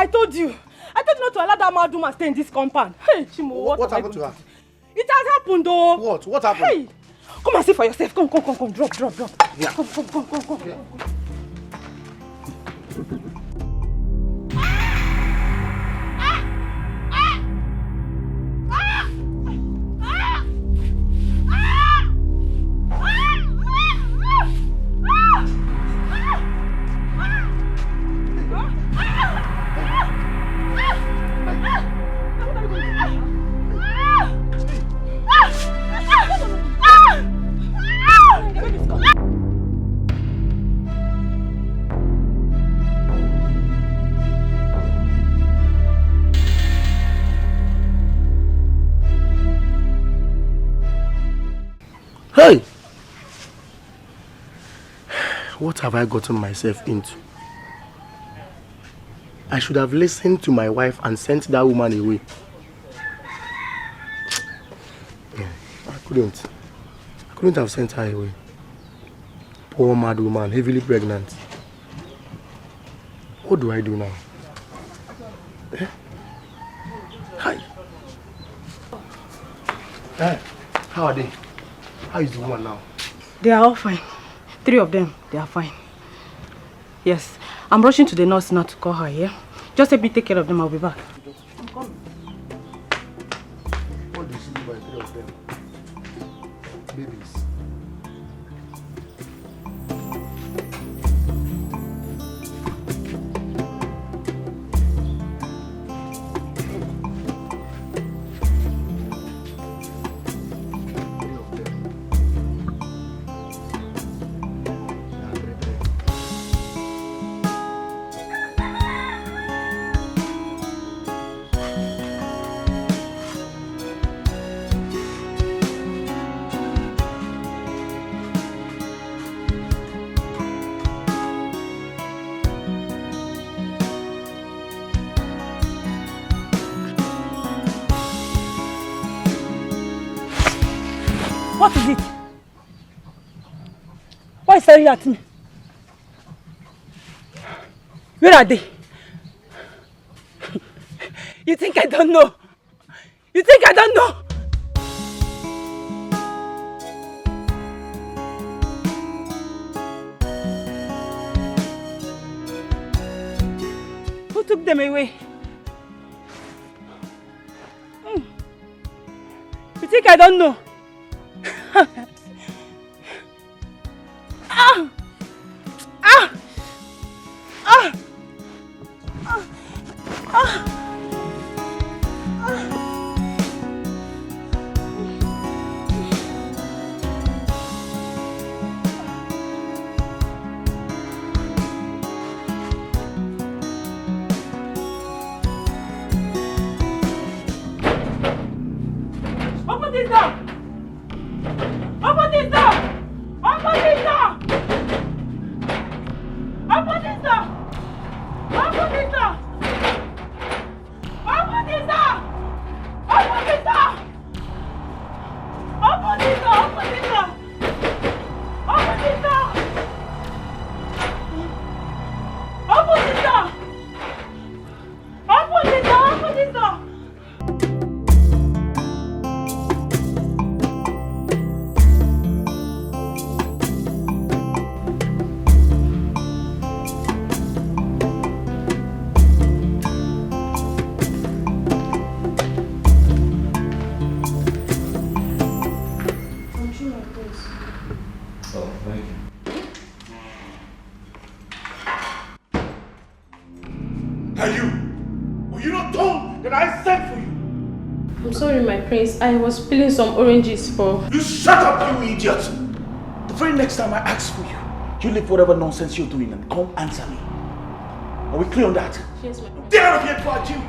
I told you not to allow that mad woman stay in this compound. Hey, Chimo, what happened to her? It has happened though. What happened? Hey, come and see for yourself. Come. Drop. Yeah. Come. Yeah. Hey! What have I gotten myself into? I should have listened to my wife and sent that woman away. I couldn't have sent her away. Poor mad woman, heavily pregnant. What do I do now? Hi. Hey, how are they? How is the woman now? They are all fine. 3 of them, they are fine. Yes, I'm rushing to the nurse now to call her, yeah? Just help me take care of them, I'll be back. I'm coming. What did she do by 3 of them? Babies. What is it? Why is staring at me? Where are they? You think I don't know? You think I don't know? Who took them away? You think I don't know? Open this door! Open this door! Open this door! Open this door! Open this door! Open this door! Open this door! Open this door! Open this door! Open this door! Open this door! Open this door! Open this door! Sorry, my prince. I was peeling some oranges for... You shut up, you idiot! The very next time I ask for you, you leave whatever nonsense you're doing and come answer me. Are we clear on that? Yes, my prince. Get out of here, before I kill you!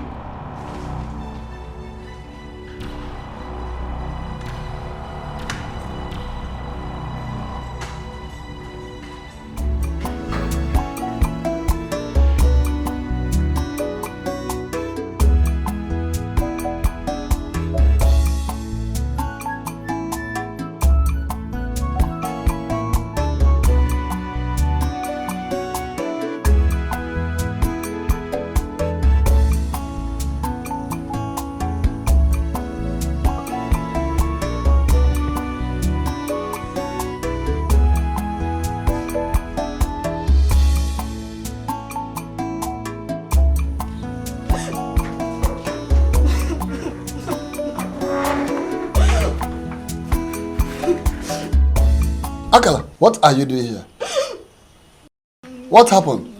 Akala, what are you doing here? What happened?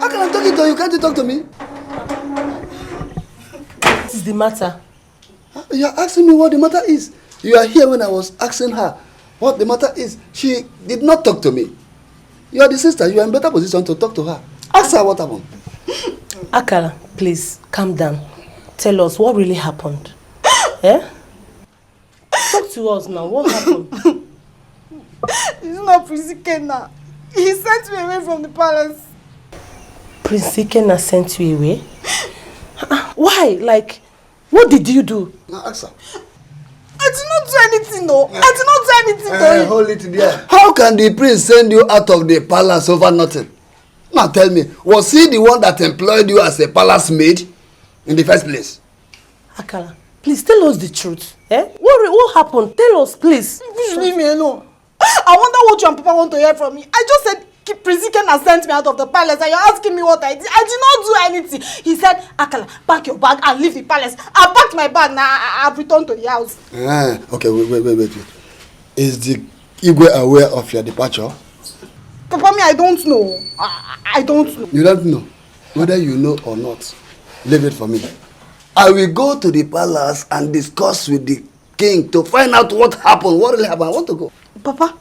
Akala, I'm talking to you. Can't you talk to me? What is the matter? You are asking me what the matter is. You are here when I was asking her what the matter is. She did not talk to me. You are the sister. You are in better position to talk to her. Ask her what happened. Akala, please, calm down. Tell us what really happened. Eh? Talk to us now. What happened? It's not Prince Ikenna. He sent me away from the palace. Prince Ikenna sent you away? Why? Like, what did you do? Now ask her. I did not do anything, no. I did not do anything to him. Hold it there. How can the prince send you out of the palace over nothing? Now tell me, was he the one that employed you as a palace maid in the first place? Akala, please tell us the truth. Eh? What happened? Tell us, please. Please leave me alone. I wonder what you and Papa want to hear from me. I just said Prince Ikenna sent me out of the palace and you're asking me what I did. I did not do anything. He said, Akala, pack your bag and leave the palace. I packed my bag, now I've returned to the house. Okay, wait. Is the Igwe aware of your departure? Papa, me, I don't know. I don't know. You don't know? Whether you know or not, leave it for me. I will go to the palace and discuss with the king to find out what happened, what really happened. I want to go. Papa,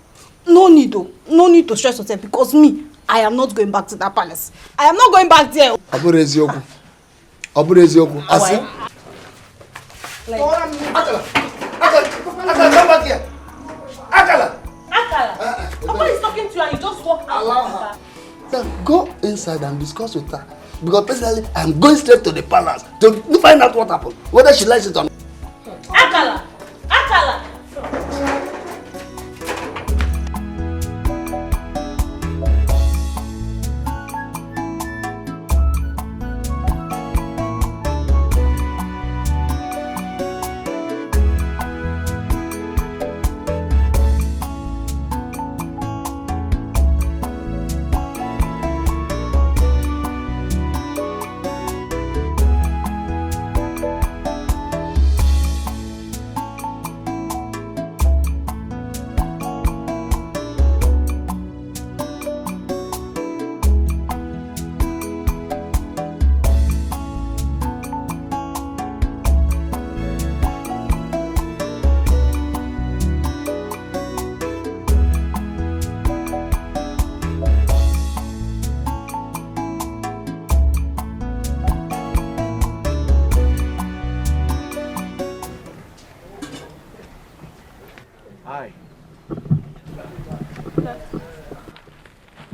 no need though. No need to stress yourself because me, I am not going back to that palace. I am not going back there. Aburezioku. Asi. Akala, come back here. Akala. Papa is talking to you and you just walk out. Allow her. Then go inside and discuss with her. Because personally, I'm going straight to the palace to find out what happened. Whether she likes it or not. Akala!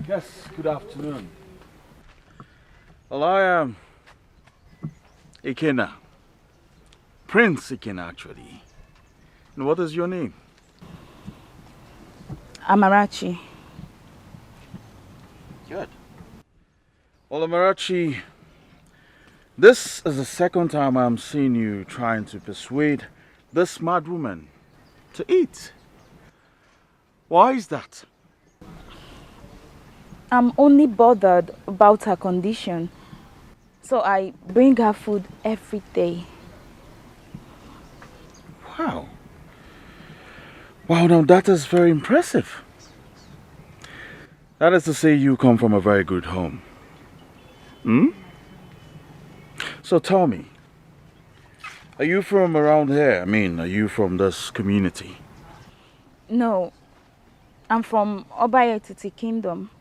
Yes, good afternoon. Well, I am Ikenna. Prince Ikenna, actually. And what is your name? Amarachi. Good. Well, Amarachi, this is the second time I'm seeing you trying to persuade this mad woman to eat. Why is that? I'm only bothered about her condition, so I bring her food every day. Wow. Wow, now that is very impressive. That is to say you come from a very good home. So tell me, are you from around here? I mean, are you from this community? No, I'm from Obayetiti Kingdom,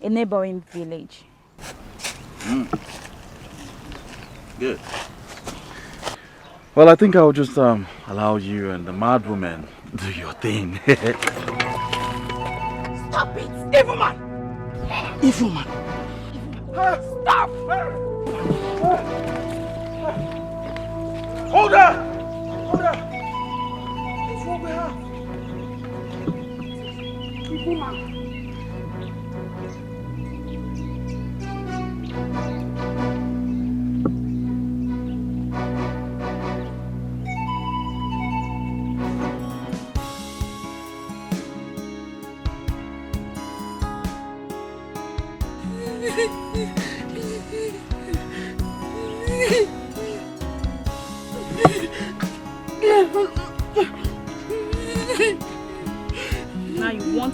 a neighboring village. Good. Well, I think I'll just allow you and the mad woman do your thing. Stop it! Evil man! Evil man! Stop! Hold her! Hold her! What's wrong with her? Evil man!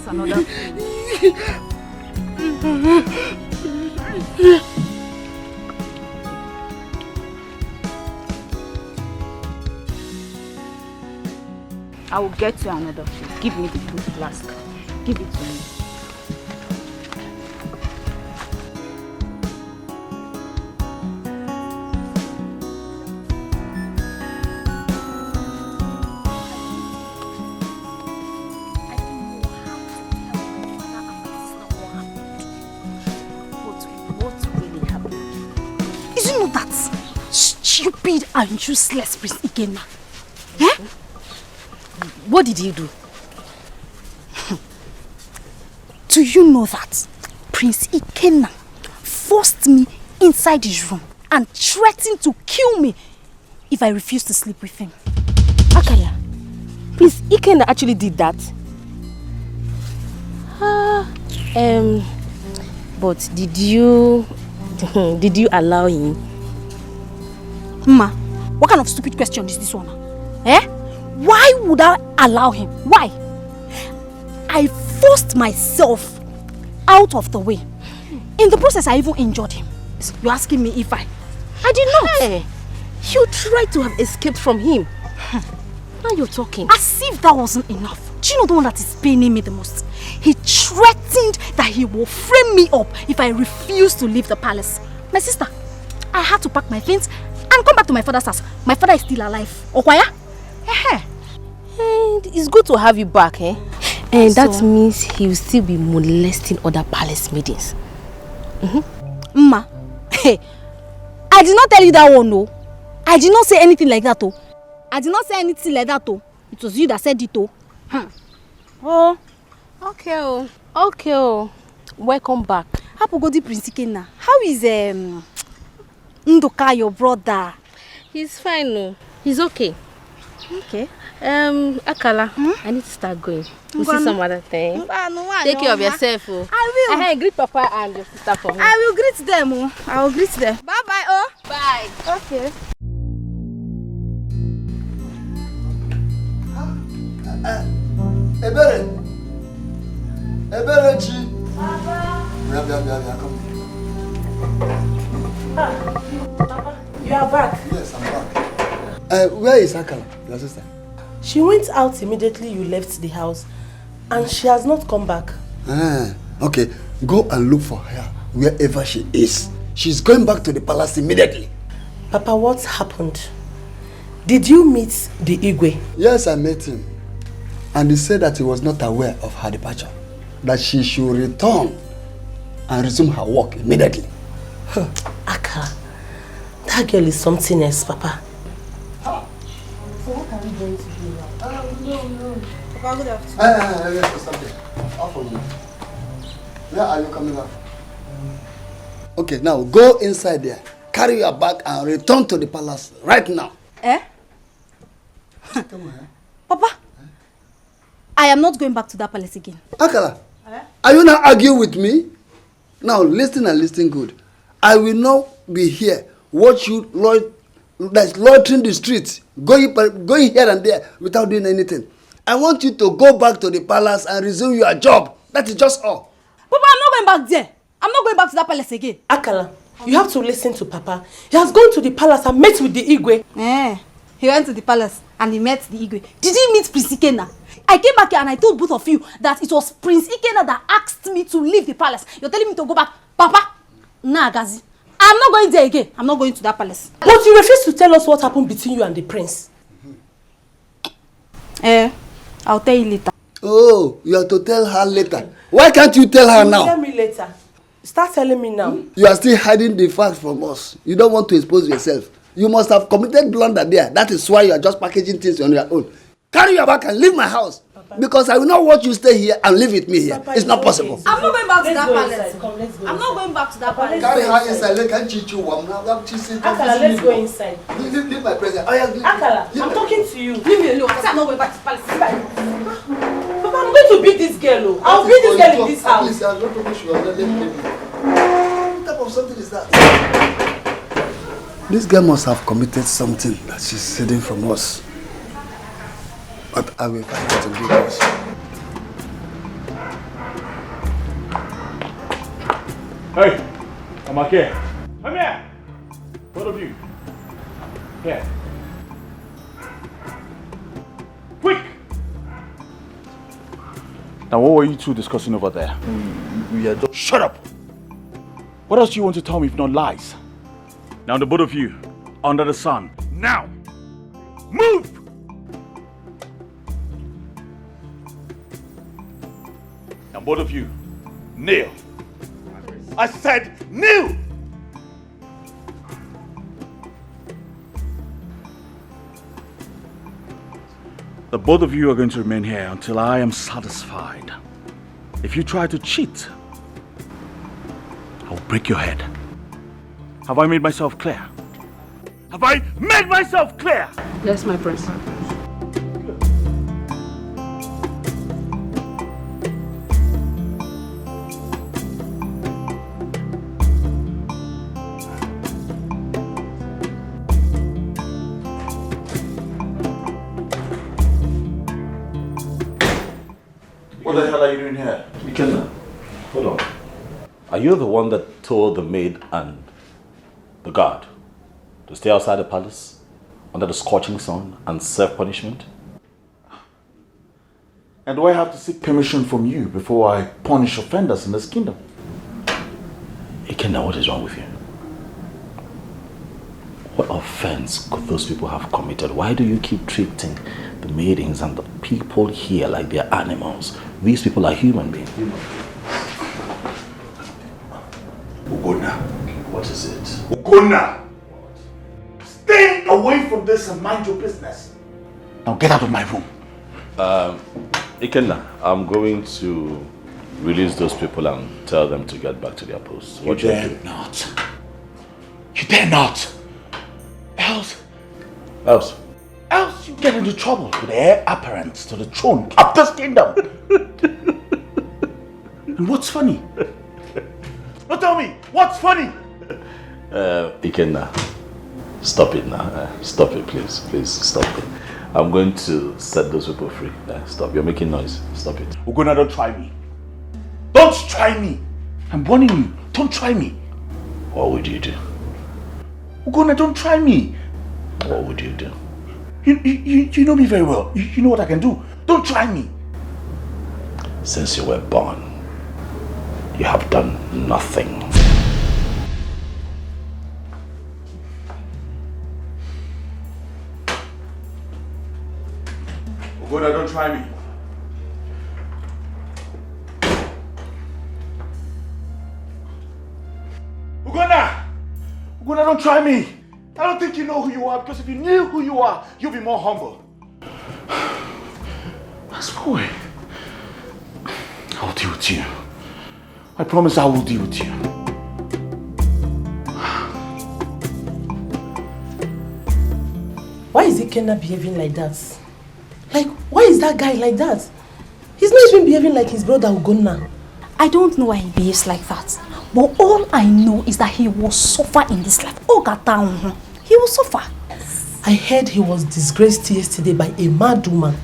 another thing. I will get you another thing. Give me the blue flask. Give it to me. Stupid and useless Prince Ikenna. Eh? What did you do? Do you know that Prince Ikenna forced me inside his room and threatened to kill me if I refused to sleep with him? Akala, Prince Ikenna actually did that? But did you allow him? Ma, what kind of stupid question is this one? Eh? Why would I allow him? Why? I forced myself out of the way. In the process, I even injured him. You're asking me if I did not. Hey, you tried to have escaped from him. Now you're talking. As if that wasn't enough. Do you know the one that is paining me the most? He threatened that he will frame me up if I refuse to leave the palace. My sister, I had to pack my things and come back to my father's house. My father is still alive. Okwaya? And it's good to have you back, eh? And that means he will still be molesting other palace maidens. Ma, hey, I did not tell you that one, no. I did not say anything like that, oh. I did not say anything like that, oh. It was you that said it, oh. Oh, okay, oh. Okay, oh. Welcome back. Hapugodi Prince Ikenna. How is Ndoka, your brother? He's fine, no. He's okay. Okay. Akala, I need to start going. We'll see some other thing. Take care of yourself, oh. I will. Hey, greet Papa and your sister for me. I will greet them, oh. I will greet them. Bye-bye, oh. Bye. Okay. Eberechi. Papa, you are back. Yes, I'm back. Where is Akala, your sister? She went out immediately you left the house and she has not come back. Okay, go and look for her wherever she is. She's going back to the palace immediately. Papa, what happened? Did you meet the Igwe? Yes, I met him. And he said that he was not aware of her departure. That she should return and resume her work immediately. Akala, that girl is something else, Papa. So what are we going to do now? No. Papa, good afternoon. Yes, something. Off on me. Where are you coming back? Okay, now go inside there. Carry your bag and return to the palace right now. Come on, Papa, I am not going back to that palace again. Akala, are you not arguing with me? Now listen and listen good. I will not be here. Watch you loitering the streets, going here and there without doing anything. I want you to go back to the palace and resume your job. That is just all. Papa, I'm not going back there. I'm not going back to that palace again. Akala, you have to listen to Papa. He has gone to the palace and met with the Igwe. He went to the palace and he met the Igwe. Did he meet Prince Ikenna? I came back here and I told both of you that it was Prince Ikenna that asked me to leave the palace. You're telling me to go back. Papa, nah, Gazi. I'm not going there again. I'm not going to that palace. But you refuse to tell us what happened between you and the prince. I'll tell you later. Oh, you have to tell her later. Why can't you tell her now? Tell me later. Start telling me now. You are still hiding the facts from us. You don't want to expose yourself. You must have committed blunder there. That is why you are just packaging things on your own. Carry your bag and leave my house. Papa. Because I will not want you stay here and live with me here. Papa, it's not possible. I'm not going back to that palace. I'm not going back to that palace. Carry her inside. Let her you warm. Akala, let's go inside. Leave my presence. Akala, I'm talking to you. Leave me alone. I said I'm not going back to the palace. Papa, I'm going to beat this girl. I'll beat this girl in this house. Please, I'm not pretty sure. Let me. What type of something is that? This girl must have committed something that she's hiding from us. But I will find out to do this. Hey, I'm here. Come here. Both of you. Here. Quick! Now, what were you two discussing over there? We are just... Shut up! What else do you want to tell me if not lies? Now, the both of you, under the sun. Now! Move! Now, both of you, kneel. I said kneel! The both of you are going to remain here until I am satisfied. If you try to cheat, I'll break your head. Have I made myself clear? Have I made myself clear? Yes, my prince. What the hell are you doing here? Ikenna, hold on. Are you the one that told the maid and the guard to stay outside the palace under the scorching sun and serve punishment? And do I have to seek permission from you before I punish offenders in this kingdom? Ikenna, what is wrong with you? What offense could those people have committed? Why do you keep treating the maidens and the people here like they're animals? These people are human beings. Ugonna. What is it? Ugonna! Stay away from this and mind your business. Now get out of my room. Ikenna, I'm going to release those people and tell them to get back to their posts. You dare not. You dare not. Else you get into trouble with the heir apparent to the throne of this kingdom. And what's funny? Now tell me, what's funny? Ikenna, stop it now. Stop it, please. Please, stop it. I'm going to set those people free. Stop. You're making noise. Stop it. Ugonna, don't try me. Don't try me. I'm warning you. Don't try me. What would you do? Ugonna, don't try me. What would you do? You know me very well. You know what I can do. Don't try me. Since you were born, you have done nothing. Ugonna, don't try me. Ugonna! Ugonna, don't try me. I don't think you know who you are, because if you knew who you are, you'd be more humble. That's boy. I'll deal with you. I promise I will deal with you. Why is Ikenna behaving like that? Like, why is that guy like that? He's not even behaving like his brother Ugonna. I don't know why he behaves like that. But all I know is that he will suffer in this life. He will suffer. I heard he was disgraced yesterday by a mad woman.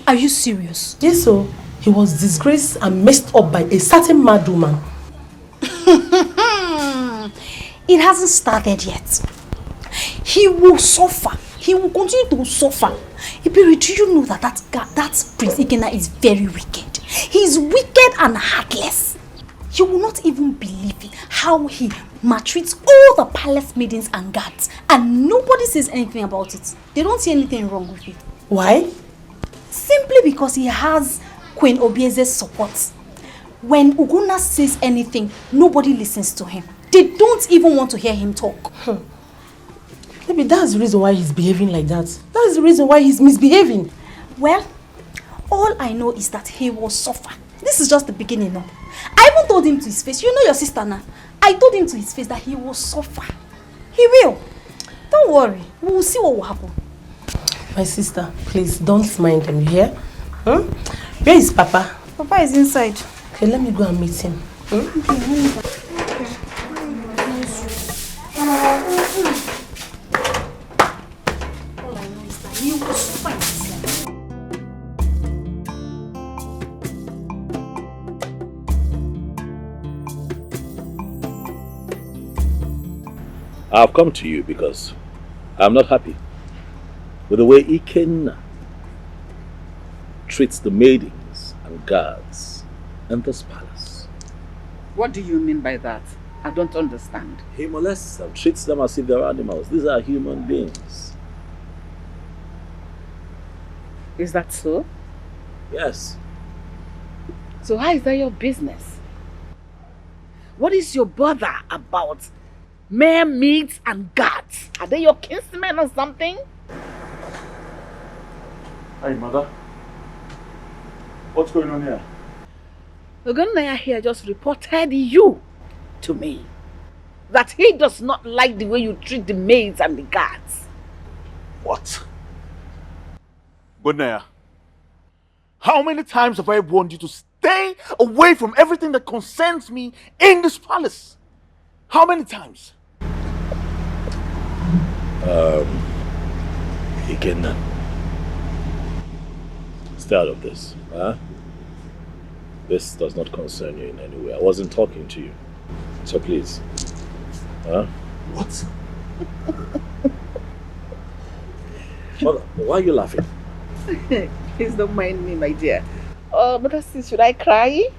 Are you serious? Yes, so he was disgraced and messed up by a certain mad woman. It hasn't started yet. He will suffer. He will continue to suffer. Ibiri, do you know that that Prince Ikenna is very wicked? He's wicked and heartless. You will not even believe it, how he maltreats all the palace maidens and guards, and nobody says anything about it. They don't see anything wrong with it. Why? Simply because he has Queen Obieze's support. When Ugonna says anything, nobody listens to him. They don't even want to hear him talk. Maybe that's the reason why he's behaving like that. That's the reason why he's misbehaving. Well, all I know is that he will suffer. This is just the beginning now. I even told him to his face, you know your sister now. I told him to his face that he will suffer. He will. Don't worry. We will see what will happen. My sister, please don't mind him, you hear? Where is Papa? Papa is inside. Okay, let me go and meet him. All I know is that he will suffer in this life. I've come to you because I'm not happy with the way Ikenna treats the maidens and guards in this palace. What do you mean by that? I don't understand. He molests them, treats them as if they're animals. These are human beings. Is that so? Yes. So how is that your business? What is your bother about mere maids and guards? Are they your kinsmen or something? Hey, mother. What's going on here? Ogonaya here just reported you to me. That he does not like the way you treat the maids and the guards. What? Gonaya, how many times have I warned you to stay away from everything that concerns me in this palace? How many times? Ikenna, stay out of this, huh? This does not concern you in any way. I wasn't talking to you. So please. Huh? What? Mother, why are you laughing? Please don't mind me, my dear. But should I cry?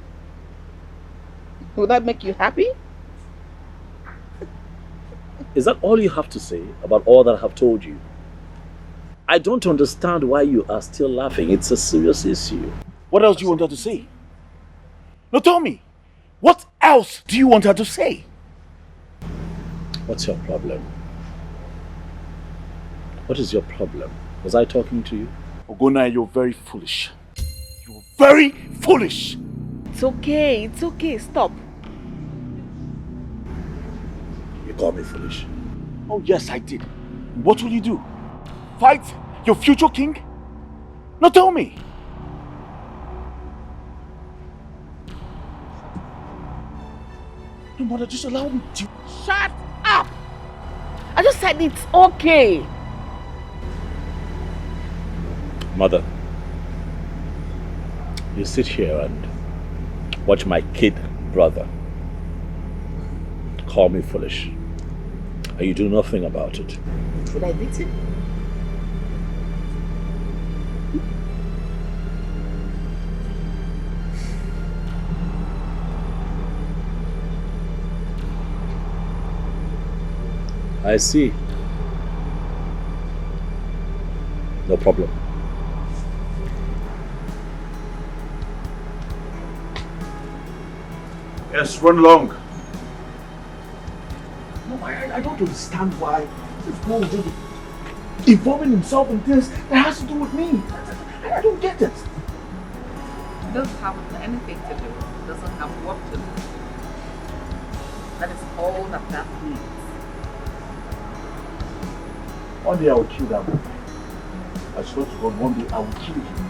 Would that make you happy? Is that all you have to say about all that I have told you? I don't understand why you are still laughing. It's a serious issue. What else do you want her to say? No, tell me. What else do you want her to say? What's your problem? What is your problem? Was I talking to you? Ogona, you're very foolish. You're very foolish. It's okay, stop. You call me foolish. Oh yes, I did. What will you do? Fight your future king? No, tell me. No, mother, just allow me to... Shut up! I just said it's okay. Mother, you sit here and watch my kid brother call me foolish, and you do nothing about it. Should I beat him? I see. No problem. Yes, run along. No, I don't understand why this boy is involving himself in things that has to do with me. I don't get it. It doesn't have anything to do. It doesn't have work to do. That is all that means. One day I will kill that boy. I swear to God, one day I will kill him.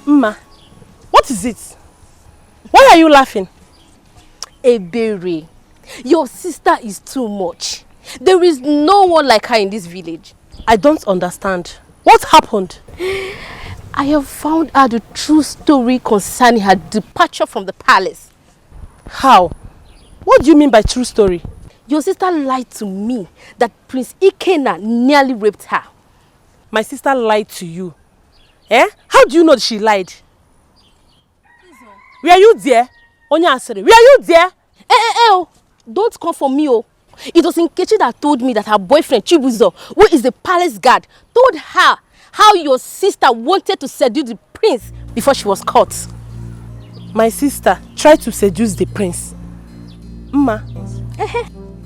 Mma, what is it? Why are you laughing? Ebere, your sister is too much. There is no one like her in this village. I don't understand. What happened? I have found out the true story concerning her departure from the palace. How? What do you mean by true story? Your sister lied to me that Prince Ikenna nearly raped her. My sister lied to you? Eh? How do you know she lied? Were you there? Onya Asserting, were you there? Don't come for me, oh. It was Nkechi that told me that her boyfriend Chibuzo, who is the palace guard, told her how your sister wanted to seduce the prince before she was caught. My sister tried to seduce the prince. Mma,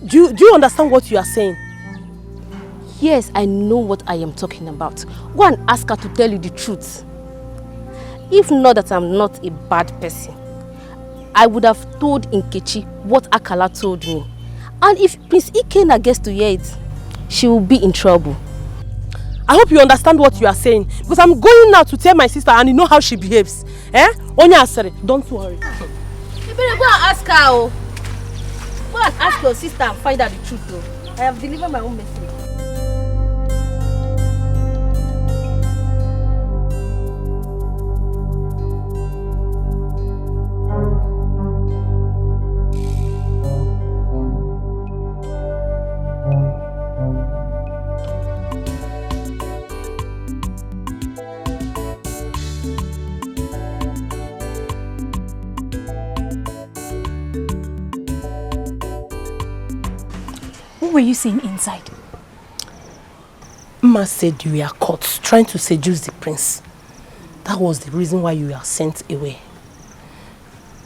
do you understand what you are saying? Yes, I know what I am talking about. Go and ask her to tell you the truth. If not that I'm not a bad person, I would have told Nkechi what Akala told me. And if Prince Ikenna gets to hear it, she will be in trouble. I hope you understand what you are saying. Because I'm going now to tell my sister and you know how she behaves. Onya Asere, don't worry. You better go and ask her. Oh. Go and ask your sister and find out the truth. Oh. I have delivered my own message. What were you saying inside? Ma said you were caught trying to seduce the prince. That was the reason why you were sent away.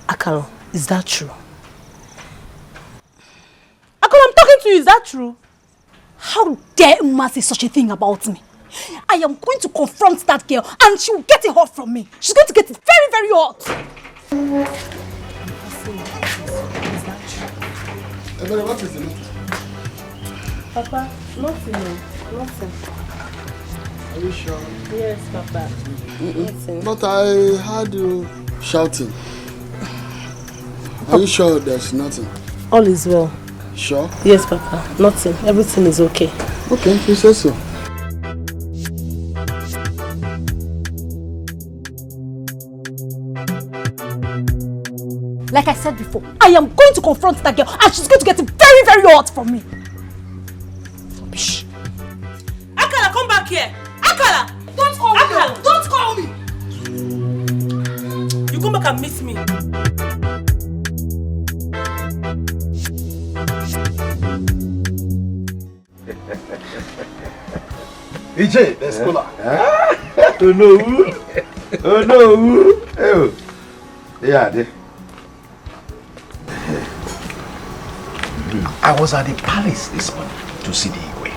Akalo, is that true? Akalo, I'm talking to you, is that true? How dare Uma say such a thing about me? I am going to confront that girl and she will get it hot from me. She's going to get it very, very hot. What is it? Papa, nothing. Are you sure? Yes, Papa. Nothing. But I heard you shouting. Are you sure there's nothing? All is well. Sure? Yes, Papa. Nothing. Everything is okay. Okay, you say so. Like I said before, I am going to confront that girl and she's going to get it very, very hot from me. Rubbish. Akala, come back here. Akala! Don't call me. Akala, don't call me. You come back and miss me. EJ, the scholar. Oh no. Oh no. Oh. Yeah, I was at the palace this morning to see the Igwe,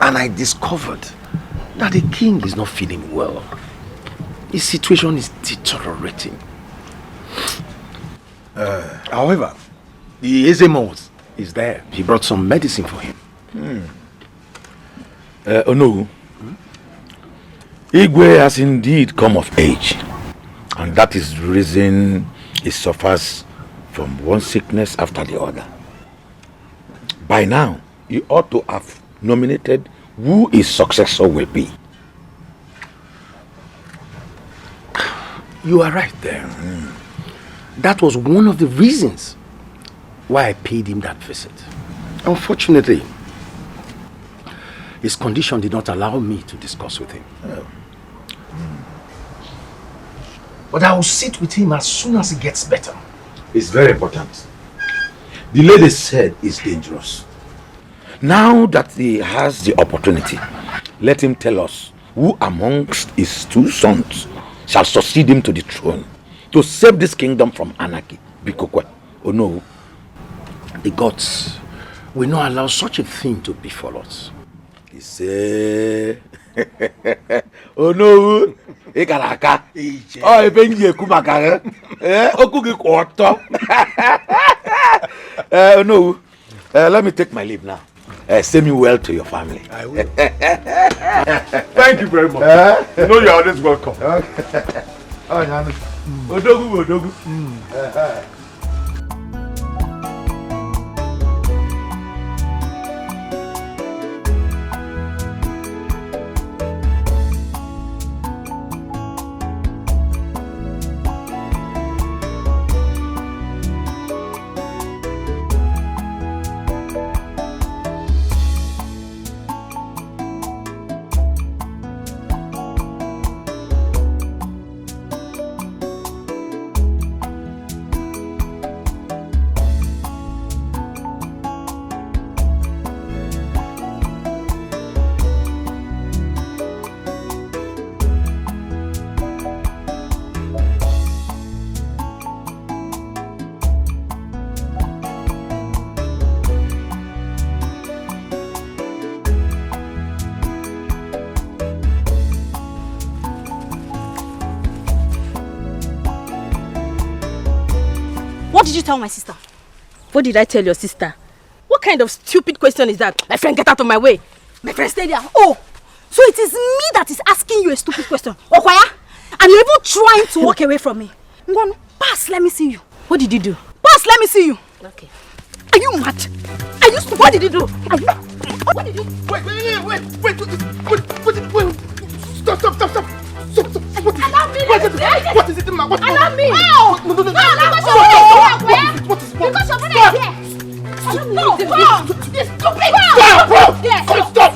and I discovered that the king is not feeling well. His situation is deteriorating. However, the Ezemos is there. He brought some medicine for him. Oh no. Igwe has indeed come of age, and that is the reason he suffers from one sickness after the other. By now, you ought to have nominated who his successor will be. You are right there. That was one of the reasons why I paid him that visit. Unfortunately, his condition did not allow me to discuss with him. But I will sit with him as soon as he gets better. It's very important. The lady said it's dangerous. Now that he has the opportunity, let him tell us who amongst his two sons shall succeed him to the throne to save this kingdom from anarchy. Bikokwe. Oh no. The gods will not allow such a thing to befall us. He said, oh no. Ikaraka. Oh, ebenye kumaka. Okugi kwato. No. Let me take my leave now. Send me well to your family. I will. Thank you very much. You know you are always welcome. Okay. Odogu. What did you tell my sister? What did I tell your sister? What kind of stupid question is that? My friend, get out of my way. My friend, stay there. Oh, So it is me that is asking you a stupid question. Okwaya? And you're even trying to walk away from me. Ngwanu, pass, let me see you. What did you do? Pass, let me see you. Okay. Are you mad? Are you stupid? What did you do? Are you... What did you... Wait. Stop. What is it, man? What Allow me! No! Because your brother is here! This stupid! Stop!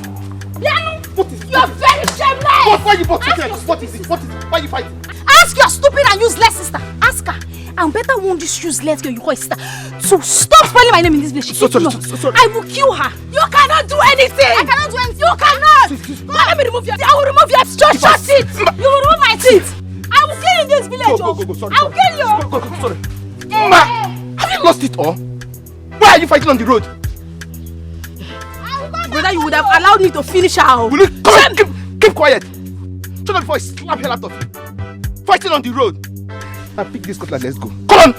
You're very shameless! Why are you boxing? What is it? Why are you fighting? Ask your stupid and useless sister. Ask her. I'm better warn this useless girl you call sister. So stop spelling my name in this village. Sorry. I will kill her. You cannot do anything. I cannot do anything. You cannot. Let me remove your teeth. I will remove your teeth. Shut it. You will remove my teeth. I will kill you in this village. Go. Sorry. I will kill you. Go. Sorry. Ma, have you lost it all? Why are you fighting on the road? Brother, you would have allowed me to finish her. Will you keep quiet? Shut up before I slap hell out of you. Fighting on the road. Now pick this cutlass, let's go. Come on!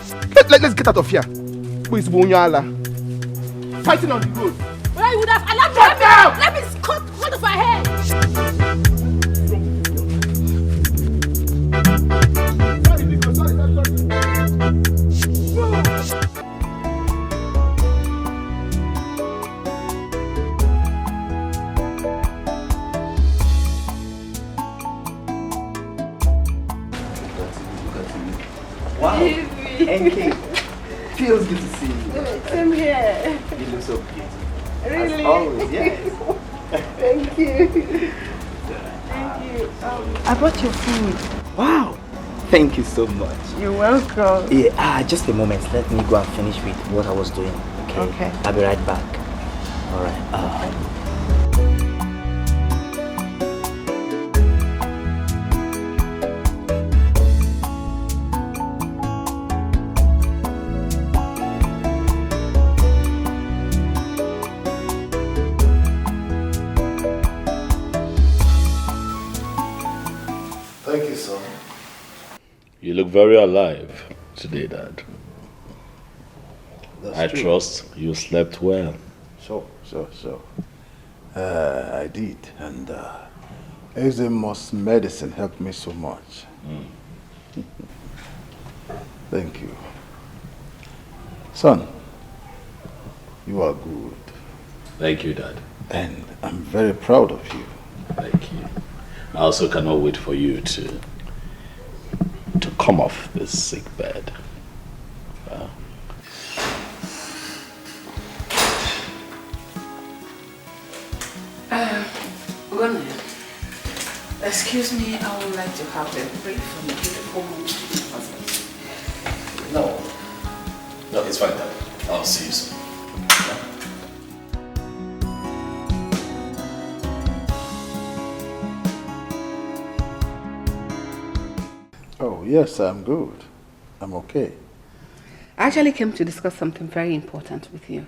Let's get out of here. Who is Bonyala? Fighting on the road. Brother, you would have allowed me. Let me cut off her head. Wow, NK, feels good to see you. Same here. You look so beautiful. Really? As always, yes. Thank you. Thank you. I brought your food. Wow, thank you so much. You're welcome. Yeah, just a moment. Let me go and finish with what I was doing. Okay. I'll be right back. All right. Thank you, son. You look very alive today, Dad. I true. trust you slept well. Sure. I did, and Ezemo's medicine helped me so much. Thank you. Son, you are good. Thank you, Dad. And I'm very proud of you. Thank you. I also cannot wait for you to come off this sick bed. Excuse me, I would like to have a brief from the beautiful husband. No, it's fine, Dad. I'll see you soon. Oh, yes, I'm good. I'm okay. I actually came to discuss something very important with you.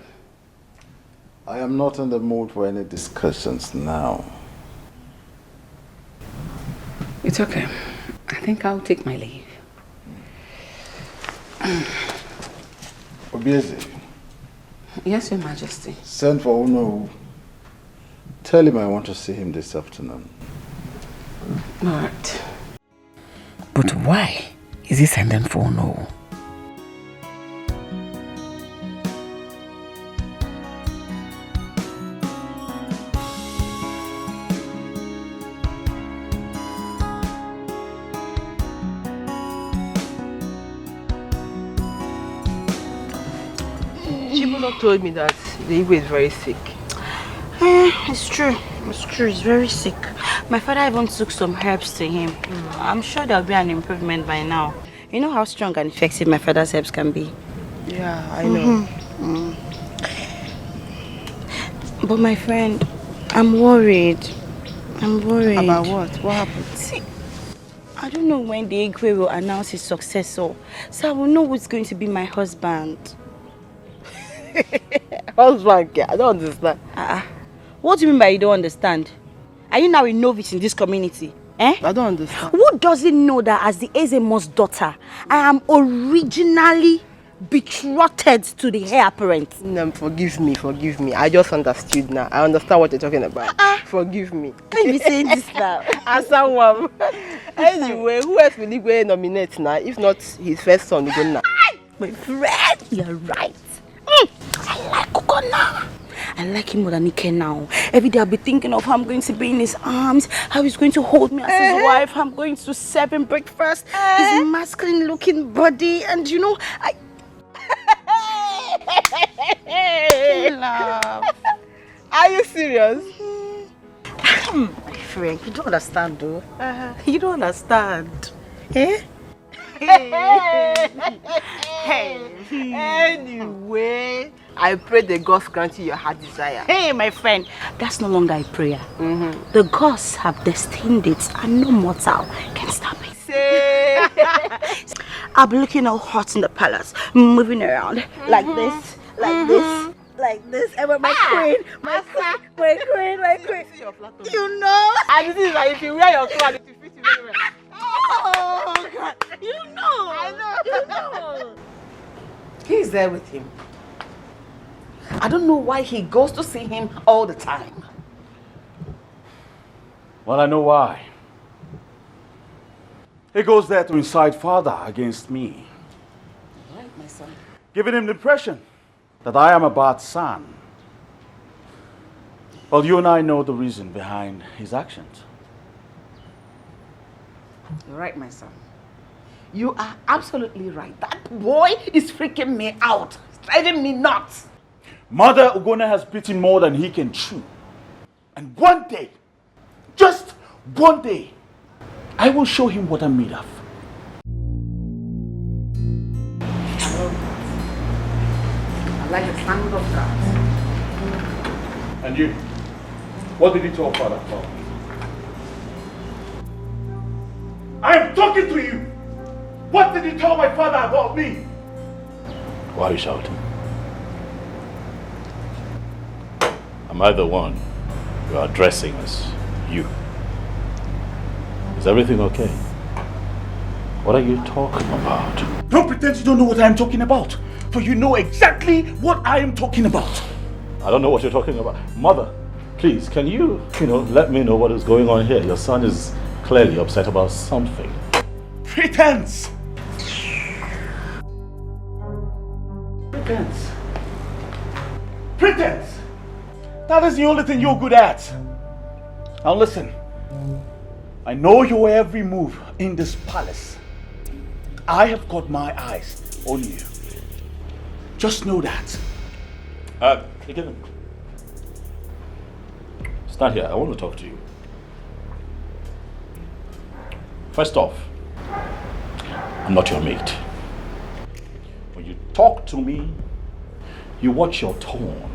I am not in the mood for any discussions now. It's okay. I think I'll take my leave. Obieze. Yes, Your Majesty. Send for Uno. Tell him I want to see him this afternoon. All right. But why is he sending for Uno? Chibuno told me that the Igwe is very sick. It's true. He's very sick. My father even took some herbs to him. I'm sure there'll be an improvement by now. You know how strong and effective my father's herbs can be. Yeah, I know. But my friend, I'm worried. About what? What happened? See, I don't know when the Igwe will announce his successor, so I will know who's going to be my husband. Husband? I don't understand. What do you mean by you don't understand? Are you now a novice in this community? I don't understand. Who doesn't know that as the Ezemo's daughter, I am originally betrothed to the heir apparent. No, forgive me. I just understood now. I understand what you're talking about. Forgive me. Can't be saying this now. As someone. Anyway, who else will he go nominate now? If not his first son, Ugonna. My friend, you're right. I like Ugonna. I like him more than Dikeh now. Every day I'll be thinking of how I'm going to be in his arms, how he's going to hold me as his wife, how I'm going to serve him breakfast, his masculine looking body, and you know, love. Are you serious? My friend, you don't understand though. You don't understand. Eh? Anyway, I pray the gods grant you your heart desire. Hey, my friend, that's no longer a prayer. The gods have destined it, and no mortal can stop it. I'll be looking all hot in the palace, moving around like this, like this. Like this, and with my queen, my queen. You know? And this is like if you wear your clothes, it will fit you very well. Oh, God. You know. I know. You know. He's there with him. I don't know why he goes to see him all the time. Well, I know why. He goes there to incite father against me. Right, my son. Giving him the impression that I am a bad son. Well, you and I know the reason behind his actions. You're right, my son. You are absolutely right. That boy is freaking me out. It's driving me nuts. Mother Ugonna has bitten more than he can chew. And one day, just one day, I will show him what I'm made of. I like the sound of that. And you, what did he tell father about? I am talking to you! What did he tell my father about me? Why are you shouting? Am I the one you are addressing as you? Is everything okay? What are you talking about? Don't pretend you don't know what I am talking about, for you know exactly what I am talking about. I don't know what you're talking about. Mother, please, can you let me know what is going on here? Your son is clearly upset about something. Pretense! Pretense! That is the only thing you're good at. Now listen, I know your every move in this palace. I have got my eyes on you. Just know that. Again. Stand here, I want to talk to you. First off, I'm not your mate. When you talk to me, you watch your tone.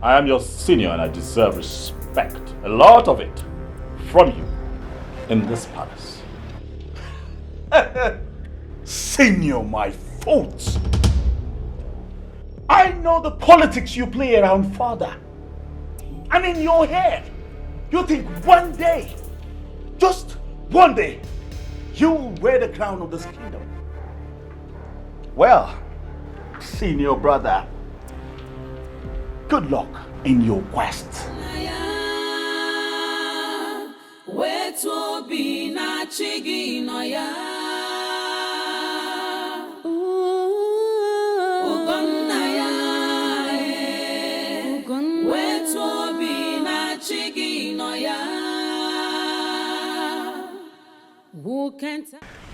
I am your senior and I deserve respect, a lot of it, from you in this palace. Senior, my fault. I know the politics you play around father. And in your head, you think one day, just one day, you will wear the crown of this kingdom. Well, senior brother, good luck in your quest.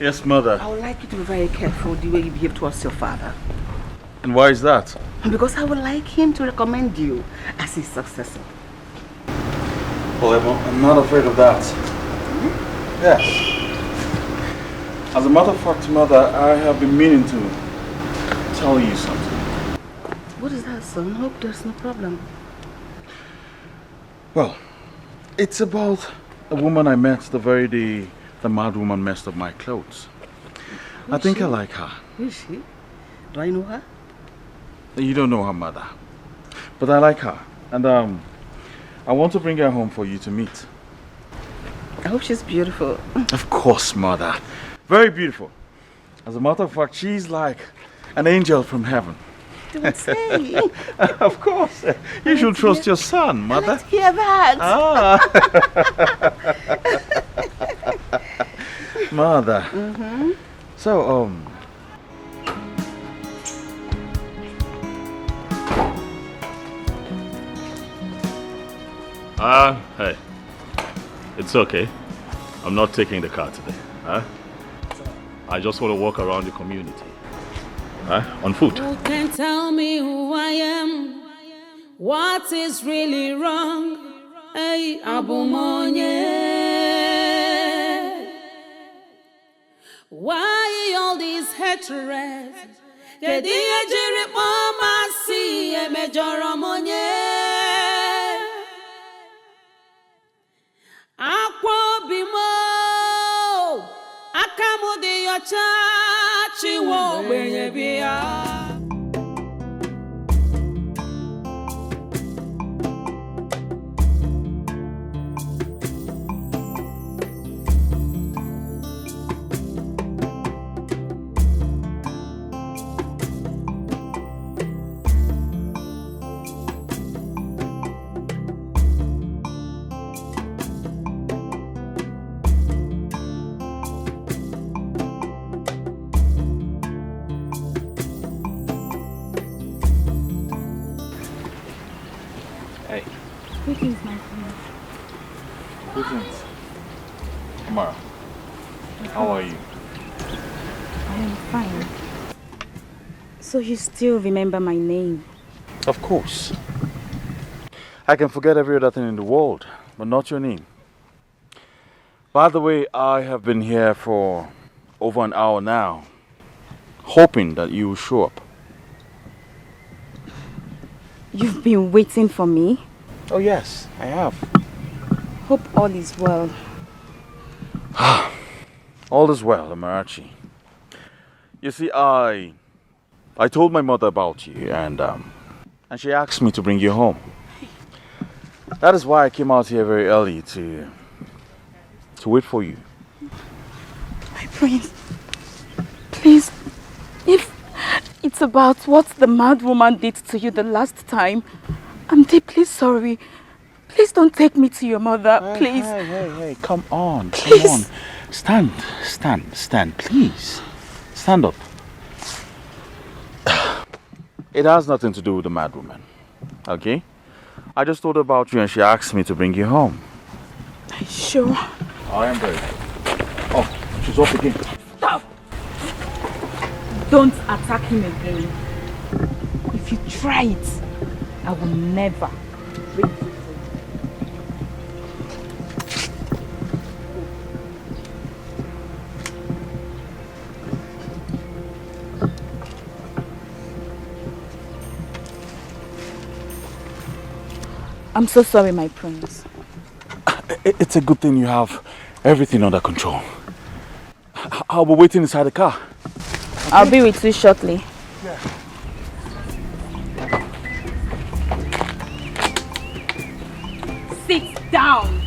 Yes, mother. I would like you to be very careful the way you behave towards your father. And why is that? Because I would like him to recommend you as his successor. Well, I'm not afraid of that. Yes. As a matter of fact, mother, I have been meaning to tell you something. What is that, son? Hope there's no problem. Well, it's about a woman I met the very day the mad woman messed up my clothes. I think I like her. Who is she? Do I know her? You don't know her, mother. But I like her. And I want to bring her home for you to meet. I hope she's beautiful. Of course, mother. Very beautiful. As a matter of fact, she's like an angel from heaven. Don't say. Of course. You should trust your son, mother. Let's hear that. Mother. So, hey. It's okay. I'm not taking the car today. I just want to walk around the community. On foot. You can tell me who I am. What is really wrong? Hey, Abumonye. Why all these hatred? Kediye jiri mama si emejoro monye. Akwa bimo akamudi yocha chiwo benye biya. Greetings, my friend. Greetings. Mara, how are you? I am fine. So you still remember my name? Of course. I can forget every other thing in the world, but not your name. By the way, I have been here for over an hour now, hoping that you will show up. You've been waiting for me? Oh yes, I have. Hope all is well. All is well, Amarachi. You see, I told my mother about you, and she asked me to bring you home. That is why I came out here very early to wait for you. My prince, please, if it's about what the mad woman did to you the last time, I'm deeply sorry. Please don't take me to your mother, please. Hey, come on, come on. Stand, please. Stand up. It has nothing to do with the mad woman, okay? I just thought about you and she asked me to bring you home. Are you sure? I am very. Oh, she's off again. Stop! Don't attack him again. If you try it, I will never wait. I'm so sorry, my prince. It's a good thing you have everything under control. I'll be waiting inside the car. Okay? I'll be with you shortly. Yeah. Sit down.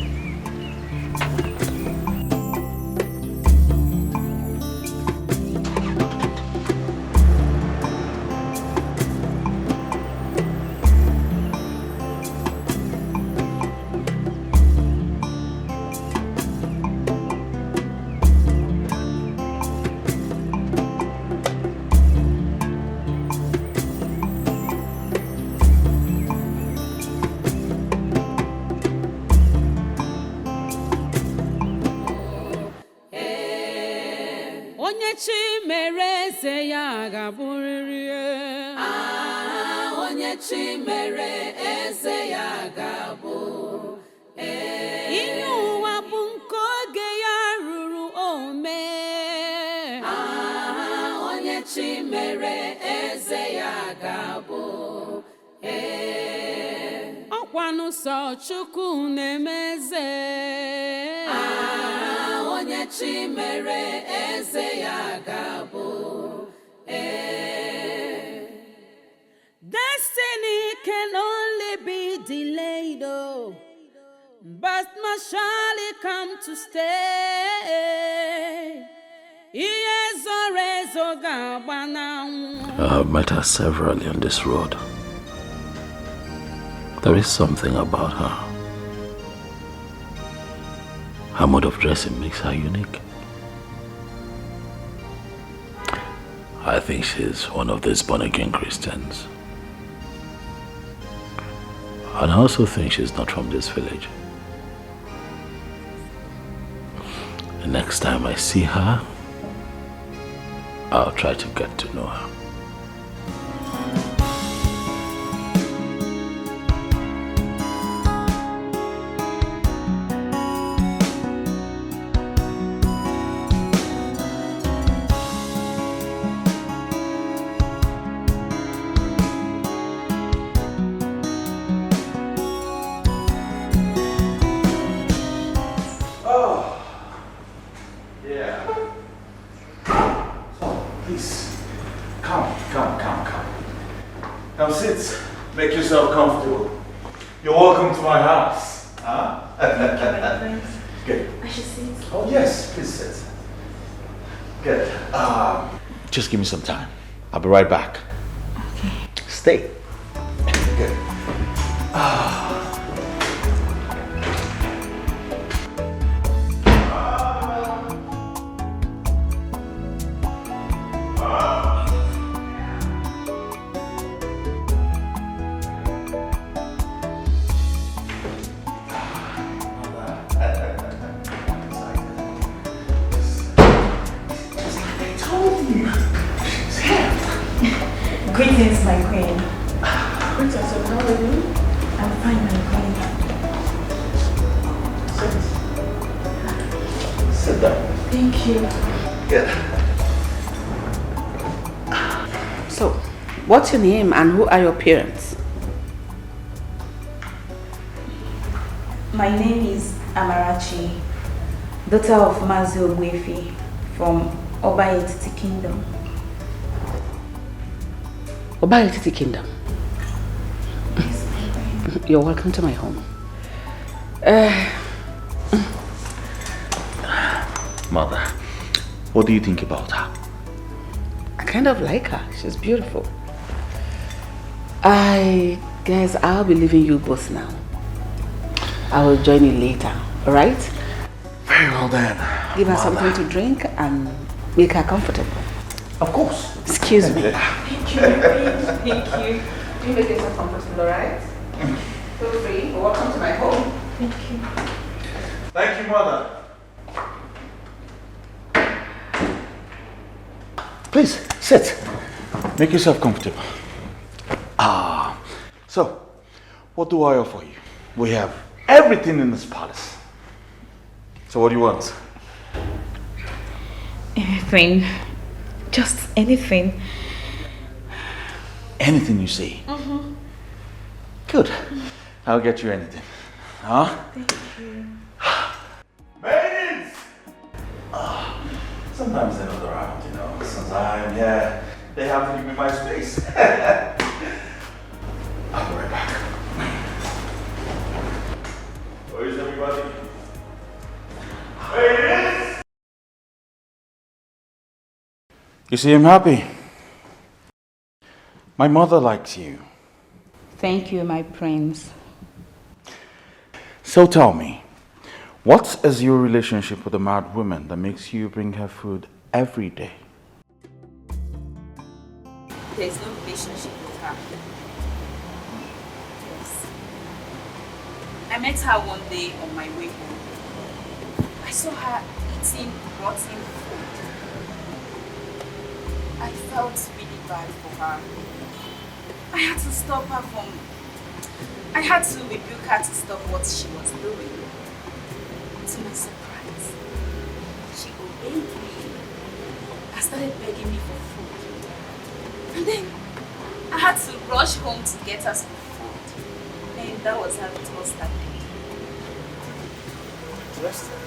Onye chi mere eze ya ga-abụ. Ihe ụwa bụ nke oge ya ruru ome. Onye chi mere eze ya ga-abụ. Ọkwanụ sọ Chukwu na-emeze. Onye chi mere eze ya ga-abụ. Destiny can only be delayed, oh, but must surely come to stay. Yes, have met her severally on this road. There is something about her. Her mode of dressing makes her unique. I think she's one of these born-again Christians. And I also think she's not from this village. The next time I see her, I'll try to get to know her. Now sit. Make yourself comfortable. You're welcome to my house. Huh? Good. I should sit. Oh yes, please sit. Good. Just give me some time. I'll be right back. Okay. Stay. Good. Greetings, my queen. Princess, how are you? I'm fine, my queen. Sit down. Thank you. Good. So, what's your name and who are your parents? My name is Amarachi, daughter of Mazi Ogwefi from Obayetiti Kingdom. Obayetiti Kingdom. You're welcome to my home. Mother, what do you think about her? I kind of like her. She's beautiful. I guess I'll be leaving you both now. I will join you later, alright? Very well then. Give her Mother. something to drink and make her comfortable. Of course. Excuse me. Thank you, thank you. You make yourself comfortable, alright? Feel free. Welcome to my home. Thank you. Thank you, Mother. Please, sit. Make yourself comfortable. So, what do I offer you? We have everything in this palace. So what do you want? Anything. Just anything. Anything you say. Mm-hmm. Good. I'll get you anything. Huh? Thank you. Maidens! Sometimes they're not around, you know. Sometimes, yeah, they have to give me my space. I'll be right back. Where is everybody? Maidens! You see, I'm happy. My mother likes you. Thank you, my prince. So tell me, what is your relationship with a mad woman that makes you bring her food every day? There's no relationship with her. Yes. I met her one day on my way home. I saw her eating rotten food. I felt really bad for her. I had to stop her from... I had to rebuke her to stop what she was doing. To my surprise, she obeyed me and started begging me for food. And then I had to rush home to get her some food. And that was how it was that day. Interesting.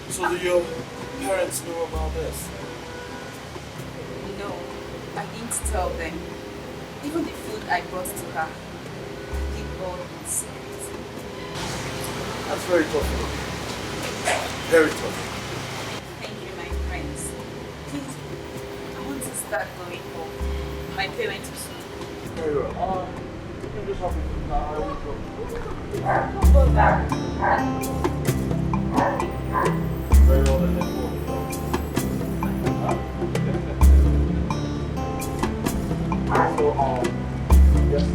So do your parents know about this? No, I didn't tell them. Even the food I brought to her, they all in secret. That's very tough. Very tough. Thank you, my friends. start going home. My parents will soon. Very well. You can just hop into the car. I will go. Very well, then let's go. So, yes,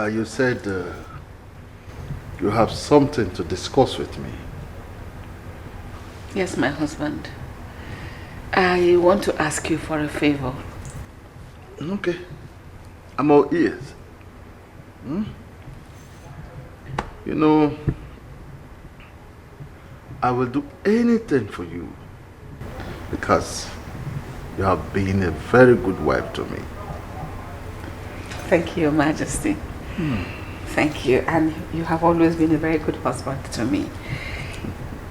You said you have something to discuss with me. Yes, my husband. I want to ask you for a favor. Okay. I'm all ears. You know, I will do anything for you because you have been a very good wife to me. Thank you, Your Majesty. Thank you. And you have always been a very good husband to me.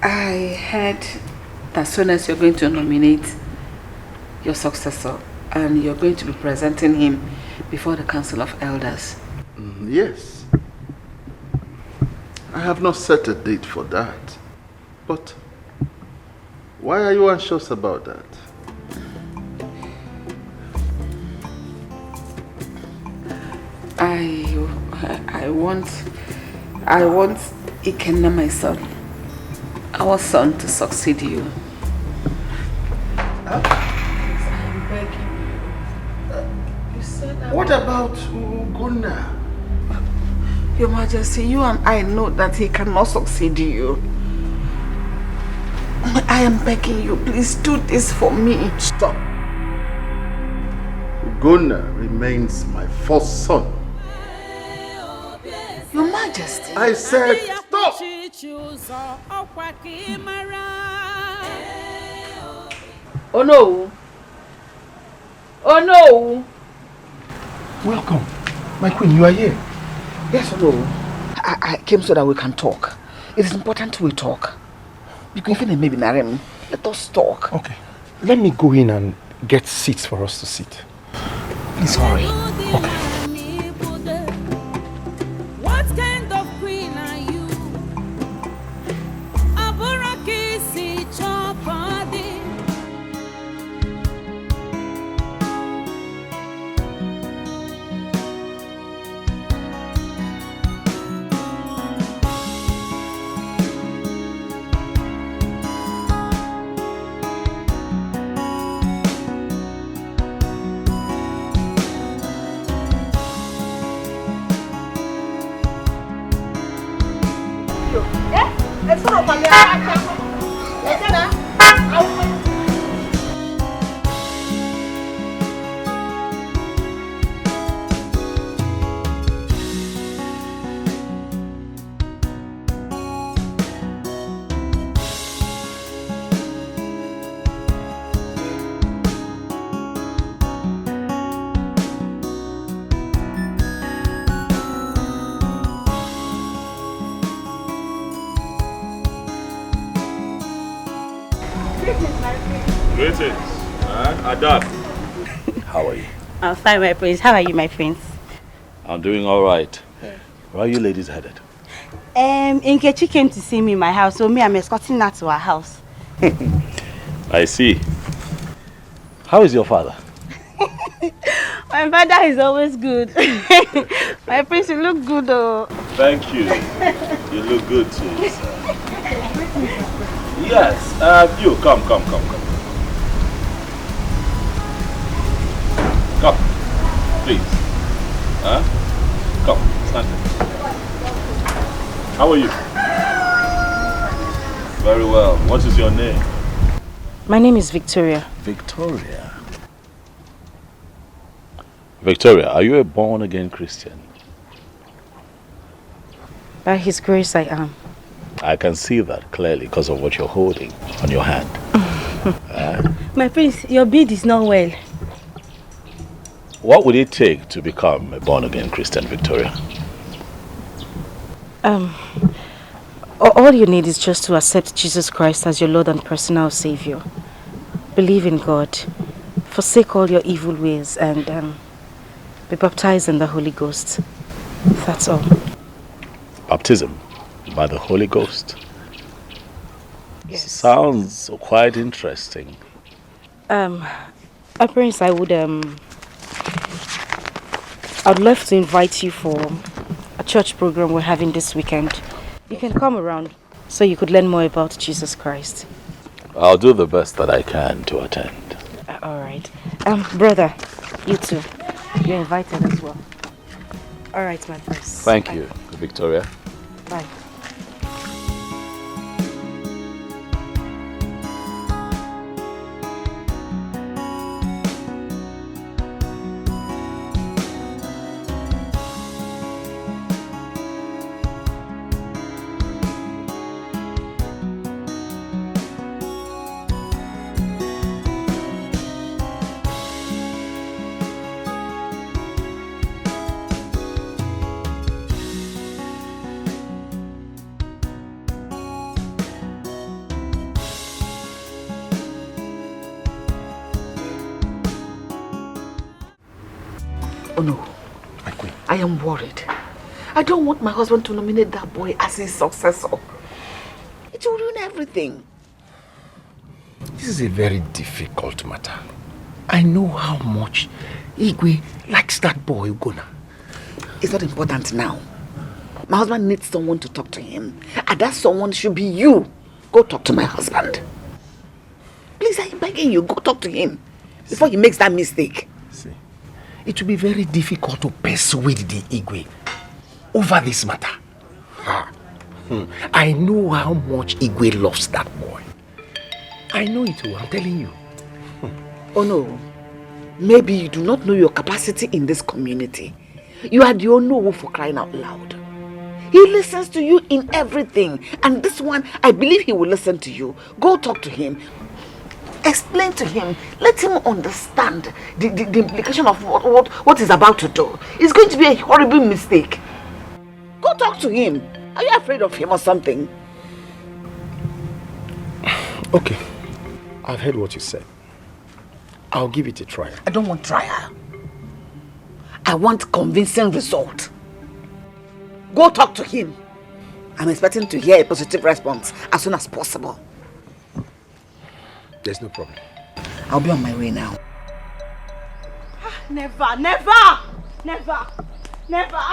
I heard that as soon as you're going to nominate your successor and you're going to be presenting him before the Council of Elders. Yes. I have not set a date for that. But why are you anxious about that? I want Ikenna, my son, our son, to succeed you. I'm begging you. You said that. What about Ugonna? Your Majesty, you and I know that he cannot succeed you. I am begging you, please do this for me. Stop. Ugonna remains my first son. Your Majesty. I said stop. Oh no. Oh no. Welcome. My queen, you are here. Yes or no? I came so that we can talk. It is important we talk. Because even maybe Narem, let us talk. Okay. Let me go in and get seats for us to sit. Please hurry. Okay. What kind of queen are you? Aburaki si chopadi. Greetings. Adab. How are you? I'm fine, my prince. How are you, my prince? I'm doing all right. Where are you ladies headed? Nkechi came to see me in my house, so I'm escorting her to her house. I see. How is your father? My father is always good. My prince, you look good though. Thank you. You look good too, sir. Yes, you come. Come, please. Come, stand there. How are you? Very well. What is your name? My name is Victoria. Victoria. Victoria, are you a born-again Christian? By His grace, I am. I can see that clearly because of what you're holding on your hand. My prince, your beard is not well. What would it take to become a born-again Christian, Victoria? All you need is just to accept Jesus Christ as your Lord and personal Savior. Believe in God, forsake all your evil ways, and be baptized in the Holy Ghost. That's all. Baptism by the Holy Ghost? Yes. Sounds quite interesting. Prince, I'd love to invite you for a church program we're having this weekend. You can come around so you could learn more about Jesus Christ. I'll do the best that I can to attend. All right. Brother, you too. You're invited as well. All right, my prince. Thank you, Victoria. Bye. Oh no, my queen, I am worried. I don't want my husband to nominate that boy as his successor. It will ruin everything. This is a very difficult matter. I know how much Igwe likes that boy, Ugonna. It's not important now. My husband needs someone to talk to him. And that someone should be you. Go talk to my husband. Please, I'm begging you, go talk to him before he makes that mistake. It will be very difficult to persuade the Igwe over this matter. I know how much Igwe loves that boy. I know it will, I'm telling you. Oh no, maybe you do not know your capacity in this community. You are the only for crying out loud. He listens to you in everything, and this one, I believe he will listen to you. Go talk to him. Explain to him. Let him understand the implication of what he's about to do. It's going to be a horrible mistake. Go talk to him. Are you afraid of him or something? Okay, I've heard what you said. I'll give it a try. I don't want trial. I want convincing result. Go talk to him. I'm expecting to hear a positive response as soon as possible. There's no problem. I'll be on my way now. Never. I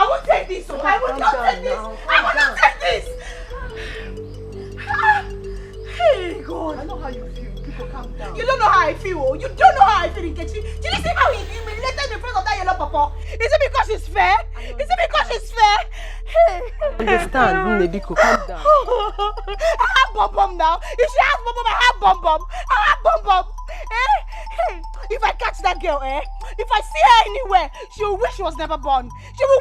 won't take this. I will not take this. Hey, God. I know how you feel. People, calm down. You don't know how I feel. You don't know how I feel, Nkechi. Did you see how he humiliated in front of that yellow papa? Is it because it's fair? Hey. Understand, Nebiko, calm down. I have bum now. If she has bum, I have bum. Hey, if I catch that girl, if I see her anywhere, she will wish she was never born. After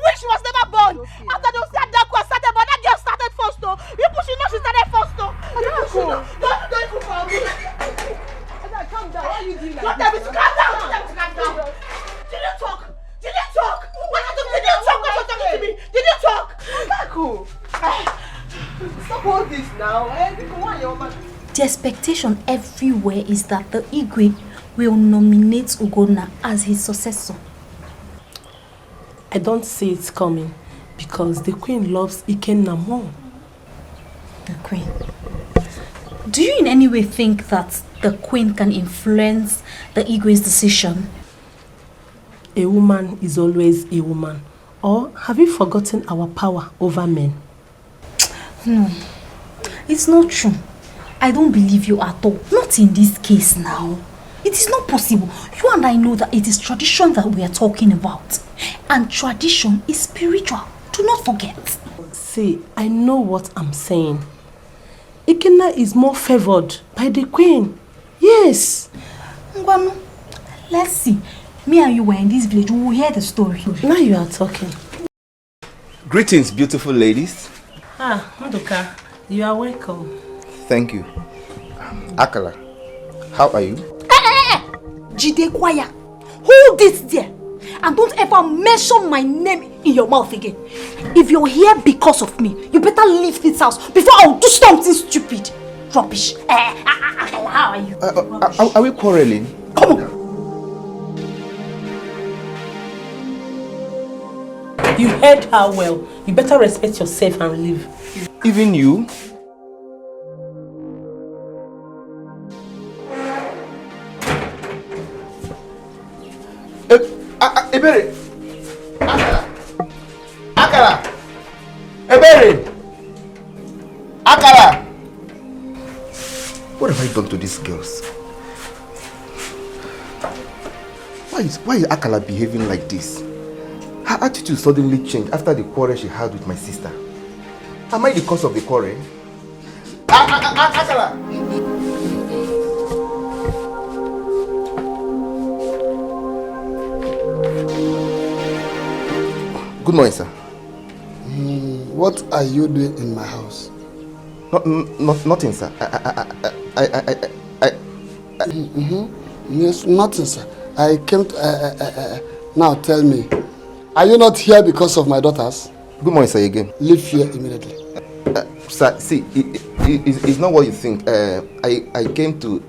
those said that girl started, but that girl started first though. People should know she started first though. Don't even for me. Calm down. Why are you doing that? Calm down. Did you talk? What happened? Did you talk? What you're talking to me? Did you talk? Cool. Stop all this now. The expectation everywhere is that the Igwe will nominate Ugonna as his successor. I don't see it coming because the queen loves Ikenna more. The queen? Do you in any way think that the queen can influence the Igwe's decision? A woman is always a woman, Or have you forgotten our power over men? No, it's not true. I don't believe you at all. Not in this case now. It is not possible. You and I know that it is tradition that we are talking about. And tradition is spiritual. Do not forget. See, I know what I'm saying. Ikenna is more favored by the queen. Yes. Ngwanu, let's see. Me and you were in this village. We will hear the story. Now you are talking. Greetings, beautiful ladies. Ah, Nduka, you are welcome. Thank you. Akala, how are you? Jide Kwaya, hold this there. And don't ever mention my name in your mouth again. If you're here because of me, you better leave this house before I'll do something stupid. Rubbish. Akala, how are you? Are we quarreling? Come on. You heard her well. You better respect yourself and leave. Even you? Ebere! Akala! Ebere! Akala! What have I done to these girls? Why is Akala behaving like this? Her attitude suddenly changed after the quarrel she had with my sister. Am I the cause of the quarrel? Akala! Good morning, sir. What are you doing in my house? Nothing, sir. Yes, nothing, sir. I came to... now tell me, are you not here because of my daughters? Good morning, sir, again. Leave here immediately. Sir, see, it's not what you think. I came to...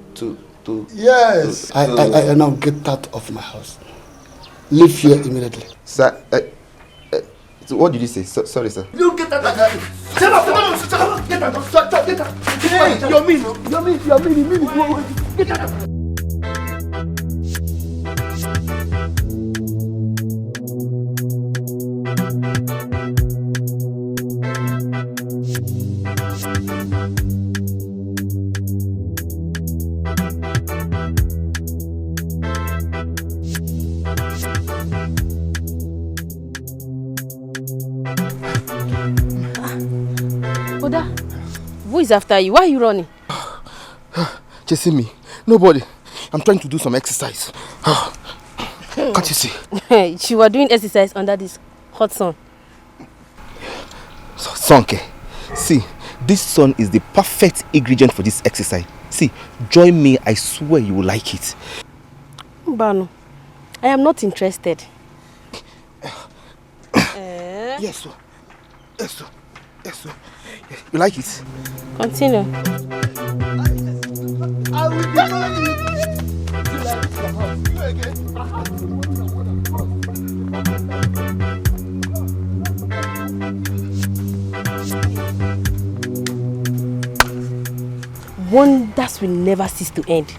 Yes! I now get out of my house. Leave here immediately. Sir, so what did you say? Sorry, sir. You get out of my house! Shut up! Get out! Get out! Hey, you're mean! Get out! Who is after you? Why are you running? Chasing me. Nobody. I'm trying to do some exercise. Can't you see? You were doing exercise under this hot sun. Sonke. See, this sun is the perfect ingredient for this exercise. See, join me. I swear you will like it. Bano, I am not interested. Yes, sir. Yes, sir. Yes, sir. You like it? Continue. I will destroy you. Wonders will never cease to end.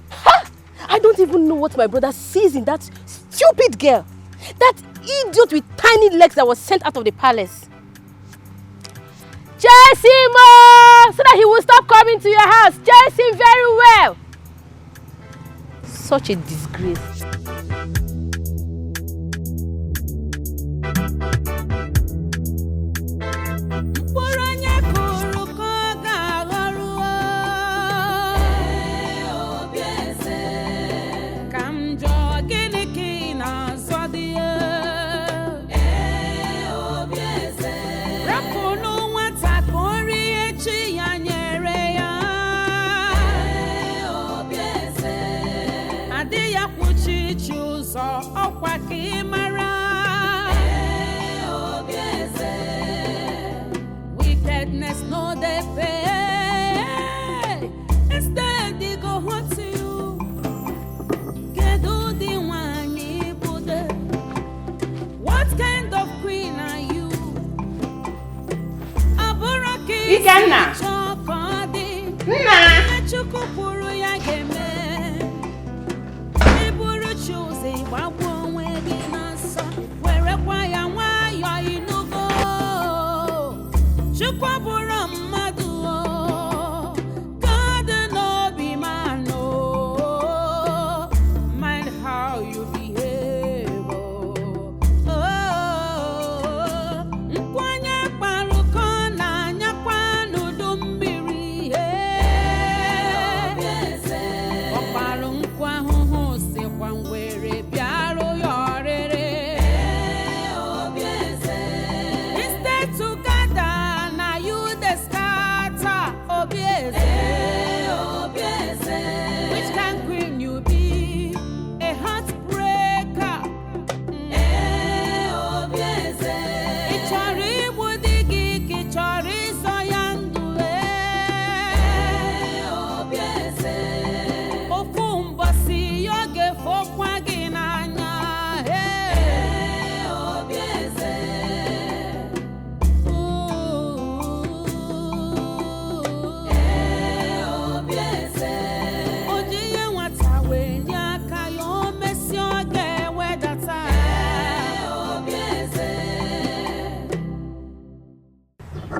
Ha! I don't even know what my brother sees in that stupid girl. That idiot with tiny legs that was sent out of the palace. Chase him so that he will stop coming to your house. Chase him very well. Such a disgrace. Wickedness no they pay. Instead they go home to you. Kedu the one you put there. What kind of queen are you? Aboraki Ikenna. Nna Chukupuru ya geme. Iburu choose gbagbo onwe gị na nsọ. Were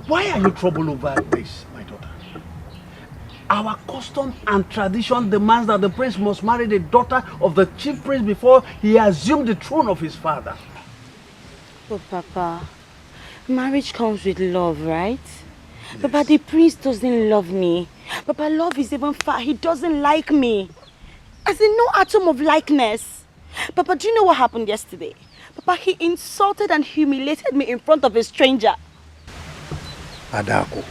Why are you troubled over this, my daughter? Our custom and tradition demands that the prince must marry the daughter of the chief prince before he assumes the throne of his father. But Papa, marriage comes with love, right? Yes. Papa, the prince doesn't love me. Papa, love is even far. He doesn't like me. As in, no atom of likeness. Papa, do you know what happened yesterday? Papa, he insulted and humiliated me in front of a stranger. Adako.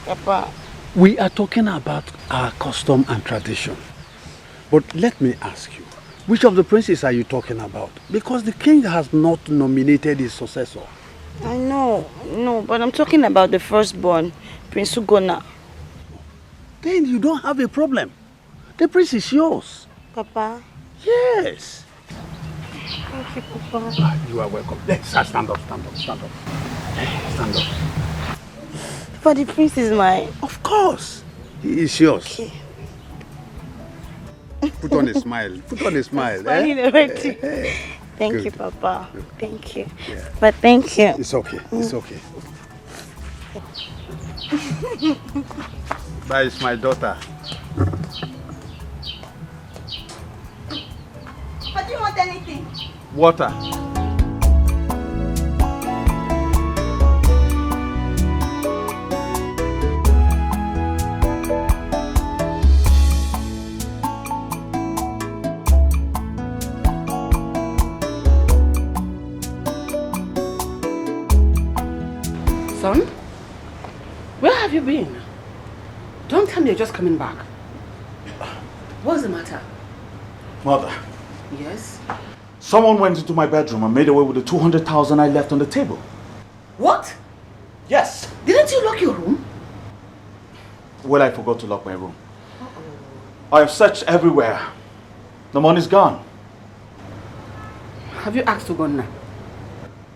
Papa. We are talking about our custom and tradition. But let me ask you, which of the princes are you talking about? Because the king has not nominated his successor. I know, but I'm talking about the firstborn, Prince Ugonna. Then you don't have a problem. The prince is yours. Papa? Yes. Thank you, Papa. You are welcome. Let's stand up. Stand up. But the prince is mine. Of course. He is yours. Okay. Put on a smile. Thank you, Papa. Thank you. Yeah. But thank you. It's okay. That is my daughter. But do you want anything? Water. Son, where have you been? Don't tell me you're just coming back. What's the matter? Mother. Yes? Someone went into my bedroom and made away with the 200,000 I left on the table. What? Yes. Didn't you lock your room? Well, I forgot to lock my room. I have searched everywhere. The money's gone. Have you asked Ugonna?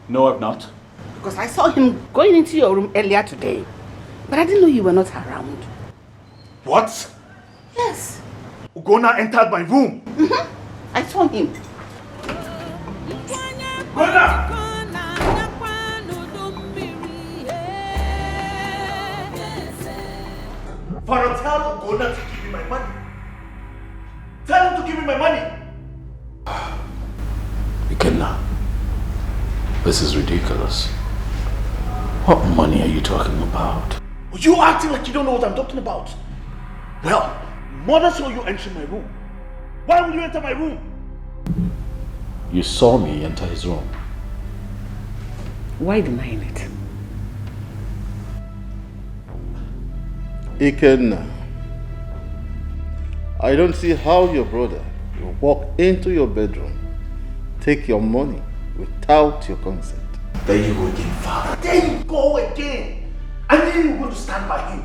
No, I've not. Because I saw him going into your room earlier today. But I didn't know you were not around. What? Yes. Ugonna entered my room. I saw him. Ugonna! Father, tell Ugonna to give me my money. Tell him to give me my money. Ikenna, this is ridiculous. What money are you talking about? You acting like you don't know what I'm talking about. Well, Mother saw you entering my room. Why would you enter my room? You saw me enter his room. Why denying it? Ikenna, I don't see how your brother will walk into your bedroom, take your money without your consent. There you go again, Father. There you go again. I knew you were going to stand by him.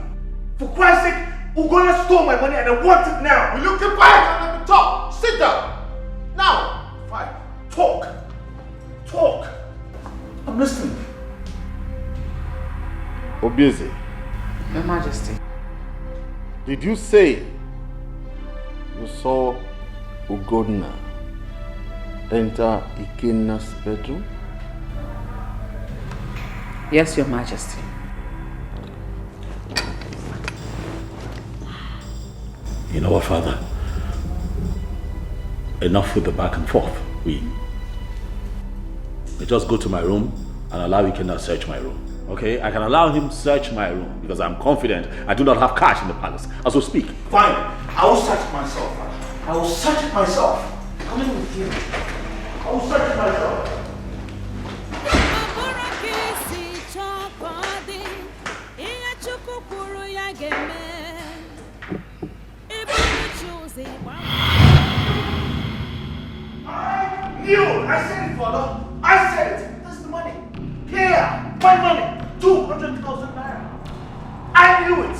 For Christ's sake, Ugonna stole my money and I want it now. Will you keep quiet and let me talk? Sit down. Now. Fine. Talk. I'm listening. Obieze. Your Majesty. Did you say you saw Ugonna enter Ikenna's bedroom? Yes, Your Majesty. You know what, Father? Enough with the back and forth. We just go to my room and allow Ikenna search my room. Okay? I can allow him search my room because I'm confident I do not have cash in the palace as we speak. Fine. I will search it myself. I will search it myself. Coming with you. I will search it myself. I said it, Father. I said it. That's the money. Here, my money. 200,000 naira. I knew it.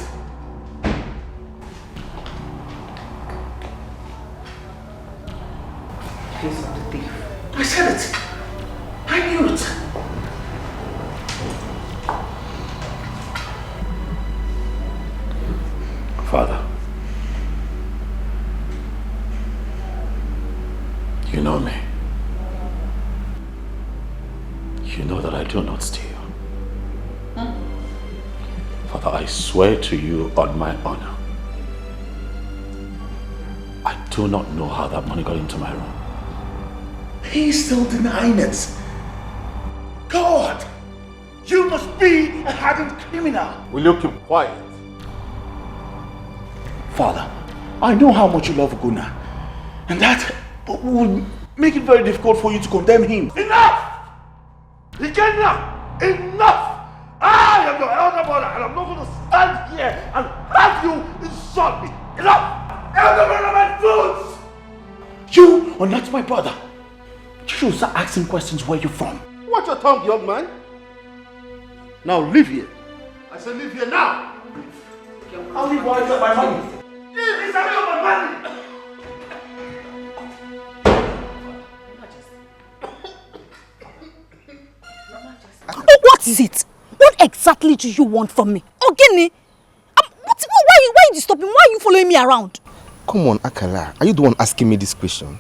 Face of the thief. I said it. I knew it. Father, You know me. You know that I do not steal. Father, I swear to you on my honor, I do not know how that money got into my room. He's still denying it. God! You must be a hardened criminal. Will you keep quiet? Father, I know how much you love Ogona, and that will make it very difficult for you to condemn him. Enough! Ikenna! Enough! I am your elder brother, and I'm not going to stand here and have you insult me. Enough! Elder brother, my fools! You are not my brother. You should start asking questions where you're from. Watch your tongue, young man. Now leave here. I said leave here now. I'll leave while I get my money. It's my money. Oh, what is it? What exactly do you want from me? Ogini? Why are you stopping? Why are you following me around? Come on, Akala. Are you the one asking me this question?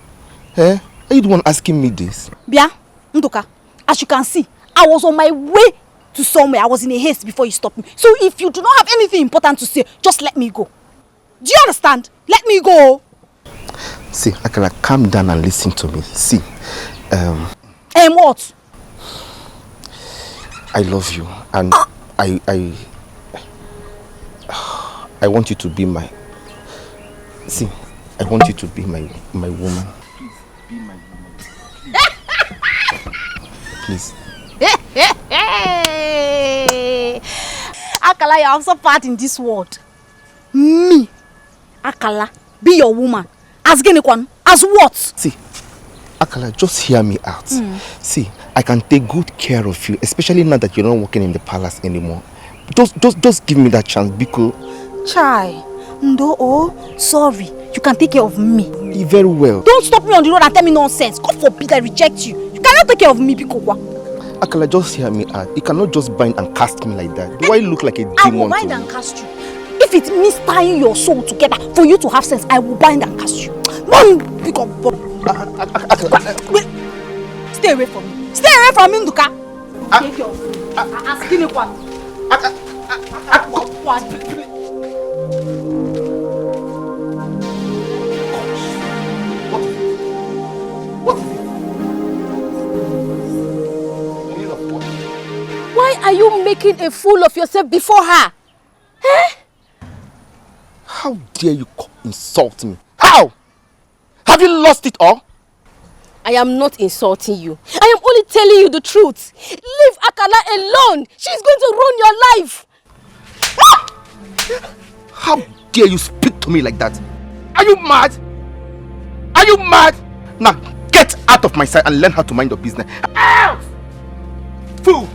Eh? Are you the one asking me this? Bia, Ndoka, as you can see, I was on my way to somewhere. I was in a haste before you stopped me. So if you do not have anything important to say, just let me go. Do you understand? Let me go. See, Akala, calm down and listen to me. See, what? I love you, and I want you to be my. See, I want you to be my woman. Please be my woman. Please. Akala, you have so part in this world. Me, Akala, be your woman. As Genekwan, as what? See, Akala, just hear me out. See, I can take good care of you, especially now that you're not working in the palace anymore. Just give me that chance, because. Chai, no, sorry. You can take care of me. Very well. Don't stop me on the road and tell me nonsense. God forbid I reject you. You cannot take care of me, Bikowa. Akala, just hear me out. You cannot just bind and cast me like that. Do I look like a demon? I will bind and cast you. If it means tying your soul together for you to have sense, I will bind and cast you. Mom, stay away from me. Stay away from me, Nduka. Take your food. Asking you what? Why are you making a fool of yourself before her? Eh? How dare you insult me? How? Have you lost it all? I am not insulting you. I am only telling you the truth. Leave Akala alone. She's going to ruin your life. How dare you speak to me like that? Are you mad? Are you mad? Now get out of my sight and learn how to mind your business. Out! Fool!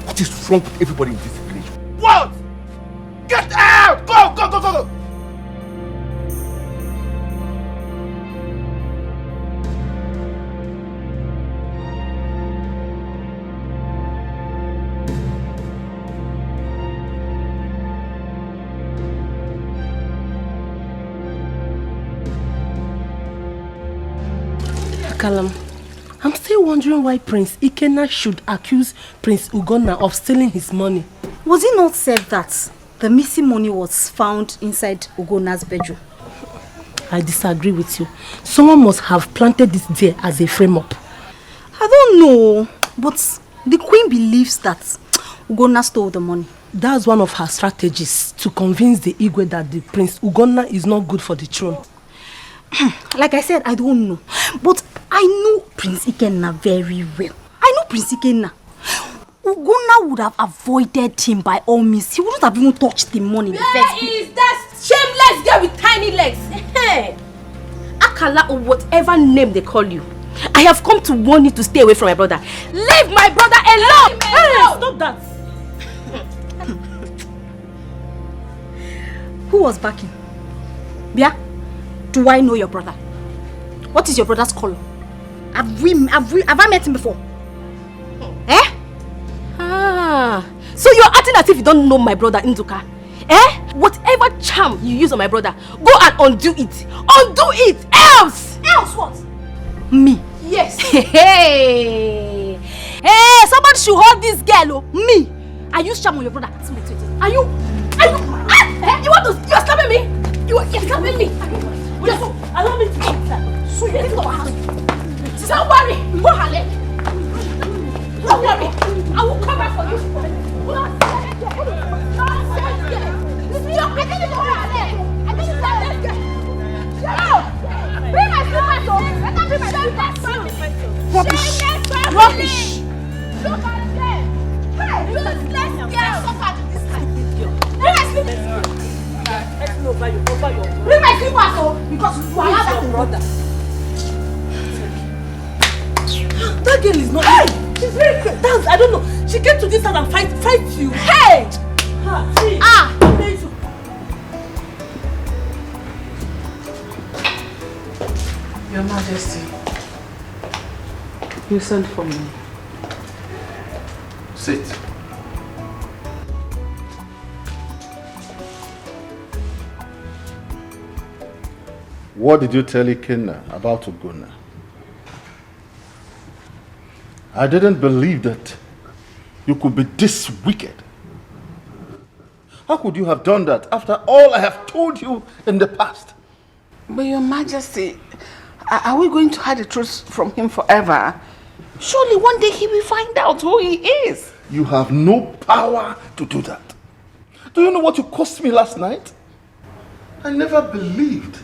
What is wrong with everybody in this village? What? Get out! Go, go, go, go, go! Kalam, I'm still wondering why Prince Ikenna should accuse Prince Ugonna of stealing his money. Was it not said that the missing money was found inside Ugonna's bedroom? I disagree with you. Someone must have planted this there as a frame-up. I don't know, but the queen believes that Ugonna stole the money. That's one of her strategies to convince the Igwe that the Prince Ugonna is not good for the throne. Like I said, I don't know. But I know Prince Ikenna very well. I know Prince Ikenna. Ugonna would have avoided him by all means. He wouldn't have even touched the money in the first place. Where is that shameless girl with tiny legs? Hey, Akala or whatever name they call you. I have come to warn you to stay away from my brother. Leave my brother alone! Hey, stop that! Who was backing? Bia? Do I know your brother? What is your brother's color? Have I met him before? Eh? Ah, so you're acting as if you don't know my brother Nduka. Whatever charm you use on my brother, go and undo it. Undo it! Else! Else what? Me. Yes. Hey, somebody should hold this girl, me. I use charm on your brother. Are you? You want to? You're slapping me? You're slapping me? Yes. Allow me to go inside. So you into our house. Don't worry. Go ahead. Don't worry. I will come back for you. Bring my slippers on. Let them bring my slippers. Rubbish. Rubbish. Look at them. Hey, useless girl. Suffer to this kind. Bring my slippers. Bring my slippers on because you are not your brother. That girl is not. Hey! She's very crazy. That's, I don't know. She came to this house and fight you. Hey! Your Majesty, you sent for me. Sit. What did you tell Ikenna about Ugonna? I didn't believe that you could be this wicked. How could you have done that after all I have told you in the past? But Your Majesty, are we going to hide the truth from him forever? Surely one day he will find out who he is. You have no power to do that. Do you know what you cost me last night? I never believed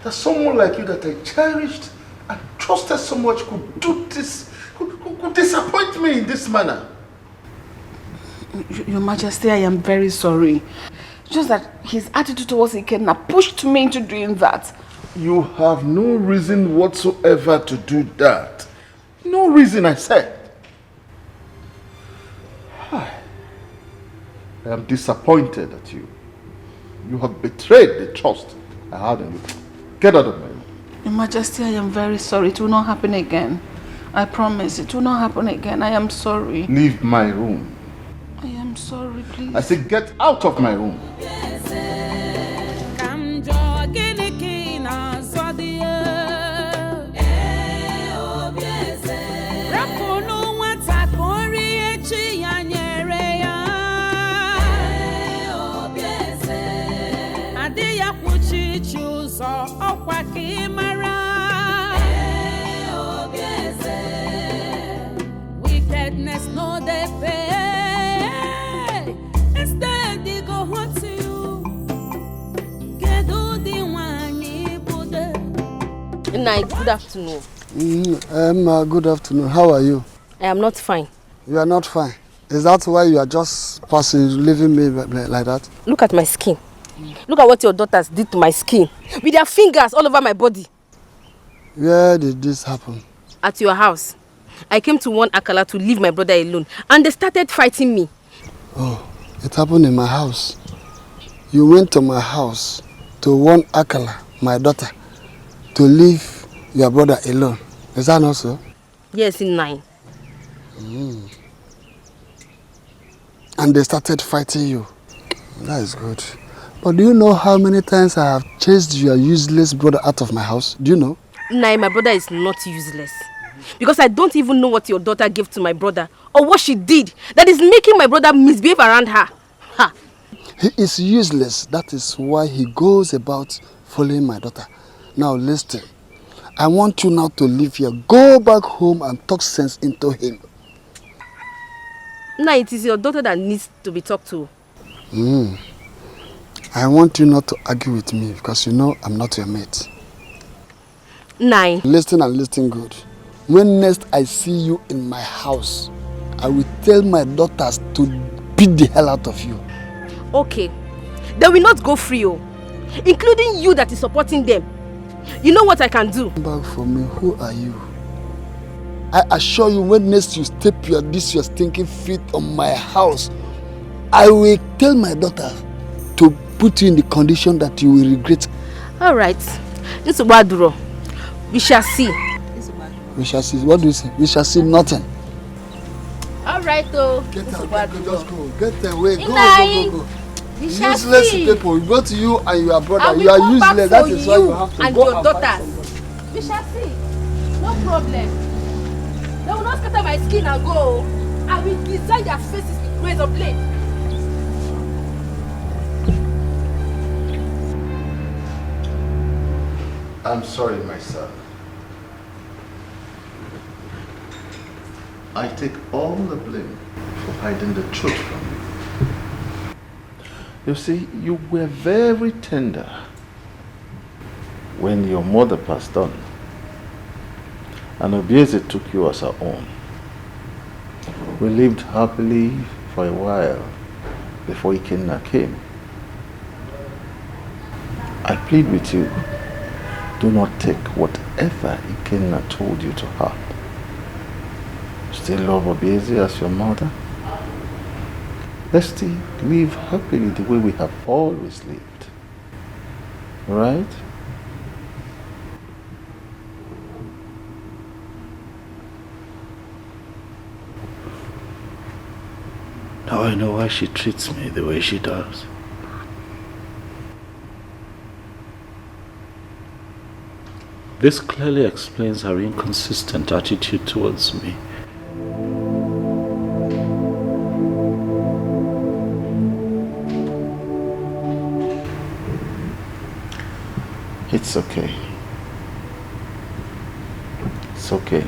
that someone like you that I cherished and trusted so much could do this, could disappoint me in this manner. Your Majesty, I am very sorry. Just that his attitude towards Ikenna pushed me into doing that. You have no reason whatsoever to do that. No reason, I said. I am disappointed at you. You have betrayed the trust I had in you. Get out of my room. Your Majesty, I am very sorry. It will not happen again. I promise it will not happen again. I am sorry. Leave my room. I am sorry, please. I said get out of my room. Wickedness no they pay. Instead they go home to you. Get all the one you put there. Night, good afternoon. Good afternoon. How are you? I am not fine. You are not fine. Is that why you are just passing, leaving me like that? Look at my skin. Look at what your daughters did to my skin. With their fingers all over my body. Where did this happen? At your house. I came to warn Akala to leave my brother alone. And they started fighting me. Oh, it happened in my house. You went to my house to warn Akala, my daughter, to leave your brother alone. Is that not so? Yes, in 9. And they started fighting you. That is good. But do you know how many times I have chased your useless brother out of my house? Do you know? Nah, my brother is not useless. Because I don't even know what your daughter gave to my brother or what she did that is making my brother misbehave around her. Ha! He is useless. That is why he goes about following my daughter. Now listen. I want you now to leave here. Go back home and talk sense into him. Nah, it is your daughter that needs to be talked to. I want you not to argue with me because you know I'm not your mate. 9. Listen and listen good. When next I see you in my house, I will tell my daughters to beat the hell out of you. Okay. They will not go free, including you that is supporting them. You know what I can do? Come back for me. Who are you? I assure you, when next you step your stinking feet on my house, I will tell my daughter to put you in the condition that you will regret. All right. We shall see. We shall see. What do you say? We shall see nothing. All right, though. Get out. Just go. Get away. Go. Useless people. We go to you and your brother. I You are will come useless. back That for is why you have to and go your and find daughters. somebody. We shall see. No problem. They will not scatter my skin and go. I will design their faces with razor blade. I'm sorry, my son. I take all the blame for hiding the truth from you. You see, you were very tender when your mother passed on, and Obieze took you as her own. We lived happily for a while before Ikenna came. I plead with you, do not take whatever Ikenna told you to heart. Still love Obieze as your mother. Let's still live happily the way we have always lived. Right? Now I know why she treats me the way she does. This clearly explains her inconsistent attitude towards me. It's okay. It's okay.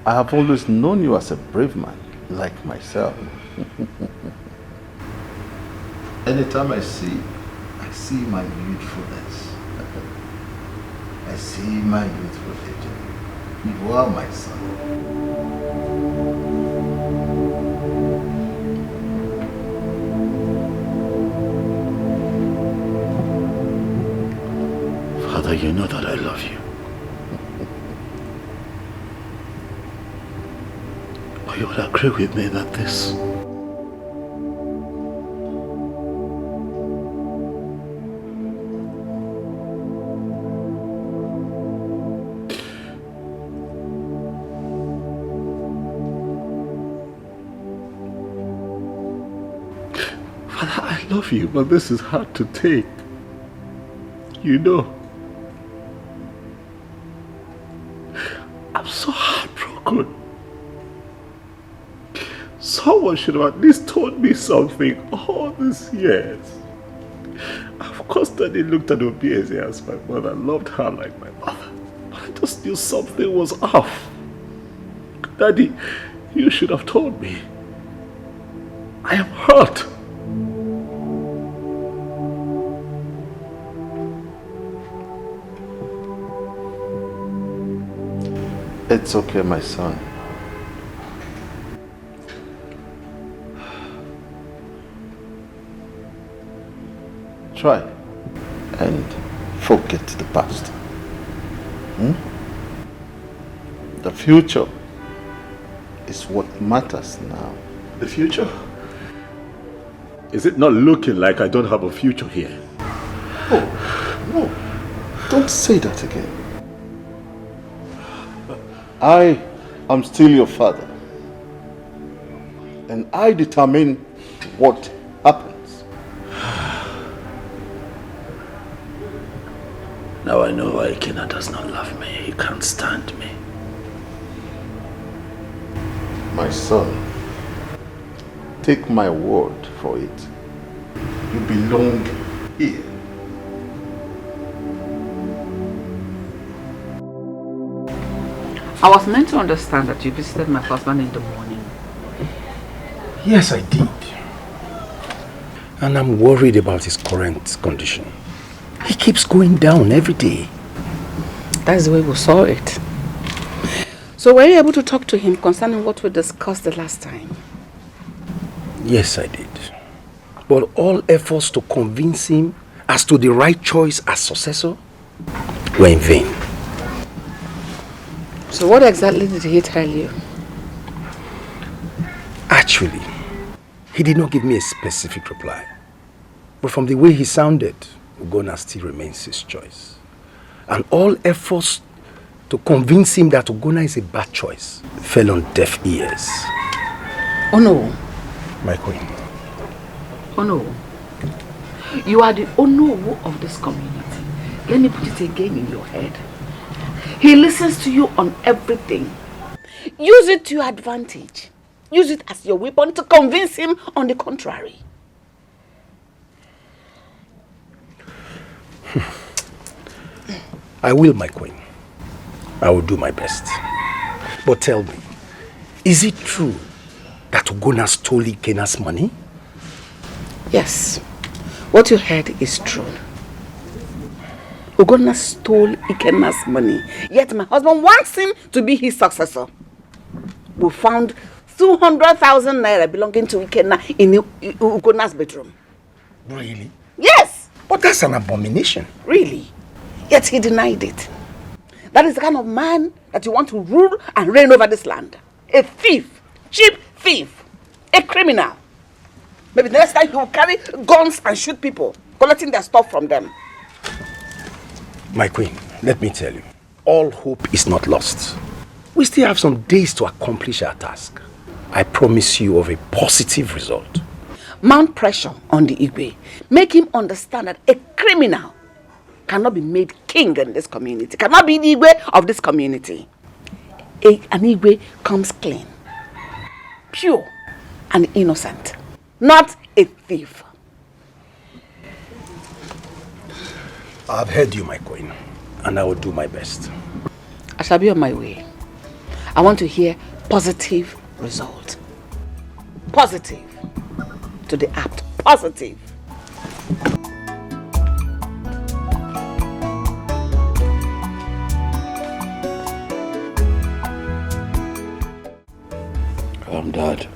I have always known you as a brave man, like myself. Anytime I see my youthfulness. I see my youthful age. You are my son. Father, you know that I love you. But you would agree with me that this Father, I love you, but this is hard to take. You know. I'm so heartbroken. Someone should have at least told me something all these years. Of course, Daddy looked at Obieze as my mother, loved her like my mother. But I just knew something was off. Daddy, you should have told me. I am hurt. It's okay, my son. Try and forget the past. The future is what matters now. The future? Is it not looking like I don't have a future here? Oh, no. Don't say that again. I am still your father. And I determine what happens. Now I know why Ikenna does not love me. He can't stand me. My son, take my word for it. You belong here. I was meant to understand that you visited my husband in the morning. Yes, I did. And I'm worried about his current condition. He keeps going down every day. That's the way we saw it. So were you able to talk to him concerning what we discussed the last time? Yes, I did. But all efforts to convince him as to the right choice as successor were in vain. So what exactly did he tell you? Actually, he did not give me a specific reply. But from the way he sounded, Ugonna still remains his choice. And all efforts to convince him that Ugonna is a bad choice fell on deaf ears. Oh no. My queen, Ono, you are the Ono of this community. Let me put it again in your head. He listens to you on everything. Use it to your advantage. Use it as your weapon to convince him on the contrary. I will, my queen. I will do my best. But tell me, is it true that Ugonna stole Ikena's money? Yes. What you heard is true. Ugonna stole Ikena's money, yet my husband wants him to be his successor. We found 200,000 naira belonging to Ikenna in Ugonna's bedroom. Really? Yes! But that's an abomination. Really? Yet he denied it. That is the kind of man that you want to rule and reign over this land. A thief, cheap thief, a criminal. Maybe the next time he will carry guns and shoot people, collecting their stuff from them. My queen, let me tell you, all hope is not lost. We still have some days to accomplish our task. I promise you of a positive result. Mount pressure on the Igwe. Make him understand that a criminal cannot be made king in this community, cannot be the Igwe of this community. An Igwe comes clean, pure and innocent, not a thief. I've heard you, my queen, and I will do my best. I shall be on my way. I want to hear positive result. Positive. To the act. Positive. Dad.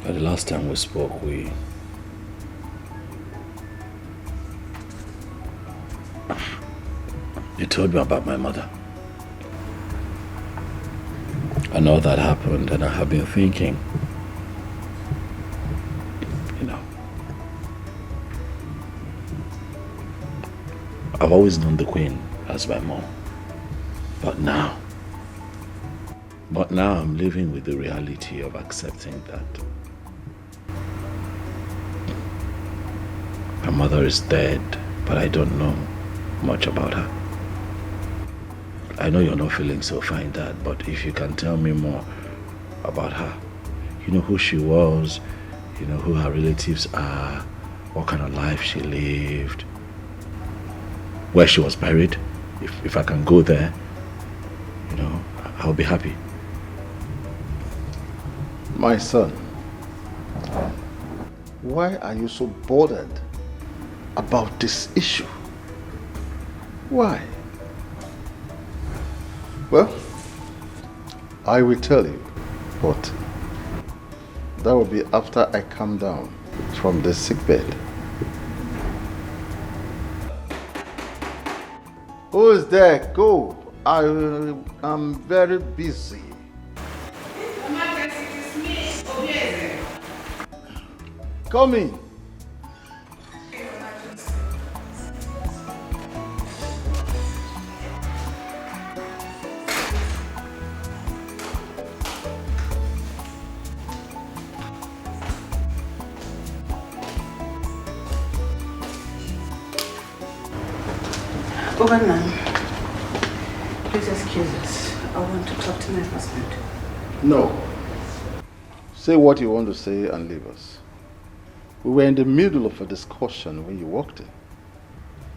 The last time we spoke, you told me about my mother. I know that happened, and I have been thinking, I've always known the Queen as my mom. But now I'm living with the reality of accepting that my mother is dead, but I don't know much about her. I know you're not feeling so fine, Dad, but if you can tell me more about her, you know who she was, you know who her relatives are, what kind of life she lived, where she was buried, if I can go there, I'll be happy. My son, why are you so bothered about this issue? Why? Well, I will tell you, but that will be after I come down from the sickbed. Who is there? Go. I am very busy. Come in. Over now. Please excuse us. I want to talk to my husband. No. Say what you want to say and leave us. We were in the middle of a discussion when you walked in.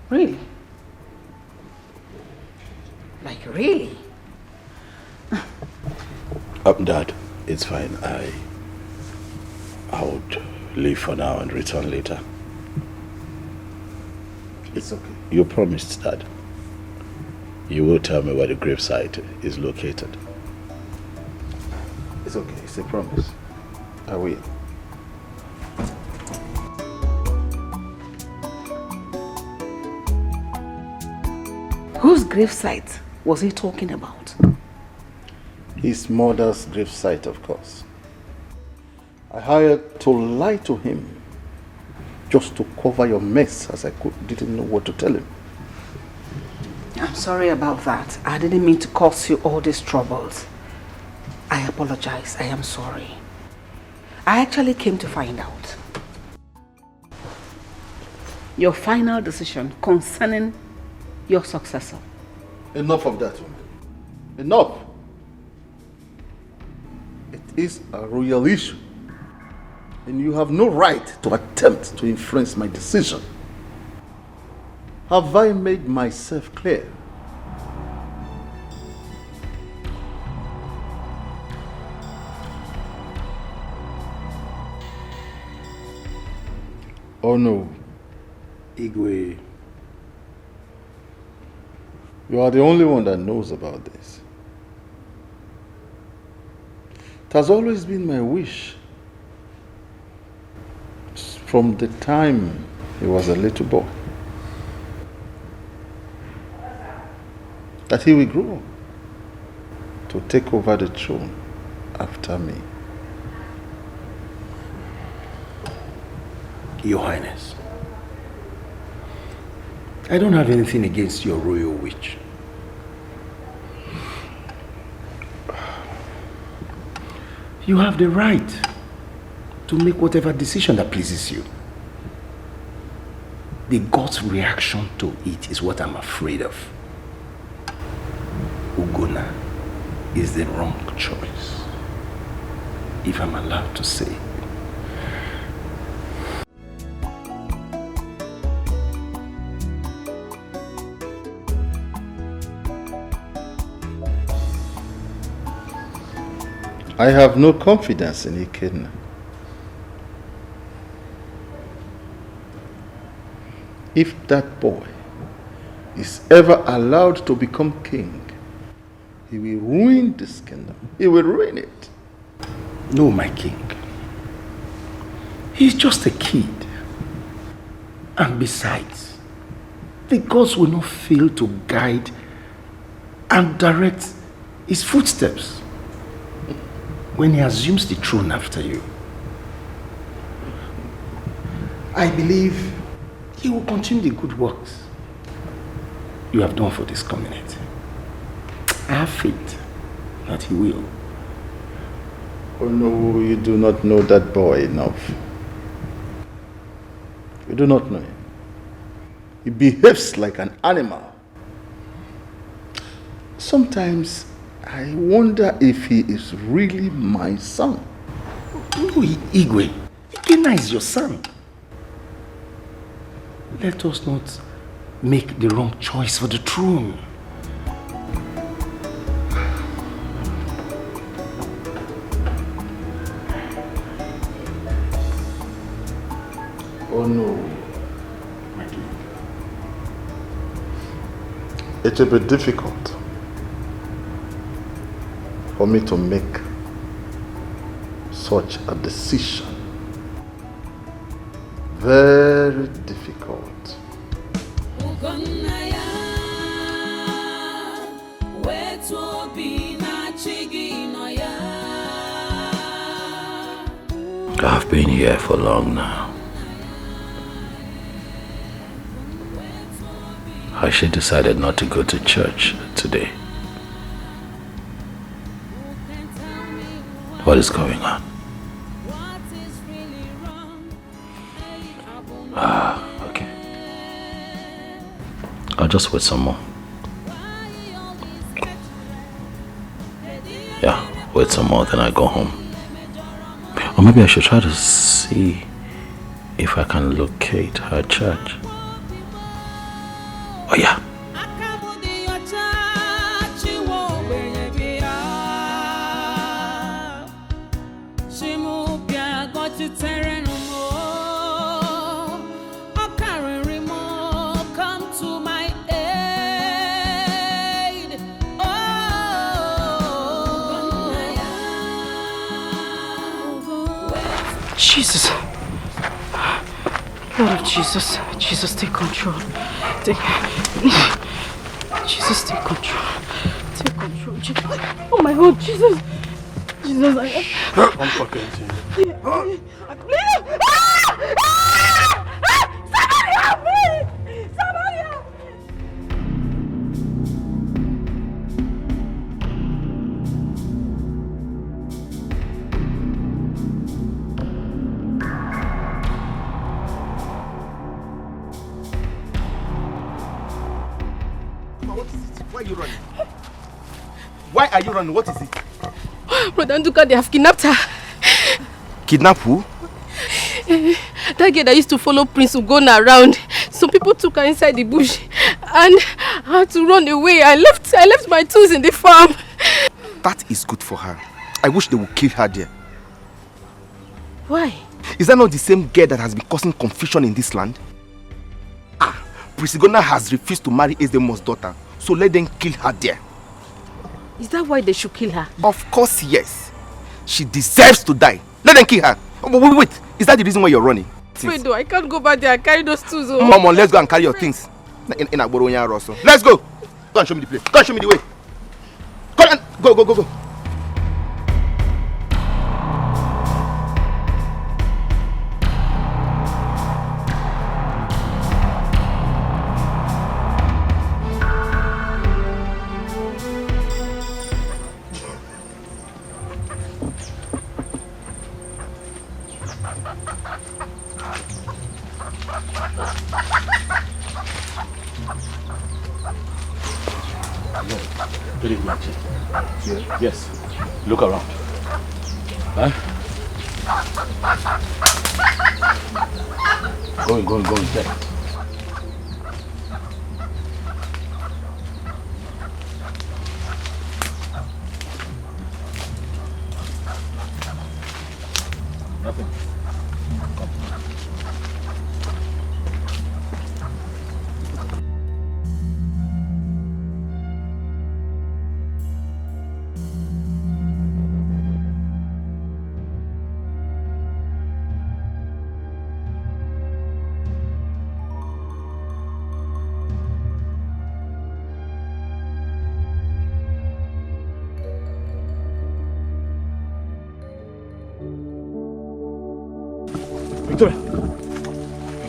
Really? Like really? Dad, it's fine. I would leave for now and return later. It's okay. You promised, Dad. You will tell me where the gravesite is located. It's okay. It's a promise. I will. Whose gravesite was he talking about? His mother's gravesite, of course. I hired to lie to him just to cover your mess, as I didn't know what to tell him. I'm sorry about that. I didn't mean to cause you all these troubles. I I apologize. I am sorry. I actually came to find out your final decision concerning your successor. Enough of that, woman. Enough. It is a royal issue. And you have no right to attempt to influence my decision. Have I made myself clear? Oh no. Igwe. You are the only one that knows about this. It has always been my wish from the time he was a little boy that he will grow up to take over the throne after me. Your Highness, I don't have anything against your royal wish. You have the right to make whatever decision that pleases you. The God's reaction to it is what I'm afraid of. Ugonna is the wrong choice, if I'm allowed to say. I have no confidence in Ikenna. If that boy is ever allowed to become king, he will ruin this kingdom. He will ruin it. No, my king. He's just a kid. And besides, the gods will not fail to guide and direct his footsteps when he assumes the throne after you. I believe he will continue the good works you have done for this community. I have faith that he will. Oh no, you do not know that boy enough. You do not know him. He behaves like an animal. Sometimes I wonder if he is really my son. No, Igwe. Ikenna is your son. Let us not make the wrong choice for the throne. Oh no. It will be difficult for me to make such a decision. Very difficult. I've been here for long now. She decided not to go to church today. What is going on? Okay. I'll just wait some more. Yeah, wait some more, then I go home. Or maybe I should try to see if I can locate her church. Oh yeah. Jesus. Lord of Jesus. Jesus, take control. Jesus, take control. Take control. Jesus. Oh my God, Jesus. Jesus, I'm fucking to you. Somebody help me! Somebody help me! are you running? What is it? Brother Nduka, they have kidnapped her. Kidnap who? That girl that used to follow Prince Ugonna around. Some people took her inside the bush and I had to run away. I left my tools in the farm. That is good for her. I wish they would kill her there. Why? Is that not the same girl that has been causing confusion in this land? Prince Ugonna has refused to marry Ezdemo's daughter, so let them kill her there. Is that why they should kill her? Of course, yes. She deserves to die. Let them kill her. Wait. Is that the reason why you're running? Fredo, I can't go back there and carry those tools. Oh. Mama, let's go and carry your things. In Agboronya Rosso. Let's go. Go and show me the place. Go and show me the way. Go and go. Yes. Look around. Huh? Going. There. Nothing.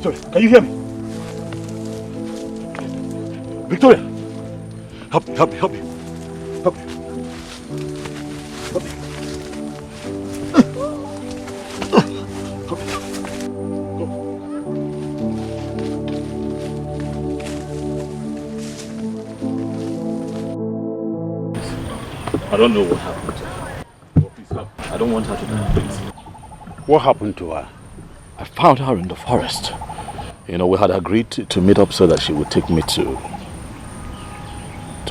Victoria, can you hear me? Victoria! Help me. I don't know what happened to her. Please help. I don't want her to die, please. What happened to her? I found her in the forest. You know, we had agreed to meet up so that she would take me to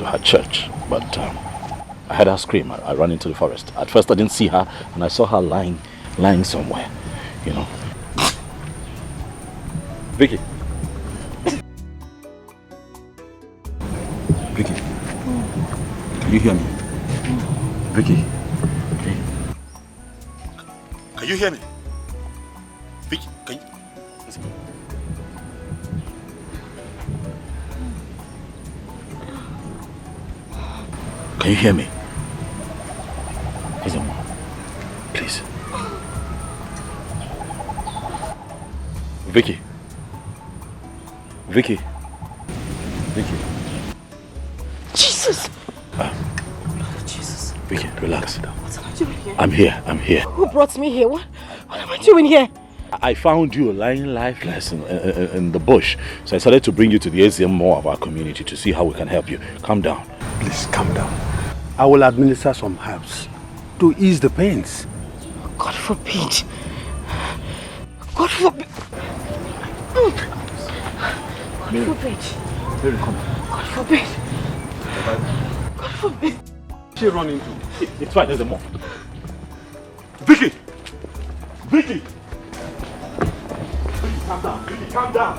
her church. But I heard her scream. I ran into the forest. At first I didn't see her, and I saw her lying somewhere, you know. Vicky. Vicky. Can you hear me? Vicky. Can you hear me? Vicky, can you? Listen. Can you hear me? Listen, please. Vicky. Jesus! Jesus. Vicky, relax. What am I doing here? I'm here. Who brought me here? What am I doing here? I found you lying lifeless in the bush. So I decided to bring you to the ACM more of our community to see how we can help you. Calm down. Please, calm down. I will administer some herbs to ease the pains. God forbid. God forbid. God forbid. Mary, come. God forbid. God forbid. She run into. It's fine, there's a more. Vicky! Calm down.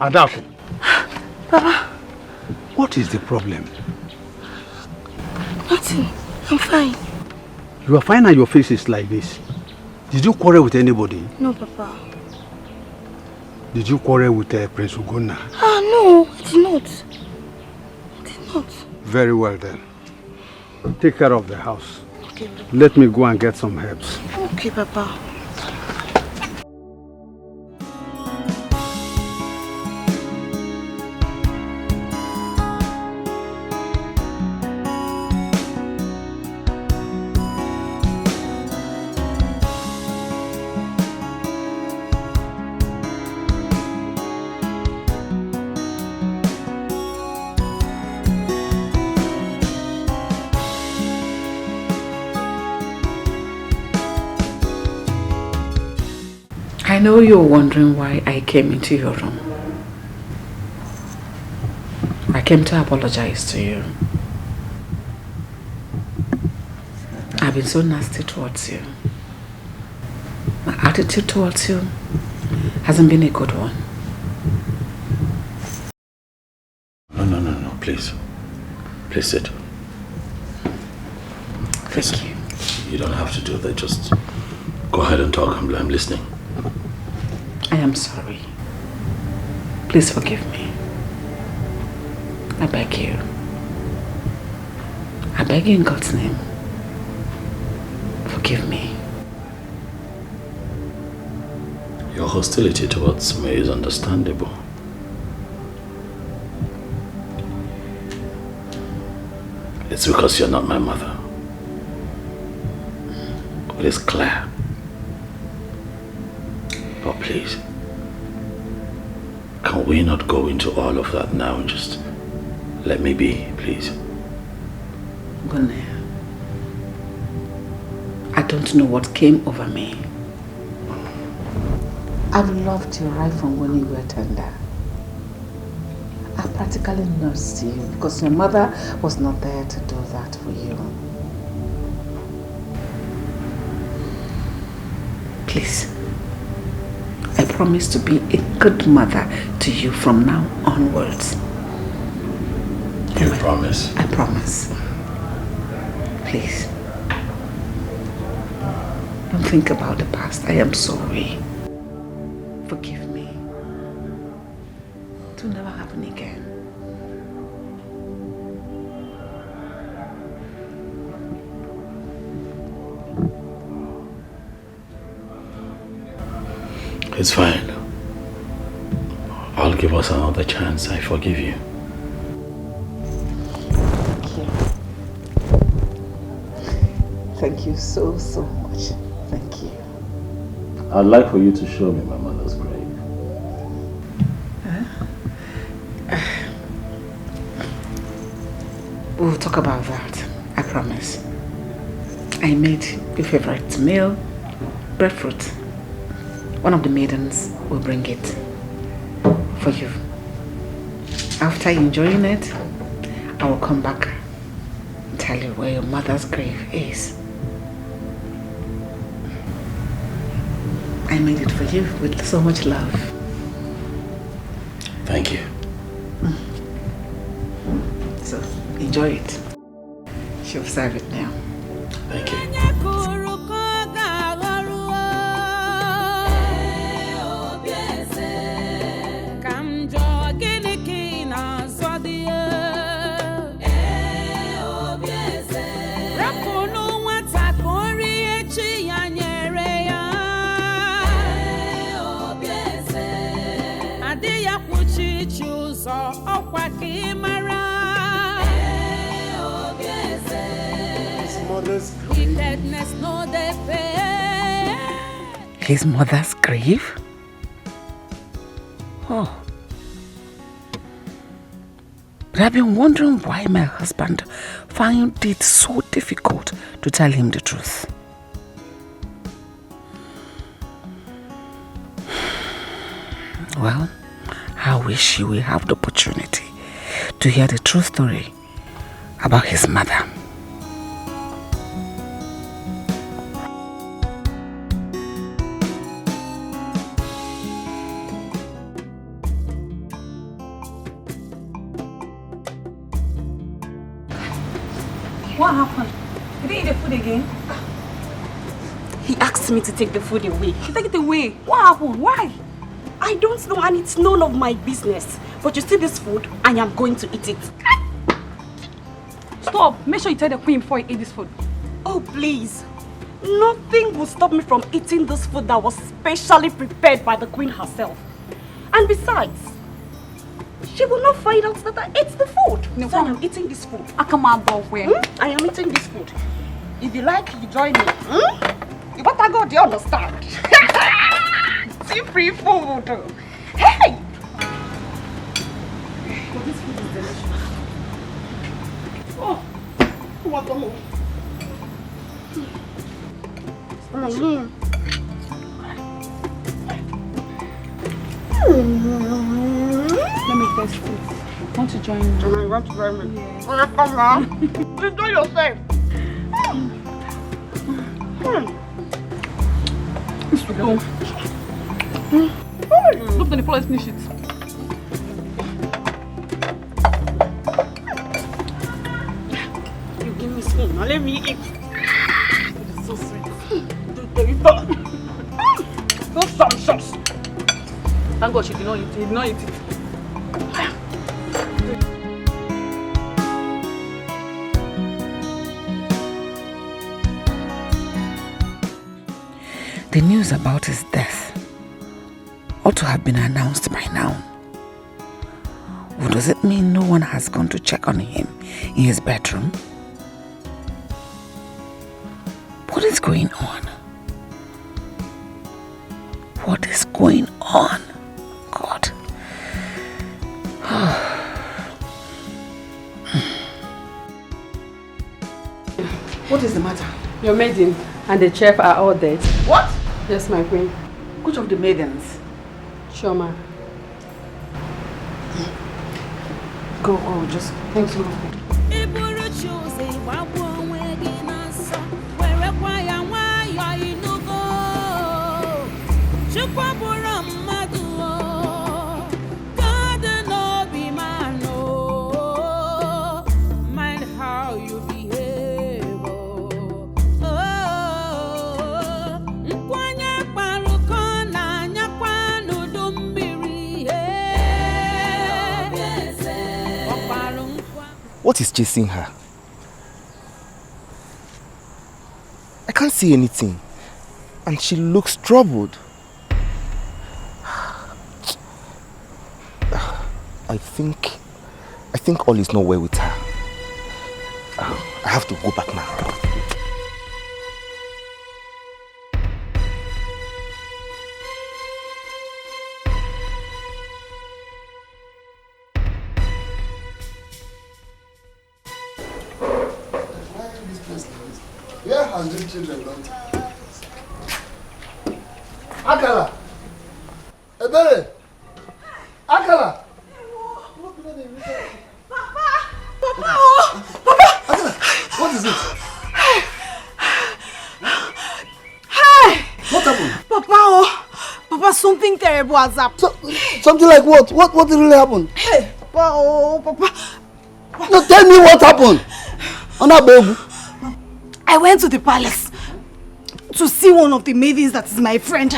Adako. Papa. What is the problem? Nothing. I'm fine. You are fine and your face is like this. Did you quarrel with anybody? No, Papa. Did you quarrel with Prince Ugonna? Ah, no, I did not. I did not. Very well then. Take care of the house. Okay, Papa. Let me go and get some herbs. Okay, Papa. I know you're wondering why I came into your room. I came to apologize to you. I've been so nasty towards you. My attitude towards you hasn't been a good one. No, please. Please sit. Thank you. You don't have to do that, just go ahead and talk. I'm listening. I am sorry. Please forgive me. I beg you. I beg you in God's name. Forgive me. Your hostility towards me is understandable. It's because you're not my mother. It is clear. But please, can we not go into all of that now and just let me be, please? Gunaya, I don't know what came over me. I've loved you right from when you were tender. I practically nursed you because your mother was not there to do that for you. Please, I promise to be a good mother to you from now onwards. You promise? I promise. Please. Don't think about the past. I am sorry. Forgive me. It will never happen again. It's fine. I'll give us another chance. I forgive you. Thank you so much. Thank you. I'd like for you to show me my mother's grave. We'll talk about that. I promise. I made your favorite meal, breadfruit. One of the maidens will bring it for you. After enjoying it, I will come back and tell you where your mother's grave is. I made it for you with so much love. Thank you. So, enjoy it. She'll serve it now. Thank you. His mother's grave? Oh. But I've been wondering why my husband found it so difficult to tell him the truth. Well, I wish he will have the opportunity to hear the true story about his mother. What happened? You didn't eat the food again? He asked me to take the food away. You take it away. What happened? Why? I don't know, and it's none of my business. But you see this food, I am going to eat it. Stop. Make sure you tell the queen before you eat this food. Oh, please. Nothing will stop me from eating this food that was specially prepared by the queen herself. And besides, she will not find out that I ate the food. No, so I am eating this food. I come out of where? I am eating this food. If you like, you join me. You better go, do you understand? See free food. Hey! But this food is delicious. Oh, what the hell? Let me taste food. Want to join me? I want to join me. Yeah. Come on. Enjoy yourself. It's to go. Look at the place, finish it. You give me spoon. Now let me eat. It is so sweet. So sumptuous. Thank God she did not eat it. He did not eat it. The news about his death ought to have been announced by now. Or does it mean no one has gone to check on him in his bedroom? What is going on? What is going on? God. What is the matter? Your maiden and the chef are all dead. What? Yes, my queen. Which of the maidens? Shoma. Go, just thank you. What is chasing her? I can't see anything. And she looks troubled. I think all is not well with her. I have to go back now. Where has the children gone to? Akala! Ebere! Akala! Papa! Akala! What is it? Hey! What happened? Papa, Papa, something terrible has happened. Something like what? What really happened? Hey! Papa. No, tell me what happened. I went to the palace to see one of the maidens that is my friend.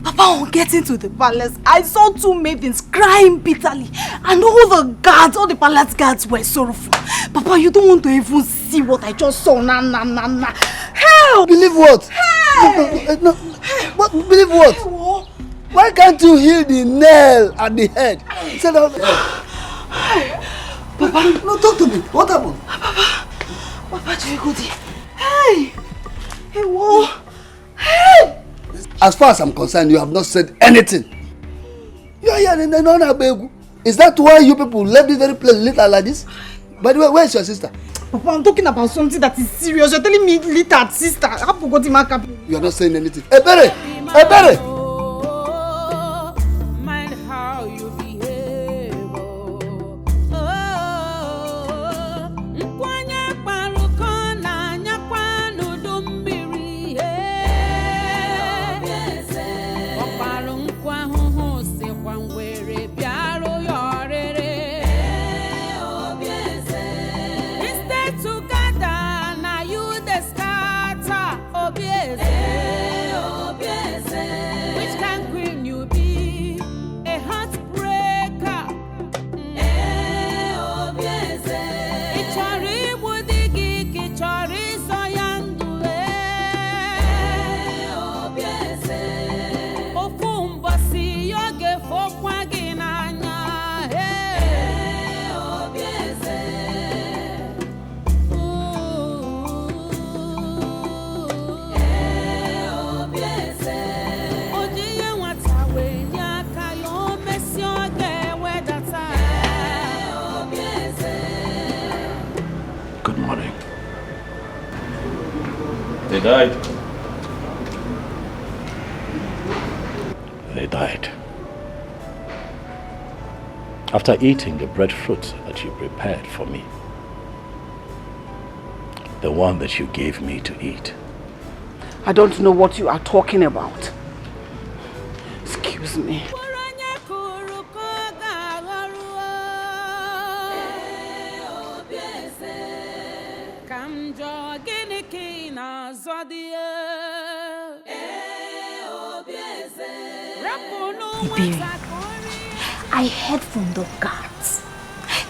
Papa, on getting to the palace, I saw two maidens crying bitterly, and all the palace guards were sorrowful. Papa, you don't want to even see what I just saw. Nah. Help! Believe what? Hey! No. What? Believe what? Why can't you heal the nail at the head? Instead of Papa, no, talk to me. What happened? Papa, Jigudi. Hey! Whoa! Hey! As far as I'm concerned, you have not said anything. Is that why you people left this very place little like this? By the way, where is your sister? Papa, I'm talking about something that is serious. You're telling me little sister. I forgot my cap. You are not saying anything. Ebere! They died. They died. After eating the breadfruit that you prepared for me. The one that you gave me to eat. I don't know what you are talking about. Excuse me. Iberi, I heard from the guards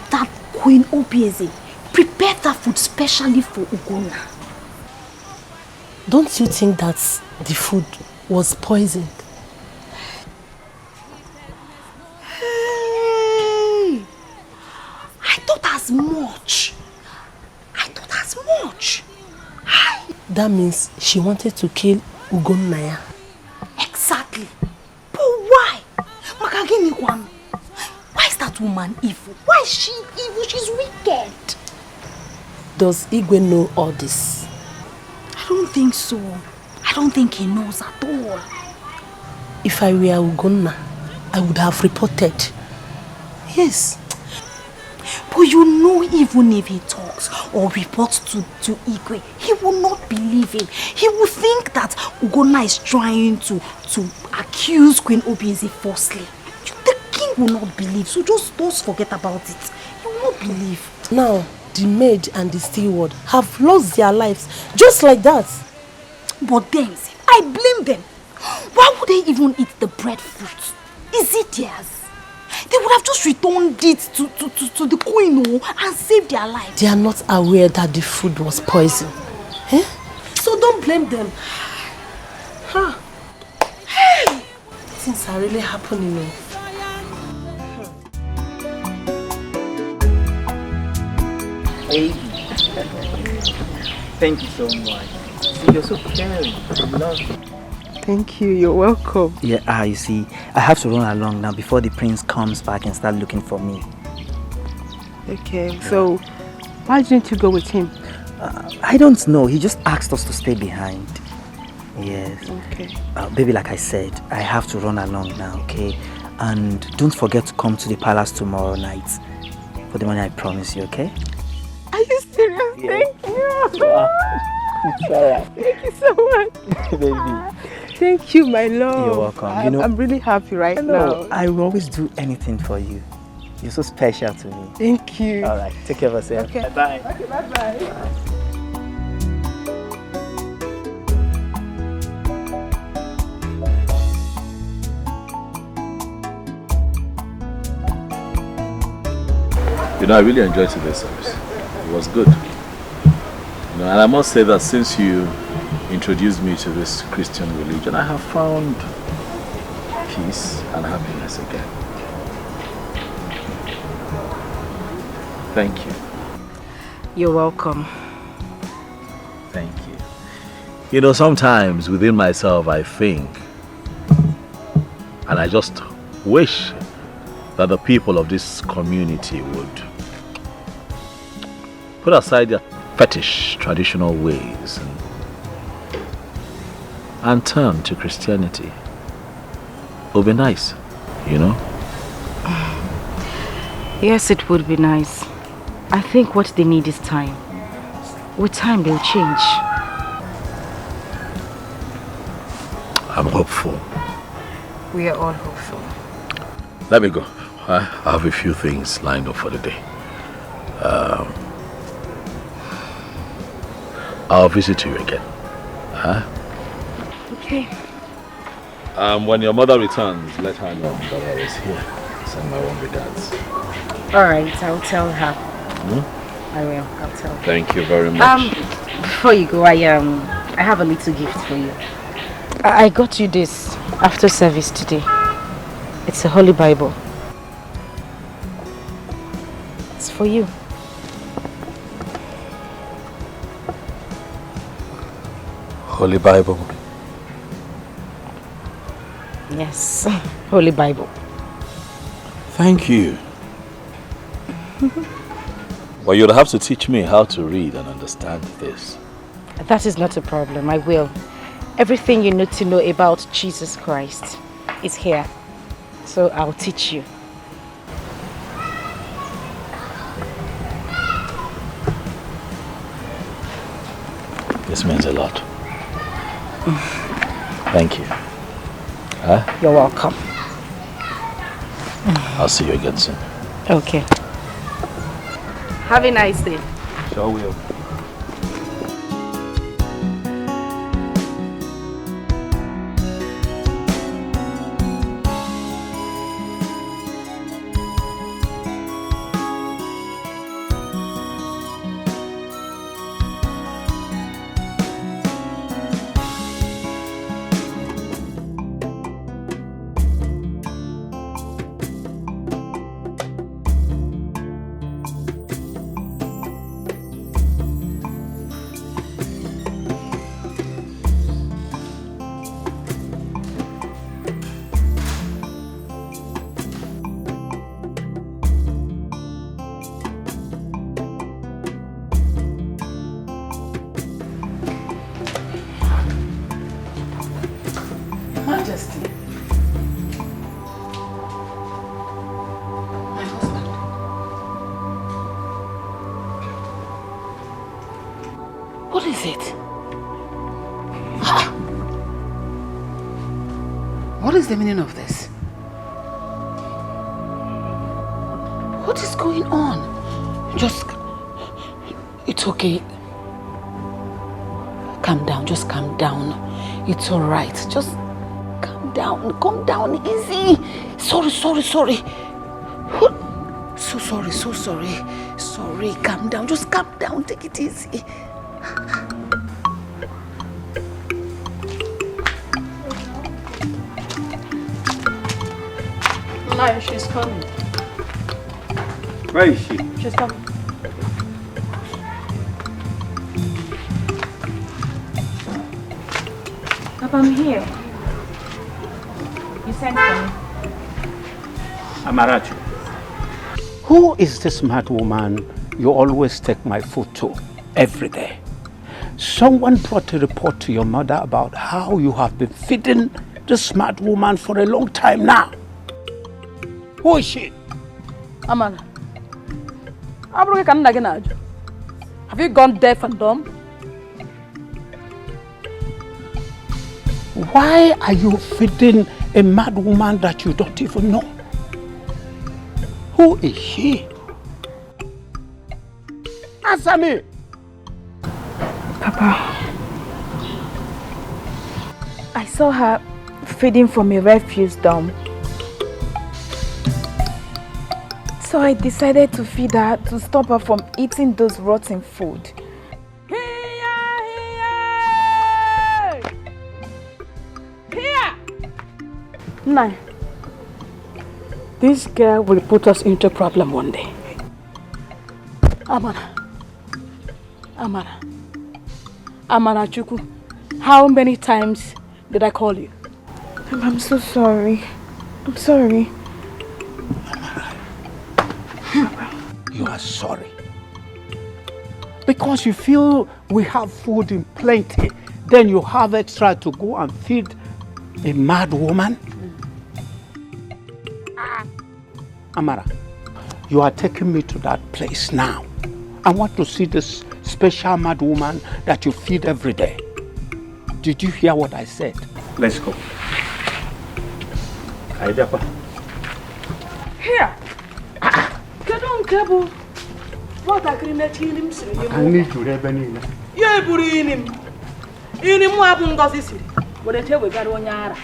that Queen Obieze prepared that food specially for Ugonna. Don't you think that the food was poisoned? Hey! I thought as much. That means she wanted to kill Ugonna. Exactly. But why? Makagini-kwan. Why is that woman evil? Why is she evil? She's wicked. Does Igwe know all this? I don't think so. I don't think he knows at all. If I were Ugonna, I would have reported. Yes. But you know, even if he talks or reports to Igwe, he will not believe him. He will think that Ugonna is trying to accuse Queen Obieze falsely. The king will not believe, so just forget about it. He will not believe. Now, the maid and the steward have lost their lives just like that. But then, I blame them. Why would they even eat the breadfruit? Is it theirs? They would have just returned it to the queen and saved their lives. They are not aware that the food was poison. Eh? So don't blame them. Huh. Hey! Things are really happening. Hey. Thank you so much. See, you're so caring. I love you. Thank you, you're welcome. Yeah, you see, I have to run along now before the prince comes back and start looking for me. Okay, so why didn't you go with him? I don't know, he just asked us to stay behind. Yes. Okay. Baby, like I said, I have to run along now, okay? And don't forget to come to the palace tomorrow night for the money I promise you, okay? Are you serious? Yeah. Thank you. Wow. Thank you so much. Baby. Thank you, my love. You're welcome. I'm really happy right now. I will always do anything for you. You're so special to me. Thank you. All right, take care of yourself. Okay. Bye-bye. Okay, bye-bye. You know, I really enjoyed today's service. It was good. You know, and I must say that since you introduced me to this Christian religion, I have found peace and happiness again. Thank you. You're welcome. Thank you. You know, sometimes within myself I think, and I just wish that the people of this community would put aside their fetish traditional ways and turn to Christianity. It would be nice, you know? Yes, it would be nice. I think what they need is time. With time, they'll change. I'm hopeful. We are all hopeful. Let me go. I have a few things lined up for the day. I'll visit you again. Huh? Okay. When your mother returns, let her know that I was here. Send my warm regards. Alright, I'll tell her. Hmm? I will. I'll tell her. Thank you very much. Before you go, I have a little gift for you. I got you this after service today. It's a Holy Bible. It's for you. Holy Bible. Yes, Holy Bible. Thank you. Well, you'll have to teach me how to read and understand this. That is not a problem, I will. Everything you need to know about Jesus Christ is here. So I'll teach you. This means a lot. Thank you. Huh? You're welcome. I'll see you again soon. Okay. Have a nice day. Sure will. What is it? What is the meaning of this? What is going on? Just... It's okay. Calm down, just calm down. It's alright. Just calm down, easy. Sorry. So sorry. Sorry, calm down, just calm down, take it easy. Naija, she's coming. Where is she? She's coming. Papa, I'm here. You sent for me. Amarachi, who is this mad woman you always take my food to every day? Someone brought a report to your mother about how you have been feeding this mad woman for a long time now. Who is she? Amara, have you gone deaf and dumb? Why are you feeding a mad woman that you don't even know? Who is she? Answer me! Papa, I saw her feeding from a refuse dump. So I decided to feed her to stop her from eating those rotten food. Nai, this girl will put us into a problem one day. Amara Chuku, how many times did I call you? I'm so sorry. I'm sorry. You are sorry. Because you feel we have food in plenty, then you have extra to go and feed a mad woman? Amara, you are taking me to that place now. I want to see this special mad woman that you feed every day. Did you hear what I said? Let's go. Here! What I can let him say. I need to have any. Yeah, put in him. In him, what happened? What I tell we got on Yara.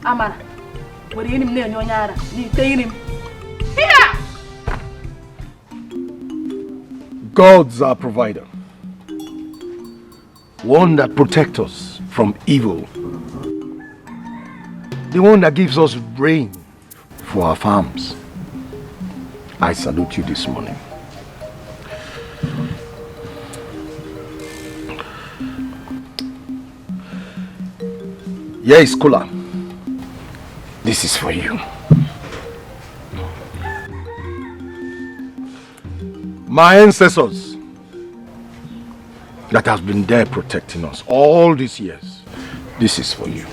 Amara, what in him near Yara? You take him. Here! God's our provider. One that protects us from evil. The one that gives us rain for our farms. I salute you this morning. Yes, Kula. This is for you. My ancestors that has been there protecting us all these years. This is for you.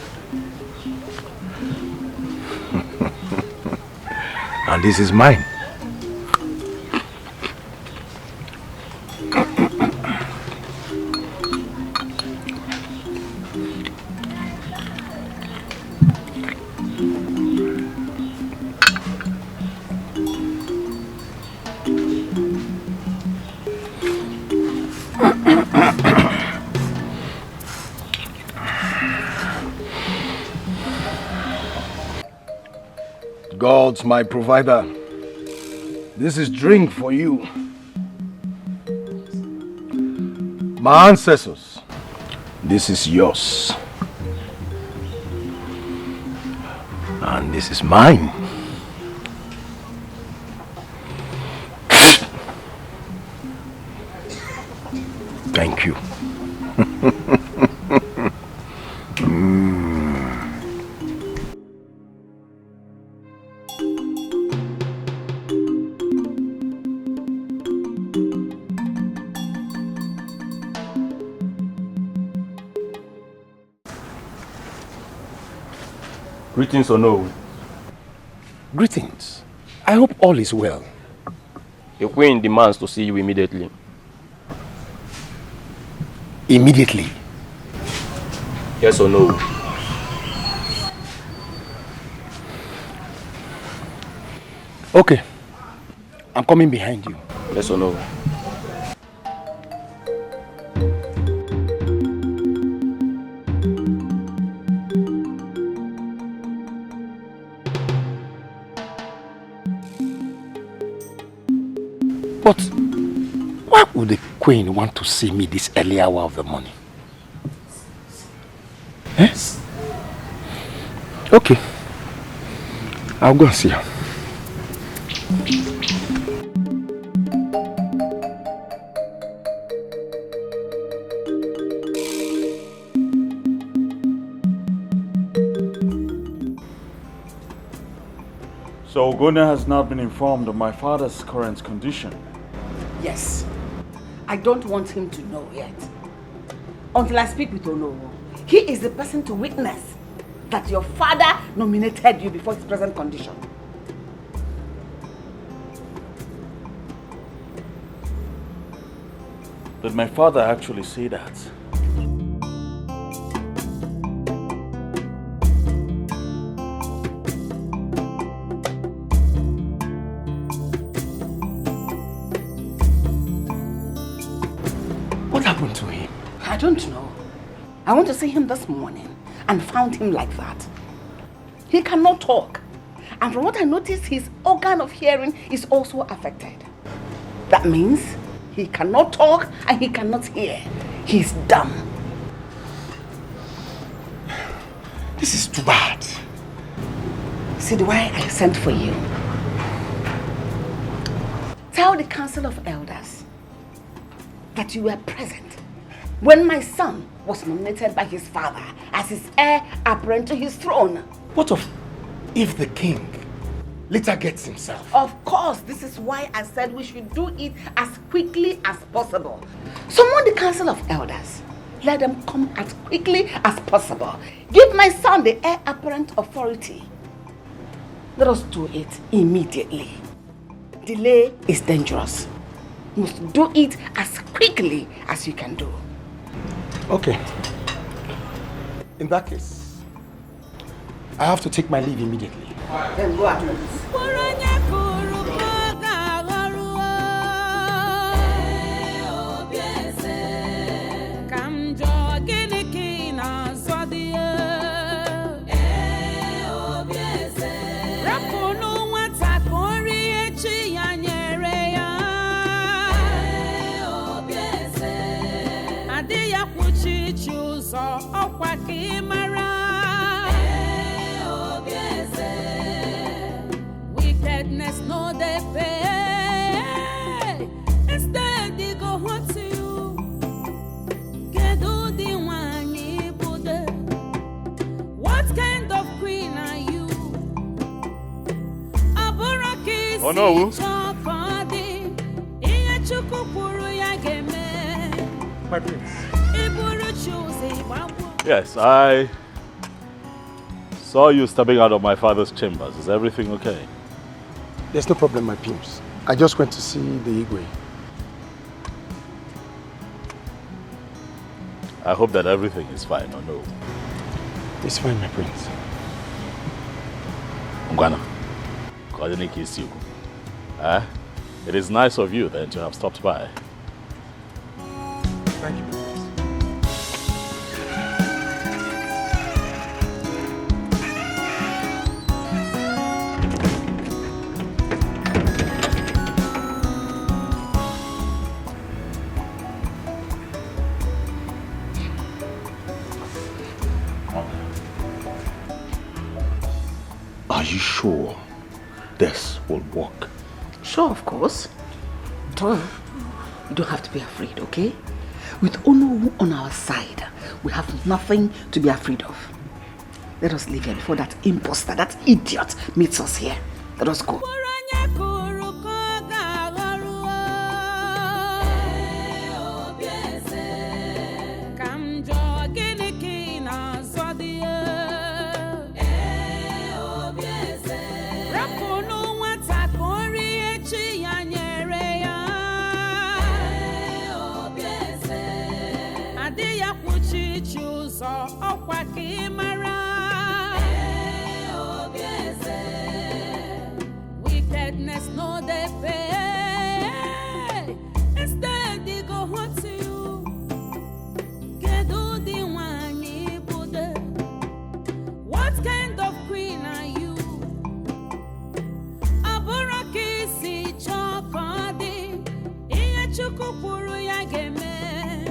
And this is mine. God's my provider. This is drink for you. My ancestors, this is yours. And this is mine. Thank you. Greetings or no? Greetings. I hope all is well. The queen demands to see you immediately. Immediately? Yes or no? Okay. I'm coming behind you. Yes or no? But why would the queen want to see me this early hour of the morning? Yes? Okay. I'll go and see her. So Ogona has not been informed of my father's current condition. Yes. I don't want him to know yet. Until I speak with Onowo. He is the person to witness that your father nominated you before his present condition. Did my father actually say that? What happened to him? I don't know. I went to see him this morning and found him like that. He cannot talk. And from what I noticed, his organ of hearing is also affected. That means he cannot talk and he cannot hear. He's dumb. This is too bad. See why I sent for you. Tell the Council of Elders that you were present when my son was nominated by his father as his heir apparent to his throne. What of if the king later gets himself? Of course, this is why I said we should do it as quickly as possible. Summon the Council of Elders. Let them come as quickly as possible. Give my son the heir apparent authority. Let us do it immediately. Delay is dangerous. You must do it as quickly as you can do. Okay. In that case, I have to take my leave immediately. Then go at once. Wickedness no they pay. Instead they go home to you. Kedu the one you bude. What kind of queen are you? Aburaki oh no. My prince. Yes, I saw you stepping out of my father's chambers. Is everything okay? There's no problem, my prince. I just went to see the Igwe. I hope that everything is fine, or no? It's fine, my prince. Ngwana, it is nice of you then to have stopped by. Thank you. Are you sure this will work? Sure, of course. Tom, you don't have to be afraid, okay? With Ono on our side, we have nothing to be afraid of. Let us leave here before that imposter, that idiot, meets us here. Let us go. Wickedness no they pay. Instead they go home to you. Get all the one you put. What kind of queen are you? Aboraki si chokodi. Iya chukupuru ya geme.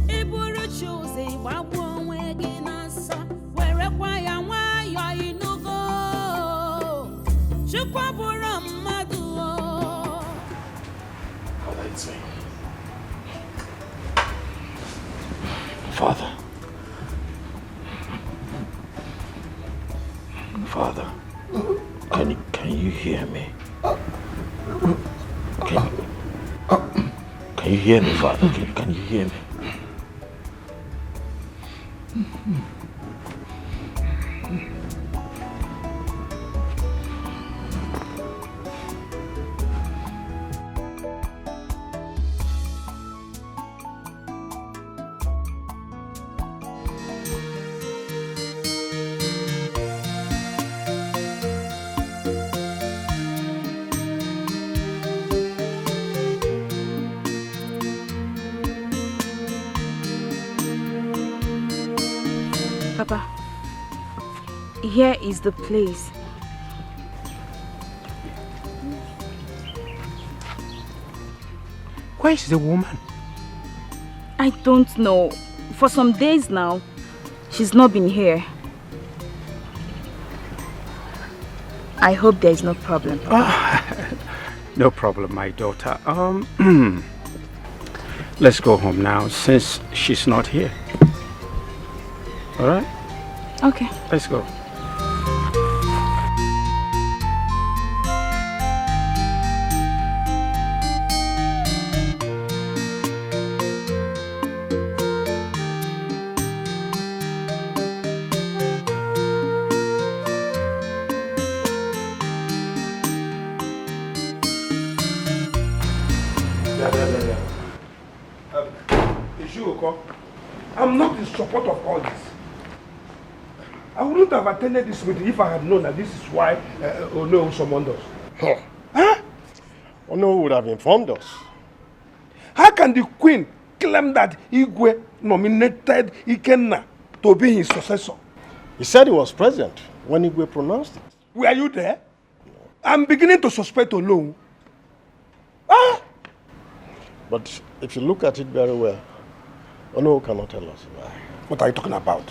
Iburu choose babu wegi nasa. Where kwaya wa inugo. Father. Father, can you hear me? Can you hear me, Father? Can you hear me? Papa, here is the place. Where is the woman? I don't know. For some days now, she's not been here. I hope there is no problem, Papa. No problem, my daughter. Let's go home now since she's not here. All right? Okay. Let's go. I'm not in support of all this. I wouldn't have attended this meeting if I had known that this is why Ono summoned us. Huh? Ono would have informed us. How can the queen claim that Igwe nominated Ikenna to be his successor? He said he was present when Igwe pronounced it. Were you there? No. I'm beginning to suspect Ono. But if you look at it very well, Ono cannot tell us why. What are you talking about?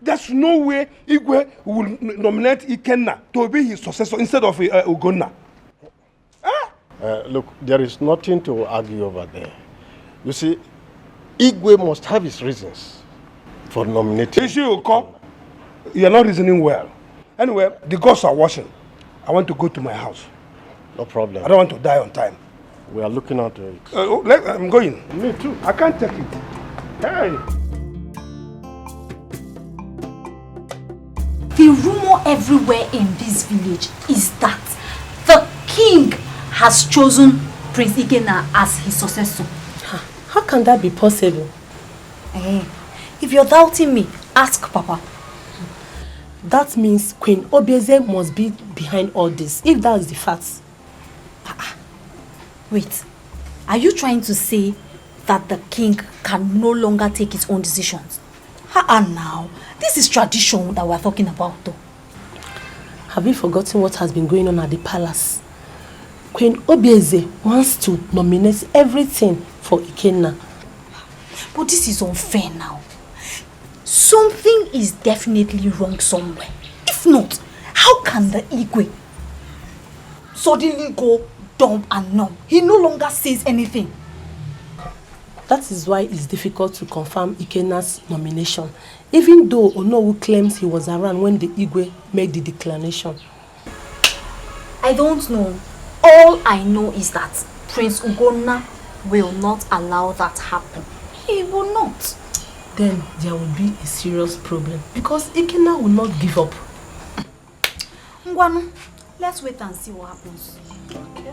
There's no way Igwe will nominate Ikenna to be his successor instead of Ugonna. Look, there is nothing to argue over there. You see, Igwe must have his reasons for nominating. You are not reasoning well. Anyway, the gods are washing. I want to go to my house. No problem. I don't want to die on time. We are looking at it. I'm going. Me too. I can't take it. Hey. The rumor everywhere in this village is that the king has chosen Prince Ikenna as his successor. How can that be possible? If you're doubting me, ask Papa. That means Queen Obieze must be behind all this, if that is the fact. Wait, are you trying to say that the king can no longer take his own decisions? Now, this is tradition that we're talking about though. Have you forgotten what has been going on at the palace? Queen Obieze wants to nominate everything for Ikenna. But this is unfair now. Something is definitely wrong somewhere. If not, how can the Igwe suddenly go dumb and numb? He no longer says anything. That is why it's difficult to confirm Ikenna's nomination, even though Onowu claims he was around when the Igwe made the declaration. I don't know. All I know is that Prince Ugonna will not allow that happen. He will not. Then there will be a serious problem because Ikenna will not give up. Ngwanu, let's wait and see what happens. Okay.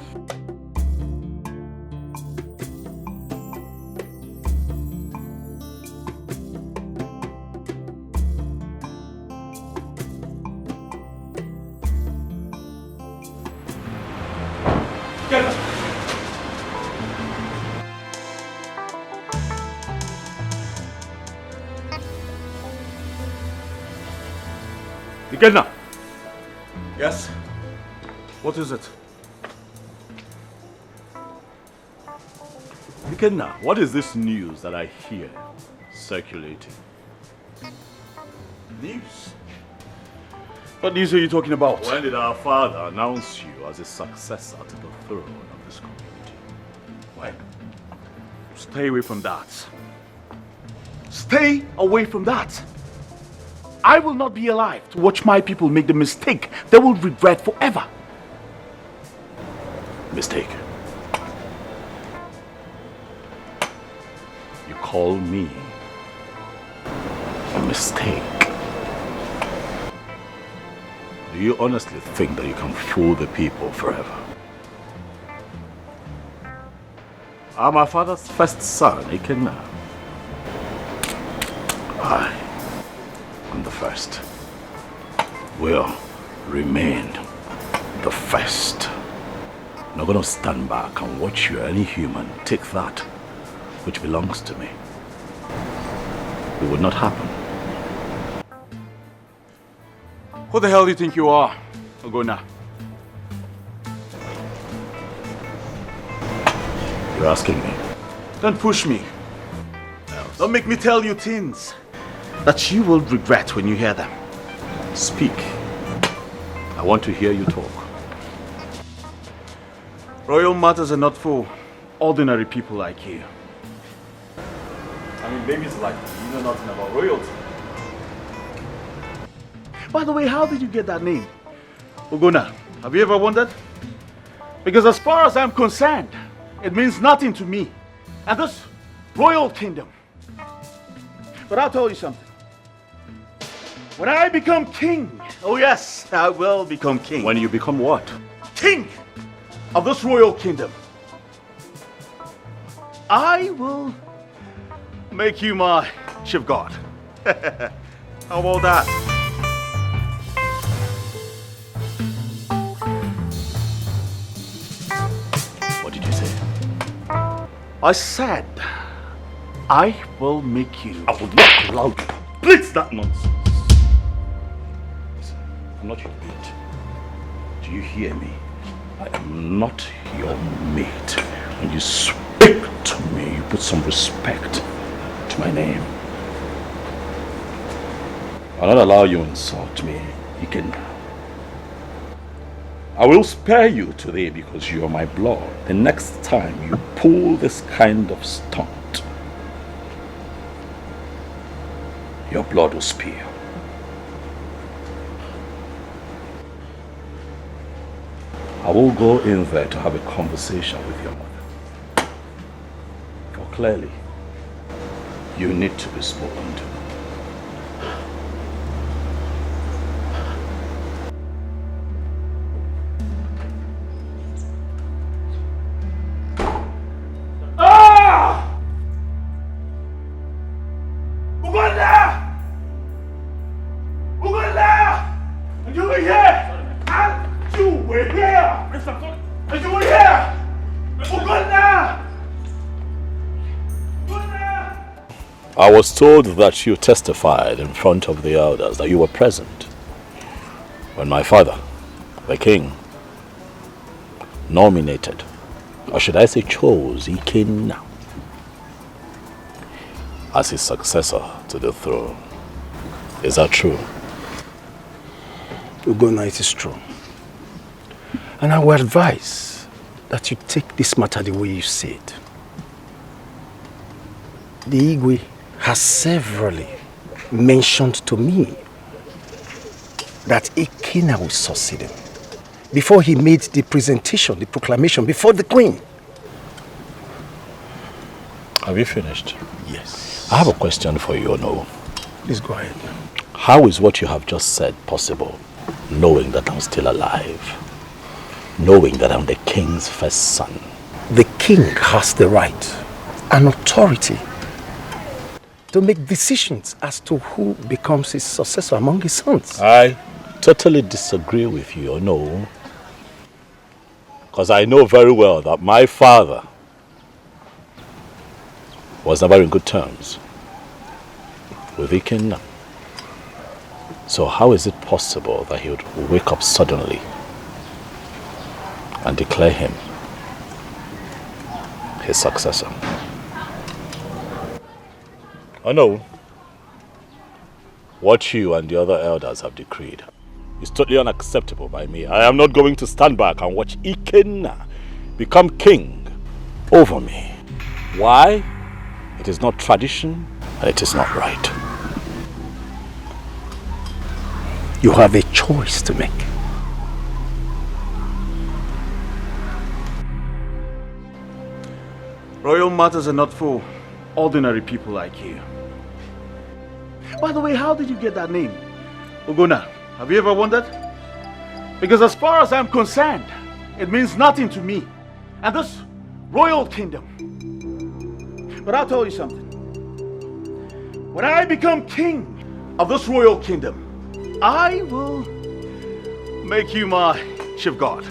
Ikenna! Yes? What is it? Ikenna, what is this news that I hear circulating? News? What news are you talking about? When did our father announce you as a successor to the throne of this community? When? Stay away from that. Stay away from that. I will not be alive to watch my people make the mistake they will regret forever. Mistake. You call me a mistake? Do you honestly think that you can fool the people forever? I'm my father's first son, Ikenna. I am the first. Will remain the first. I'm not gonna stand back and watch you, any human, take that which belongs to me. It would not happen. Who the hell do you think you are, Ogona? You're asking me. Don't push me. Don't make me tell you things that you will regret when you hear them. Speak. I want to hear you talk. Royal matters are not for ordinary people like you. I mean, babies like you know nothing about royalty. By the way, how did you get that name? Ogona, have you ever wondered? Because as far as I'm concerned, it means nothing to me and this royal kingdom. But I'll tell you something. When I become king, oh yes, I will become king. When you become what? King of this royal kingdom. I will make you my chief god. How about that? What did you say? I said, I will make you. I would not allow you to blitz that nonsense. Listen, I'm not your mate. Do you hear me? I am not your mate. When you speak to me, you put some respect to my name. I'll not allow you to insult me. You can. I will spare you today because you are my blood. The next time you pull this kind of stunt, your blood will spill. I will go in there to have a conversation with your mother. clearly, you need to be spoken to. I was told that you testified in front of the elders, that you were present when my father, the king, nominated, or should I say chose, Ikenna as his successor to the throne. Is that true? Ugonna, it is true. And I would advise that you take this matter the way you see it. The Igwe has severally mentioned to me that Ikenna will succeed him before he made the presentation, the proclamation before the queen. Have you finished? Yes. I have a question for you, Ono. Please go ahead. How is what you have just said possible, knowing that I'm still alive? Knowing that I'm the king's first son? The king has the right and authority to make decisions as to who becomes his successor among his sons. I totally disagree with you, Ono. Because I know very well that my father was never in good terms with Ikenna. So how is it possible that he would wake up suddenly and declare him his successor? Oh no. What you and the other elders have decreed is totally unacceptable by me. I am not going to stand back and watch Ikenna become king over me. Why? It is not tradition and it is not right. You have a choice to make. Royal matters are not for ordinary people like you. By the way, how did you get that name? Ugonna, have you ever wondered? Because as far as I'm concerned, it means nothing to me and this royal kingdom. But I'll tell you something. When I become king of this royal kingdom, I will make you my chief guard.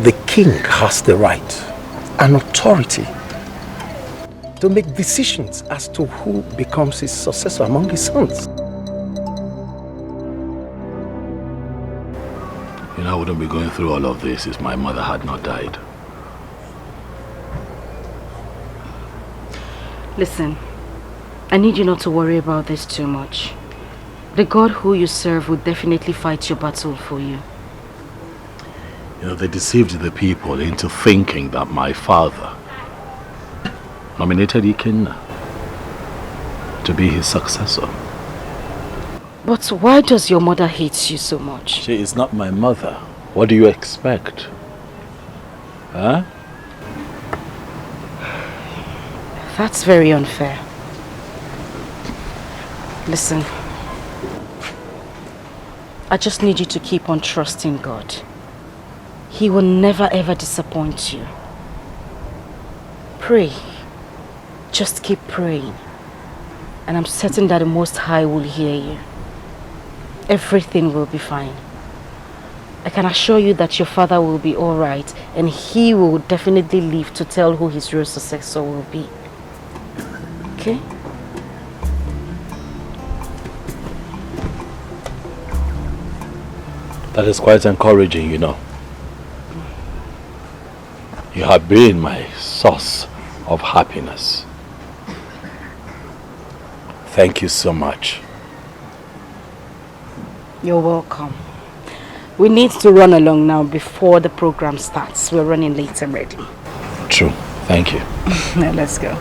The king has the right and authority to make decisions as to who becomes his successor among his sons. You know, I wouldn't be going through all of this if my mother had not died. Listen, I need you not to worry about this too much. The God who you serve will definitely fight your battle for you. You know, they deceived the people into thinking that my father nominated Ikenna to be his successor. But why does your mother hate you so much? She is not my mother. What do you expect? Huh? That's very unfair. Listen, I just need you to keep on trusting God. He will never ever disappoint you. Pray. Just keep praying. And I'm certain that the Most High will hear you. Everything will be fine. I can assure you that your father will be alright, and he will definitely live to tell who his real successor will be. Okay? That is quite encouraging, you know. You have been my source of happiness. Thank you so much. You're welcome. We need to run along now before the program starts. We're running late already. True. Thank you. Now let's go.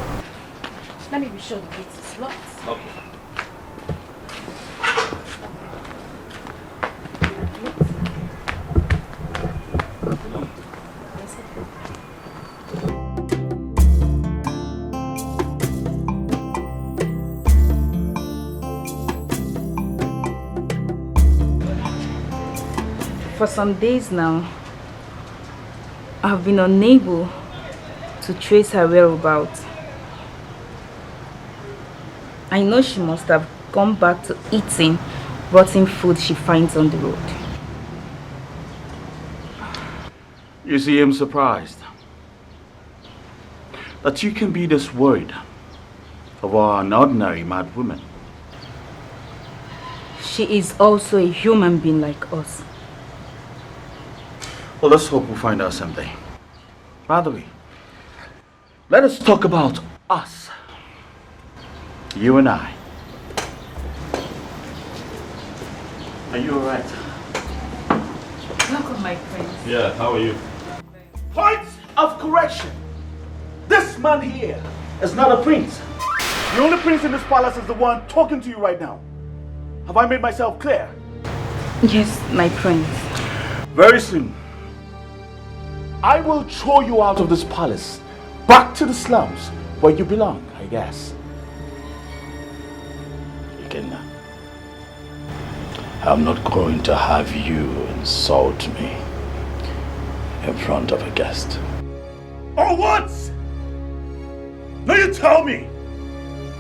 Let me be sure the gate is locked. Okay. For some days now, I've been unable to trace her whereabouts. I know she must have gone back to eating rotten food she finds on the road. You see, I'm surprised that you can be this worried over an ordinary mad woman. She is also a human being like us. Well, let's hope we'll find out someday. By the way, let us talk about us. You and I. Are you alright? Welcome, my friend. Yeah, how are you? Point of correction. This man here is not a prince. The only prince in this palace is the one talking to you right now. Have I made myself clear? Yes, my prince. Very soon, I will throw you out of this palace, back to the slums where you belong, I guess. Ikenna, I'm not going to have you insult me in front of a guest. Oh, what? Now you tell me.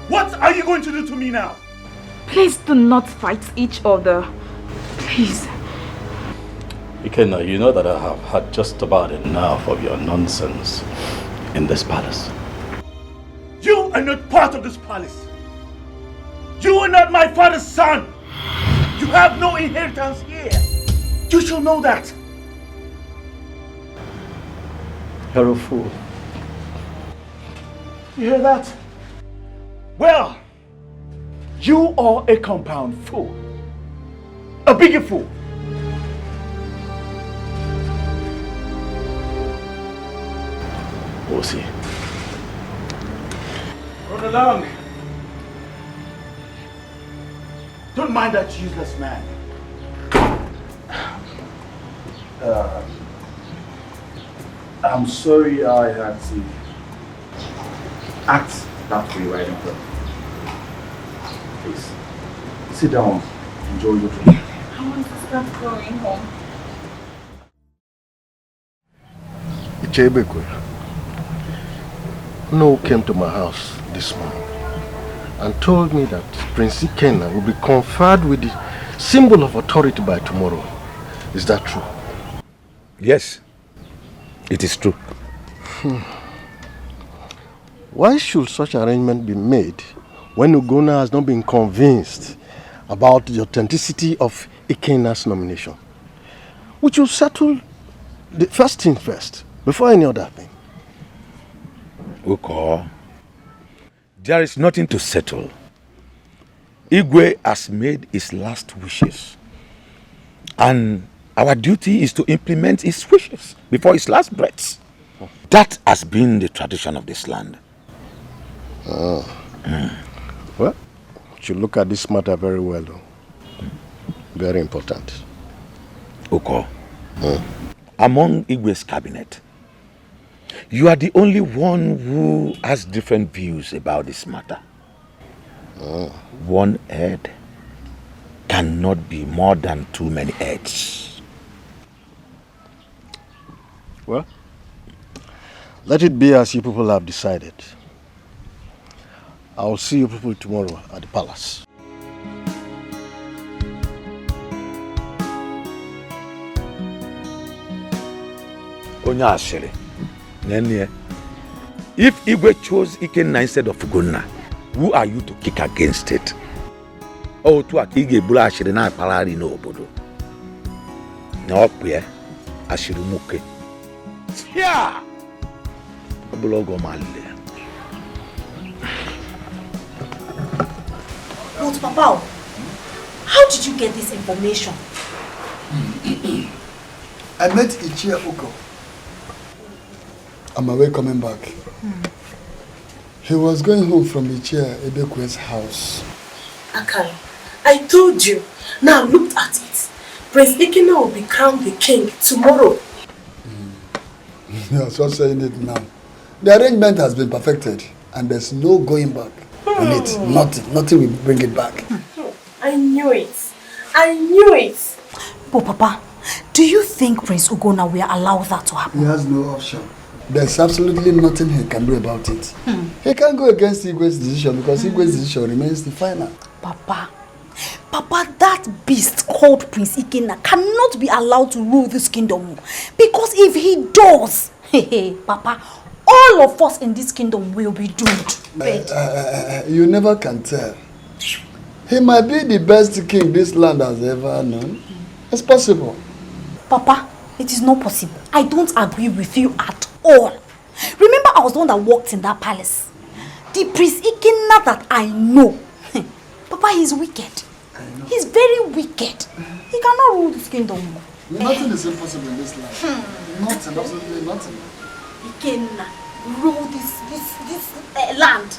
What are you going to do to me now? Please do not fight each other. Please. Ikenna, you know that I have had just about enough of your nonsense in this palace. You are not part of this palace. You are not my father's son. You have no inheritance here. You should know that. You're a fool. You hear that? Well, you are a compound fool. A bigger fool. We'll see. Run along. Don't mind that useless man. I'm sorry I had to act that way right in front. Please, sit down. Enjoy your drink. I want to start going home. Ichebekwe, No came to my house this morning and told me that Prince Ikenna will be conferred with the symbol of authority by tomorrow. Is that true? Yes, it is true. Why should such arrangement be made when Ugonna has not been convinced about the authenticity of Ikenna's nomination? We should settle the first thing first, before any other thing. Oko, there is nothing to settle. Igwe has made his last wishes. And our duty is to implement his wishes before his last breaths. That has been the tradition of this land. Well, we should look at this matter very well, though. Very important. Oko, among Igwe's cabinet, you are the only one who has different views about this matter. One head cannot be more than too many heads. Well, let it be as you people have decided. I'll see you people tomorrow at the palace. Onyashiri, if Igwe chose Ikenna instead of Ugonna, who are you to kick against it? Oh, to a Ige Bula Ashiri na Palari no Obodo. No, where Ashiri Muke. Yeah! Bulogo Mali. But Papa, how did you get this information? I met Ichia Uko. On my way coming back. He was going home from Ichia Ebekwe's house. Akari, I told you. Now look at it. Prince Ikenna will be crowned the king tomorrow. You're just saying it now. The arrangement has been perfected and there's no going back on it. Nothing will bring it back. I knew it. I knew it. But Papa, Do you think Prince Ugonna will allow that to happen? He has no option. There's absolutely nothing he can do about it. He can't go against Igwe's decision because Igwe's decision remains the final. Papa, that beast called Prince Ikenna cannot be allowed to rule this kingdom. Because if he does, Papa, all of us in this kingdom will be doomed. You never can tell. He might be the best king this land has ever known. It's possible. Papa, it is not possible. I don't agree with you at all. Remember, I was the one that walked in that palace. The Prince Ikenna that I know. Papa, he's wicked. He's very wicked. He cannot rule this kingdom. Nothing is impossible in this land. Nothing, absolutely nothing. Ikenna rule this land.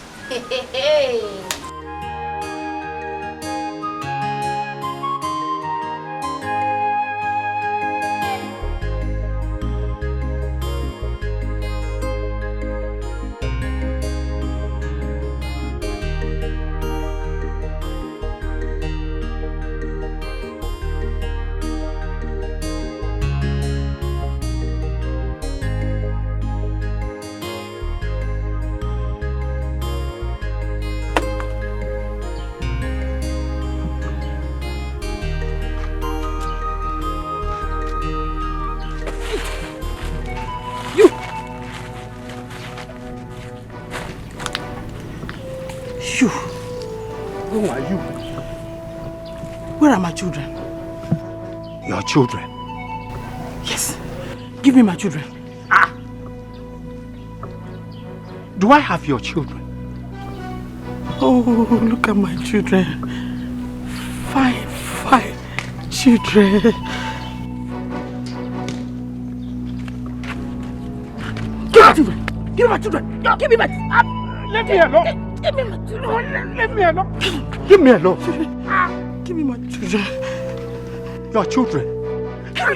Who are you? Where are my children? Your children? Yes. Give me my children. Do I have your children? Oh, look at my children. Five children. Give me my children. Give me my children. Let me alone. Give me my children. Let me alone. Give me alone. Give me my children. Your children. Let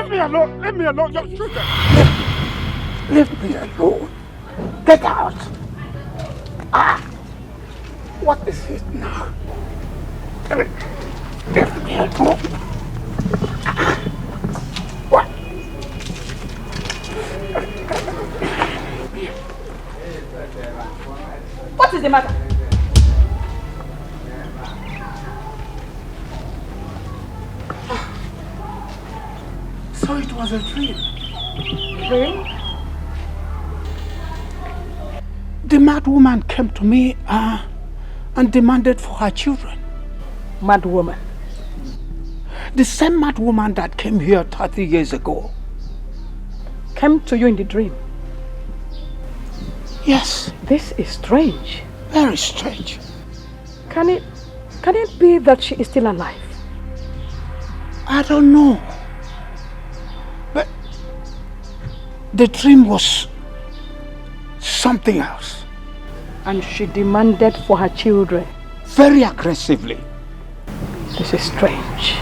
me alone. Let me alone. Your children. Let me alone. Get out. What is it now? Let me alone. What? What is the matter? So it was a dream. Dream? The mad woman came to me and demanded for her children. Mad woman? The same mad woman that came here 30 years ago. Came to you in the dream? Yes. This is strange. Very strange. Can it be that she is still alive? I don't know. But the dream was something else. And she demanded for her children? Very aggressively. This is strange.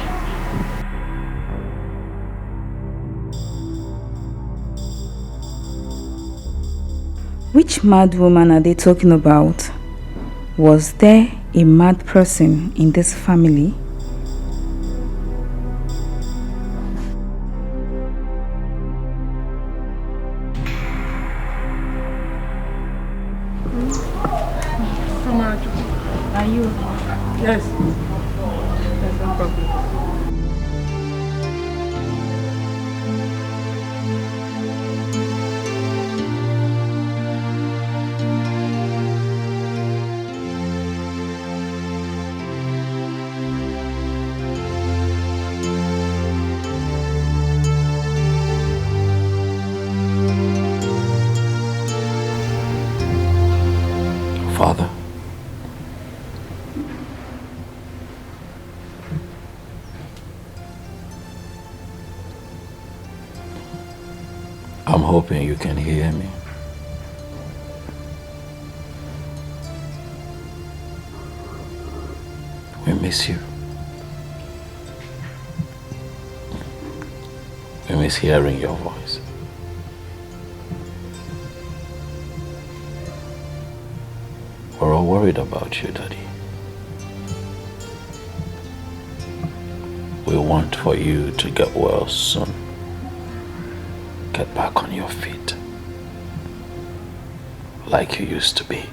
Which mad woman are they talking about? Was there a mad person in this family? Are you? Yes. There's no problem. Father, I'm hoping you can hear me. We miss you. We miss hearing your voice. We're all worried about you, Daddy. We want for you to get well soon. Get back on your feet. Like you used to be.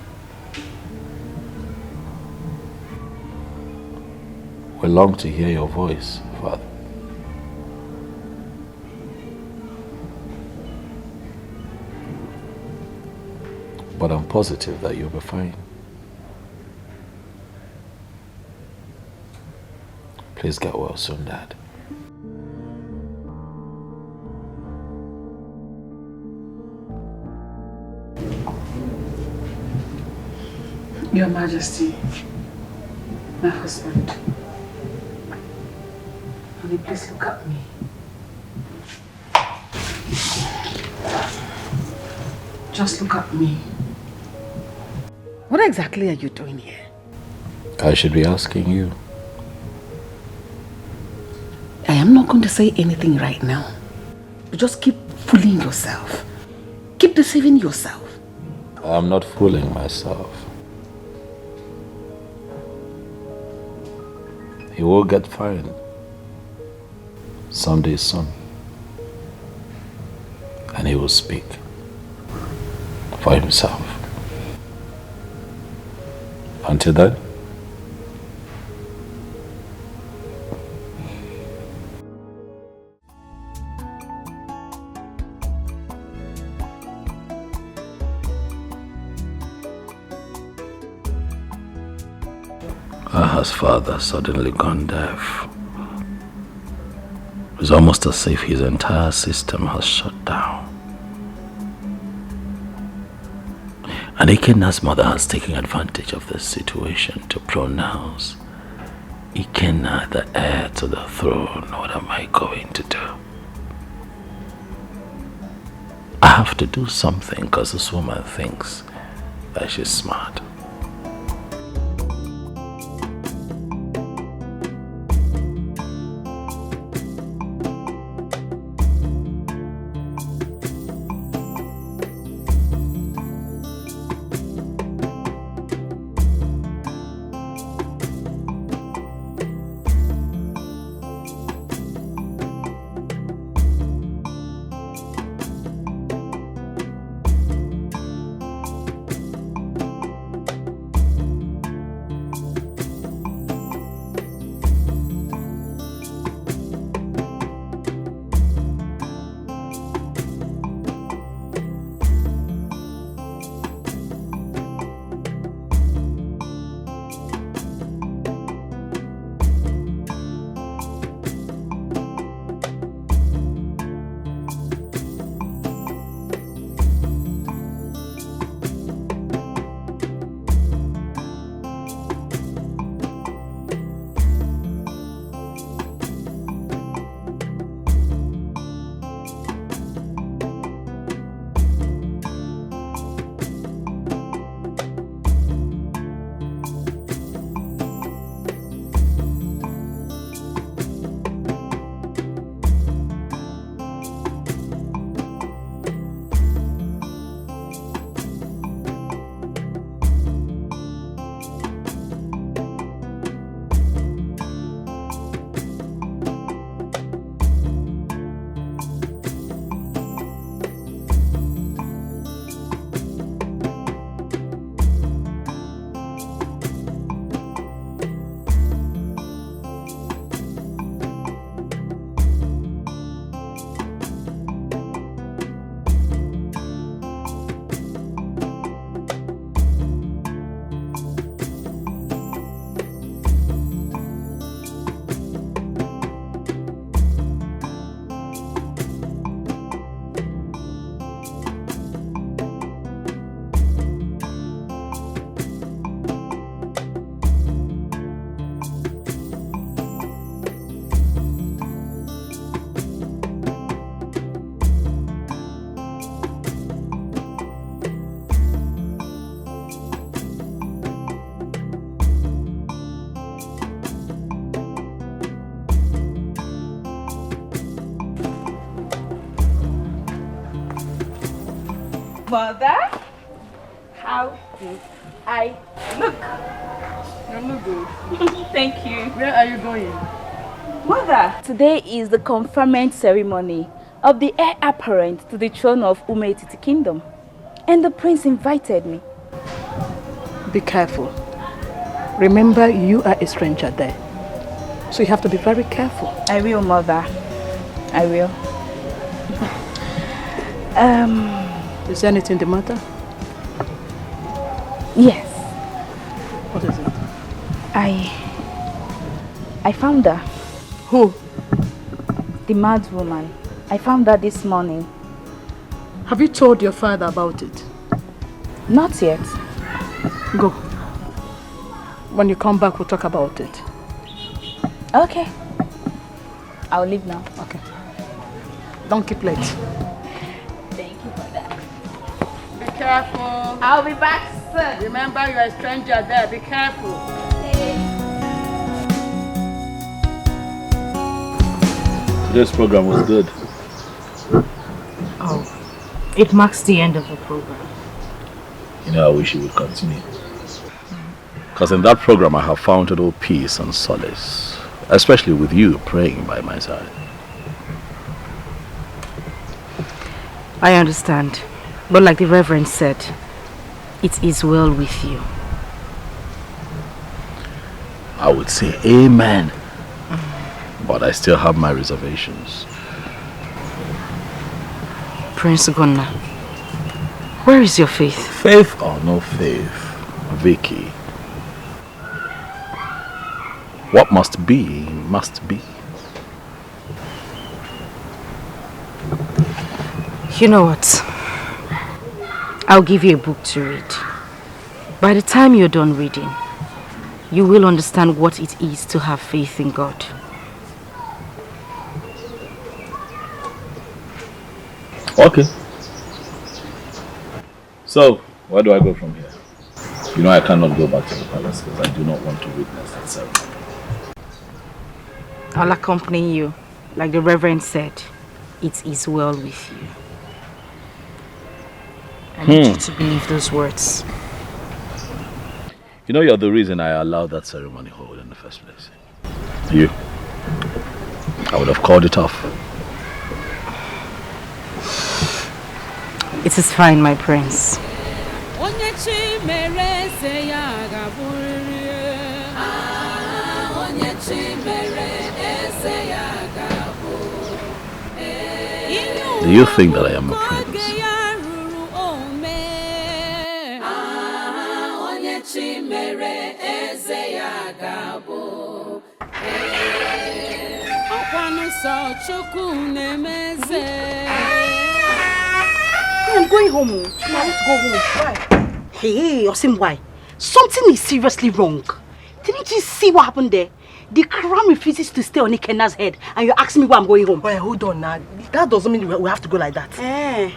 We long to hear your voice, Father. But I'm positive that you'll be fine. Please get well soon, Dad. Your Majesty, my husband, honey, please look at me. Just look at me. What exactly are you doing here? I should be asking you. I am not going to say anything right now. You just keep fooling yourself. Keep deceiving yourself. I'm not fooling myself. He will get fine someday soon. And he will speak for himself. Until then, Aha's father suddenly gone deaf. It's almost as if his entire system has shut down. And Ikenna's mother has taken advantage of this situation to pronounce Ikenna the heir to the throne. What am I going to do? I have to do something because this woman thinks that she's smart. Mother, how do I look? You look good. Thank you. Where are you going? Mother! Today is the conferment ceremony of the heir apparent to the throne of Umetiti Kingdom. And the prince invited me. Be careful. Remember, you are a stranger there. So you have to be very careful. I will, Mother. I will. Is there anything the matter? Yes. What is it? I found her. Who? The mad woman. I found her this morning. Have you told your father about it? Not yet. Go. When you come back, we'll talk about it. Okay. I'll leave now. Okay. Don't keep late. Thank you for that. Be careful. I'll be back soon. Remember, you're a stranger there. Be careful. Today's program was good. Oh, it marks the end of the program. You know, I wish you would continue. Because in that program I have found total peace and solace. Especially with you praying by my side. I understand. But like the Reverend said, it is well with you. I would say amen. But I still have my reservations. Prince Gunnar, where is your faith? Faith or no faith, Vicky. What must be, must be. You know what? I'll give you a book to read. By the time you're done reading, you will understand what it is to have faith in God. Okay. So, where do I go from here? You know I cannot go back to the palace because I do not want to witness that ceremony. I'll accompany you. Like the Reverend said, it is well with you. I need you to believe those words. You know you're the reason I allowed that ceremony hold in the first place. You. I would have called it off. It is fine, my prince. Do you think that I am a prince? I'm going home. I want to go home. Why? Hey, Osim, why? Something is seriously wrong. Didn't you see what happened there? The crown refuses to stay on Ikena's head, and you're asking me why I'm going home. Well, hold on now. That doesn't mean we have to go like that.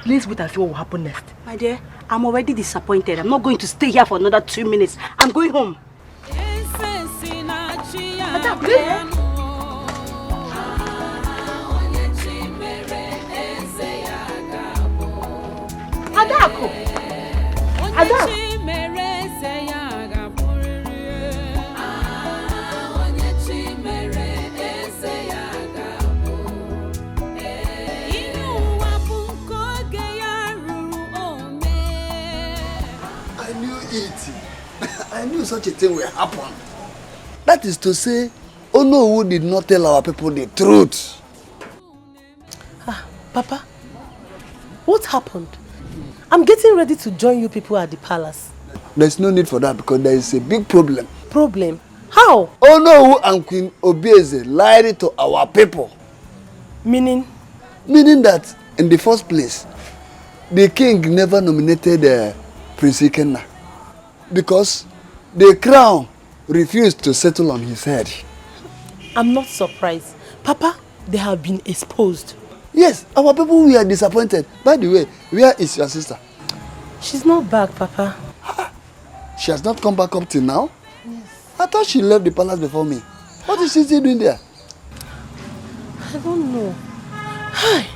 Let's wait and see what will happen next. My dear, I'm already disappointed. I'm not going to stay here for another 2 minutes. I'm going home. Madam, please. Adako! Adako! I knew it. I knew such a thing will happen. That is to say, Onowu did not tell our people the truth. Papa, what happened? I'm getting ready to join you people at the palace. There's no need for that because there is a big problem. Problem? How? Onowu and Queen Obieze lied to our people. Meaning? Meaning that, in the first place, the king never nominated Prince Ikenna because the crown refused to settle on his head. I'm not surprised. Papa, they have been exposed. Yes, our people were disappointed. By the way, where is your sister? She's not back, Papa. She has not come back up till now? Yes. I thought she left the palace before me. What is she still doing there? I don't know. Hi,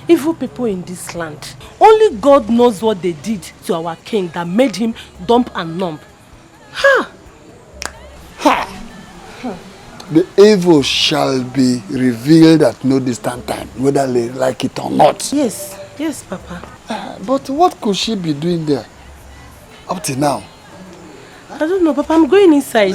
evil people in this land. Only God knows what they did to our king that made him dumb and numb. Ha! the evil shall be revealed at no distant time, whether they like it or not. Yes, yes, Papa. But what could she be doing there up to now? I don't know, Papa. I'm going inside.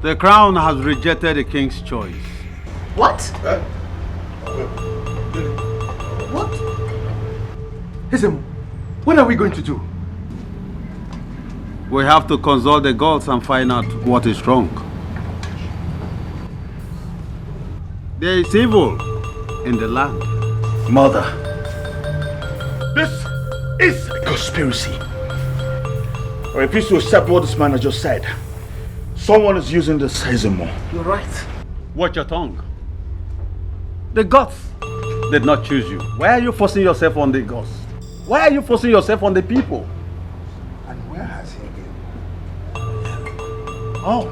The crown has rejected the king's choice. What? What? Ism, what are we going to do? We have to consult the gods and find out what is wrong. There is evil in the land. Mother, this is a conspiracy. I refuse to accept what this man has just said. Someone is using this Ism. You're right. Watch your tongue. The gods did not choose you. Why are you forcing yourself on the gods? Why are you forcing yourself on the people? And where has he been? Oh,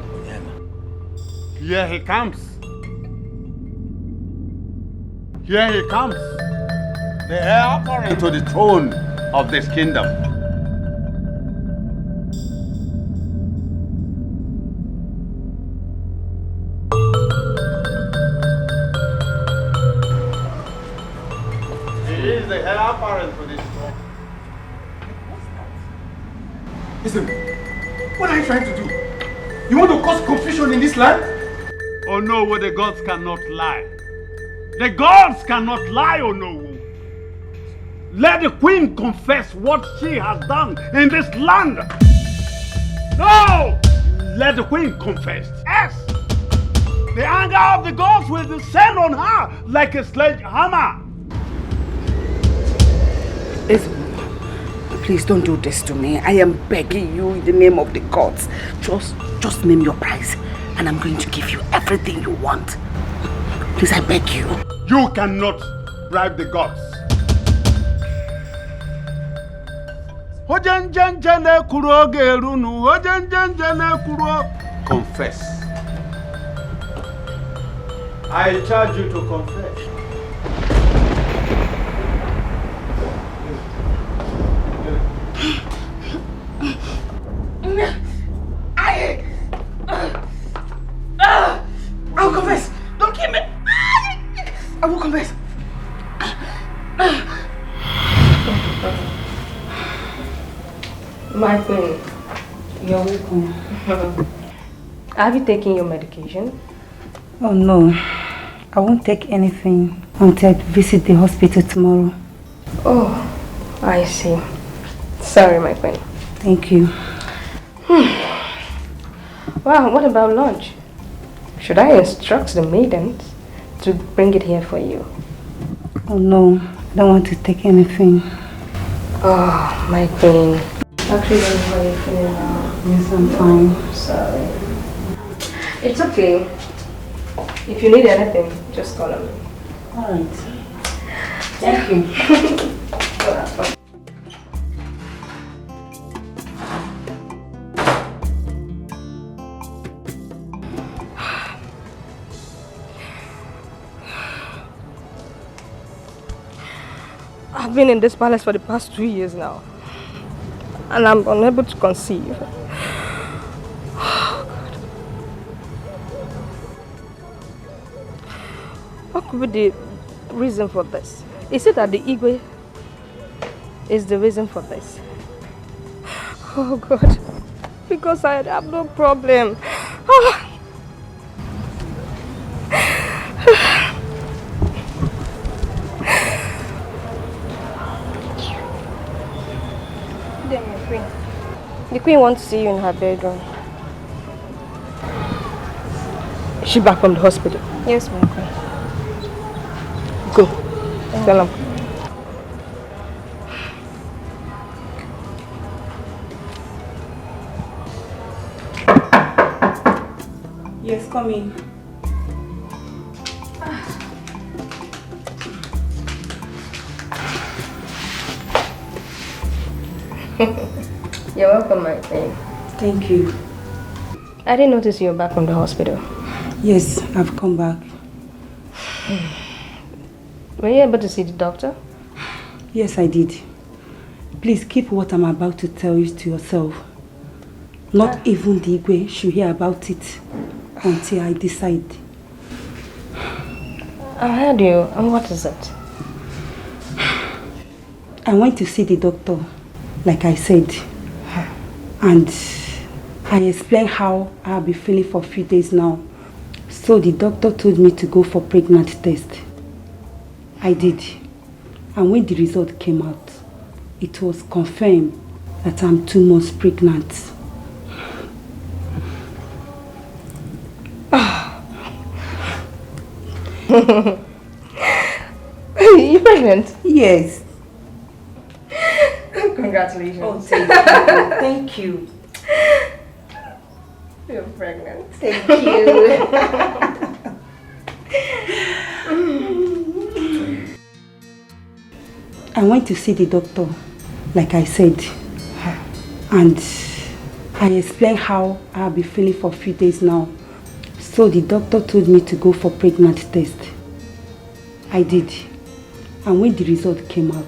here he comes. Here he comes. The heir apparent to the throne of this kingdom. He is the heir apparent to this throne. Ism, what are you trying to do? You want to cause confusion in this land? Oh no, well, the gods cannot lie. The gods cannot lie, oh no. Let the queen confess what she has done in this land. No! Let the queen confess. Yes! The anger of the gods will descend on her like a sledgehammer. Please don't do this to me. I am begging you in the name of the gods. Just name your price and I'm going to give you everything you want. Please, I beg you. You cannot bribe the gods. Confess. I charge you to confess. I will confess. Don't kill me. I will confess. My queen, you're welcome. Have you taken your medication? Oh no, I won't take anything until I visit the hospital tomorrow. Oh, I see. Sorry, my queen. Thank you. Well, what about lunch? Should I instruct the maidens to bring it here for you? Oh no, I don't want to take anything. Oh, my queen. Actually, don't know how you're feeling now. Yes, I'm fine. Sorry. It's okay. If you need anything, just call me. Alright. Thank you. I've been in this palace for the past 2 years now, and I'm unable to conceive. Oh, God. What could be the reason for this? Is it that the Igwe is the reason for this? Oh, God. Because I have no problem. Oh. The queen wants to see you in her bedroom. Is she back from the hospital? Yes, my queen. Go. Tell him. Yes, come in. You're welcome, my friend. Thank you. I didn't notice you were back from the hospital. Yes, I've come back. Were you able to see the doctor? Yes, I did. Please keep what I'm about to tell you to yourself. Not even the Igwe should hear about it until I decide. I heard you. And what is it? I went to see the doctor, like I said. And I explained how I'll be feeling for a few days now. So the doctor told me to go for pregnancy test. I did. And when the result came out, it was confirmed that I'm 2 months pregnant. You pregnant? Yes. Congratulations. Oh, thank you. You're pregnant. Thank you. I went to see the doctor, like I said. And I explained how I'll be feeling for a few days now. So the doctor told me to go for pregnancy test. I did. And when the result came out,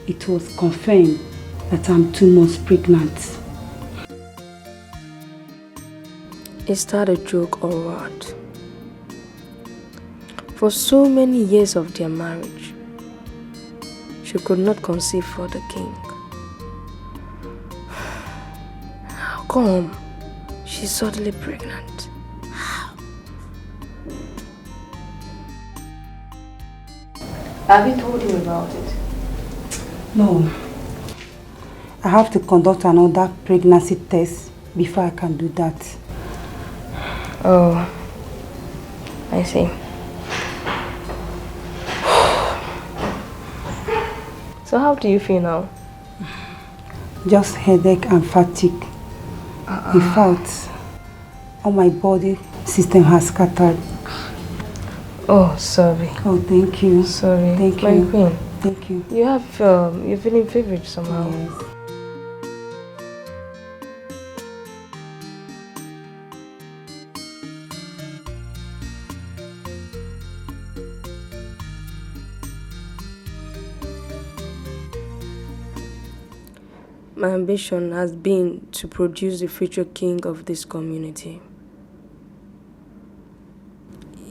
it was confirmed that I'm 2 months pregnant. Is that a joke or what? For so many years of their marriage, she could not conceive for the king. How come she's suddenly pregnant? Have you told him about it? No. I have to conduct another pregnancy test before I can do that. Oh, I see. So how do you feel now? Just headache and fatigue. In fact, all my body system has scattered. Oh, sorry. Oh, thank you. Sorry. Thank My you. queen. Thank you. You have, you're feeling feverish somehow. Yes. My ambition has been to produce the future king of this community.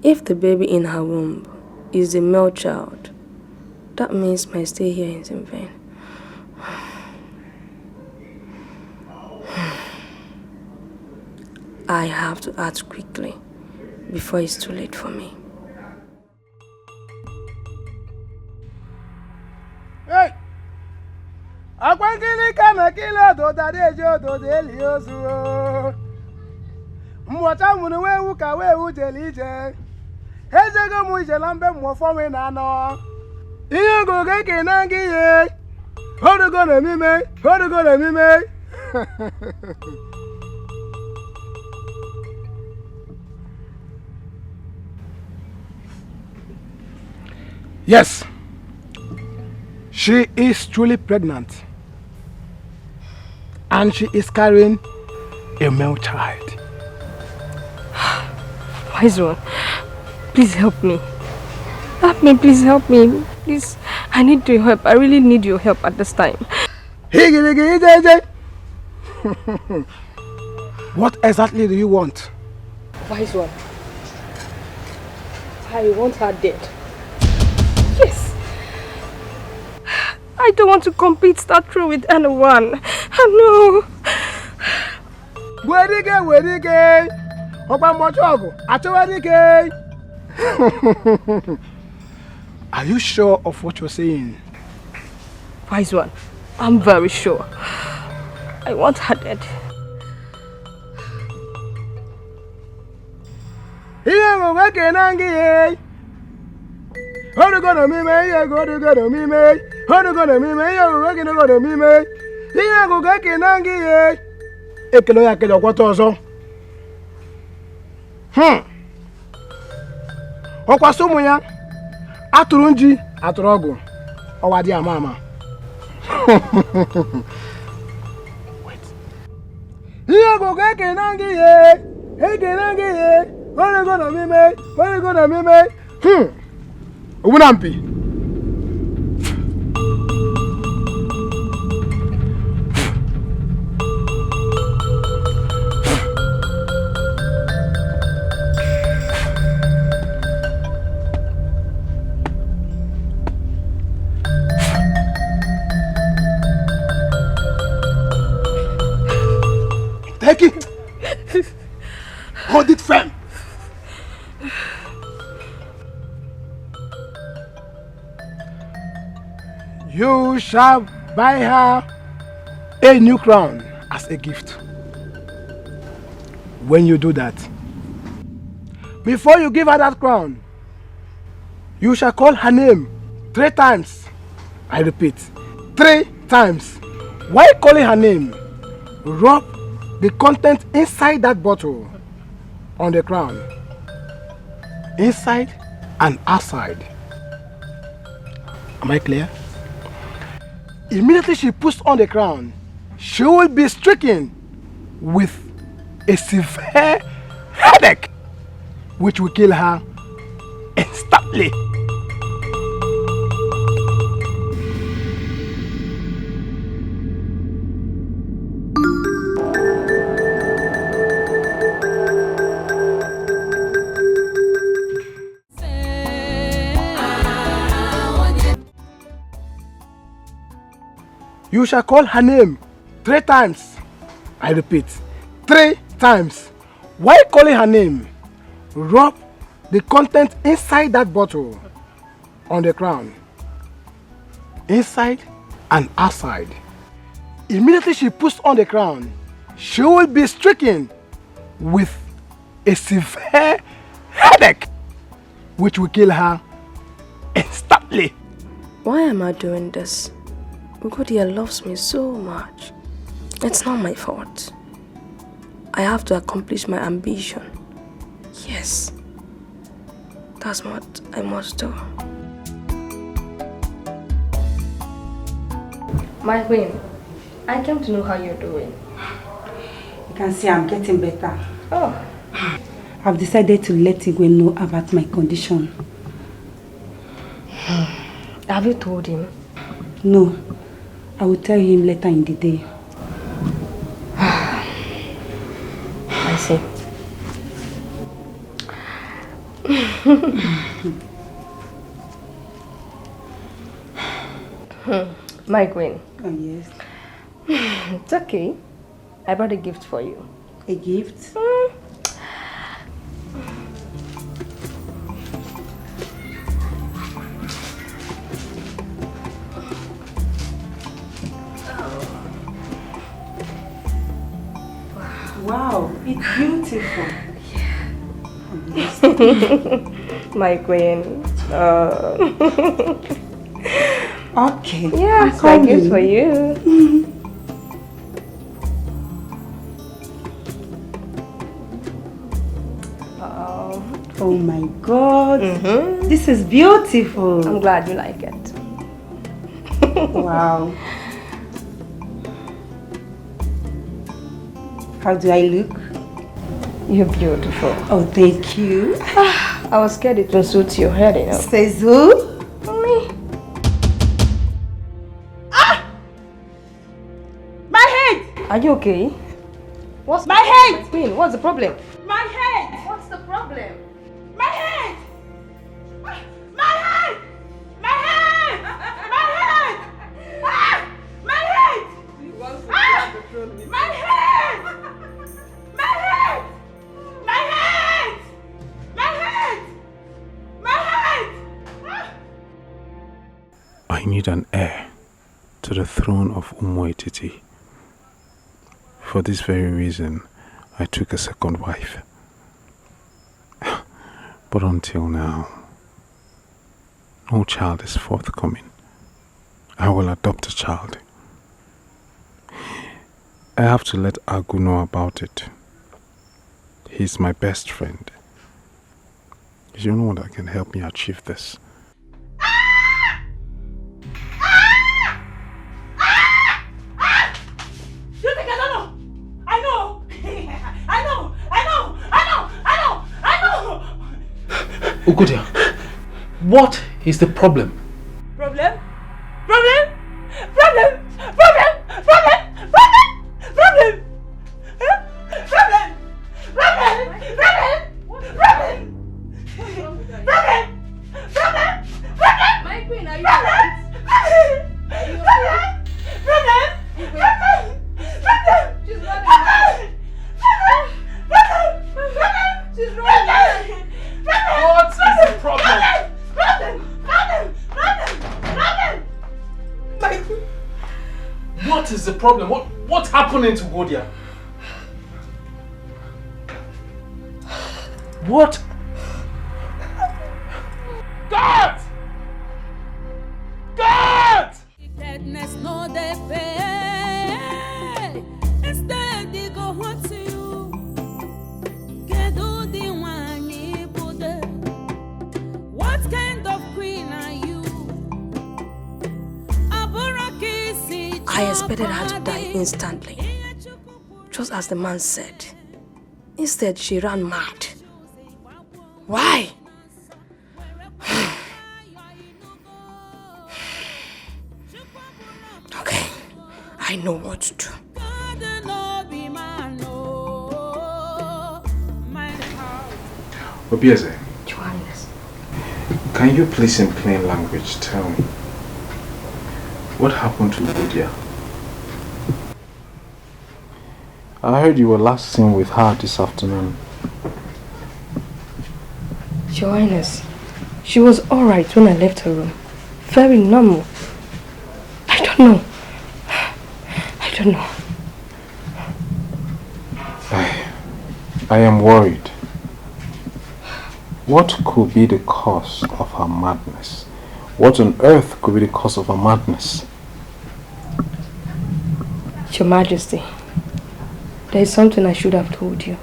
If the baby in her womb is a male child, that means my stay here is in vain. I have to act quickly before it's too late for me. Hey! Akwankili kama kila doda dejo dodeli ozu. Mwata munu wewu ka wewu jelije. Ezego mu jelambe mwofowe na no. Iyo goge kenangi ye. Hodugo na mime, hodugo na mime. Yes. She is truly pregnant. And she is carrying a male child. Wise one, please help me. Help me, please help me. Please, I need your help. I really need your help at this time. What exactly do you want? Wise one, I want her dead. Yes. I don't want to compete that through with anyone. No. Wedike. Are you sure of what you're saying? Wise one, I'm very sure. I want her dead. Ọkwa somo ya atụrụ nji atụrụ ọgụ ọwa dị ama ama. Wait. Here go Kenangi ye. Hey Kenangi ye. What are you gonna be made? What are you gonna be made? Ubunampi. Take it. Hold it firm. You shall buy her a new crown as a gift. When you do that, before you give her that crown, you shall call her name 3 times. I repeat, 3 times. While calling her name, rub the content inside that bottle on the crown, inside and outside. Am I clear? Immediately she puts on the crown, she will be stricken with a severe headache, which will kill her instantly. You shall call her name 3 times. I repeat, 3 times. While calling her name, rub the content inside that bottle on the crown, inside and outside. Immediately she puts on the crown, she will be stricken with a severe headache, which will kill her instantly. Why am I doing this? Ugodia loves me so much. It's not my fault. I have to accomplish my ambition. Yes. That's what I must do. My queen, I came to know how you're doing. You can see I'm getting better. Oh. I've decided to let Igwe know about my condition. Have you told him? No. I will tell him later in the day. I see. My queen. Oh, yes. It's okay. I brought a gift for you. A gift? Wow, it's beautiful. Yeah. My queen. Okay. Yeah, it's my gift for you. Oh my God. This is beautiful. I'm glad you like it. Wow. How do I look? You're beautiful. Oh, thank you. I was scared it will suit your head, you know. Says who? Me. My head! Are you okay? What's my head? Queen, what's the problem? My head! What's the problem? My head! My head! My head! My head! Ah! My head! Ah! My head! My head! My head! My head! My head! Ah! I need an heir to the throne of Umoetiti. For this very reason, I took a second wife. But until now, no child is forthcoming. I will adopt a child. I have to let Agu know about it. He's my best friend. Is there anyone that can help me achieve this? You think I don't know? I know! Ugodia, what is the problem? Problem? Problem? Problem? Problem? Problem? Problem? Problem? Huh? Problem? Problem? Problem? Problem? Problem? Problem? Problem? My queen, are you alright? Problem? Problem? Problem? She's running. She's running. What is the problem? What is the problem? What's happening to Godia? What? God! God! Wickedness no dey pay. Instead they go hurt to you. Kedu di nwanyị bụ de? What kind of queen are you? I expected her to die instantly, just as the man said. Instead, she ran mad. Why? Okay, I know what to do. Obieze, Johannes, can you please in plain language tell me what happened to Godia? I heard you were last seen with her this afternoon. Your Highness, she was alright when I left her room. Very normal. I don't know. I am worried. What could be the cause of her madness? What on earth could be the cause of her madness? Your Majesty, there is something I should have told you.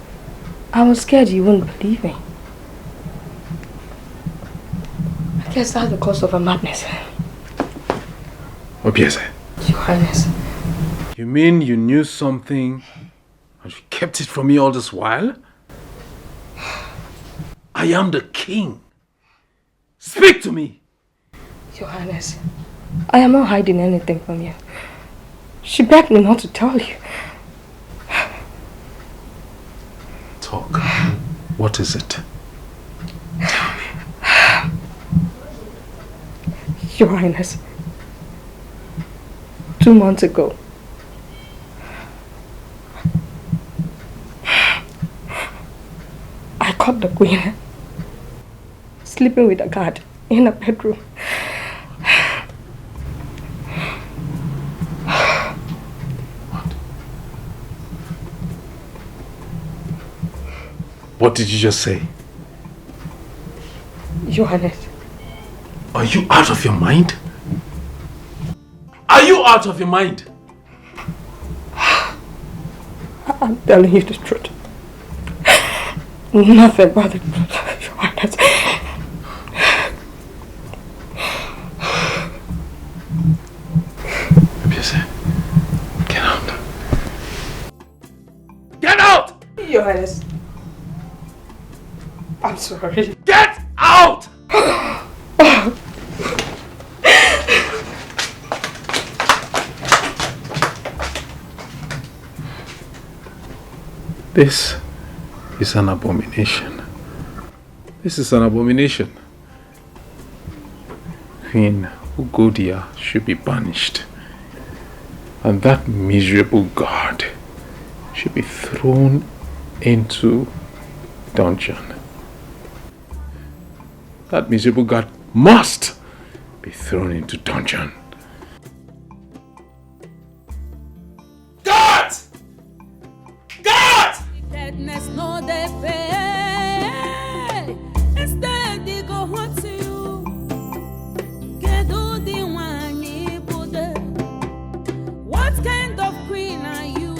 I was scared you wouldn't believe me. I guess that's the cause of her madness. Obieze. Your Highness. You mean you knew something and you kept it from me all this while? I am the king. Speak to me. Your Highness, I am not hiding anything from you. She begged me not to tell you. Talk. What is it? Tell me. Your Highness, 2 months ago, I caught the queen sleeping with a guard in a bedroom. What did you just say? Your Highness. Are you out of your mind? Are you out of your mind? I'm telling you the truth. Nothing but the truth, Your Highness. Get out. Get out! Your Highness. I'm sorry. Get out! This is an abomination. This is an abomination. Queen Ugodia should be banished. And that miserable guard should be thrown into dungeon. That miserable guard must be thrown into dungeon. God! God! Wickedness no dey pay. Instead they go hurt to you. Kedu di nwanyị bụ de? What kind of queen are you?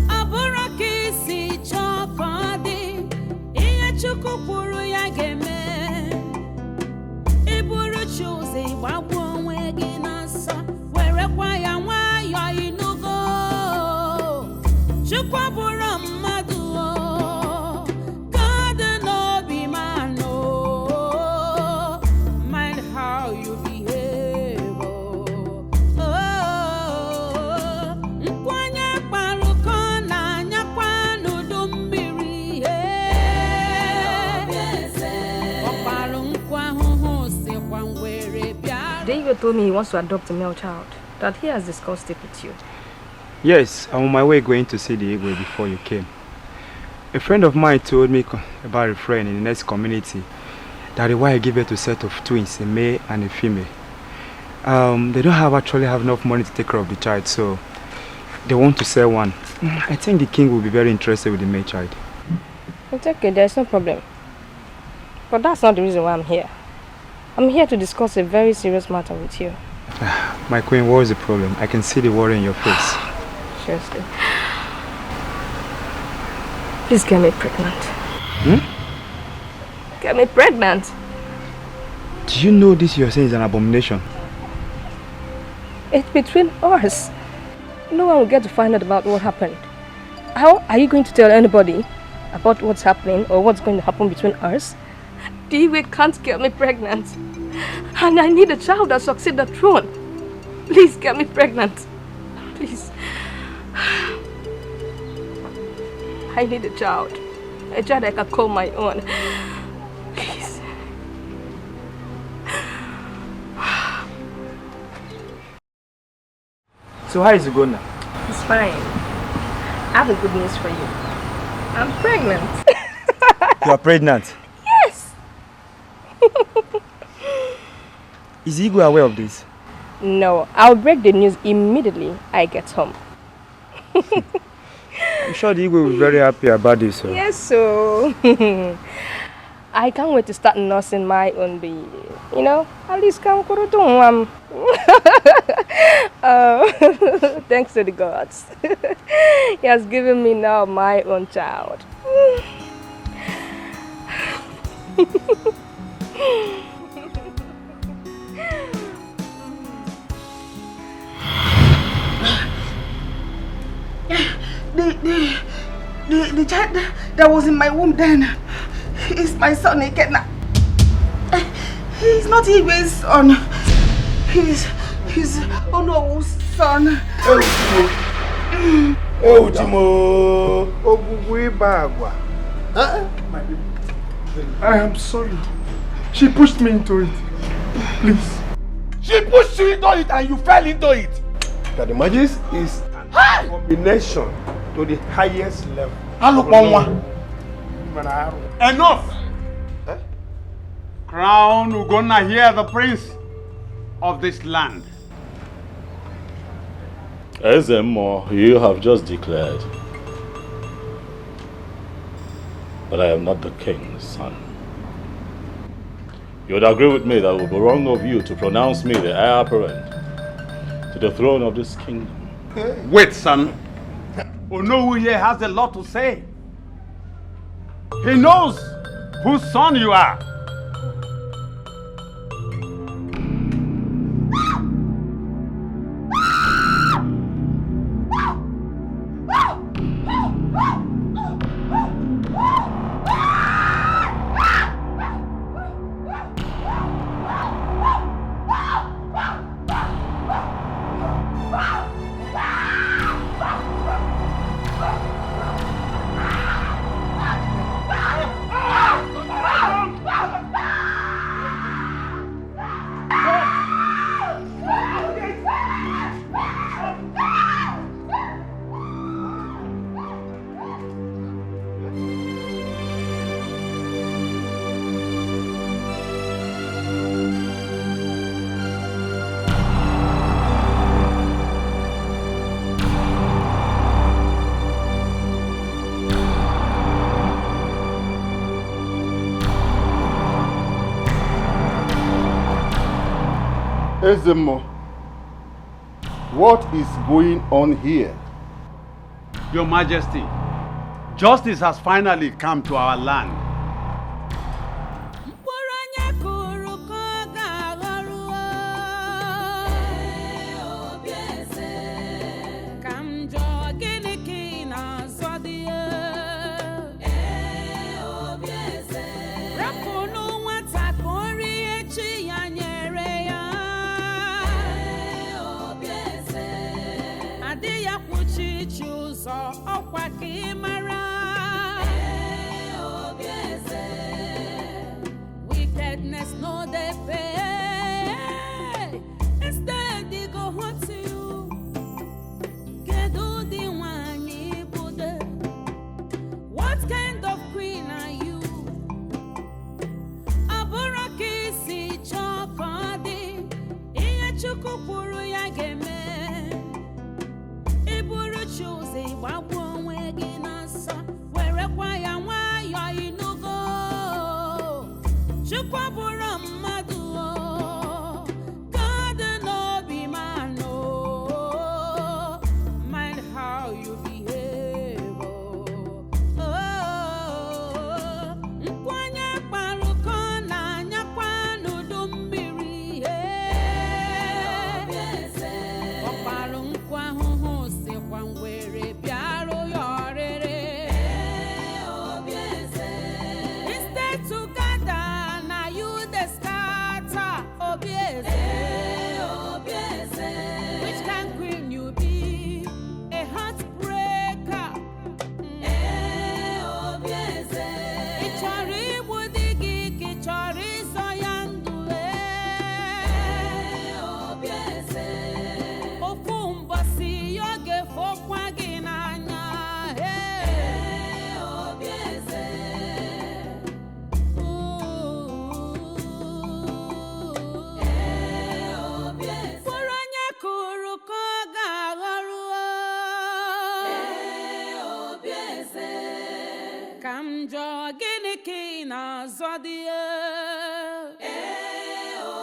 Abụrụ ka isi chọọ ka ọ dị. Ihe Chukwu kwuru ya ga-eme. Ị bụrụ chi ụzọ ịgbagbu onwe gị n'ọsọ. Werekwa ya nwayọọ ịnụgo. Chukwu abụrụ mmadụ o. God no be man. Igwe told me he wants to adopt a male child, that he has discussed it with you. Yes, I'm on my way going to see the Igwe before you came. A friend of mine told me about a friend in the next community that the wife gave birth to a set of twins, a male and a female. They don't actually have enough money to take care of the child, so they want to sell one. I think the king will be very interested with the male child. It's okay, there's no problem. But that's not the reason why I'm here. I'm here to discuss a very serious matter with you. My queen, what is the problem? I can see the worry in your face. Seriously. Please get me pregnant. Get me pregnant. Do you know this you're saying is an abomination? It's between us. No one will get to find out about what happened. How are you going to tell anybody about what's happening or what's going to happen between us? Dikeh can't get me pregnant. And I need a child that succeeds the throne. Please get me pregnant. Please. I need a child. A child I can call my own. Please. So how is it going now? It's fine. I have a good news for you. I'm pregnant. You are pregnant? Yes. Is Igwe aware of this? No, I'll break the news immediately I get home. I'm sure the Igwe will be very happy about this. So. Yes, so I can't wait to start nursing my own baby. You know, at least come thanks to the gods. He has given me now my own child. The child that was in my womb then is my son again. He's not Igwe's son. He's Ono's son. Oh, Timo. I am sorry. She pushed me into it. Please. She pushed you into it and you fell into it. That the magic is a combination to the highest level. Enough! Crown Ugonna here, the prince of this land. Ezemo, you have just declared that I am not the king's son. You would agree with me that it would be wrong of you to pronounce me the heir apparent to the throne of this kingdom. Wait, son. Onowu here has a lot to say. He knows whose son you are. Ezemo, what is going on here? Your Majesty, justice has finally come to our land. Wickedness no they pay. Kamjo gini na zodia.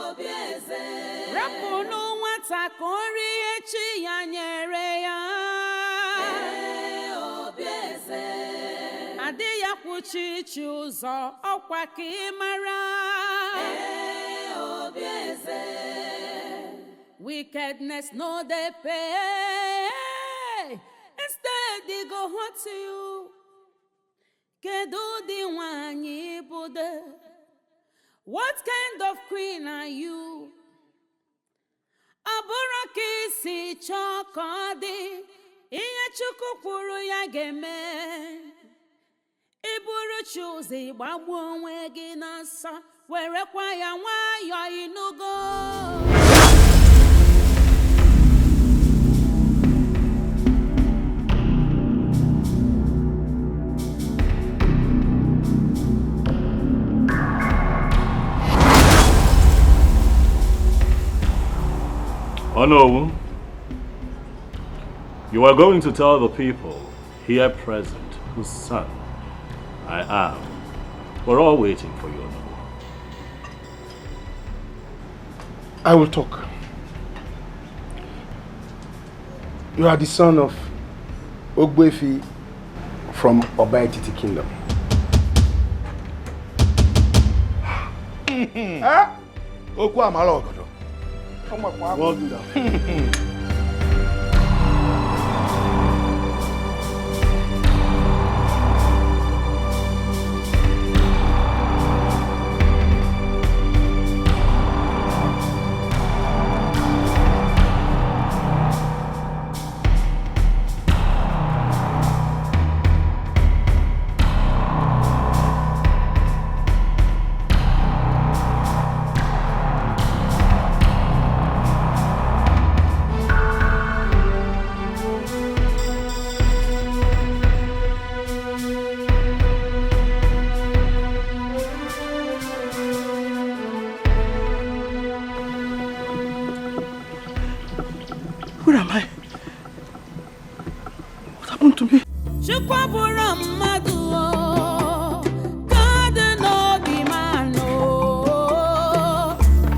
Obieze. Rapunu wata kori echi ya nyere ya. Obieze. Ade ya kuchi chuzo okwa kimara. Obieze. Wickedness no they pay. Instead they go hot to you. Kedu di wanyi bude? What kind of queen are you? Abura kisi chokodi. Iye chuku kwuru ya geme. Iburu chuzi gbagbu onwe gị n'ọsọ. Werekwa ya nwayọ inugo. Honorable, you are going to tell the people here present whose son I am. We're all waiting for you, Honorable. I will talk. You are the son of Ogbefi from Obaititi Kingdom. Huh? Okwu amala ogodo. Well done. Where am I? What happened to me?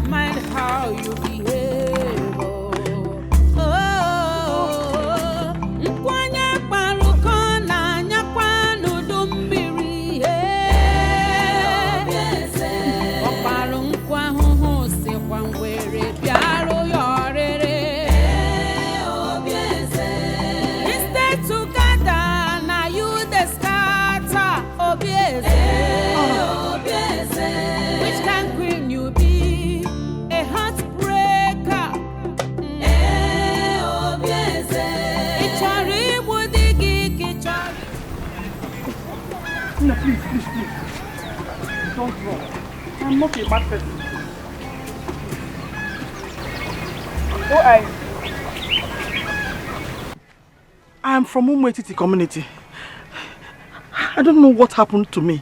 Mind how you behave. Nkwanya paruko na nyakwanu dumbiri. Oparu nkwa huhu si kwa ngwere biaro yorere. Which kind queen you be? A heartbreaker. No, please. Don't run. I'm not a mad person. I am from Umwetiti community. I don't know what happened to me.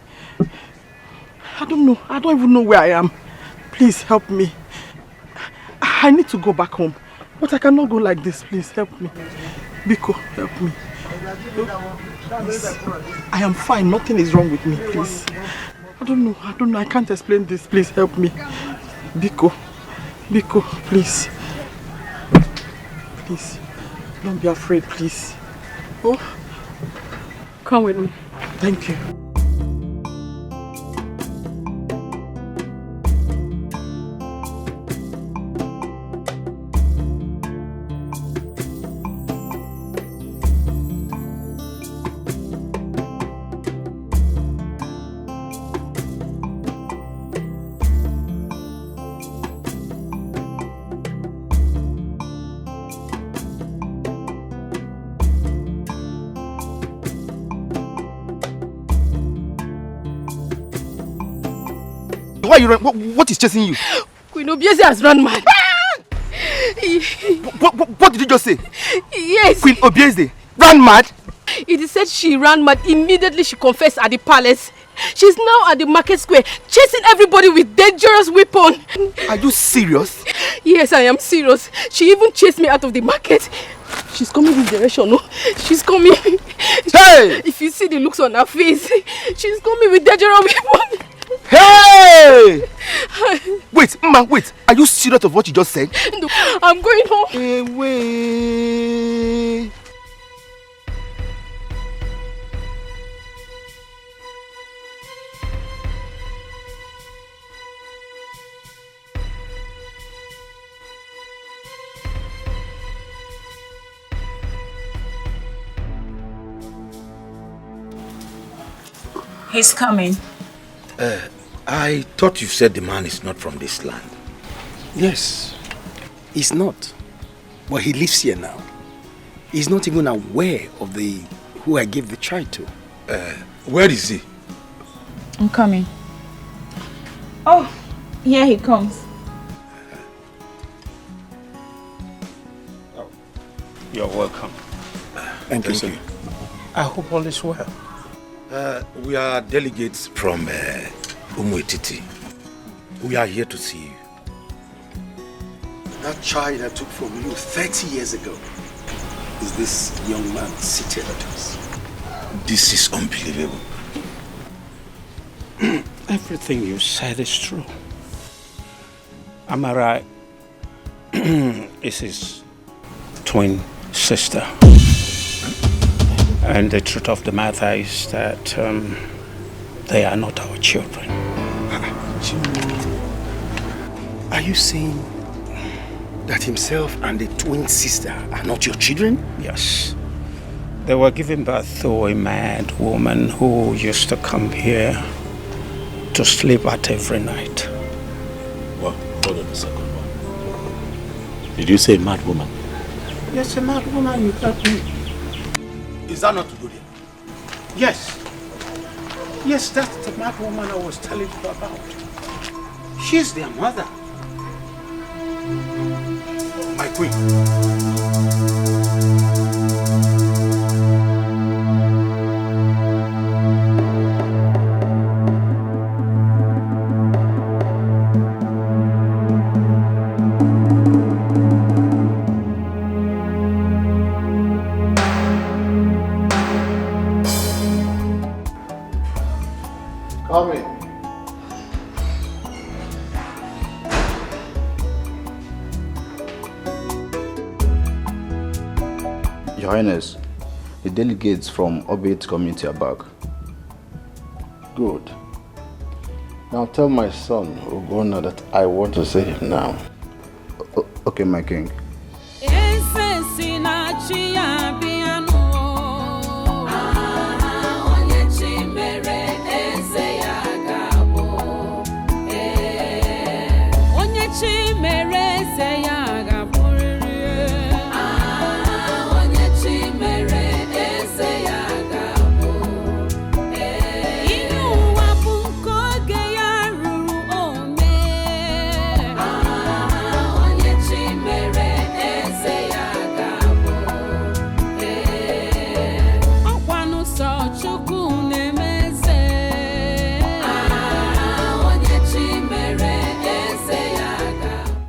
I don't know. I don't even know where I am. Please help me. I need to go back home. But I cannot go like this. Please help me. Biko, help me. Please. I am fine. Nothing is wrong with me. Please. I don't know. I can't explain this. Please help me. Biko. Biko, please. Please. Don't be afraid, please. Oh. Come with me. Thank you. Why are you running? What is chasing you? Queen Obieze has run mad. What did you just say? Yes. Queen Obieze ran mad? It is said she ran mad immediately she confessed at the palace. She's now at the market square, chasing everybody with dangerous weapon. Are you serious? Yes, I am serious. She even chased me out of the market. She's coming this direction, no? She's coming. Hey! If you see the looks on her face, she's coming with dangerous weapon. Hey! Wait, Mama, wait. Are you serious of what you just said? No, I'm going home. Away. He's coming. I thought you said the man is not from this land. Yes, he's not. But he lives here now. He's not even aware of who I gave the child to. Where is he? I'm coming. Oh, here he comes. You're welcome. Thank you. I hope all is well. We are delegates from Umuetiti. We are here to see you. That child I took from you 30 years ago is this young man seated at us. This is unbelievable. Everything you said is true. Am I right? It's his twin sister. And the truth of the matter is that they are not our children. Are you saying that himself and the twin sister are not your children? Yes. They were given birth to a mad woman who used to come here to sleep at every night. Well, hold on a second. Did you say mad woman? Yes, a mad woman, you heard me. Is that not good? Yes. Yes, that's the mad woman I was telling you about. She's their mother. My queen. Come in. Your Highness, the delegates from Obeit community are back. Good. Now tell my son, Ogona, that I want to see him now. Okay, my king.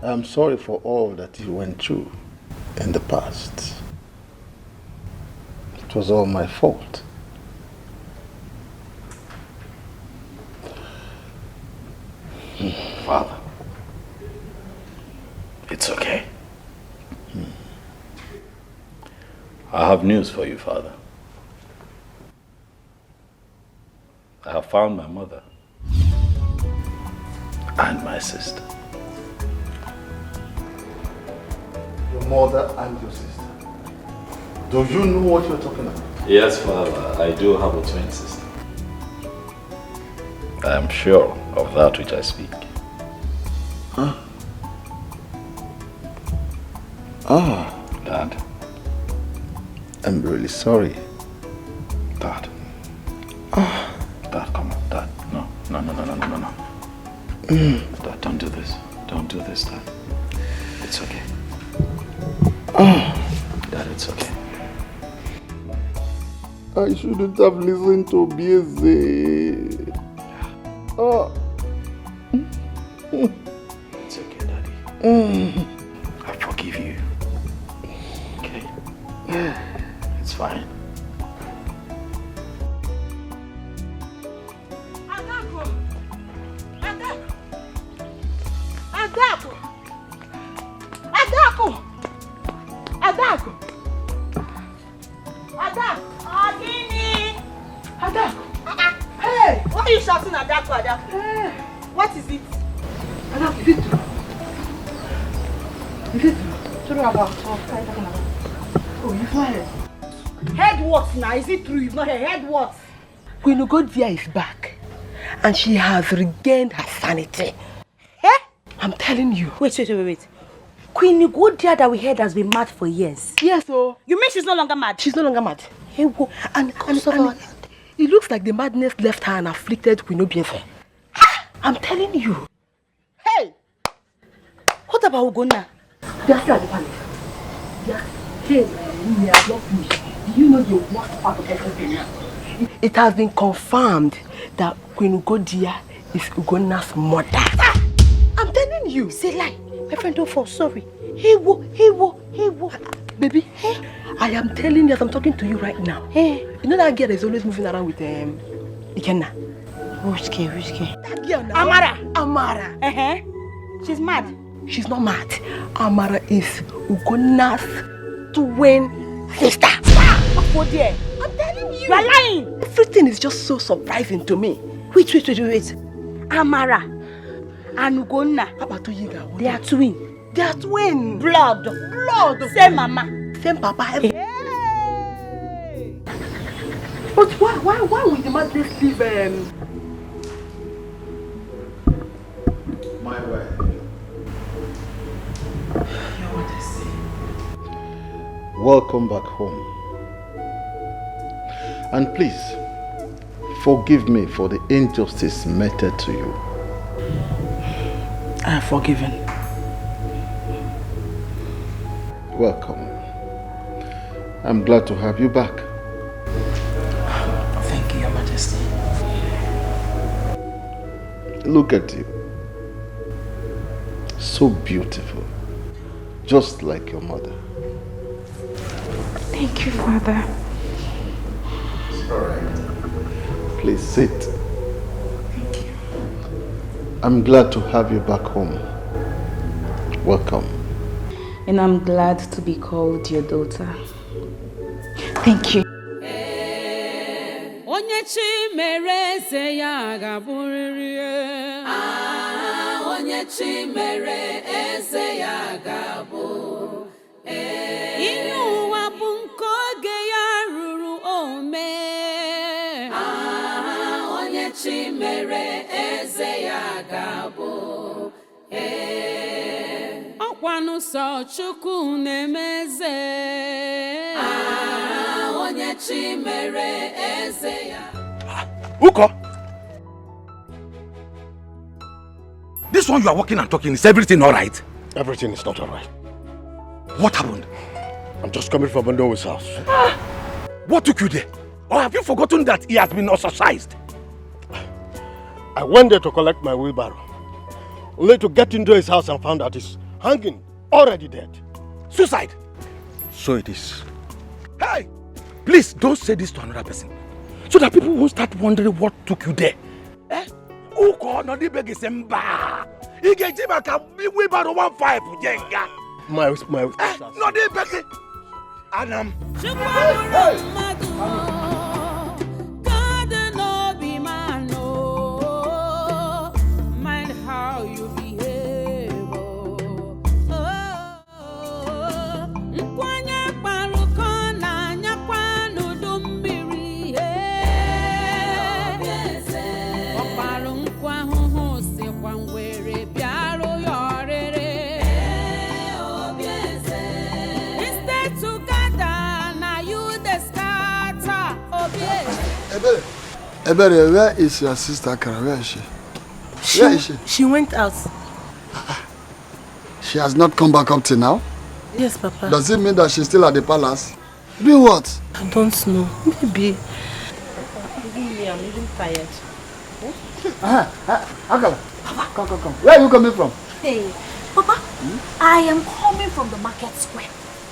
I'm sorry for all that you went through in the past. It was all my fault. Father, it's okay. I have news for you, Father. I have found my mother and my sister. Your mother and your sister. Do you know what you're talking about? Yes, Father, I do have a twin sister. I am sure of that which I speak. Huh? Ah. Dad. I'm really sorry. Dad. Ah. Dad, come on, Dad. No. Dad, don't do this. Don't do this, Dad. It's okay. Dad, it's okay. I shouldn't have listened to Bieze. Oh. It's okay, Daddy. I forgive you. Okay? Adaku! Adaku! Adaku! Adaku! Agini! Adaku! Hey! Why are you shouting Adaku, Adaku? Hey! What is it? Adaku, is it true? Is it true? True about what are you talking about? Oh, you've not heard. Heard what now? Is it true? You've not heard what? Queen Ugodia is back. And she has regained her sanity. Eh? I'm telling you. Wait. Queen Ugodia that we heard has been mad for years. Yes, oh. You mean she's no longer mad? She's no longer mad. And it looks like the madness left her and afflicted Queen Obiese. I'm telling you. Hey! What about Ugonna? They are still at the palace. They are still they are not finished. Do you know the worst part of everything now? It has been confirmed that Queen Ugodia is Ugonna's mother. I'm telling you. Say lie. My friend, don't fall. Sorry. He wo. Baby, I am telling you as I'm talking to you right now. Hey. You know that girl is always moving around with Ikenna? Which girl? That girl now. Amara. She's mad. She's not mad. Amara is Ugonna's twin sister. What there? I'm telling you. You are lying. Everything is just so surprising to me. Wait. Amara and Ugonna. They are twins. They are twins. Blood. Same mama. Same papa. Hey. But why would the madness leave My wife. Your Majesty. Welcome back home. And please, forgive me for the injustice meted to you. I have forgiven. Welcome. I'm glad to have you back. Thank you, Your Majesty. Look at you. So beautiful. Just like your mother. Thank you, Father. All right. Please sit. Thank you. I'm glad to have you back home. Welcome. And I'm glad to be called your daughter. Thank you. Onye chi mere eze ya ga-abụrịrị. Onye chi mere eze ya ga-abụ. Ihe ụwa bụ nke oge ya ruru ome. Onye chi mere eze ya ga-abụ. Ọkwanụ sọ Chukwu na-emeze. Onye chi mere eze ya. Uko! This one you are walking and talking, is everything alright? Everything is not alright. What happened? I'm just coming from Ondo's house. What took you there? Or have you forgotten that he has been ostracized? I went there to collect my wheelbarrow, only to get into his house and found that he's hanging, already dead. Suicide? So it is. Hey! Please don't say this to another person, so that people won't start wondering what took you there. Uko no di beg semba. Igeji maka wheelbarrow 15 jenga. My no di beg. Adam. Mind how you behave. Nkwanya kparuko na nyakwa n'udu mmiri. Ọkparu nkwa hụhụ sikwa ngwere bịarụ ya ọrịrị. Instead together na you the scatter. Ebere, where is your sister Kara? Where is she? Where is she? She went out. She has not come back up till now? Yes, Papa. Does it mean that she's still at the palace? Doing what? I don't know. Maybe. I'm even tired. Akala, come. Where are you coming from? Hey, Papa, I am coming from the market square.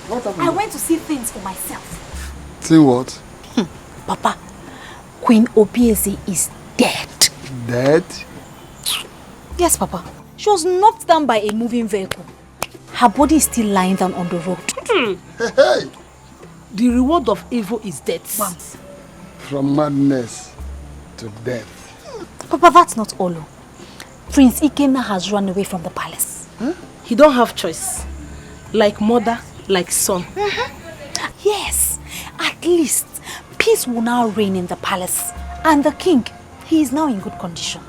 What happened? I went to see things for myself. See what? Papa, Queen Obiese is dead. Dead? Yes, Papa. She was knocked down by a moving vehicle. Her body is still lying down on the road. Hey! The reward of evil is death. From madness to death. Papa, that's not all. Prince Ikenna has run away from the palace. Huh? He don't have choice. Like mother, like son. Yes, at least peace will now reign in the palace. And the king, he is now in good condition.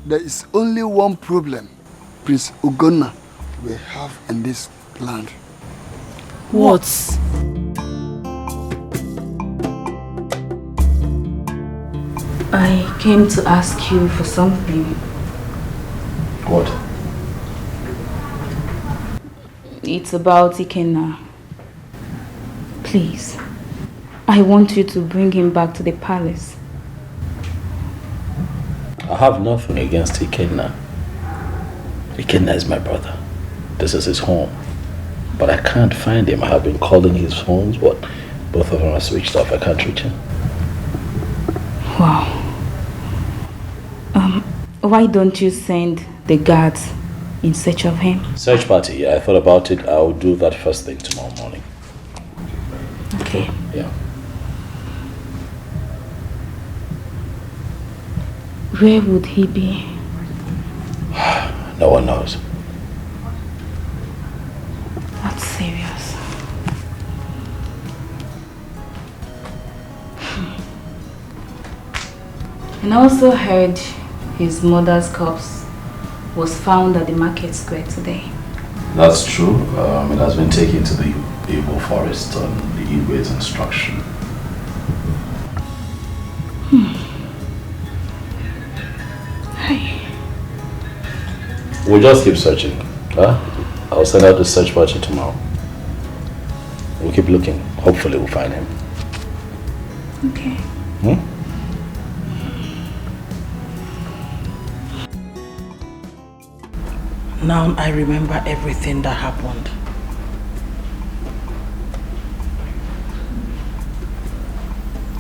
There is only one problem Prince Ugonna will have in this land. What? I came to ask you for something. What? It's about Ikenna. Please, I want you to bring him back to the palace. I have nothing against Ikenna. Ikenna is my brother. This is his home. But I can't find him. I have been calling his phones, but both of them are switched off. I can't reach him. Wow. Why don't you send the guards in search of him? Search party, yeah, I thought about it. I'll do that first thing tomorrow morning. Okay. Yeah. Where would he be? No one knows. That's serious. And I also heard his mother's corpse was found at the market square today. That's true. It has been taken to the Igbo forest on the Igwe's instruction. Hey. We'll just keep searching. Huh? I'll send out the search party tomorrow. We'll keep looking. Hopefully we'll find him. Okay. Now I remember everything that happened.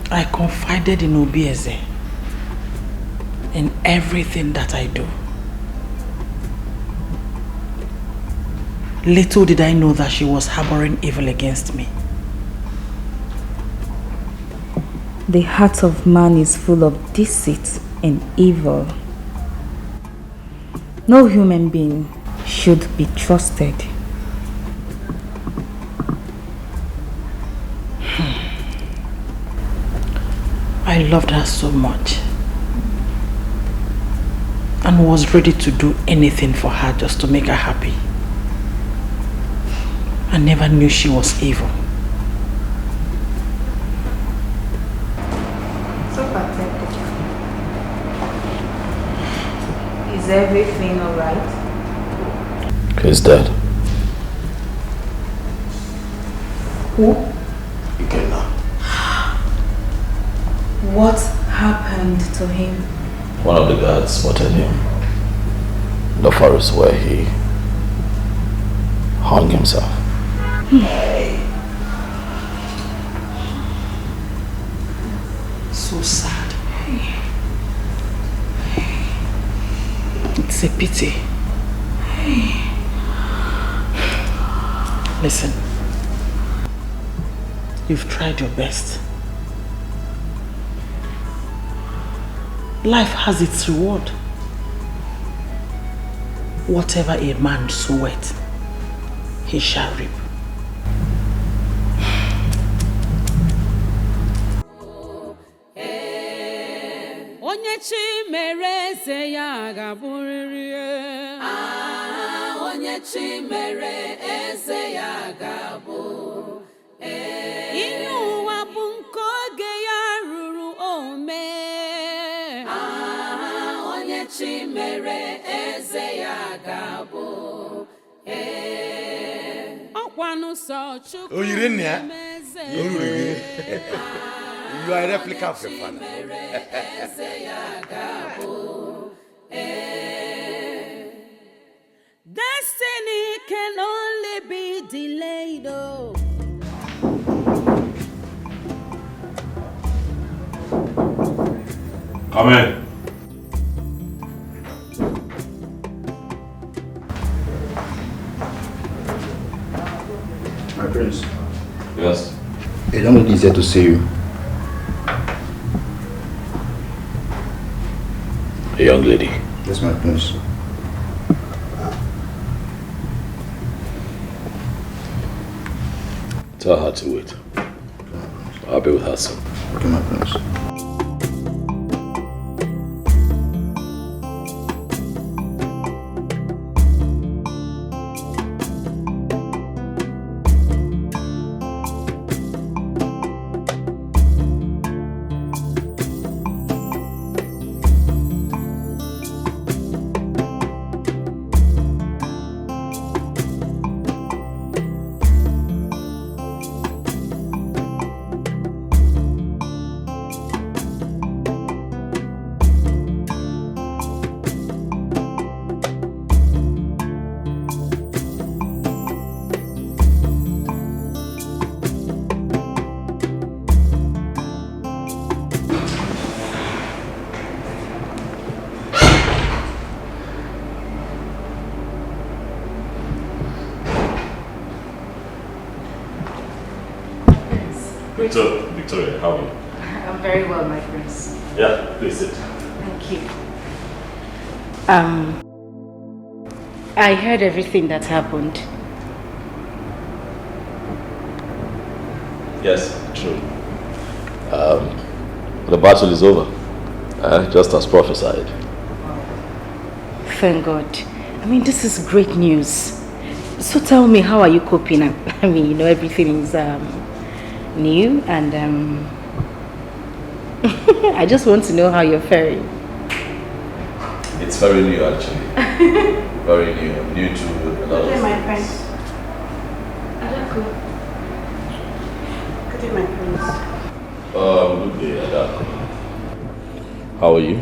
I confided in Obieze in everything that I do. Little did I know that she was harboring evil against me. The heart of man is full of deceit and evil. No human being should be trusted. I loved her so much and was ready to do anything for her just to make her happy. I never knew she was evil. So pathetic. Is everything alright? He's dead. Who? Ikenna. What happened to him? One of the guards spotted him in the forest where he hung himself. So sad. It's a pity. Listen, you've tried your best. Life has its reward. Whatever a man soweth, he shall reap. Onye chi mere eze ya ga-abụrịrị. Onye chi mere eze ya ga-abụ. Ihe ụwa bụ nke oge ya ruru ome. Onye chi mere eze ya ga-abụ. Ọkwanụ sọ Chukwu. Oh, you didn't hear? You are a replica of your father. Destiny can only be delayed. Oh. Come in. young lady is here to see you. A young lady? Yes, my prince. Tell her to wait. I'll be with her soon. Okay, my prince. Victoria, how are you? I'm very well, my prince. Yeah, please sit. Thank you. I heard everything that happened. Yes, true. The battle is over, just as prophesied. Thank God. I mean, this is great news. So tell me, how are you coping? I mean, you know, everything is new and I just want to know how you're faring. It's very new, actually. Very new. I'm new to a lot of things. My friend. Adako. Good day, my prince. Good day, Adako. How are you?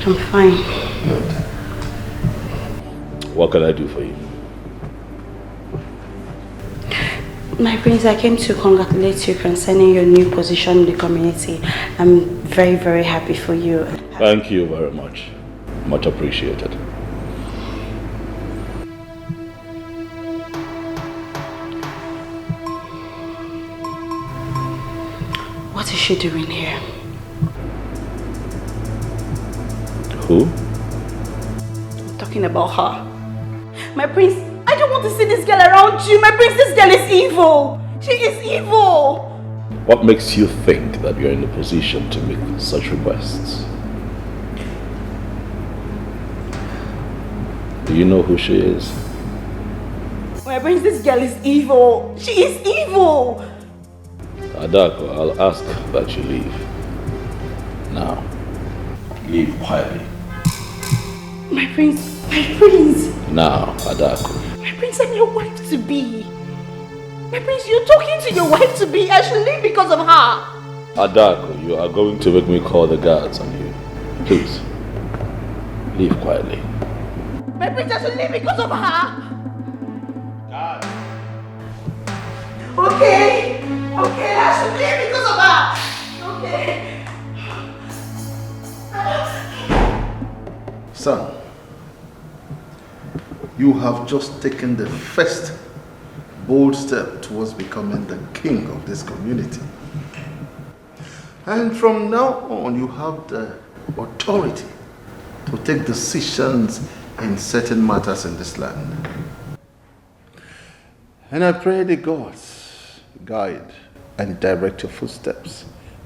I'm fine. Good. What can I do for you? My prince, I came to congratulate you concerning your new position in the community. I'm very, very happy for you. Thank you very much. Much appreciated. What is she doing here? Who? I'm talking about her. My prince, I don't want to see this girl around you. My prince, this girl is evil. She is evil. What makes you think that you're in a position to make such requests? Do you know who she is? My prince, this girl is evil. She is evil. Adako, I'll ask that you leave. Now, leave quietly. My prince, my prince. Now, Adako. My prince, I'm your wife-to-be. My prince, you're talking to your wife-to-be. I should leave because of her. Adako, you are going to make me call the guards on you. Please, leave quietly. My prince, I should leave because of her. God. Okay, I should leave because of her. Okay. Son, you have just taken the first bold step towards becoming the king of this community. And from now on, you have the authority to take decisions in certain matters in this land. And I pray the gods guide and direct your footsteps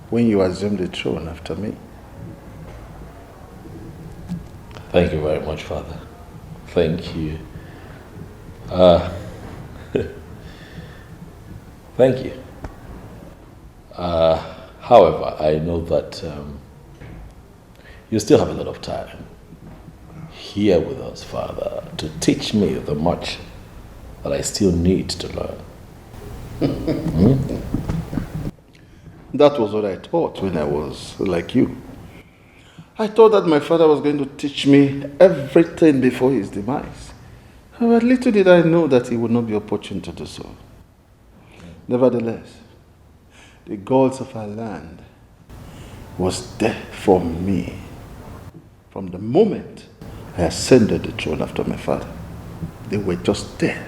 when you assume the throne after me. Thank you very much, Father. Thank you. Thank you. However, I know that you still have a lot of time here with us, Father, to teach me the much that I still need to learn. That was what I thought when I was like you. I thought that my father was going to teach me everything before his demise. But little did I know that he would not be opportune to do so. Nevertheless, the gods of our land was there for me from the moment I ascended the throne after my father. They were just there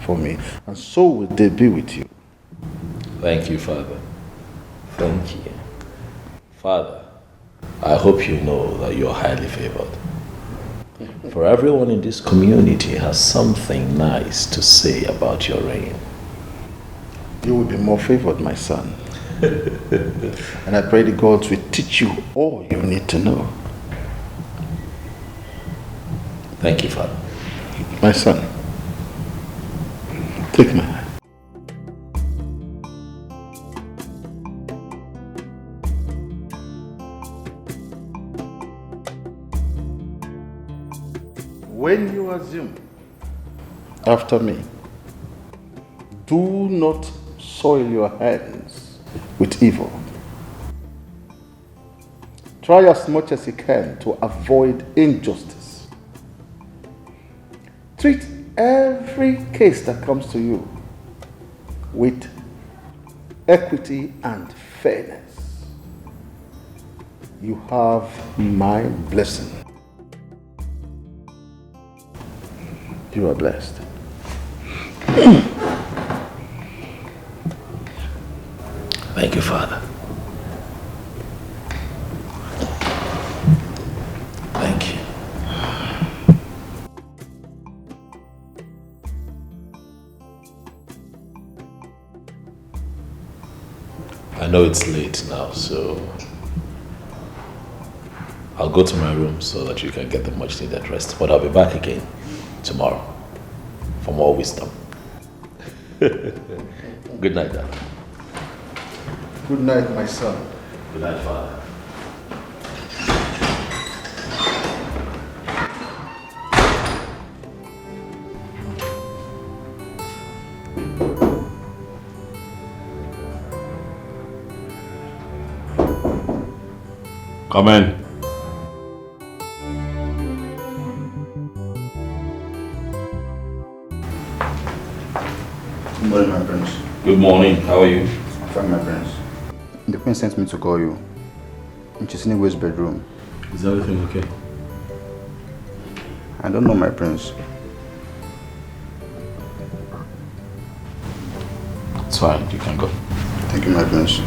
for me, and so will they be with you. Thank you, Father. Thank you. Father, I hope you know that you're highly favored. For everyone in this community has something nice to say about your reign. You will be more favored, my son. And I pray the gods will teach you all you need to know. Thank you, Father. My son, take my hand. When you assume after me, do not soil your hands with evil. Try as much as you can to avoid injustice. Treat every case that comes to you with equity and fairness. You have my blessing. You are blessed. Thank you, Father. Thank you. I know it's late now, so I'll go to my room so that you can get the much needed rest. But I'll be back again tomorrow for more wisdom. Good night, Dad. Good night, my son. Good night, Father. Come in. Good morning, my prince. Good morning. How are you? Fine, my prince. The queen sent me to call you. She's in Iwe's bedroom. Is everything okay? I don't know, my prince. It's fine. You can go. Thank you, my prince.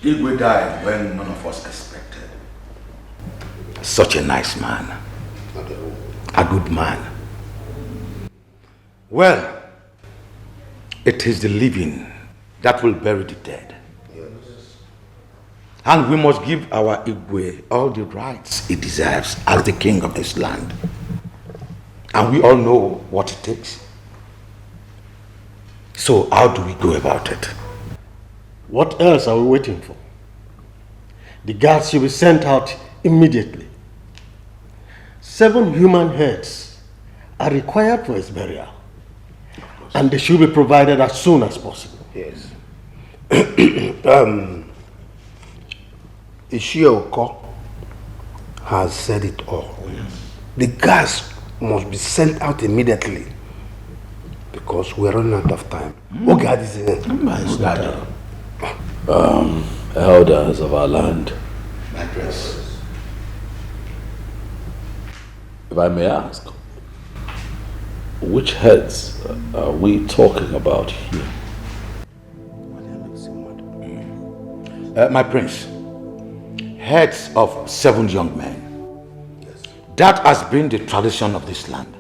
Igwe died when none of us expected. Such a nice man. A good man. Well, it is the living that will bury the dead. And we must give our Igwe all the rights he deserves as the king of this land. And we all know what it takes. So how do we go about it? What else are we waiting for? The guards should be sent out immediately. 7 human heads are required for his burial. And they should be provided as soon as possible. Yes. Ishioko has said it all. The gas must be sent out immediately because we're running out of time. Elders of our land. If I may ask, which heads are we talking about here? My prince, heads of 7 young men. That has been the tradition of this land.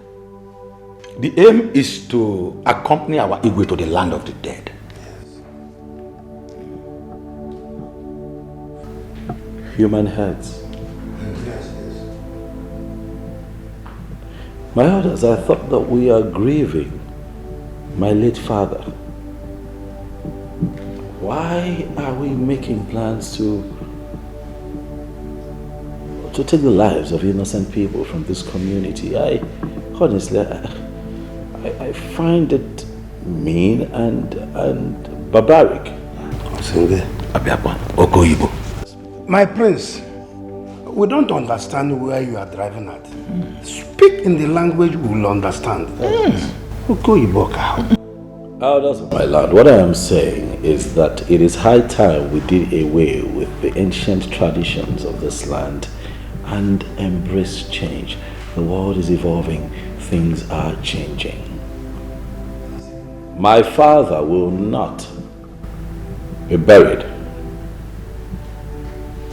The aim is to accompany our Igwe to the land of the dead. Human heads. My elders, I thought that we are grieving my late father. Why are we making plans to take the lives of innocent people from this community? Honestly, I find it mean and barbaric. My prince, we don't understand where you are driving at. Speak in the language we will understand. Elders of my land, what I am saying is that it is high time we did away with the ancient traditions of this land and embrace change. The world is evolving, things are changing. My father will not be buried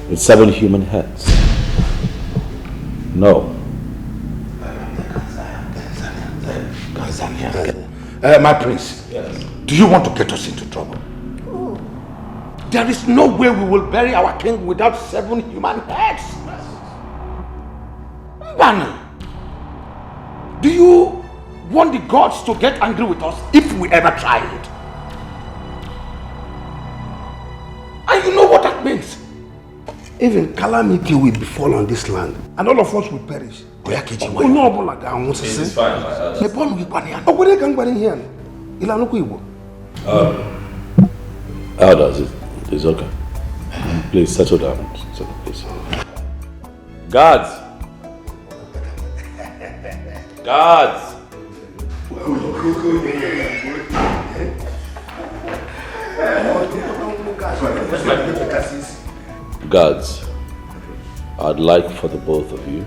with 7 human heads. No. My prince, yes. Do you want to get us into trouble? Oh. There is no way we will bury our king without 7 human heads. Mbana, do you want the gods to get angry with us if we ever try it? And you know what that means? Even calamity will befall on this land, and all of us will perish. It's fine, elders, it's okay. Please settle down. Please. Guards! Guards! Guards, I'd like for the both of you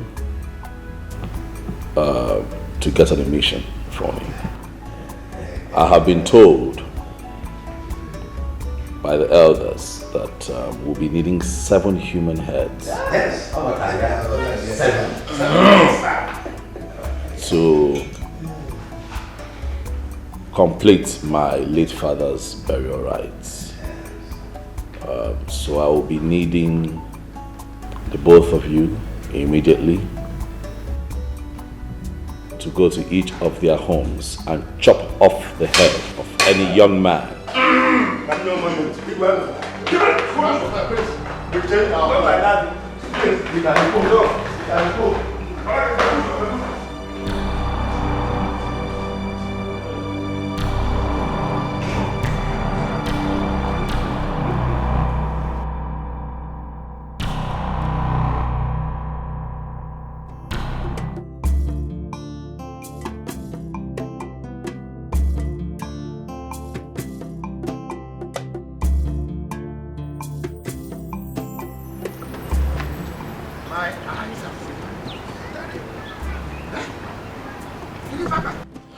to get an emission from me. I have been told by the elders that we'll be needing 7 human heads. Yes. To complete my late father's burial rites. So I will be needing the both of you immediately to go to each of their homes and chop off the head of any young man.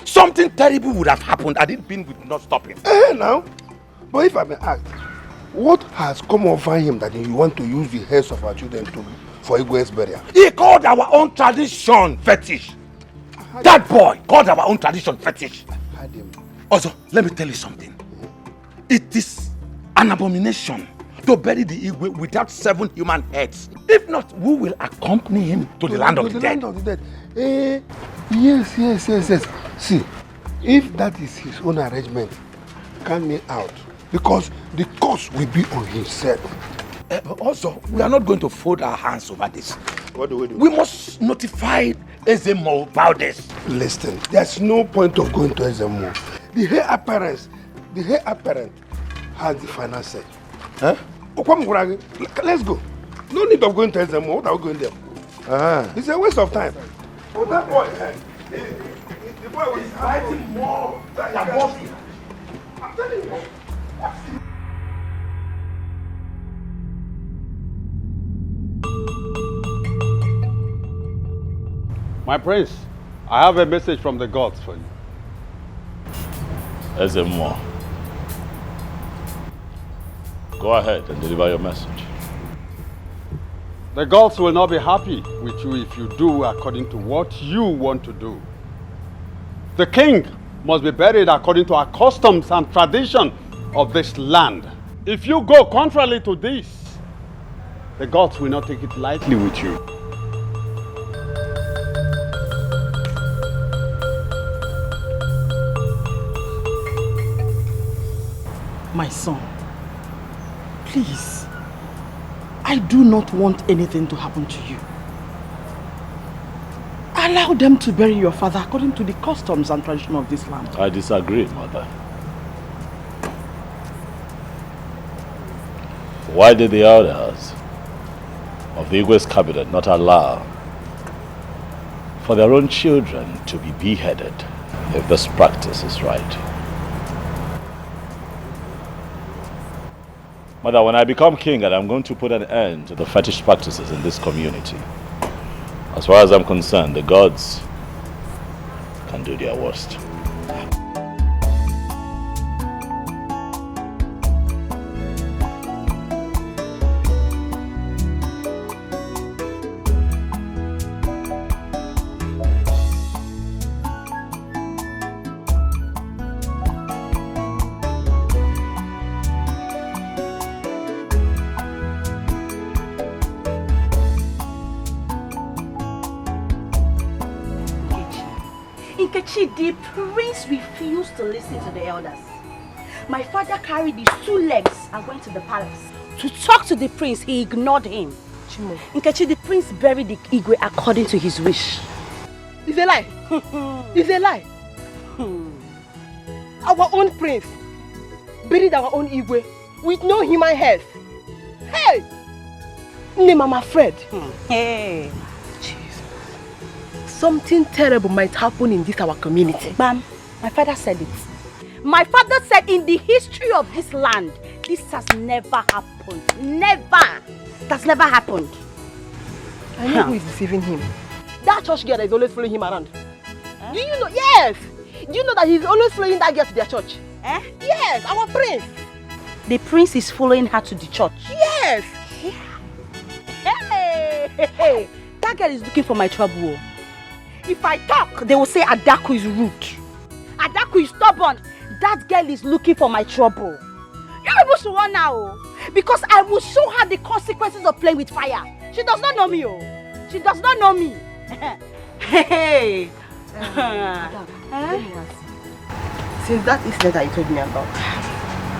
Something terrible would have happened had it been with not stopping. Now, but if I may act, What has come over him that you want to use the heads of our children for Igwe's burial? He called our own tradition fetish. That boy called our own tradition fetish. I heard him. Also, let me tell you something. It is an abomination to bury the Igwe without 7 human heads. If not, we will accompany him to the land of the dead. Land of the dead. Yes. See, if that is his own arrangement, count me out. Because the cost will be on himself. But also, we are not going to fold our hands over this. What do we do? We must notify Ezemo about this. Listen, there's no point of going to Ezemo. The heir apparent has the final say. Huh? Let's go. No need of going to Ezemo. What are we going there? It's a waste of time. Oh, that boy, the boy was fighting more than your boss. I'm telling you. My prince, I have a message from the gods for you. Ezemo, go ahead and deliver your message. The gods will not be happy with you if you do according to what you want to do. The king must be buried according to our customs and tradition of this land. If you go contrary to this, the gods will not take it lightly with you. My son, please, I do not want anything to happen to you. Allow them to bury your father according to the customs and tradition of this land. I disagree, mother. Why did the elders of the Igwe's cabinet not allow for their own children to be beheaded if this practice is right? Mother, when I become king, and I'm going to put an end to the fetish practices in this community. As far as I'm concerned, the gods can do their worst. The prince refused to listen to the elders. My father carried his 2 legs and went to the palace. To talk to the prince, he ignored him. Nkechi, the prince buried the Igwe according to his wish. It's a lie. It's a lie. Our own prince buried our own Igwe with no human head. Hey! Name Mama Fred. Hey. Something terrible might happen in this our community. Bam, my father said it. My father said in the history of this land, this has never happened. Never. That's never happened. I know who is deceiving him. That church girl that is always following him around. Do you know? Yes. Do you know that he's always following that girl to their church? Yes, our prince. The prince is following her to the church? Yes. Hey. That girl is looking for my trouble. If I talk, they will say Adaku is rude. Adaku is stubborn. That girl is looking for my trouble. You're able to run now. Because I will show her the consequences of playing with fire. She does not know me. She does not know me. Hey. Since that incident that you told me about,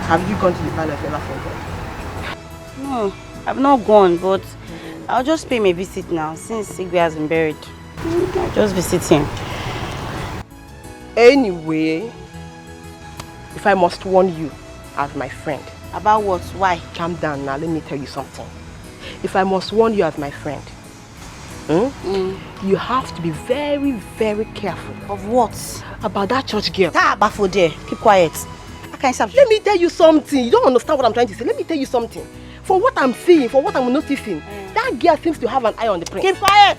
have you gone to the palace ever for God? No, I've not gone, but I'll just pay my visit now since Igwe has been buried. I'll just visit him. Anyway, if I must warn you as my friend. About what? Why? Calm down now, let me tell you something. If I must warn you as my friend, you have to be very, very careful. Of what? About that church girl. Bafo there. Keep quiet. Let me tell you something. You don't understand what I'm trying to say. Let me tell you something. For what I'm seeing, for what I'm noticing, that girl seems to have an eye on the prince. Keep quiet.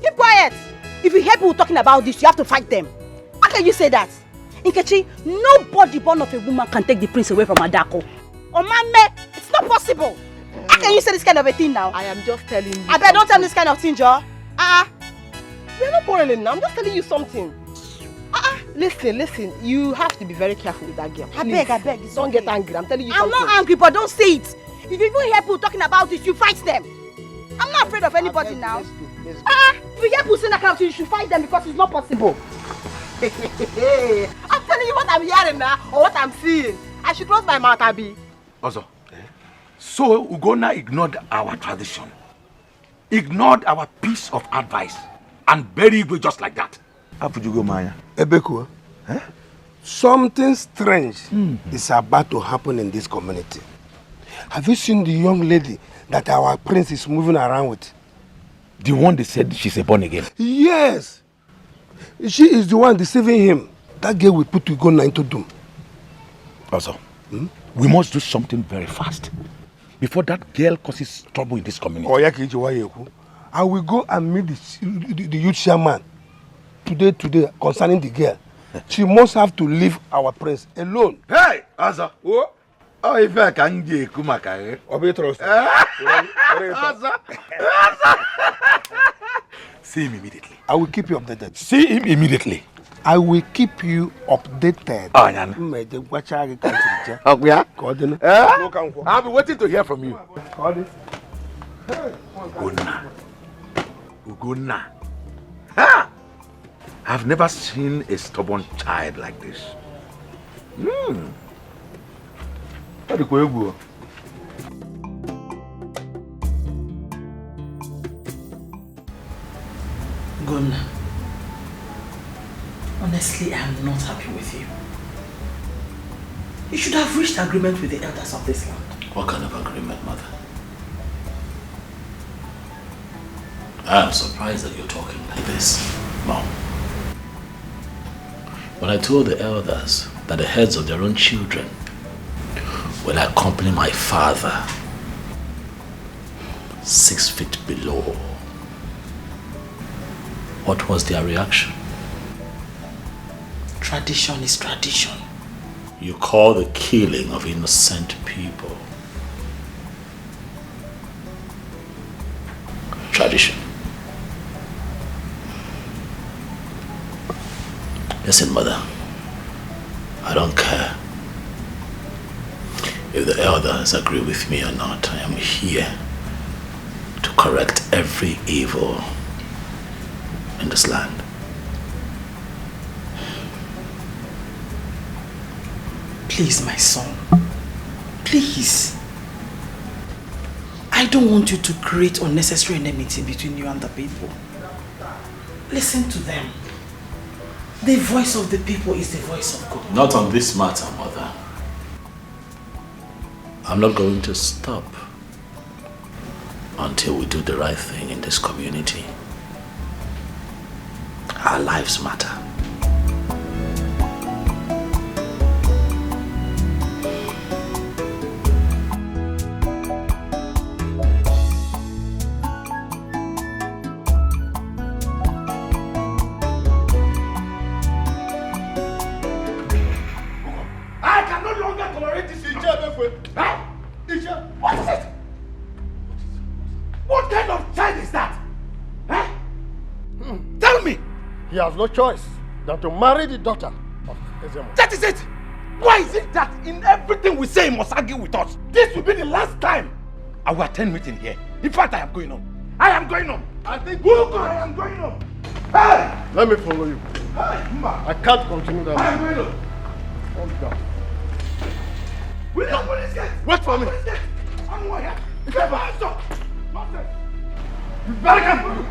Keep quiet. If you hear people talking about this, you have to fight them. How can you say that? Nkechi, nobody born of a woman can take the prince away from Adako. It's not possible. How can you say this kind of a thing now? I am just telling you. I bet don't tell me this kind of thing, Joe. We're not quarreling now. I'm just telling you something. Listen. You have to be very careful with that girl. I beg. Don't get angry. I'm telling you I'm something. not angry, but don't say it. If you even hear people talking about it, you fight them. I'm not afraid of anybody now. Let's go. If you hear people saying that kind of thing, you should fight them because it's not possible. I'm telling you what I'm hearing now, or what I'm seeing. I should close my mouth, Abi. Also, so Ugonna ignored our tradition, ignored our piece of advice, and buried Igwe just like that. How would you go, Maya? Ebeko, something strange is about to happen in this community. Have you seen the young lady that our prince is moving around with? The one they said she's a born again? Yes. She is the one deceiving him. That girl will put Ugonna into doom. Also, we must do something very fast before that girl causes trouble in this community. I will go and meet the youth chairman today concerning the girl. She must have to leave our prince alone. Hey, Asa. Oh, if I can get Kumaka, see him immediately. I will keep you updated. See him immediately. I will keep you updated. Oh, I'll be waiting to hear from you. Ugonna. I've never seen a stubborn child like this. Gunna, honestly, I'm not happy with you. You should have reached agreement with the elders of this land. What kind of agreement, Mother? I am surprised that you're talking like this, Mom. When I told the elders that the heads of their own children will accompany my father 6 feet below, what was their reaction? Tradition is tradition. You call the killing of innocent people tradition. Listen, Mother, I don't care if the elders agree with me or not. I am here to correct every evil in this land. Please, my son, please. I don't want you to create unnecessary enmity between you and the people. Listen to them. The voice of the people is the voice of God. Not on this matter, Mother. I'm not going to stop until we do the right thing in this community. Our lives matter. What is it? What kind of child is that? Tell me! He has no choice than to marry the daughter of Ezemo. That is it! Why is it that in everything we say he must argue with us? This will be the last time I will attend meeting here. In fact, I am going home. I am going home. I think I am going home. Hey! Let me follow you. Hey, I can't continue that. I am going home. Hold down. William, police gate! Wait for me. I'm here. Get my hands up! Nonsense! You better come!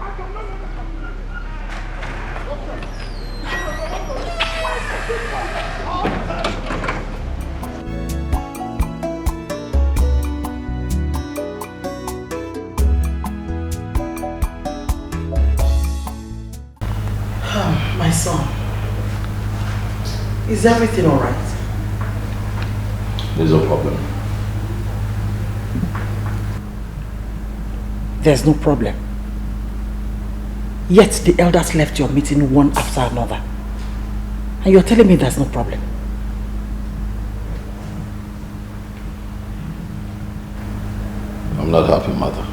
My son, is everything all right? There's no problem. There's no problem. Yet the elders left your meeting one after another. And you're telling me there's no problem. I'm not happy, mother.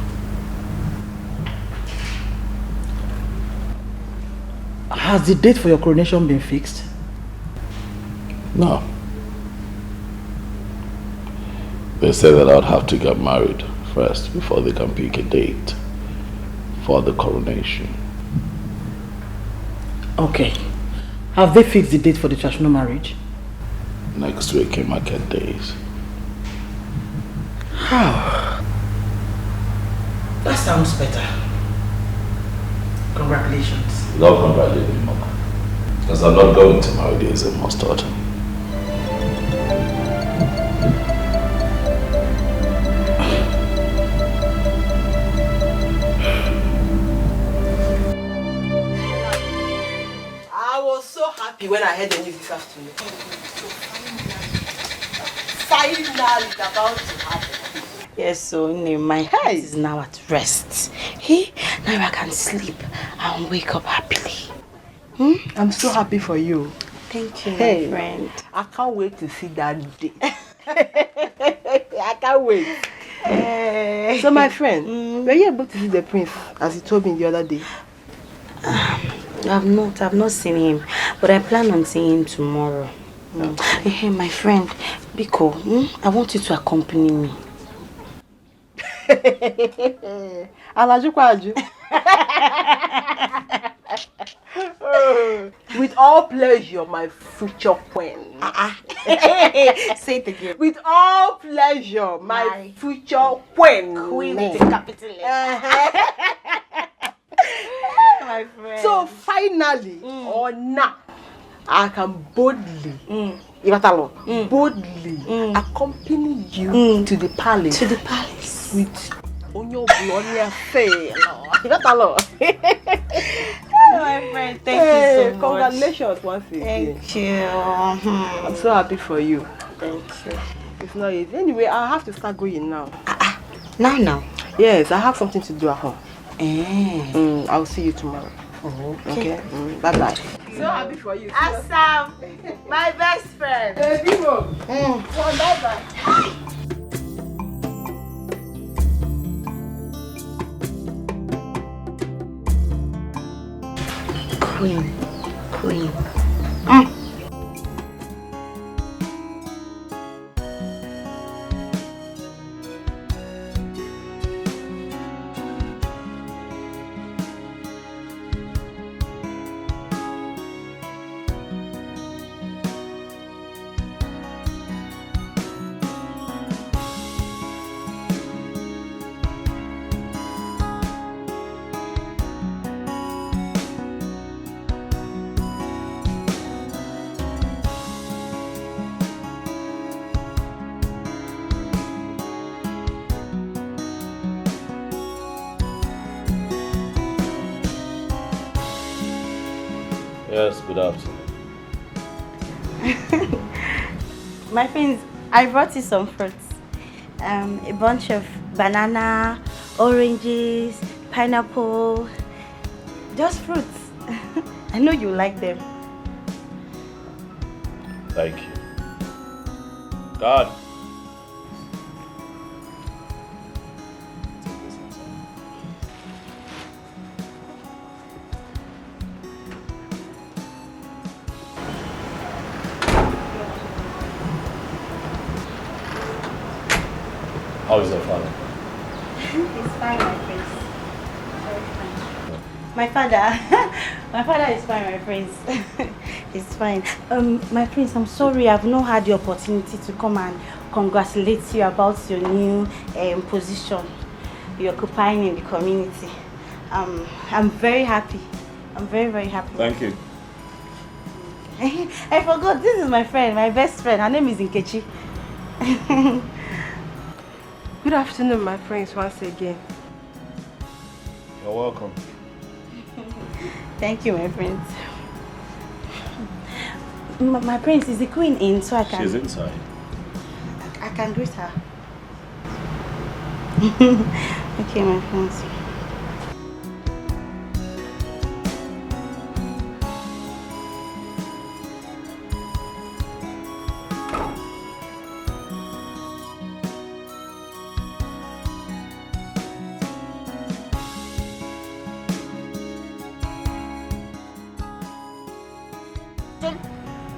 Has the date for your coronation been fixed? No. They said that I'd have to get married first before they can pick a date for the coronation. Okay. Have they fixed the date for the traditional marriage? Next week in market days. How? That sounds better. Congratulations. Love congratulating Mama. Because I'm not going to marry this in daughter. I was so happy when I heard the news this afternoon. Finally, it's about to happen. Yes, so my heart is now at rest. Hey, now I can sleep and wake up happily. I'm so happy for you. Thank you, my friend. I can't wait to see that day. I can't wait. So my friend, were you able to see the prince as he told me the other day? I've not seen him, but I plan on seeing him tomorrow. Hey, my friend, Biko, I want you to accompany me. With all pleasure, my future queen. Say it again. With all pleasure, my future queen. Queen with the capital letter. My friend. So finally, or now, I can boldly, accompany you to the palace. To the palace. With Onyo Blonia Faye. My friend, thank you so much. Congratulations once again. Thank you. I'm so happy for you. Thank you. It's not easy. Anyway, I have to start going now. Now? Yes, I have something to do at home. I'll see you tomorrow. Okay. Bye-bye. So happy for you. Assam, my best friend. Bye-bye. Queen. Yes, good afternoon. My friends, I brought you some fruits. A bunch of banana, oranges, pineapple, just fruits. I know you like them. Thank you. God. How is your father? He's fine, my friends. Very fine. My father is fine, my friends. He's fine. My friends, I'm sorry I've not had the opportunity to come and congratulate you about your new position you're occupying in the community. I'm very happy. I'm very, very happy. Thank you. I forgot, this is my friend, my best friend. Her name is Nkechi. Good afternoon, my friends, once again. You're welcome. Thank you, my friends. My prince, is the queen in so I can... She's inside. I can greet her. Okay, my friends.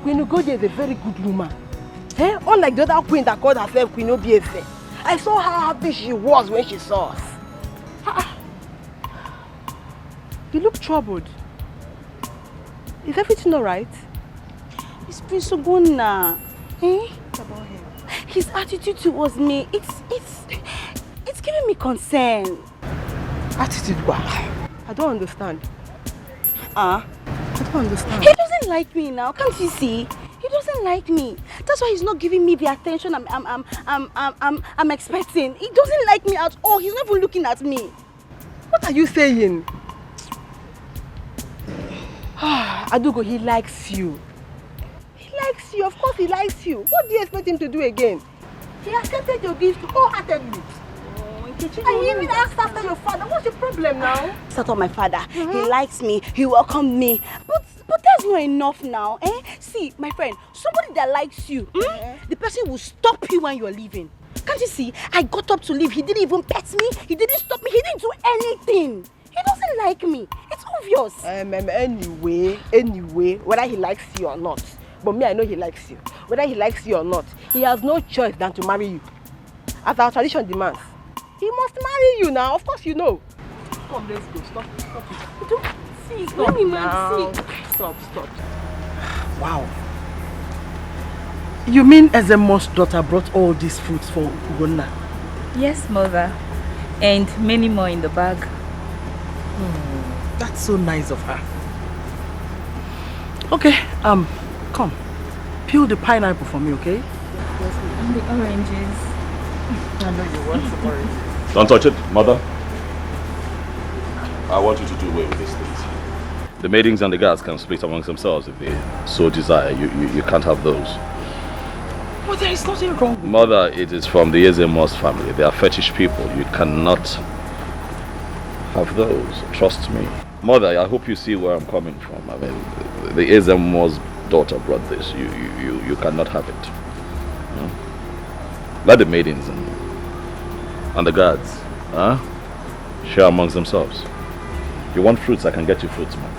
Queen Ugodi is a very good woman. Eh? Unlike the other queen that called herself Queen Obiese. I saw how happy she was when she saw us. You look troubled. Is everything alright? It's Prince Ogonna. Eh? What about him? His attitude towards me, it's giving me concern. Attitude what? I don't understand. I don't understand. He doesn't like me now, can't you see? He doesn't like me. That's why he's not giving me the attention I'm expecting. He doesn't like me at all. He's not even looking at me. What are you saying? Adugo, he likes you. He likes you. Of course he likes you. What do you expect him to do again? He accepted your gift wholeheartedly. And he even asked after your father. What's your problem now? It's not my father. He likes me. He welcomed me. But that's not enough now. Eh? See, my friend, somebody that likes you, the person will stop you when you're leaving. Can't you see? I got up to leave. He didn't even pet me. He didn't stop me. He didn't do anything. He doesn't like me. It's obvious. Anyway, whether he likes you or not. But me, I know he likes you. Whether he likes you or not, he has no choice than to marry you. As our tradition demands. He must marry you now. Of course you know. Come, let's go. Stop it. Don't see. Stop Let me now. see. Stop. Wow. You mean Ezemo's daughter brought all these fruits for Ugonna? Yes, mother. And many more in the bag. That's so nice of her. Okay, come. Peel the pineapple for me, okay? And the oranges. I know you want some oranges. Don't touch it, mother. I want you to do away with these things. The maidens and the guards can split amongst themselves if they so desire. You can't have those. Well, there is nothing wrong with Mother, it is from the Ezemos family. They are fetish people. You cannot have those. Trust me. Mother, I hope you see where I'm coming from. I mean, the Ezemos daughter brought this. You cannot have it. Let the maidens and the guards share amongst themselves. You want fruits, I can get you fruits, man.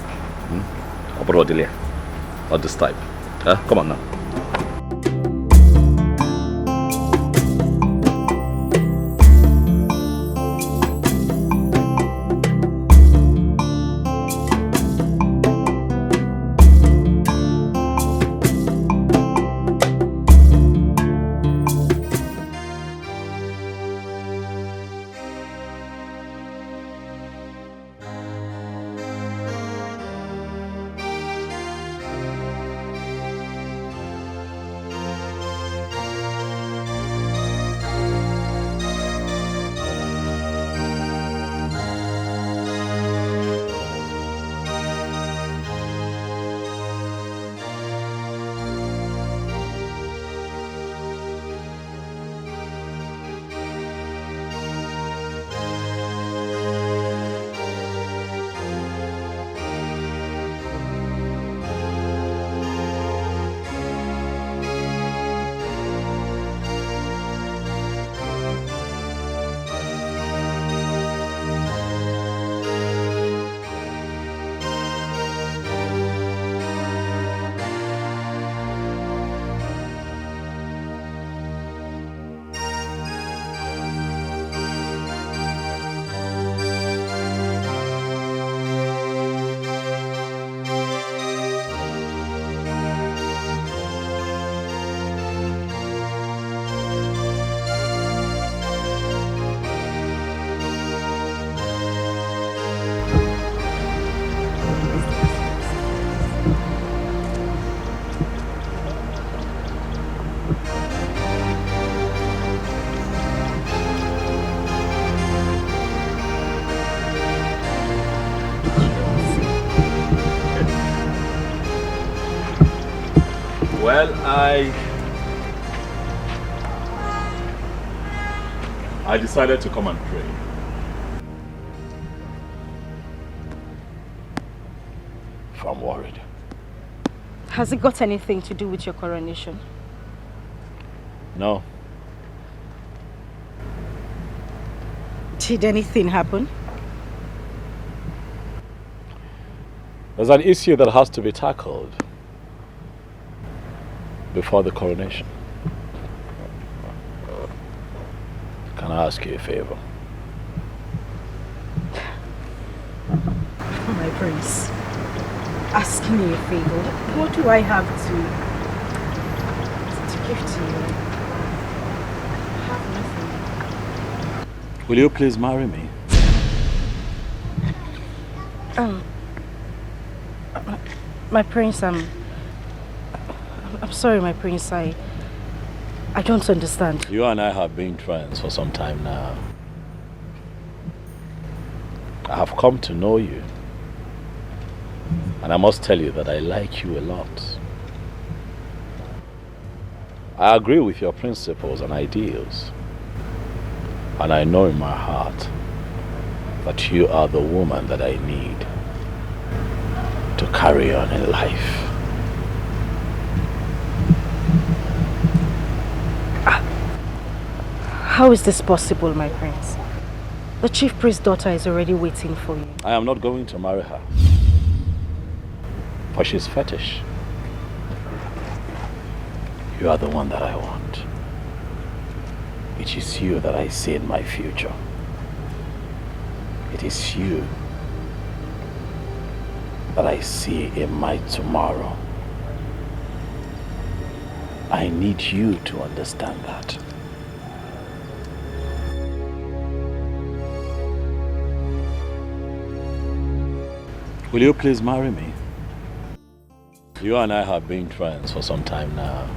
Not this type. Come on now. Well, I decided to come and pray. I'm worried. Has it got anything to do with your coronation? No. Did anything happen? There's an issue that has to be tackled. before the coronation. Can I ask you a favor? My prince, ask me a favor. What do I have to give to you? I have nothing. Will you please marry me? My prince, I'm sorry, my prince. I don't understand. You and I have been friends for some time now. I have come to know you. And I must tell you that I like you a lot. I agree with your principles and ideals. And I know in my heart that you are the woman that I need to carry on in life. How is this possible, my prince? The chief priest's daughter is already waiting for you. I am not going to marry her. For she's fetish. You are the one that I want. It is you that I see in my future. It is you that I see in my tomorrow. I need you to understand that. Will you please marry me? You and I have been friends for some time now.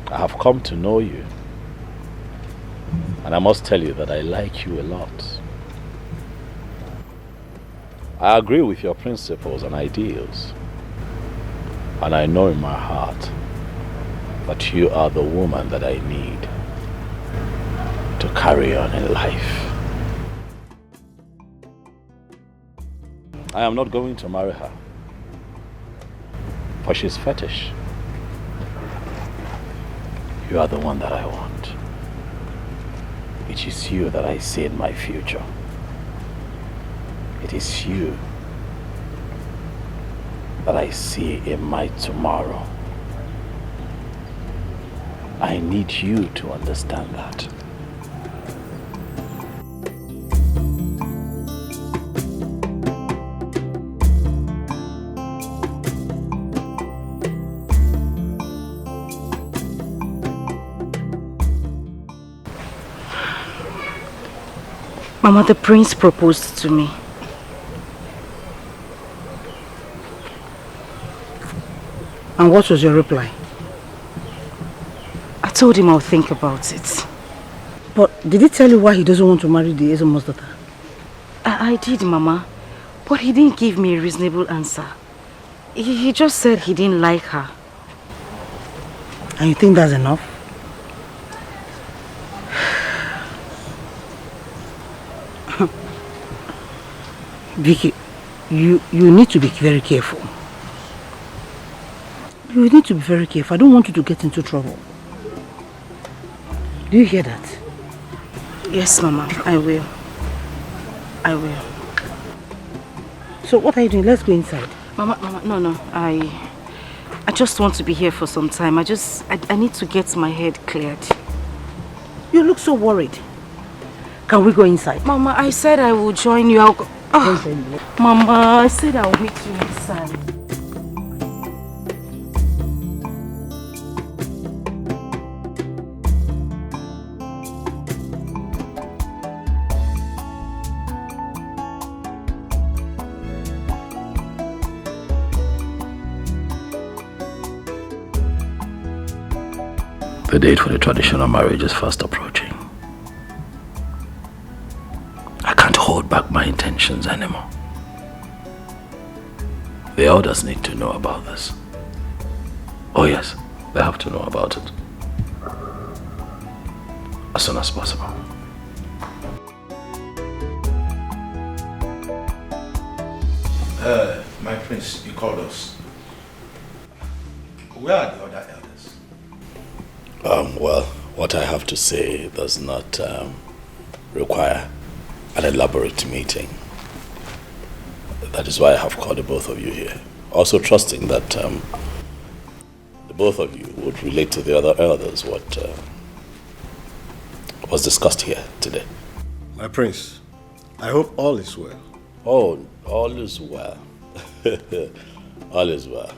I have come to know you. And I must tell you that I like you a lot. I agree with your principles and ideals. And I know in my heart that you are the woman that I need to carry on in life. I am not going to marry her. For she's fetish. You are the one that I want. It is you that I see in my future. It is you that I see in my tomorrow. I need you to understand that. Mama, the prince proposed to me. And what was your reply? I told him I'll think about it. But did he tell you why he doesn't want to marry the Ezemo's daughter? I did, Mama. But he didn't give me a reasonable answer. He just said he didn't like her. And you think that's enough? Vicky, you need to be very careful. You need to be very careful. I don't want you to get into trouble. Do you hear that? Yes, Mama, I will. I will. So what are you doing? Let's go inside. Mama, no. I just want to be here for some time. I need to get my head cleared. You look so worried. Can we go inside? Mama, I said I will join you. I'll go. Mama, I said I'll meet you inside. The date for the traditional marriage is fast approaching. I can't hold back my intentions anymore. The elders need to know about this. Oh yes, they have to know about it. As soon as possible. My prince, you called us. Where are the other elders? Well, what I have to say does not require an elaborate meeting. That is why I have called the both of you here. Also trusting that both of you would relate to the other elders what was discussed here today. My prince, I hope all is well. Oh, all is well. All is well.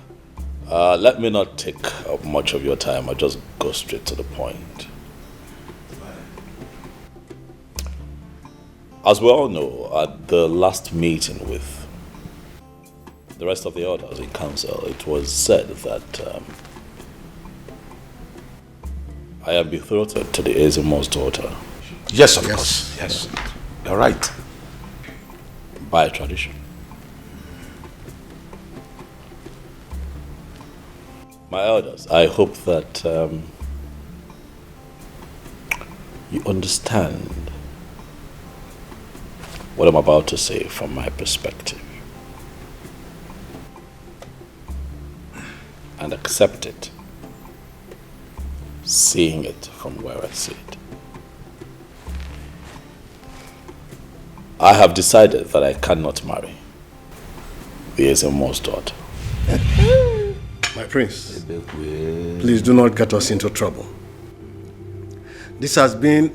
Let me not take up much of your time. I'll just go straight to the point. As we all know, at the last meeting with the rest of the elders in council, it was said that I am betrothed to the Ezemo's daughter. Yes, of course. Yes. You're right. By tradition. My elders, I hope that you understand what I'm about to say from my perspective and accept it, seeing it from where I sit. I have decided that I cannot marry the Ezemo's daughter. My prince, please do not get us into trouble. This has been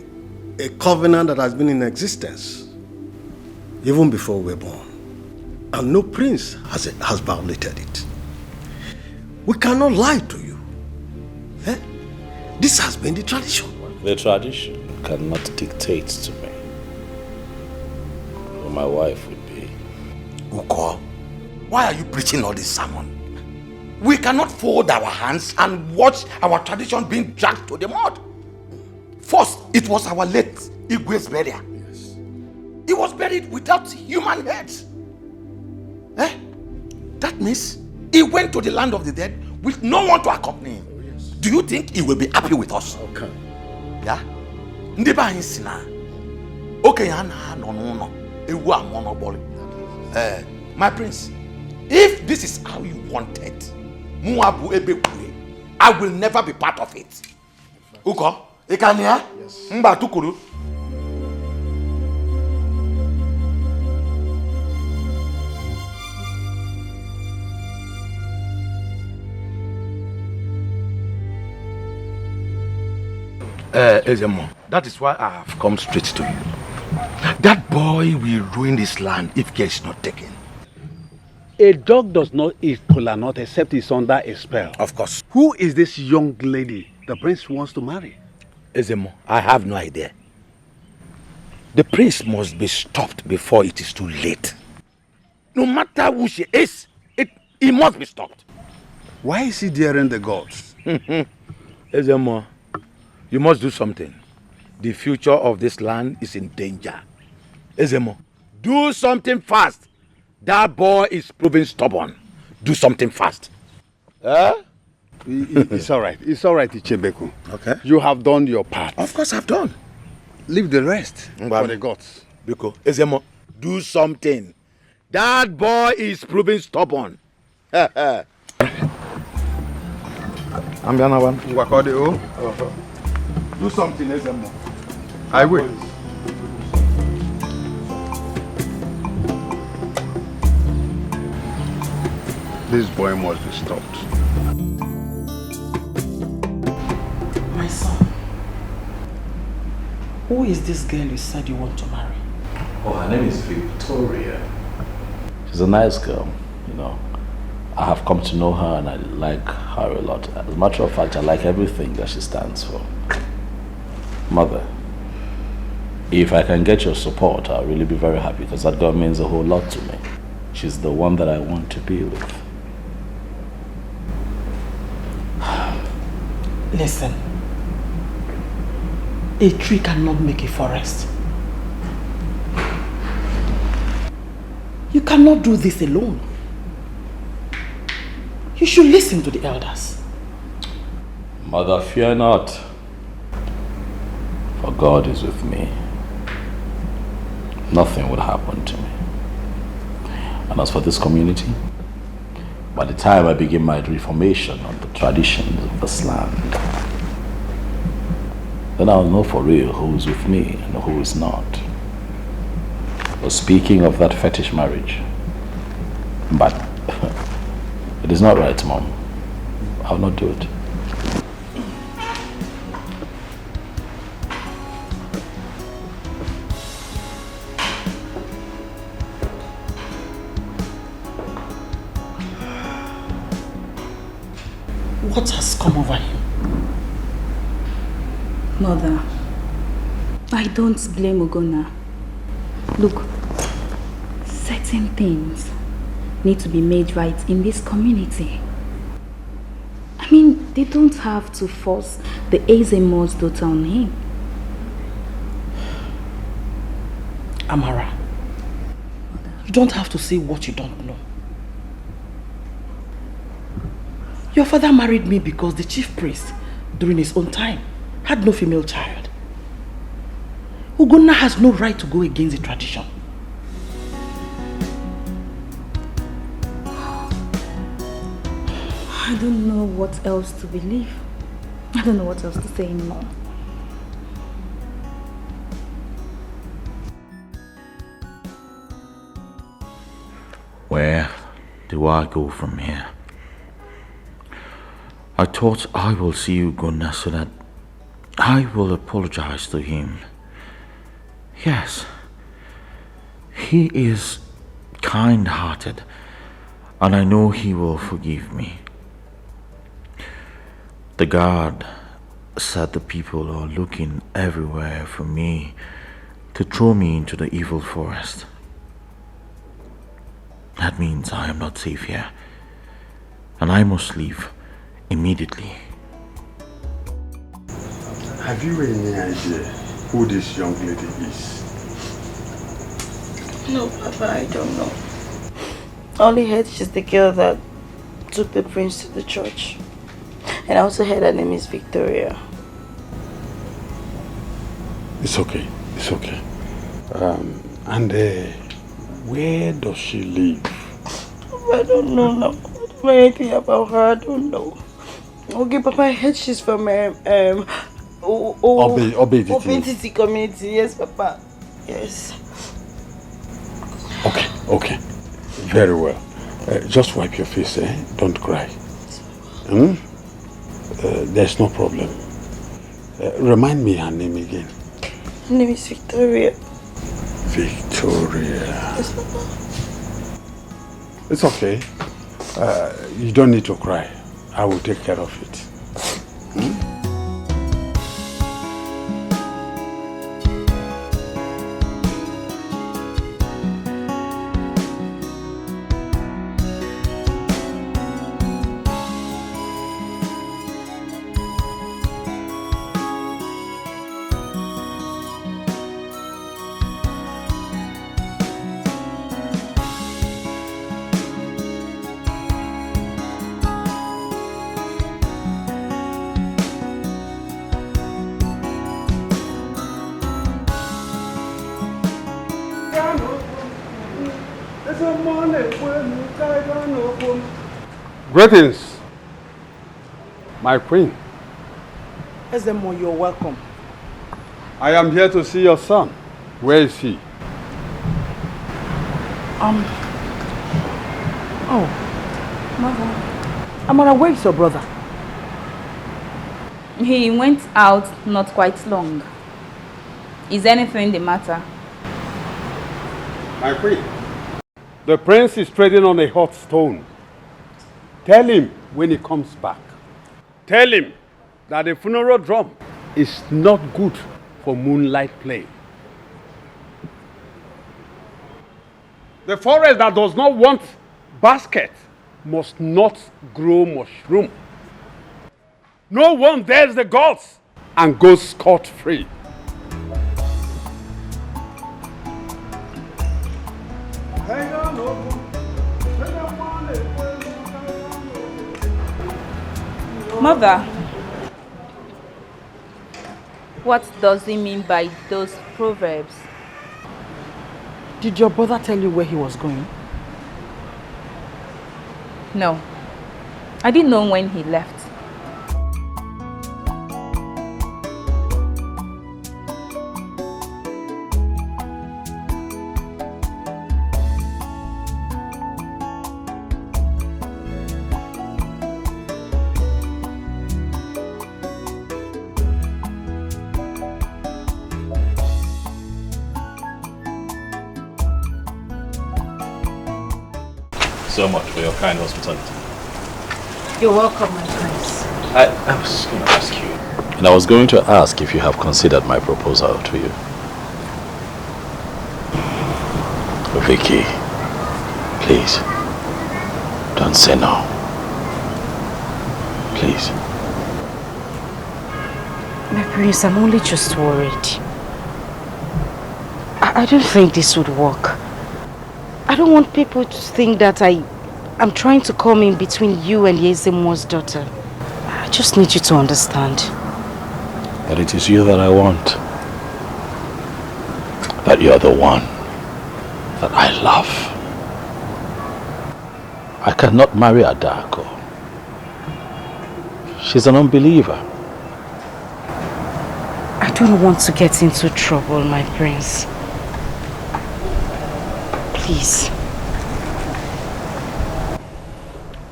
a covenant that has been in existence even before we were born. And no prince has violated it. We cannot lie to you. Eh? This has been the tradition. The tradition cannot dictate to me who my wife would be. Uko, why are you preaching all this sermon? We cannot fold our hands and watch our tradition being dragged to the mud. First, it was our late Igwe's burial. Yes. He was buried without human heads. Eh? That means he went to the land of the dead with no one to accompany him. Oh, yes. Do you think he will be happy with us? Okay. Yeah? Ndiba insina. Okay, no. My prince, if this is how you want it, I will never be part of it. Uko, Ikania? Yes. Mba tukuru. Ezemo, that is why I have come straight to you. That boy will ruin this land if care is not taken. A dog does not eat cola nut except it's under a spell. Of course. Who is this young lady the prince wants to marry? Ezemo, I have no idea. The prince must be stopped before it is too late. No matter who she is, he must be stopped. Why is he daring the gods? Ezemo, you must do something. The future of this land is in danger. Ezemo, do something fast. That boy is proving stubborn. Do something fast. It's all right. It's all right, Ichebeku. Okay. You have done your part. Of course I've done. Leave the rest for the gods. Biko, Ezemo, do something. That boy is proving stubborn. I'm Yanawan. Do something, Ezemo. I will. This boy must be stopped. My son, who is this girl you said you want to marry? Oh, her name is Victoria. She's a nice girl, you know. I have come to know her and I like her a lot. As a matter of fact, I like everything that she stands for. Mother, if I can get your support, I'll really be very happy because that girl means a whole lot to me. She's the one that I want to be with. Listen, a tree cannot make a forest. You cannot do this alone. You should listen to the elders. Mother, fear not, for God is with me. Nothing will happen to me. And as for this community, by the time I begin my reformation on the traditions of this land, then I'll know for real who is with me and who is not. But speaking of that fetish marriage, but it is not right, Mom. I'll not do it. What has come over him? Mother, I don't blame Ogona. Look, certain things need to be made right in this community. I mean, they don't have to force the Ezemo's daughter on him. Amara, you don't have to say what you don't know. Your father married me because the chief priest, during his own time, had no female child. Ogona has no right to go against the tradition. I don't know what else to believe. I don't know what else to say anymore. Where do I go from here? I thought I will see Ogona so that I will apologize to him. Yes, he is kind-hearted, and I know he will forgive me. The guard said the people are looking everywhere for me to throw me into the evil forest. That means I am not safe here, and I must leave immediately. Have you any idea who this young lady is? No, Papa, I don't know. I only heard she's the girl that took the prince to the church. And I also heard her name is Victoria. It's okay. It's okay. Where does she live? I don't know now. I don't know anything about her. I don't know. Okay, Papa, I heard she's from Obentity community. Yes, Papa. Yes. Okay. Very well. Just wipe your face, eh? Don't cry. There's no problem. Remind me her name again. Her name is Victoria. Victoria. Yes, Papa. It's okay. You don't need to cry. I will take care of it. Greetings, my queen. Ezemo, you're welcome. I am here to see your son. Where is he? Oh, Mother. Amara, where is your brother? He went out not quite long. Is anything the matter? My queen, the prince is treading on a hot stone. Tell him when he comes back. Tell him that the funeral drum is not good for moonlight play. The forest that does not want basket must not grow mushroom. No one dares the gods and goes scot-free. Mother, what does he mean by those proverbs? Did your brother tell you where he was going? No, I didn't know when he left. so much for your kind hospitality. You're welcome, my prince. I was going to ask you. And I was going to ask if you have considered my proposal to you. Vicky, please, don't say no. Please. My prince, I'm only just worried. I don't think this would work. I don't want people to think that I'm trying to come in between you and Yezemo's daughter. I just need you to understand. That it is you that I want. That you're the one that I love. I cannot marry Adako. She's an unbeliever. I don't want to get into trouble, my prince. Please.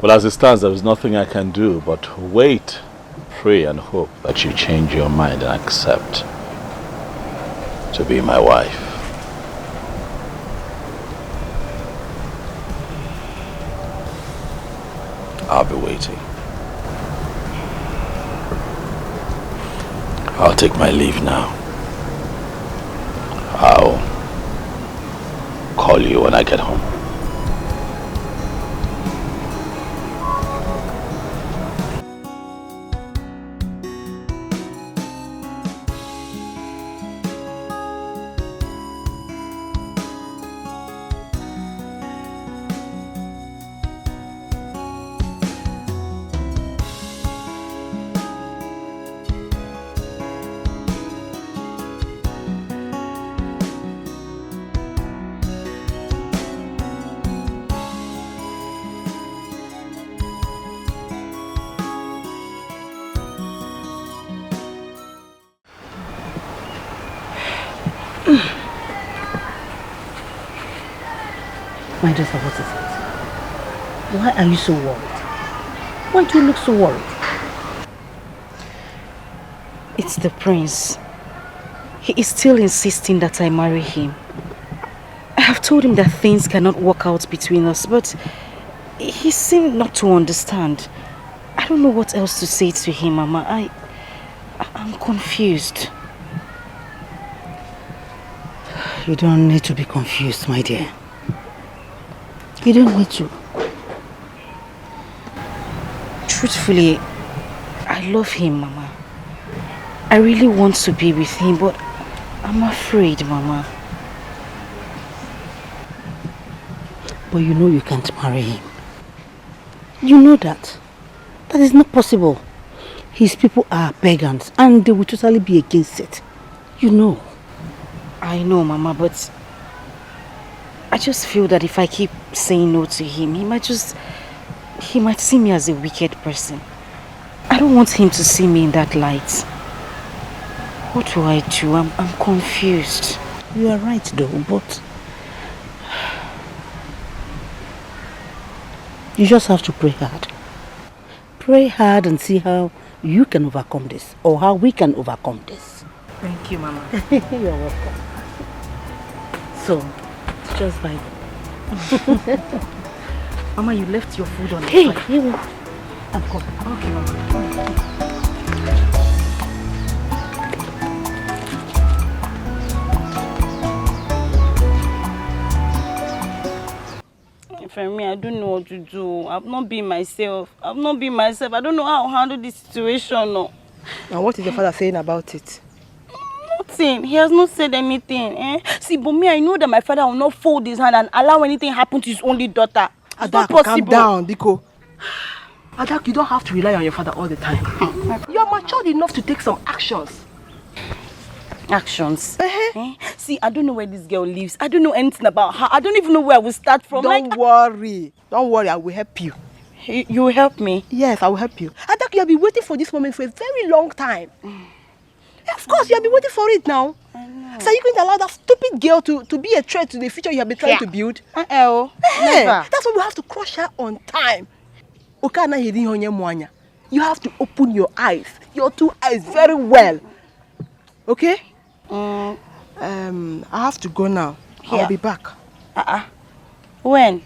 Well, as it stands, there is nothing I can do but wait, pray and hope that you change your mind and accept to be my wife. I'll be waiting. I'll take my leave now. I'll call you when I get home. My daughter, what is it? Why are you so worried? Why do you look so worried? It's the prince. He is still insisting that I marry him. I have told him that things cannot work out between us, but he seemed not to understand. I don't know what else to say to him, Mama. I'm confused. You don't need to be confused, my dear. You don't need to. Truthfully, I love him, Mama. I really want to be with him, but I'm afraid, Mama. But you know you can't marry him. You know that. That is not possible. His people are pagans and they will totally be against it. You know. I know, Mama, but I just feel that if I keep saying no to him, he might see me as a wicked person. I don't want him to see me in that light. What do I do? I'm confused. You are right though, but you just have to pray hard. Pray hard and see how you can overcome this, or how we can overcome this. Thank you, Mama. You're welcome. So, just by Mama, you left your food on the side. Hey, I'm coming. Okay, Mama. For me, I don't know what to do. I've not been myself. I don't know how to handle this situation. No. And what is your father saying about it? Nothing. He has not said anything. See, but me, I know that my father will not fold his hand and allow anything happen to his only daughter. It's not possible. Calm down, Biko. Adak, you don't have to rely on your father all the time. You are matured enough to take some actions. Actions? See, I don't know where this girl lives. I don't know anything about her. I don't even know where I will start from. Don't worry. Don't worry, I will help you. You will help me? Yes, I will help you. Adak, you have been waiting for this moment for a very long time. Of course, you have been waiting for it now. I know. So are you going to allow that stupid girl to be a threat to the future you have been trying to build? Never. That's why we have to crush her on time. You have to open your eyes, your two eyes very well. Okay? I have to go now. I'll be back. When?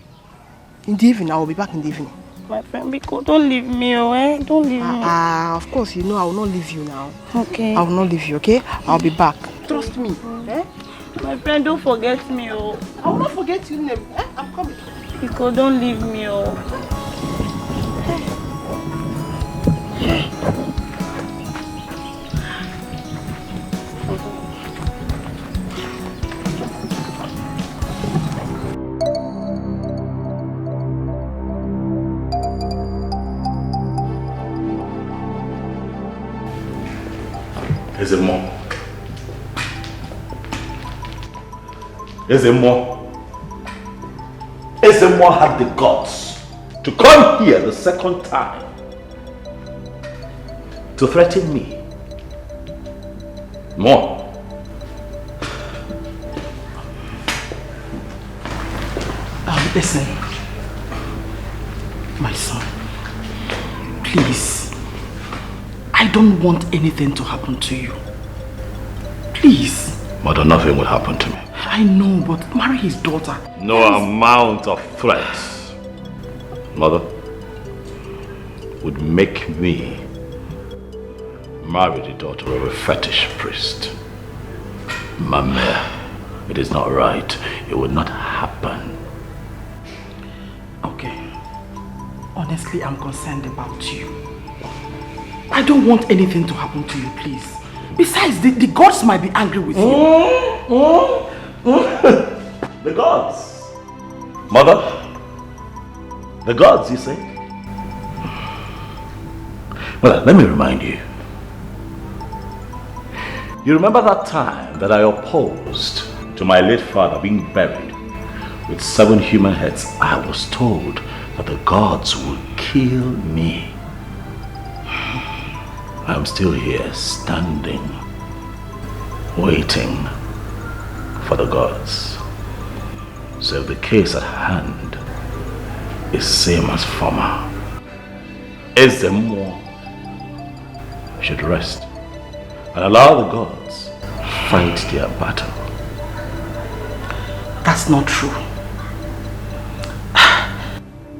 In the evening, I will be back in the evening. My friend Biko, don't leave me, eh? Don't leave me. Of course, you know I will not leave you now. Okay. I will not leave you, okay? I'll be back. Trust me. Eh? My friend, don't forget me, oh. I will not forget your name. Eh? I'm coming. Biko, don't leave me, oh. Is it more? Is it more? Is it more had the guts to come here the second time to threaten me? More. Listen, my son, please, I don't want anything to happen to you. Please. Mother, nothing will happen to me. I know, but marry his daughter. No amount of threats, Mother, would make me marry the daughter of a fetish priest. Mama, it is not right. It would not happen. Okay. Honestly, I'm concerned about you. I don't want anything to happen to you, please. Besides, the gods might be angry with you. The gods? Mother? The gods, you say? Well, let me remind you. You remember that time that I opposed to my late father being buried with 7 human heads? I was told that the gods would kill me. I'm still here, standing, waiting for the gods. So if the case at hand is same as former, Ezemo should rest and allow the gods fight their battle. That's not true.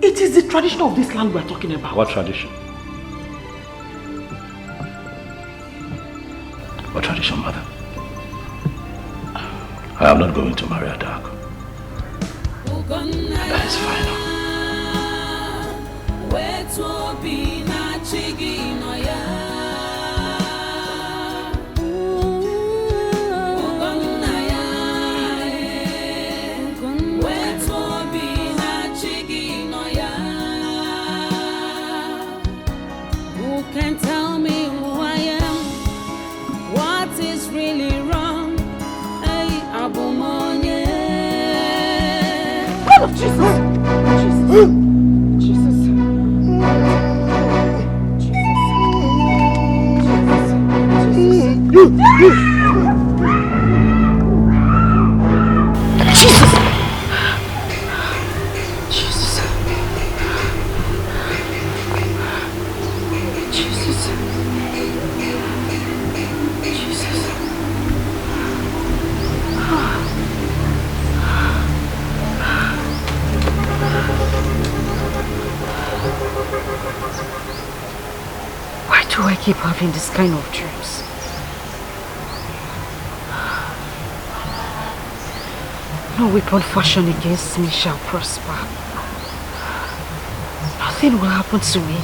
It is the tradition of this land we're talking about. What tradition? What tradition, Mother? I am not going to marry a dark. That is final. Who can tell me who I am? What is really wrong? Hey, Abumonye. God of Jesus! Jesus! Why do I keep having this kind of dreams? No weapon fashioned against me shall prosper. Nothing will happen to me.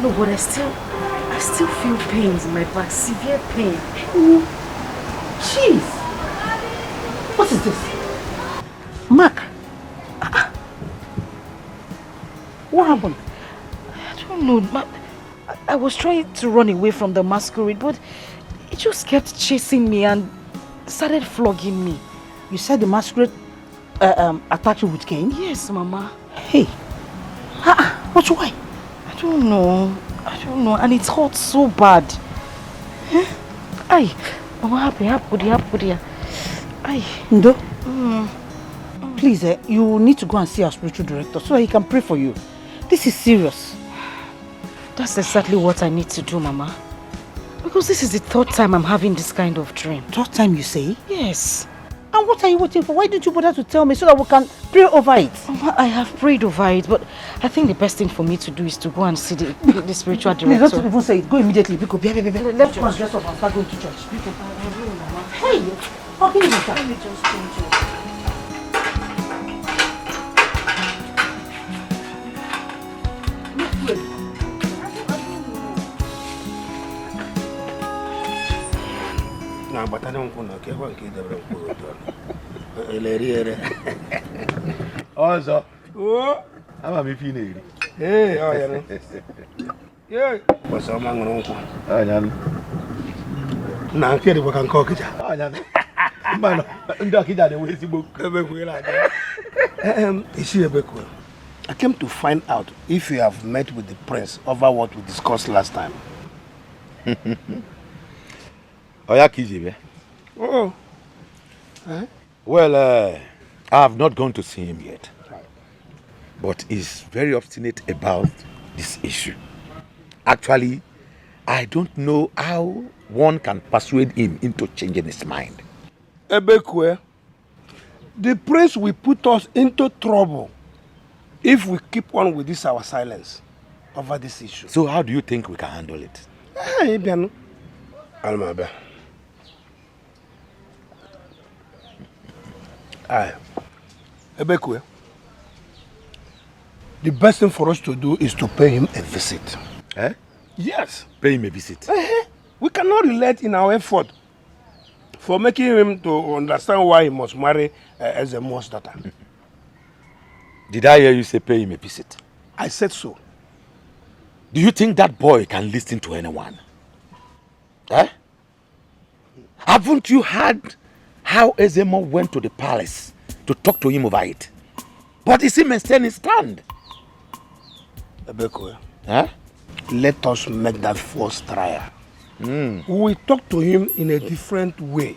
No, but I still feel pains in my back, severe pain. Jeez! What is this? Mark! What happened? I don't know. I was trying to run away from the masquerade, but it just kept chasing me and started flogging me. You said the masquerade attacked you with cane? Yes, Mama. Hey! What's why? I don't know. And it hurts so bad. Ay, Mama, happy. Ay. Ndo? Please, you need to go and see our spiritual director so he can pray for you. This is serious. That's exactly what I need to do, Mama. Because this is the third time I'm having this kind of dream. Third time you say? Yes. And what are you waiting for? Why didn't you bother to tell me so that we can pray over it? Mama, I have prayed over it, but I think the best thing for me to do is to go and see the spiritual director. Please don't even say it. Go immediately. Because let's go and dress up and start going to church. Hey, how can you do that? Let me just change it. Nah, but I don't want to get Also, I'm a feeling. Hey, oh, yeah. Yeah. What's up, man? Now, I'm here to work on cockage. Man, I'm talking that way. Is she a big one? I came to find out if you have met with the prince over what we discussed last time. Oh, yeah, Kijibe. Oh. Huh? Well, I have not gone to see him yet. But he's very obstinate about this issue. Actually, I don't know how one can persuade him into changing his mind. Ebekwe, the prince will put us into trouble if we keep on with this our silence over this issue. So how do you think we can handle it? Hey, Biano. Almabe. Aye. Ebekwe, the best thing for us to do is to pay him a visit. Eh? Yes. Pay him a visit. We cannot relate in our effort for making him to understand why he must marry Ezemo's daughter. Did I hear you say pay him a visit? I said so. Do you think that boy can listen to anyone? Eh? Haven't you heard how Ezemo went to the palace to talk to him over it? But is he maintaining his stand? Ebekwe, huh? Let us make that first trial. We will talk to him in a different way.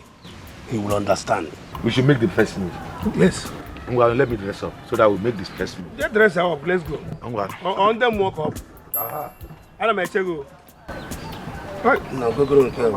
He will understand. We should make the first move. Yes. Well, let me dress up so that we make this first move. Just dress up. Let's go. On them walk up. Aha. I'll make you go. Right. Now go and care.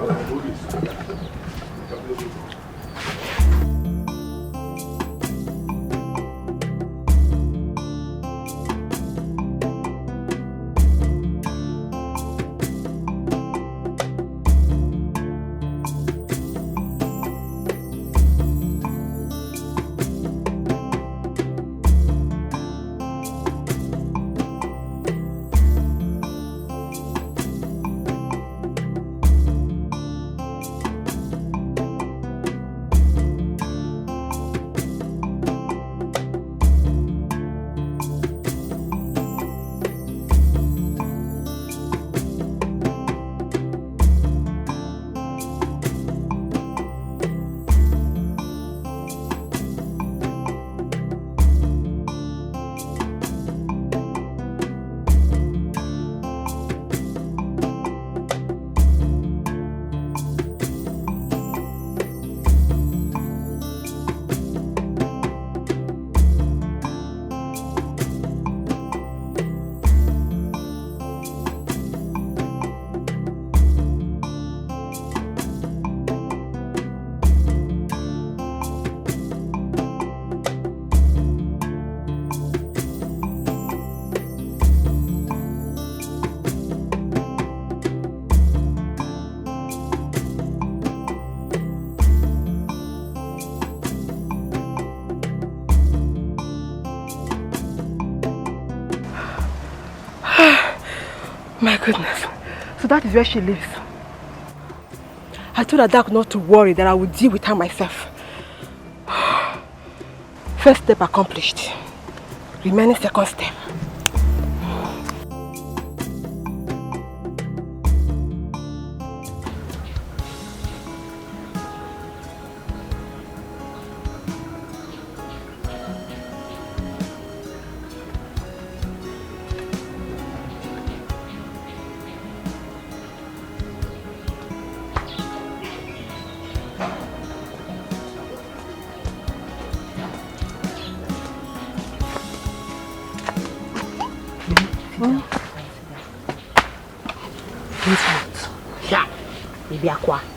My goodness. So that is where she lives. I told Adak not to worry, that I would deal with her myself. First step accomplished. Remaining second step.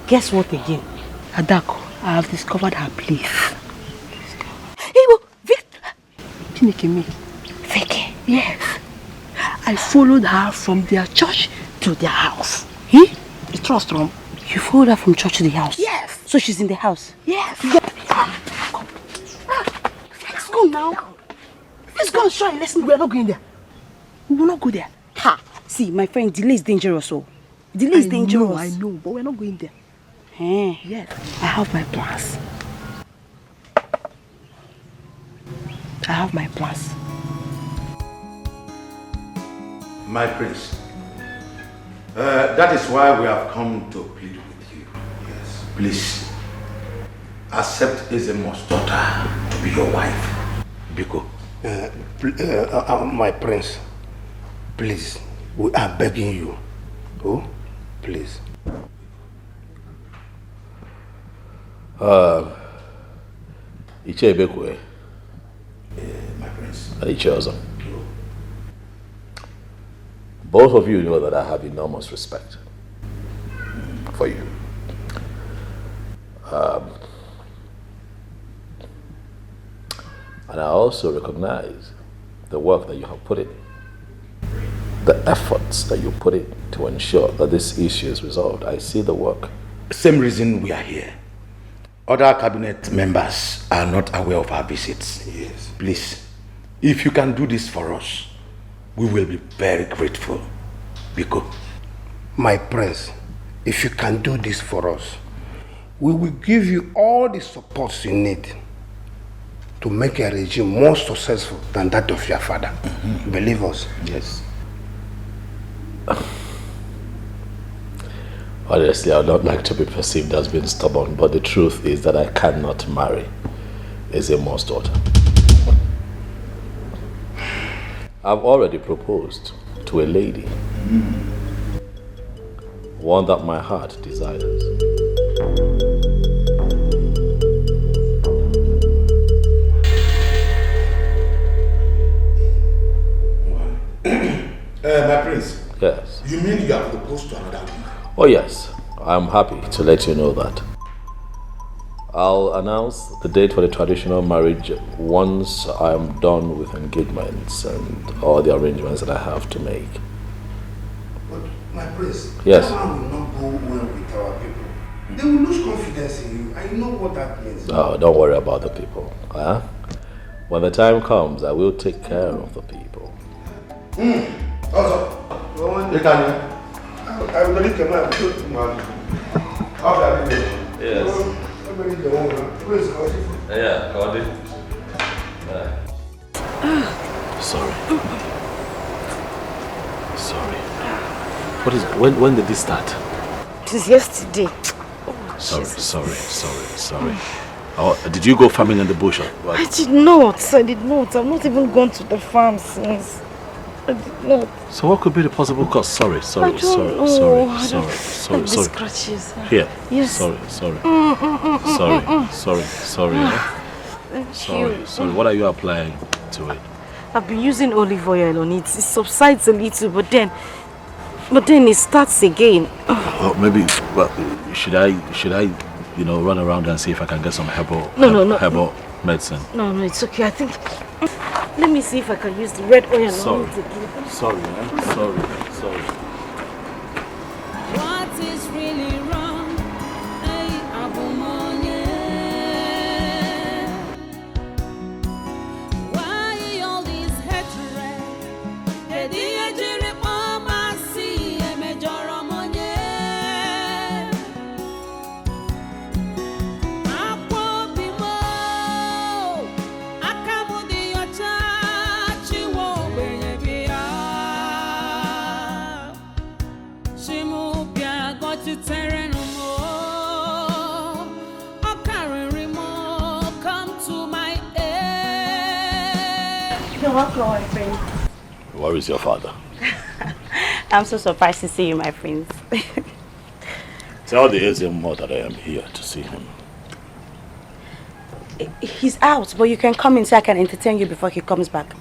Guess what again? Adako, I have discovered her place. Vicky. Yes. I followed her from their church to their house. You trust Rom? You followed her from church to the house? Yes. So she's in the house? Yes. Let's go now. Let's go and try. Listen, we're not going there. We will not go there. Ha! See, my friend, delay is dangerous. So. Delay is dangerous. I know, but we're not going there. Hey. Yes. I have my plans. My prince, that is why we have come to plead with you. Yes. Please, accept Ezemo's daughter to be your wife. Biko. My prince, please, we are begging you. Oh, please. Iche Bekwe. My prince. Iche Ozo. Both of you know that I have enormous respect for you. And I also recognize the work that you have put in, the efforts that you put in to ensure that this issue is resolved. I see the work. Same reason we are here. Other cabinet members are not aware of our visits. Yes. Please, if you can do this for us, we will be very grateful. Biko. My prince, if you can do this for us, we will give you all the support you need to make a regime more successful than that of your father. Mm-hmm. Believe us. Yes. Honestly, I would not like to be perceived as being stubborn, but the truth is that I cannot marry Ezemo's daughter. I've already proposed to a lady, one that my heart desires. My prince. Yes. You mean you have proposed to another woman? Oh yes, I'm happy to let you know that. I'll announce the date for the traditional marriage once I'm done with engagements and all the arrangements that I have to make. But my prince, yes. That man will not go well with our people. They will lose confidence in you. I know what that means. Oh, don't worry about the people. Huh? When the time comes, I will take care of the people. Also, you can. I will leave the man. Yes. Yeah, got it. Sorry. Sorry. What is? When did this start? It was yesterday. Sorry. Oh, did you go farming in the bush? What? I did not. I've not even gone to the farm since. I did not. So what could be the possible cause? Sorry. Scratches. Here. Yes. Sorry. Sorry. What are you applying to it? I've been using olive oil on it. It subsides a little, but then it starts again. Well, maybe. Well, should I, run around and see if I can get some herbal medicine? No, it's okay. I think. Let me see if I can use the red oil on it again. Sorry. What is really wrong? Hey, Abumonye. Why all this hatred? welcome, my friend. Where is your father? I'm so surprised to see you, my friends. Tell the Ezemo that I am here to see him. He's out, but you can come in so I can entertain you before he comes back.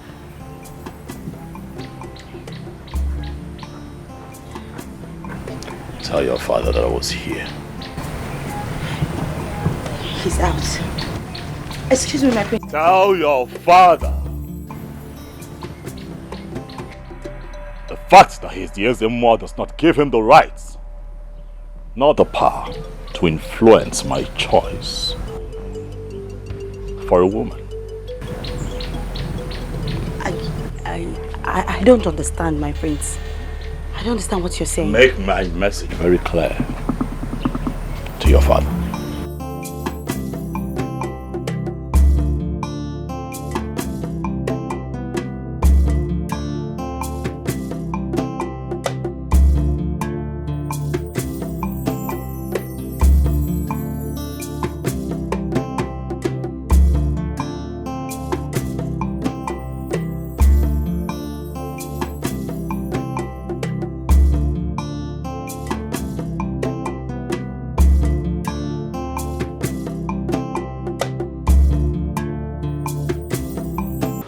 Tell your father that I was here. He's out. Excuse me, my friend. Tell your father. The fact that he's the Ezemo does not give him the rights, nor the power to influence my choice for a woman. I don't understand, my friends. I don't understand what you're saying. Make my message very clear to your father.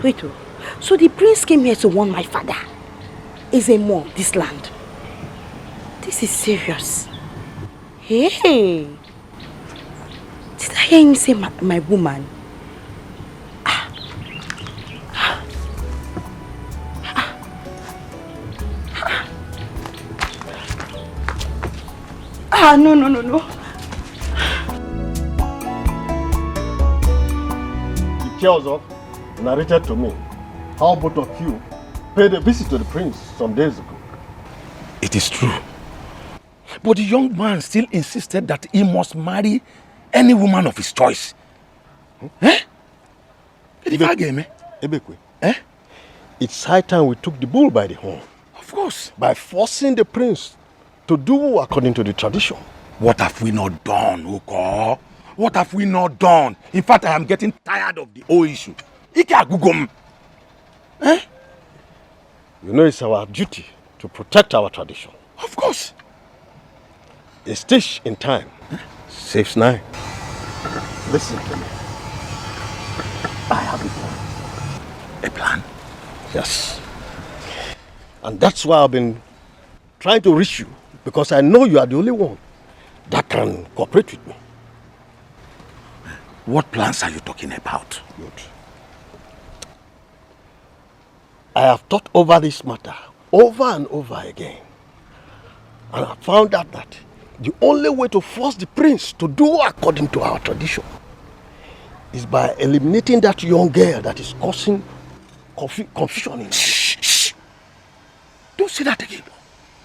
Wait, so the prince came here to warn my father. Ezemo, this land. This is serious. Hey! Did I hear him say my woman? No. He tells us, narrated to me how both of you paid a visit to the prince some days ago. It is true. But the young man still insisted that he must marry any woman of his choice. Ebekwe, it's high time we took the bull by the horn. Of course. By forcing the prince to do according to the tradition. What have we not done, Oko? What have we not done? In fact, I am getting tired of the whole issue. You know it's our duty to protect our tradition. Of course. A stitch in time saves 9. Listen to me. I have a plan. A plan? Yes. And that's why I've been trying to reach you, because I know you are the only one that can cooperate with me. What plans are you talking about? Good. I have thought over this matter over and over again. And I found out that the only way to force the prince to do according to our tradition is by eliminating that young girl that is causing confusion in us. Shh. Don't say that again.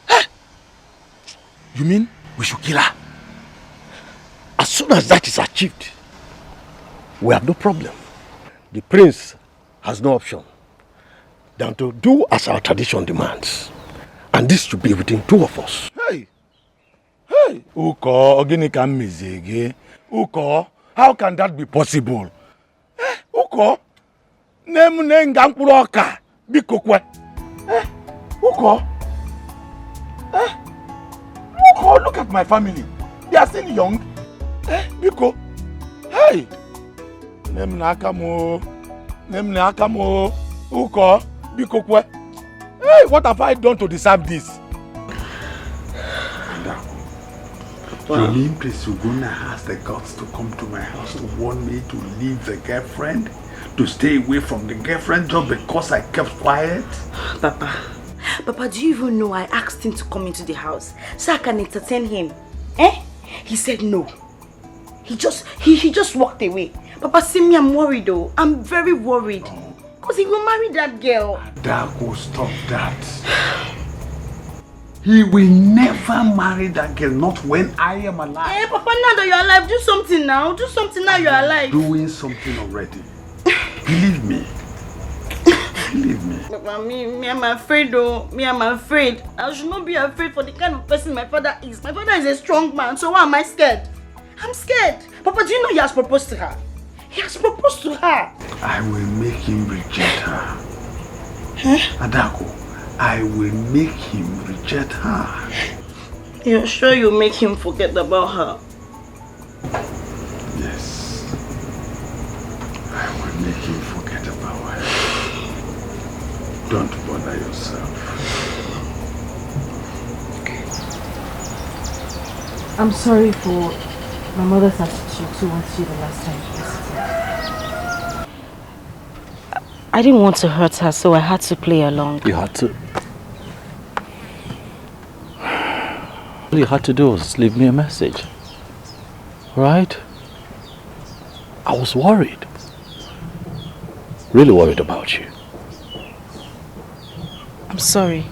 Huh? You mean we should kill her? As soon as that is achieved, we have no problem. The prince has no option than to do as our tradition demands. And this should be within 2 of us. Hey! Uko, Uko, how can that be possible? Uko, Uko, Uko, look at my family. They are still young. Biko, hey! Nemnakamo, Uko, Biko kwe. Hey, what have I done to deserve this? You mean Prince Ugonna has the guts to come to my house to warn me to leave the girlfriend? To stay away from the girlfriend just because I kept quiet? Papa, do you even know I asked him to come into the house so I can entertain him? He said no. He just walked away. Papa, see me, I'm worried though. I'm very worried. Because he will marry that girl. That will stop that. He will never marry that girl, not when I am alive. Hey, Papa, now that you're alive, do something now. Do something now you're alive. Doing something already. Believe me. Believe me. Papa, me, I'm afraid though. I'm afraid. I should not be afraid for the kind of person my father is. My father is a strong man, so why am I scared? I'm scared. Papa, do you know he has proposed to her? He has proposed to her. I will make him reject her. Adako, I will make him reject her. You're sure you make him forget about her? Yes. I will make him forget about her. Don't bother yourself. I'm sorry for my mother's attitude towards you the last time you visited. I didn't want to hurt her, so I had to play along. You had to? All you had to do was leave me a message. Right? I was worried. Really worried about you. I'm sorry.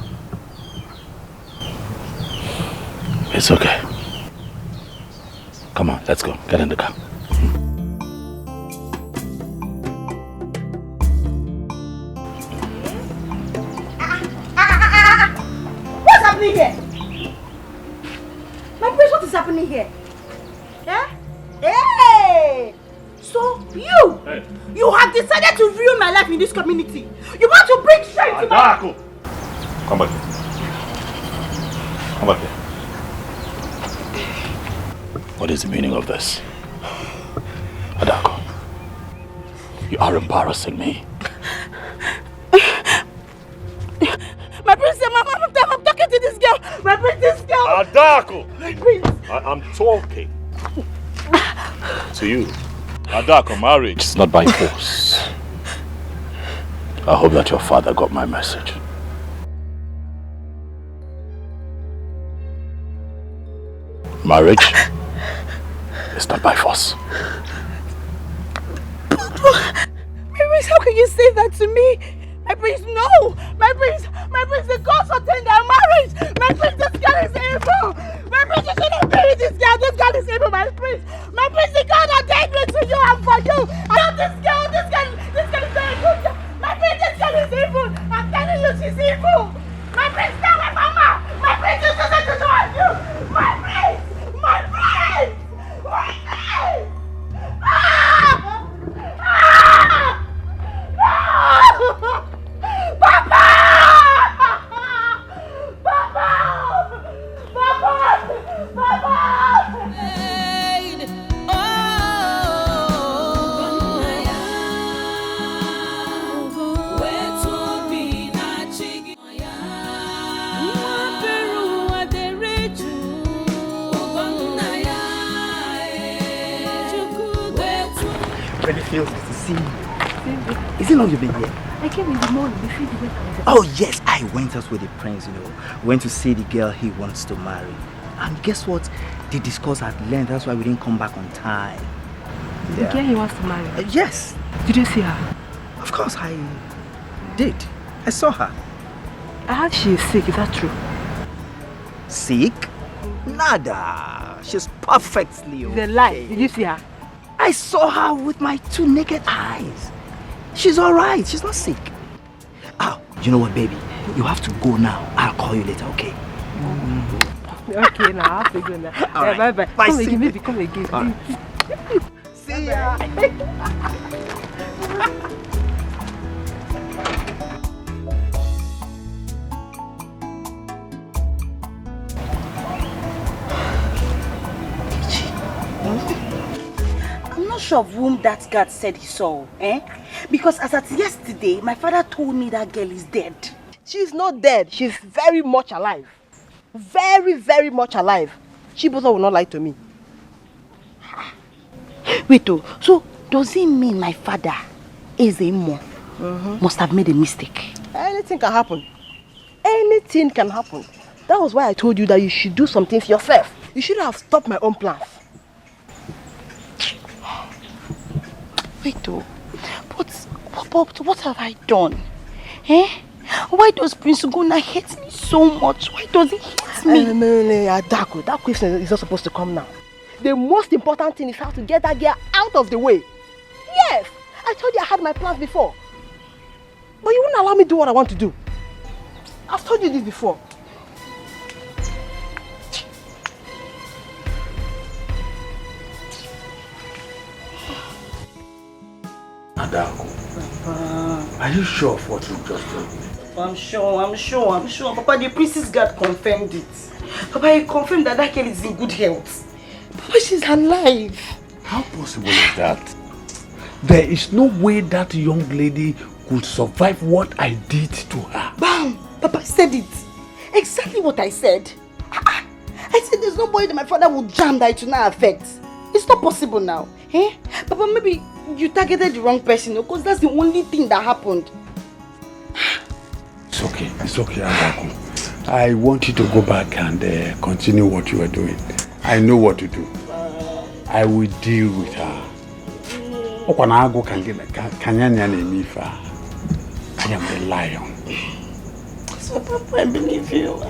It's okay. Come on, let's go. Get in the car. What's happening here? My prince, what is happening here? Yeah? Hey! So you have decided to ruin my life in this community. You want to bring shame to my... Come back here. Come back here. What is the meaning of this? Adako, you are embarrassing me. My prince, I'm talking to this girl. My prince, this girl. Adako! My prince. I'm talking to you. Adako, marriage is not by force. I hope that your father got my message. Marriage is not by force. My prince, how can you say that to me? My prince, no! My prince, the gods ordained our marriage! My prince, this girl is evil! My prince, you shouldn't marry this girl! This girl is evil, my prince! My prince, the God ordained me to you and for you! I love this girl is very good! My prince, this girl is evil! I'm telling you, she's evil! My prince, stay away from her! My prince, you shouldn't do what I do! My prince! My prince! My prince! Ah! Ah! Ah! Papa! Papa! Papa! Papa! Maid, oh, where to be not chicken? Really feels good to see you. Is it long you've been here? I came in the morning before you went out. Oh yes, I went out with the prince, went to see the girl he wants to marry. And guess what? They discussed at length, that's why we didn't come back on time. The girl he wants to marry? Yes. Did you see her? Of course I did. I saw her. I heard she is sick, is that true? Sick? Nada. She's perfectly okay. The lie. Did you see her? I saw her with my 2 naked eyes. She's alright. She's not sick. Oh, you know what, baby? You have to go now. I'll call you later, okay? Okay, now I have to go now. All right. Bye. Bye, Come see again, you. baby. Come again. All right. See ya. I'm not sure of whom that guard said he saw, Because as at yesterday, my father told me that girl is dead. She's not dead. She's very much alive. Very, very much alive. Chibuzo will not lie to me. Wait, so does it mean my father, Ezemo, must have made a mistake? Anything can happen. Anything can happen. That was why I told you that you should do some things yourself. You should have stopped my own plans. Wait, but what have I done? Why does Prince Ugonna hate me so much? Why does he hate me? Adako, that question is not supposed to come now. The most important thing is how to get that girl out of the way. Yes, I told you I had my plans before. But you wouldn't allow me to do what I want to do. I've told you this before. Adako, are you sure of what you just told me? I'm sure. Papa, the priestess guard confirmed it. Papa, he confirmed that girl is in good health. Papa, she's alive. How possible is that? There is no way that young lady could survive what I did to her. Bam! Papa said it. Exactly what I said. I said there's no way that my father would jam that it will not affect. It's not possible now. Eh? Papa, maybe you targeted the wrong person because that's the only thing that happened. It's okay, Agaku. I want you to go back and continue what you are doing. I know what to do. I will deal with her. I am the lion. So, Papa, I believe you.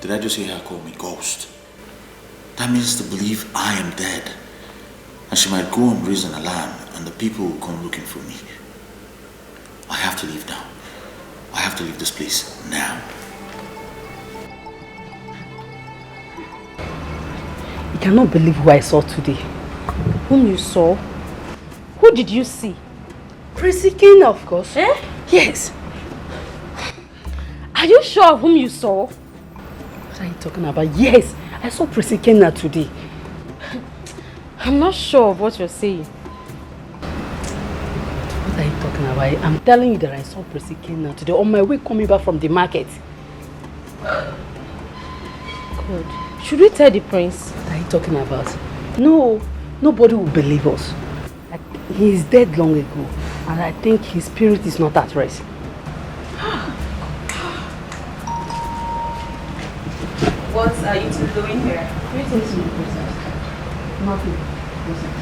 Did I just hear her call me ghost? That means to believe I am dead. And she might go and raise an alarm and the people will come looking for me. I have to leave now. I have to leave this place now. You cannot believe who I saw today. Whom you saw? Who did you see? Prissy King, of course. Eh? Yes. Are you sure of whom you saw? What are you talking about? Yes, I saw Prissy King today. I'm not sure of what you're saying. What are you talking about? I'm telling you that I saw Prissy King today on my way coming back from the market. Good. Should we tell the prince? What are you talking about? No, nobody will believe us. He is dead long ago, and I think his spirit is not at rest. What are you two doing here? Greetings, my princess. Nothing, princess.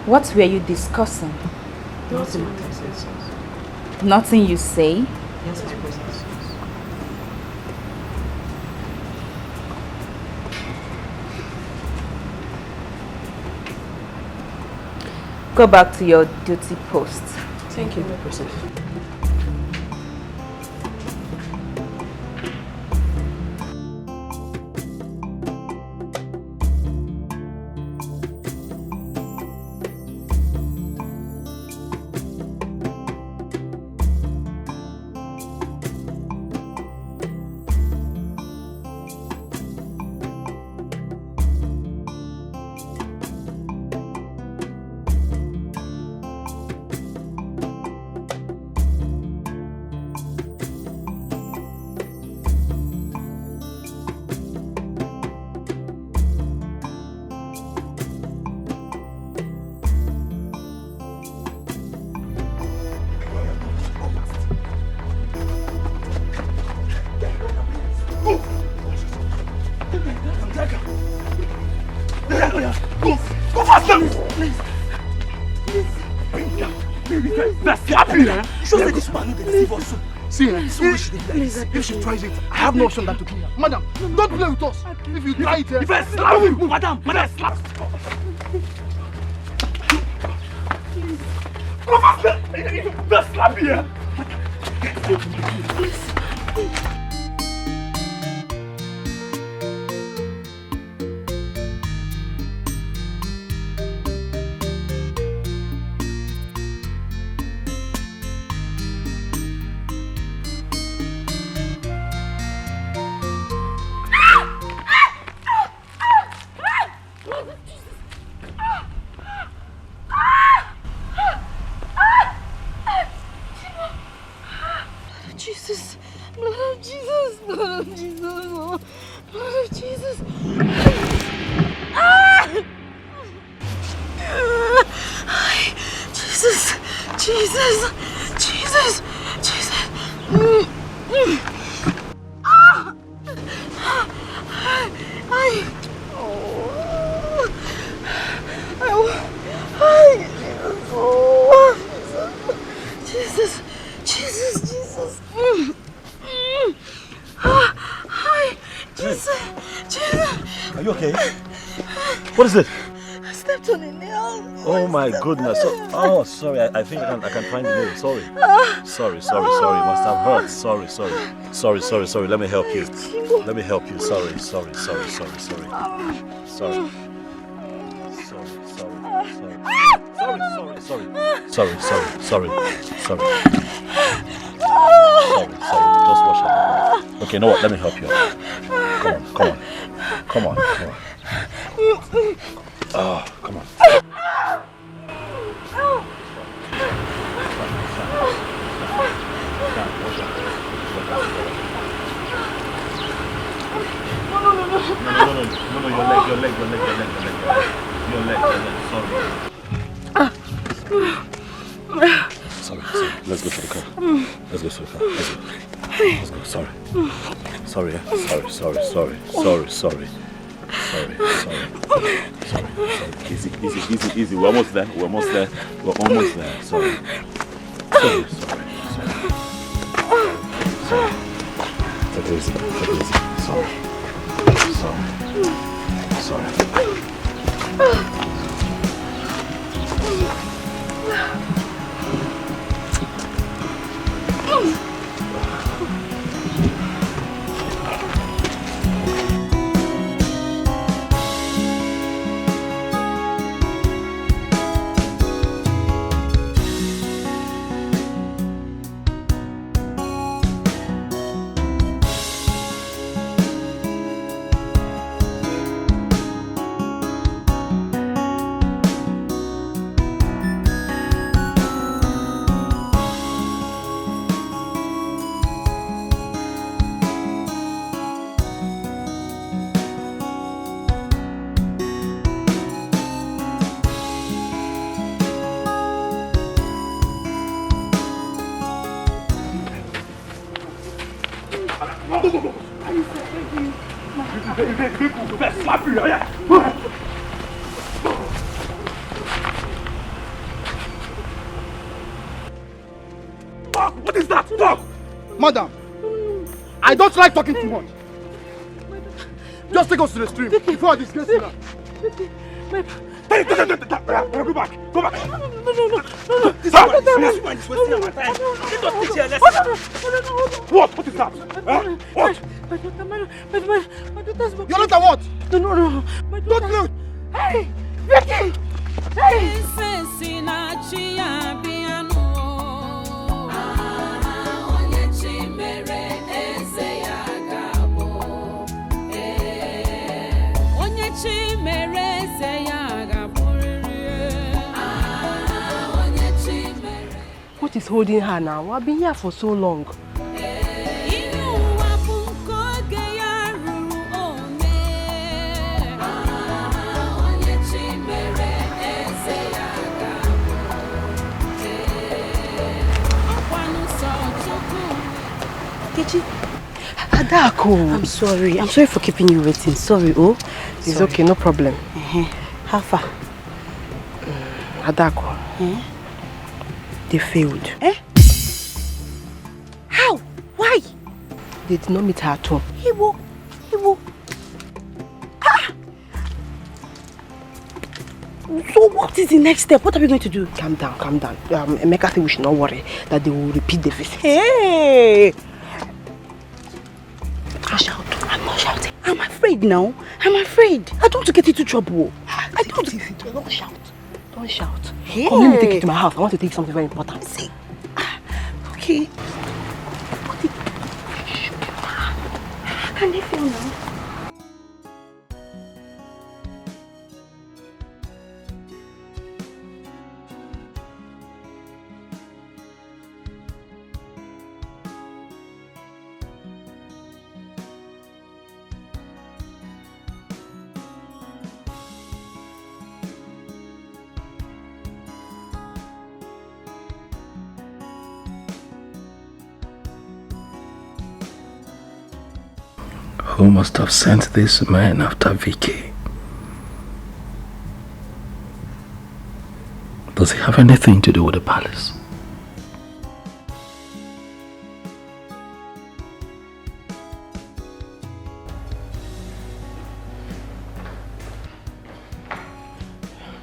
What were you discussing? Nothing, my princess. Nothing you say? Yes, my princess. Go back to your duty post. Thank you, my princess. If she tries it, I have no option than to kill her. Madam, don't play with us. If you try it, if I slap you, madam, slap. Go faster! Just slap here. Jesus. Are you okay? What is it? I stepped on a nail. Oh my goodness. Oh, sorry. I think I can find the nail. Sorry. Sorry. Must have hurt. Sorry. Let me help you. Sorry. Just wash it. Okay, you know what? Let me help you. Come on. Oh, come on. No, your leg. Sorry. Let's go to the car. Let's go. Sorry. Easy. We're almost there. Sorry. Take it easy. Sorry. What is that? Stop! Madam, I don't like talking too much. Just take us to the stream before I disgrace you now. Go back. This man is wasting our time. Let us teach you a lesson. What is that? What? My daughter's book. Your daughter what? No. My daughter. Don't look. Hey, Vicky. Hey. What is holding her now? I've been here for so long. Adako. I'm sorry for keeping you waiting. Sorry, It's okay, no problem. How far? Adako. They failed. How? Why? They did not meet her at home. Iwo. So what is the next step? What are we going to do? Calm down. Emeka think we should not worry that they will repeat the visit. Hey! Don't shout. I'm not shouting. I'm afraid now. I don't want to get into trouble. Don't shout. Hey. Come, let me take you to my house. I want to take something very important. See. Okay. Can they feel now? Who must have sent these men after Vicky? Does he have anything to do with the palace?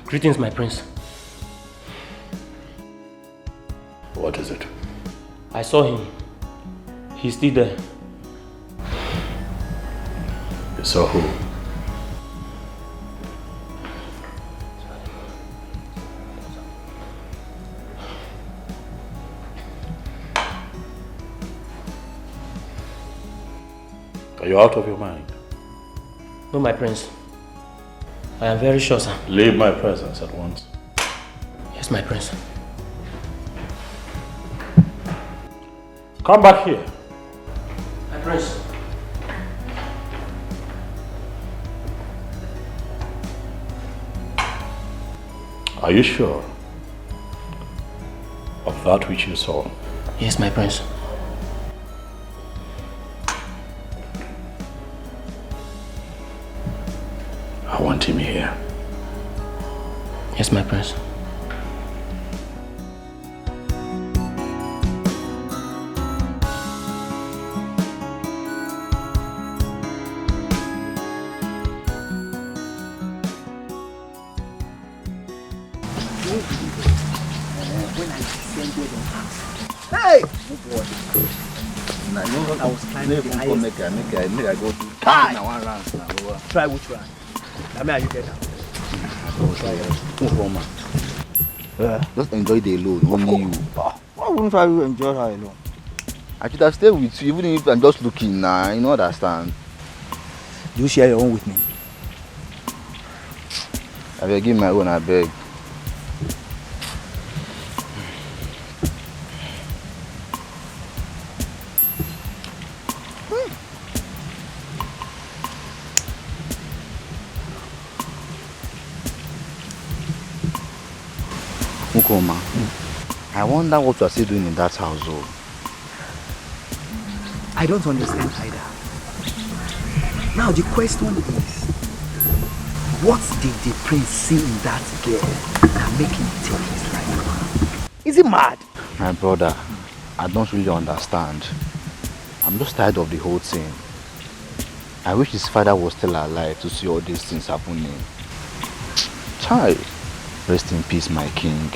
Greetings, my prince. What is it? I saw him. He's still there. You saw who? Are you out of your mind? No, my prince. I am very sure, sir. Leave my presence at once. Yes, my prince. Come back here. My prince. Are you sure of that which you saw? Yes, my prince. I want him here. Yes, my prince. Hey! I was climbing the highest. Make I go to try which one? I mean, are you get Just enjoy the alone, only you. Why wouldn't I enjoy her alone? I should have stayed with you, even if I'm just looking now, you know, understand. Do you share your own with me? I will give my own, I beg. Ukoma, I wonder what you are still doing in that house, though. I don't understand either. Now the question is, what did the prince see in that girl that make him take his life? Is he mad? My brother, I don't really understand. I'm just tired of the whole thing. I wish his father was still alive to see all these things happening. Child, rest in peace, my king.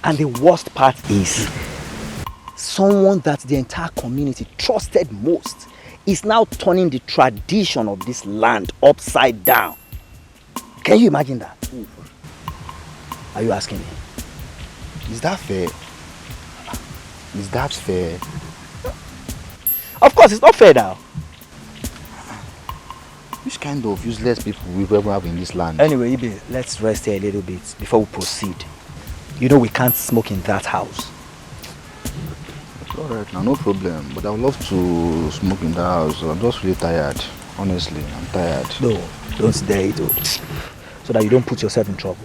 And the worst part is, someone that the entire community trusted most is now turning the tradition of this land upside down. Can you imagine that? Are you asking me? Is that fair? Is that fair? Of course, it's not fair now. Which kind of useless people we ever have in this land? Anyway, Ibe, let's rest here a little bit before we proceed. You know we can't smoke in that house. It's alright now, no problem. But I would love to smoke in that house. I'm just really tired. Honestly, I'm tired. No, don't dare it, so that you don't put yourself in trouble.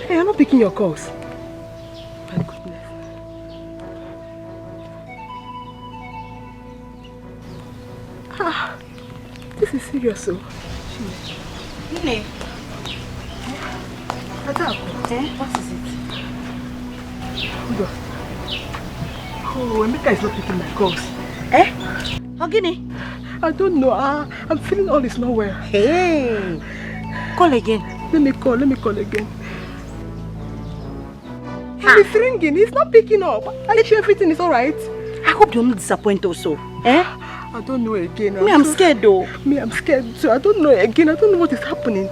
You're not picking your calls. My goodness. This is serious, so. Ini. What is it? Hold on. Oh, Emeka is not picking my calls. Ogini? I don't know. I'm feeling all is not well. Hey. Call again. Let me call again. He's ringing. He's not picking up. Are you sure everything is alright? I hope you're not disappointed also. I don't know again. I'm scared though. Me, I'm scared too. I don't know again. I don't know what is happening.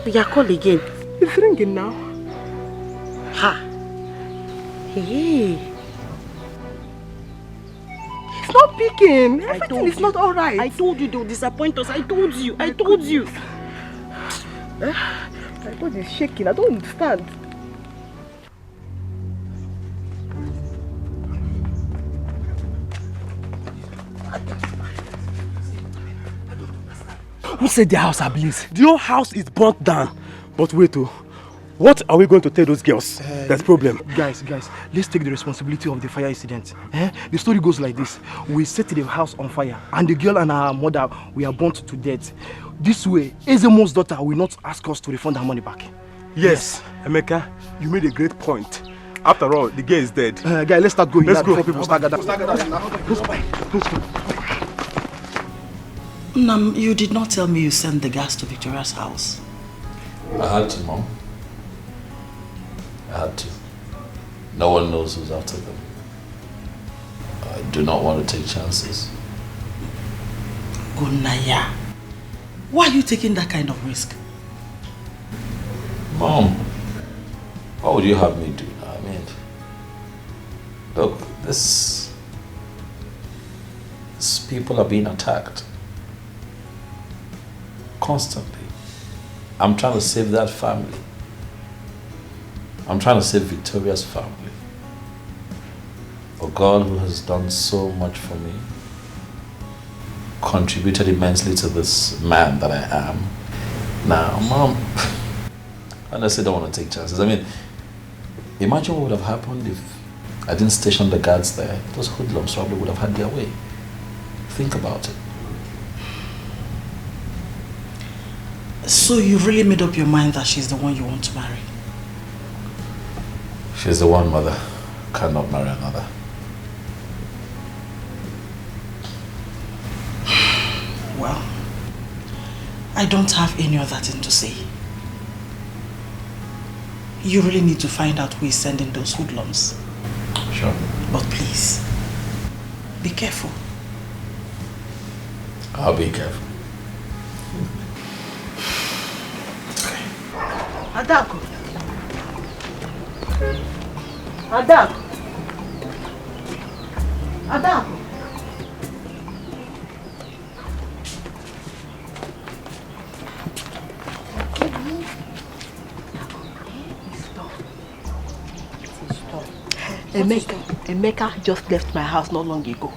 Yeah, call again. It's ringing now. Ha. Hey. It's not picking. Everything is not alright. I told you they'll disappoint us. I told you. My body is shaking. I don't understand. Who said the house ablaze? The whole house is burnt down. But wait, What are we going to tell those girls? That's problem. Guys, let's take the responsibility of the fire incident. The story goes like this. We set the house on fire and the girl and her mother were burnt to death. This way, Ezemo's daughter will not ask us to refund her money back. Yes, Emeka, you made a great point. After all, the girl is dead. Guys, let's start going. Let's go. Before people start gathering. Nam, you did not tell me you sent the gas to Victoria's house. I had to, Mom. I had to. No one knows who's after them. I do not want to take chances. Gunaya, why are you taking that kind of risk? Mom, what would you have me do? I mean, look, these people are being attacked constantly. I'm trying to save that family. I'm trying to save Victoria's family. A God who has done so much for me, contributed immensely to this man that I am. Now, Mom, I honestly don't want to take chances. I mean, imagine what would have happened if I didn't station the guards there. Those hoodlums probably would have had their way. Think about it. So you really made up your mind that she's the one you want to marry? She's the one, Mother. Cannot marry another. Well, I don't have any other thing to say. You really need to find out who is sending those hoodlums. Sure. But please, be careful. I'll be careful. Adako. Adako. Adako. Emeka just left my house not long ago.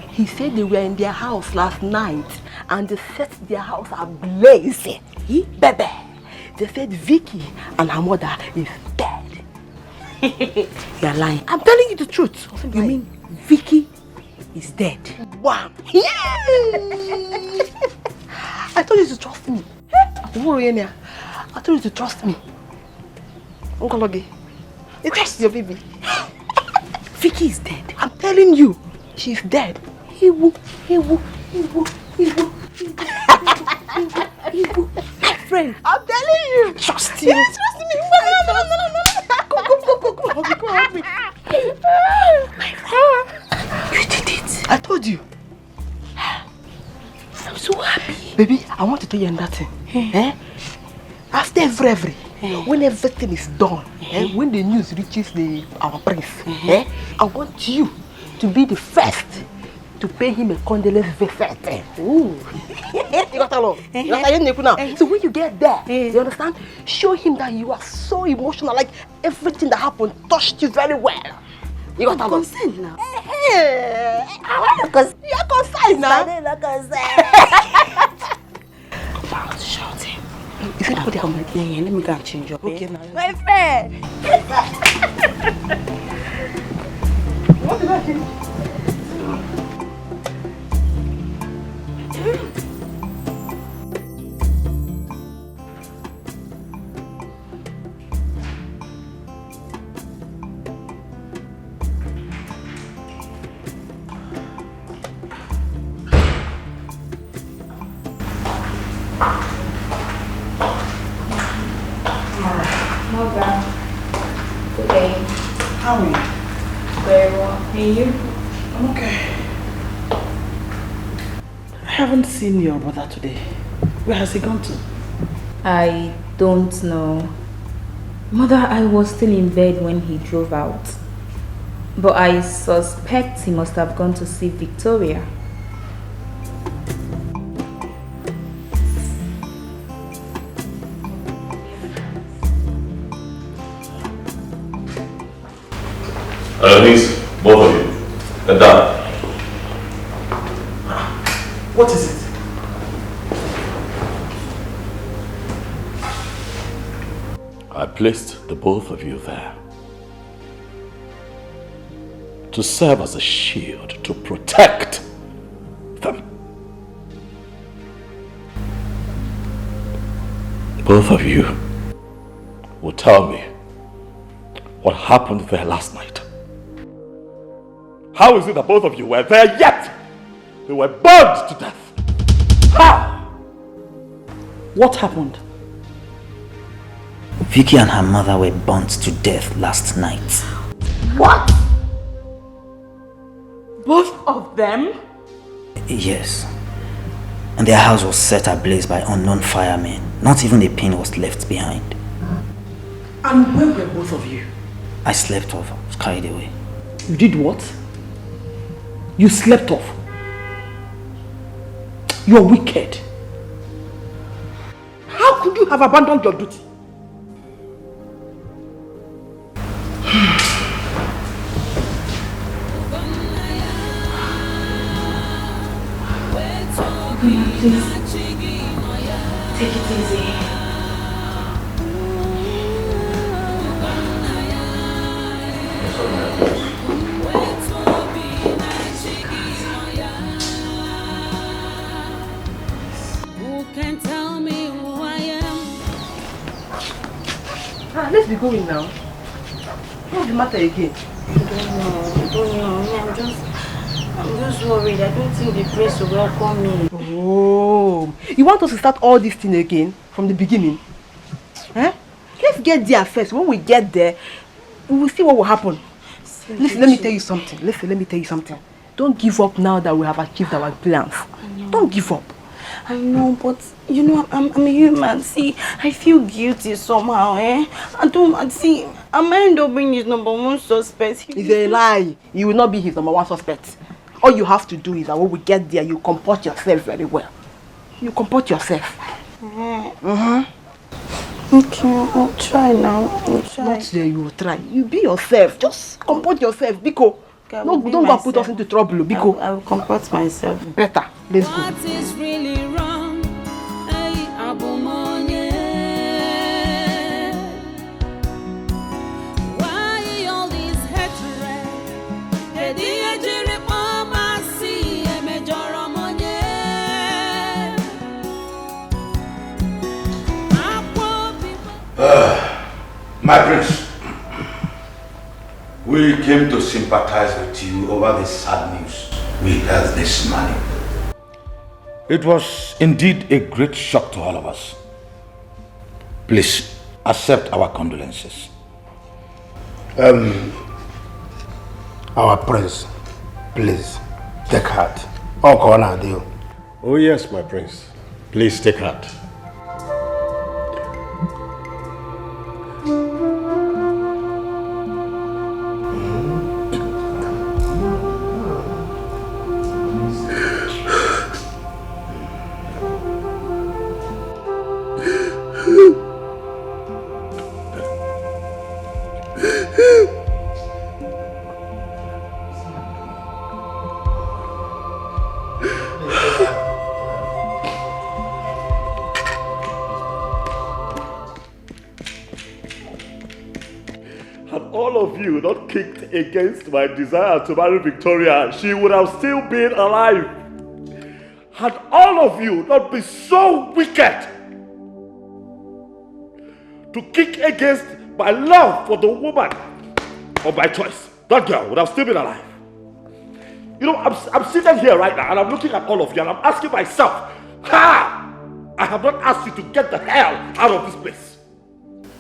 He said they were in their house last night and they set their house ablaze. Baby, they said Vicky and her mother is dead. You're lying. I'm telling you the truth. You mean Vicky is dead? Wow. I told you to trust me. I told you to trust me. Uncle Ogi, you trust your baby. Vicky is dead. I'm telling you, she's dead. My friend, I'm telling you. Trust you. Yes, trust me. Go help me. My friend, you did it. I told you. I'm so happy. Baby, I want to tell you another thing. After every when everything is done, when the news reaches our prince, I want you to be the first to pay him a condolence visit. Ooh. You got along. So when you get there, you understand? Show him that you are so emotional, like everything that happened touched you very well. You got along. Consent now. I want to consent. You're consent now. I'm not consent. About shouting. Is it what I'm like? Yeah, let me go and change your Okay, bed. now. My friend. What did I change? Good day. How are you? Very well. And you? I'm okay. I haven't seen your brother today. Where has he gone to? I don't know. Mother, I was still in bed when he drove out. But I suspect he must have gone to see Victoria. Please, both of you, get down. What is it? placed the both of you there to serve as a shield to protect them. Both of you will tell me what happened there last night. How is it that both of you were there yet they were burned to death? How? What happened? Vicky and her mother were burnt to death last night. What? Both of them? Yes. And their house was set ablaze by unknown firemen. Not even a pin was left behind. And where were both of you? I slept off. I was carried away. You did what? You slept off? You are wicked. How could you have abandoned your duty? Please, take it easy. Who can tell me who I am? Let's be going now. What's the matter again? I don't know. I'm just worried. I don't think the prince will welcome me. Oh, you want us to start all this thing again from the beginning? Huh? Let's get there first. When we get there, we will see what will happen. Listen, let me tell you something. Let me tell you something. Don't give up now that we have achieved our plans. Don't give up. I know, but you know, I'm a human. See, I feel guilty somehow, eh? I might end up being his number one suspect. It's a lie. You will not be his number one suspect. All you have to do is that when we get there, you comport yourself very well. You comport yourself. Okay, I'll try now. I'll try. Not there, you will try. You be yourself. Just comport yourself, Biko. Don't go put us into trouble, Biko. I will comport myself. Better. Let's go. What is really wrong? Hey, Abumonye. Why all this hatred? My prince, we came to sympathize with you over the sad news we heard this morning. It was indeed a great shock to all of us. Please accept our condolences. Our prince, please take heart. Oh yes, my prince. Please take heart. Not kicked against my desire to marry Victoria, she would have still been alive. Had all of you not been so wicked to kick against my love for the woman of my choice, that girl would have still been alive. You know, I'm sitting here right now and I'm looking at all of you and I'm asking myself, I have not asked you to get the hell out of this place.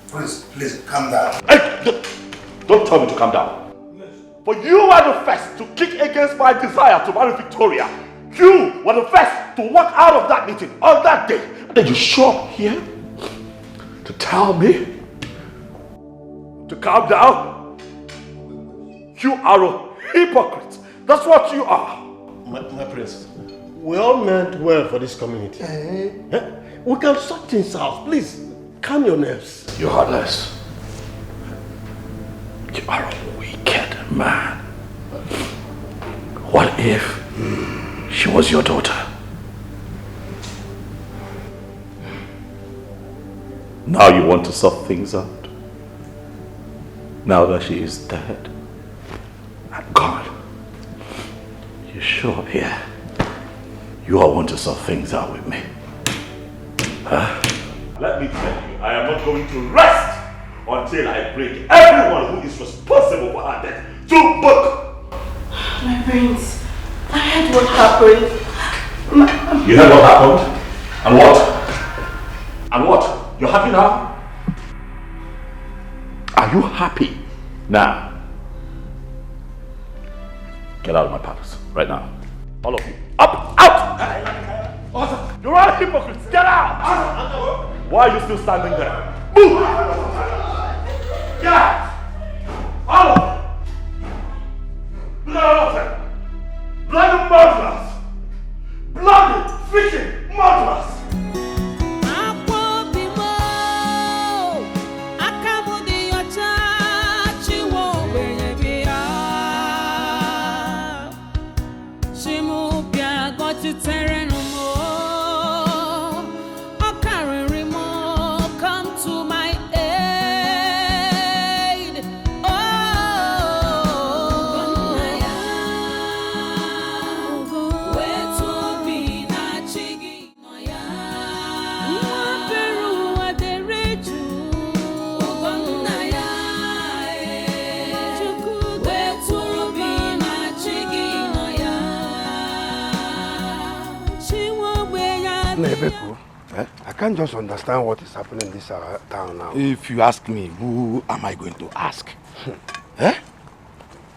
Prince, please calm down. Hey, don't tell me to calm down. But you were the first to kick against my desire to marry Victoria. You were the first to walk out of that meeting on that day. And then you show up here to tell me to calm down. You are a hypocrite. That's what you are. My prince, we all meant well for this community. We can sort things out. Please, calm your nerves. You're heartless. You are a wicked man. What if she was your daughter? Now you want to sort things out? Now that she is dead and gone. You sure, yeah? You all want to sort things out with me? Huh? Let me tell you, I am not going to rest until I bring everyone who is responsible for her death to book. My prince, I heard what happened. You heard what happened? And what? And what? You're happy now? Are you happy now? Get out of my palace, right now. All of you. Up! Out! You're all hypocrites! Get out! Why are you still standing there? Move! Get out! All of you! Look at all of them! Bloody murderers! Bloody freaking murderers! I can't just understand what is happening in this town now. If you ask me, who am I going to ask? Eh?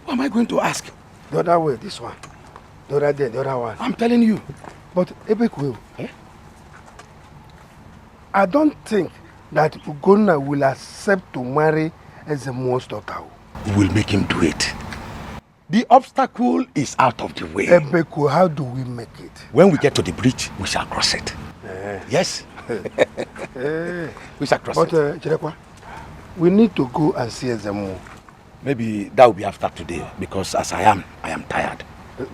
Who am I going to ask? The other way, this one. The other day, the other one. I'm telling you. But Ebeku, I don't think that Ugonna will accept to marry Ezemo's daughter. We will make him do it. The obstacle is out of the way. Ebeku, how do we make it? When we get to the bridge, we shall cross it. Yes. We shall cross it. But Chirekwa, we need to go and see Ezemo. Maybe that will be after today, because as I am tired.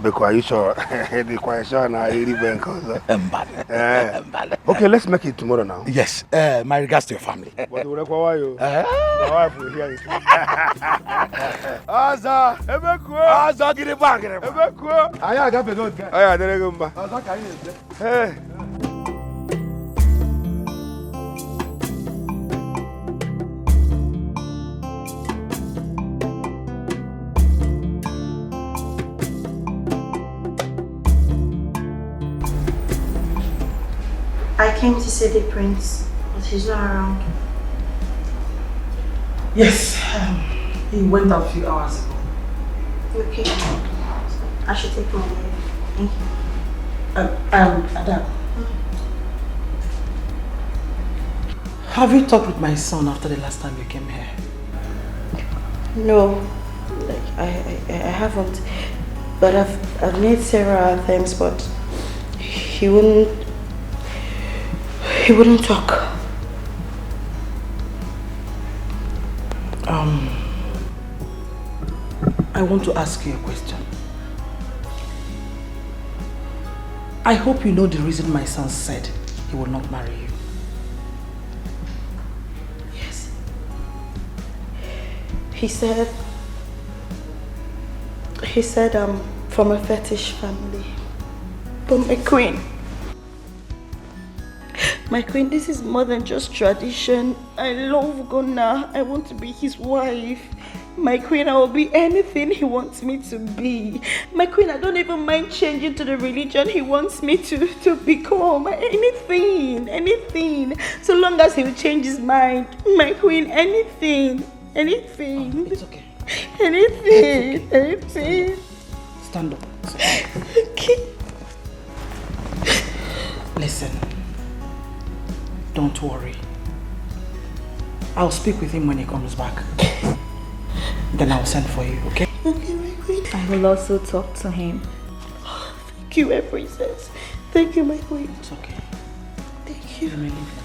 Because are you sure? Okay, let's make it tomorrow now. Yes. My regards to your family. But the wife will hear it. Aza, Ebeku. Aza, get it back. Ebeku. I got the note. I got the Hey. I came to see the prince, but he's not around. Yes, he went out a few hours ago. Okay. I should take my leave. Thank you. Adam. Have you talked with my son after the last time you came here? No, like I haven't. But I've made several attempts, but he wouldn't talk. I want to ask you a question. I hope you know the reason my son said he will not marry you. Yes. He said I'm from a fetish family. But my queen, this is more than just tradition. I love Ghana. I want to be his wife. My queen, I will be anything he wants me to be. My queen, I don't even mind changing to the religion he wants me to become. Anything. So long as he will change his mind. My queen, anything. It's okay. Anything. Stand up. Okay. Listen. Don't worry. I'll speak with him when he comes back. Then I'll send for you, okay? Okay, my queen. I will also talk to him. Thank you, my princess. Thank you, my queen. It's okay. Thank you. You may leave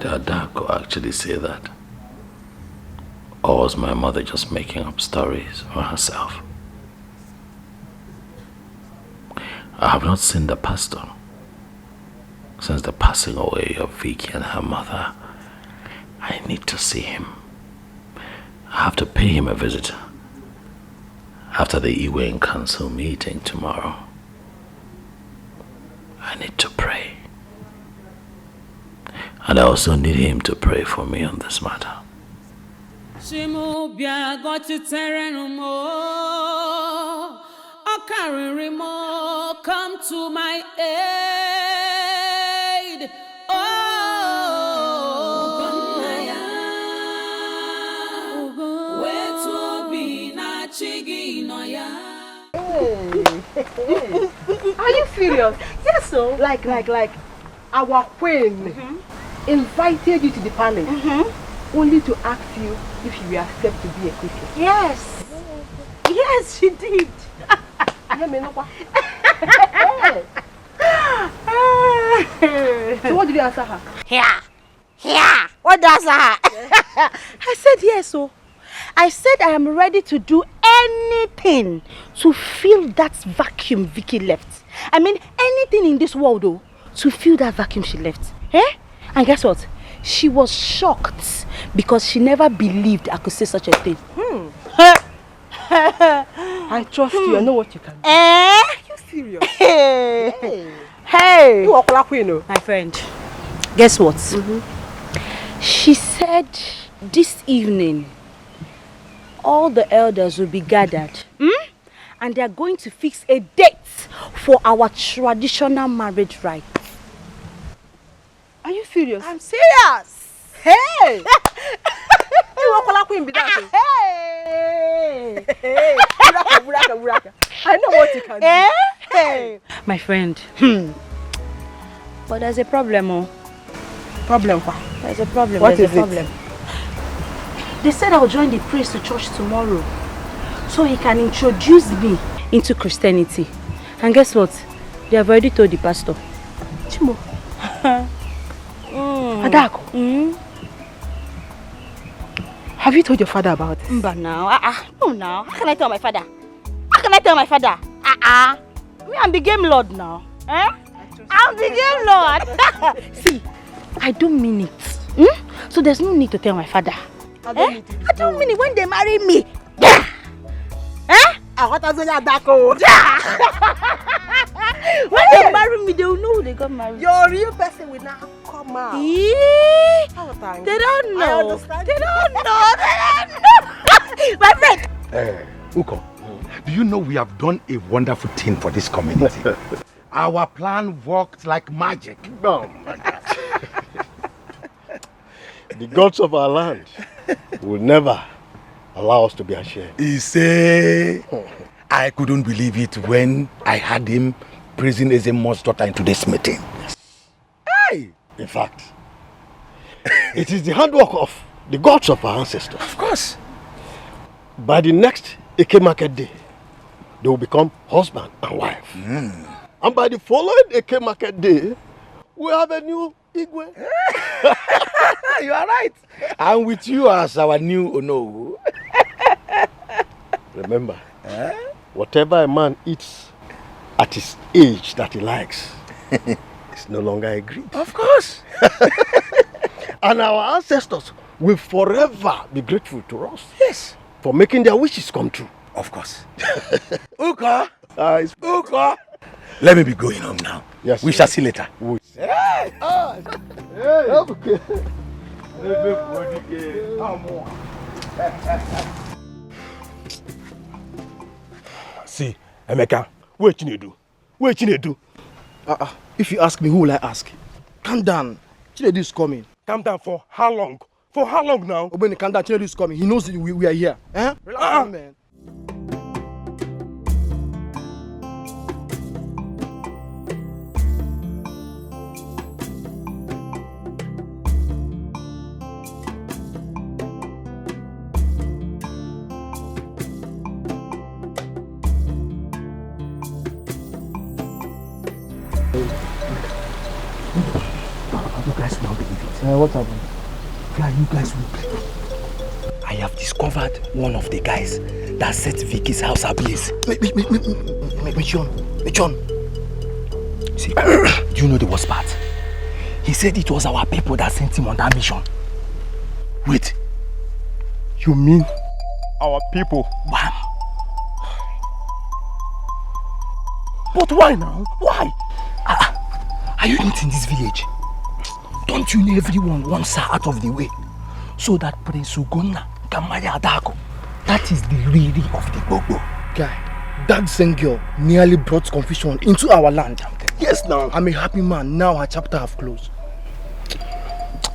Did Adako actually say that? Or was my mother just making up stories for herself? I have not seen the pastor since the passing away of Vicky and her mother. I need to see him. I have to pay him a visit after the Iwe Council meeting tomorrow. I need to pray. And I also need him to pray for me on this matter. Come to my aid. Are you serious? Yes, so. Like our queen invited you to the palace only to ask you if you will accept to be a Christian. Yes. Yes, she did. So what did you answer her? Yeah. What does her? I said yes, so. I said I am ready to do anything to fill that vacuum Vicky left. I mean, anything in this world, though, to fill that vacuum she left. And guess what? She was shocked because she never believed I could say such a thing. I trust you. I know what you can do. Are you serious? Hey. You are queen, my friend. Guess what? She said this evening all the elders will be gathered. And they are going to fix a date for our traditional marriage rites. Are you serious? I'm serious. Hey! You are queen, be that. Hey! Buraka. I know what you can do. Hey! My friend. But there's a problem, Problem what? There's a problem. What There's is a problem. They said I'll join the priest to church tomorrow, so he can introduce me into Christianity. And guess what? They have already told the pastor. Chimo. Adako. Have you told your father about this? But now, no now. How can I tell my father? Me, I'm the game lord now. I'm the game lord. See, I don't mean it. So there's no need to tell my father. I don't mean it when they marry me. When they marry me, they will know who they got married. Your real person will now come out. They don't know. I understand. They don't know. My friend. Uko, do you know we have done a wonderful thing for this community? Our plan worked like magic. Oh my God. The gods of our land will never allow us to be ashamed. He say, I couldn't believe it when I had him praising Ezemo's daughter in today's meeting. Yes. Hey! In fact, it is the handwork of the gods of our ancestors. Of course. By the next Eke Market Day, they will become husband and wife. And by the following Eke Market Day, we have a new Igwe. You are right. And with you as our new Ono. Remember, whatever a man eats at his age that he likes is no longer a greed. Of course. And our ancestors will forever be grateful to us. Yes. For making their wishes come true. Of course. Uko. Uko. Let me be going home now. Yes. We shall see later. Hey. Okay. See, Emeka, what you do? What you do? If you ask me, who will I ask? Calm down. Chinedu is coming. Calm down for how long? For how long now? Obeni, calm down. Chinedu is coming. He knows we are here. Relax, man. You guys will not believe it. What happened? Fly, you guys will play. I have discovered one of the guys that set Vicky's house ablaze. Michon. See, do you know the worst part? He said it was our people that sent him on that mission. Wait. You mean our people? Wham! But why now? Why? Are you not in this village? Don't you know everyone wants her out of the way? So that Prince Ugonna can marry Adako. That is the really of the Bobo. Guy, that same girl nearly brought confusion into our land. Yes, now. I'm a happy man. Now her chapter have closed.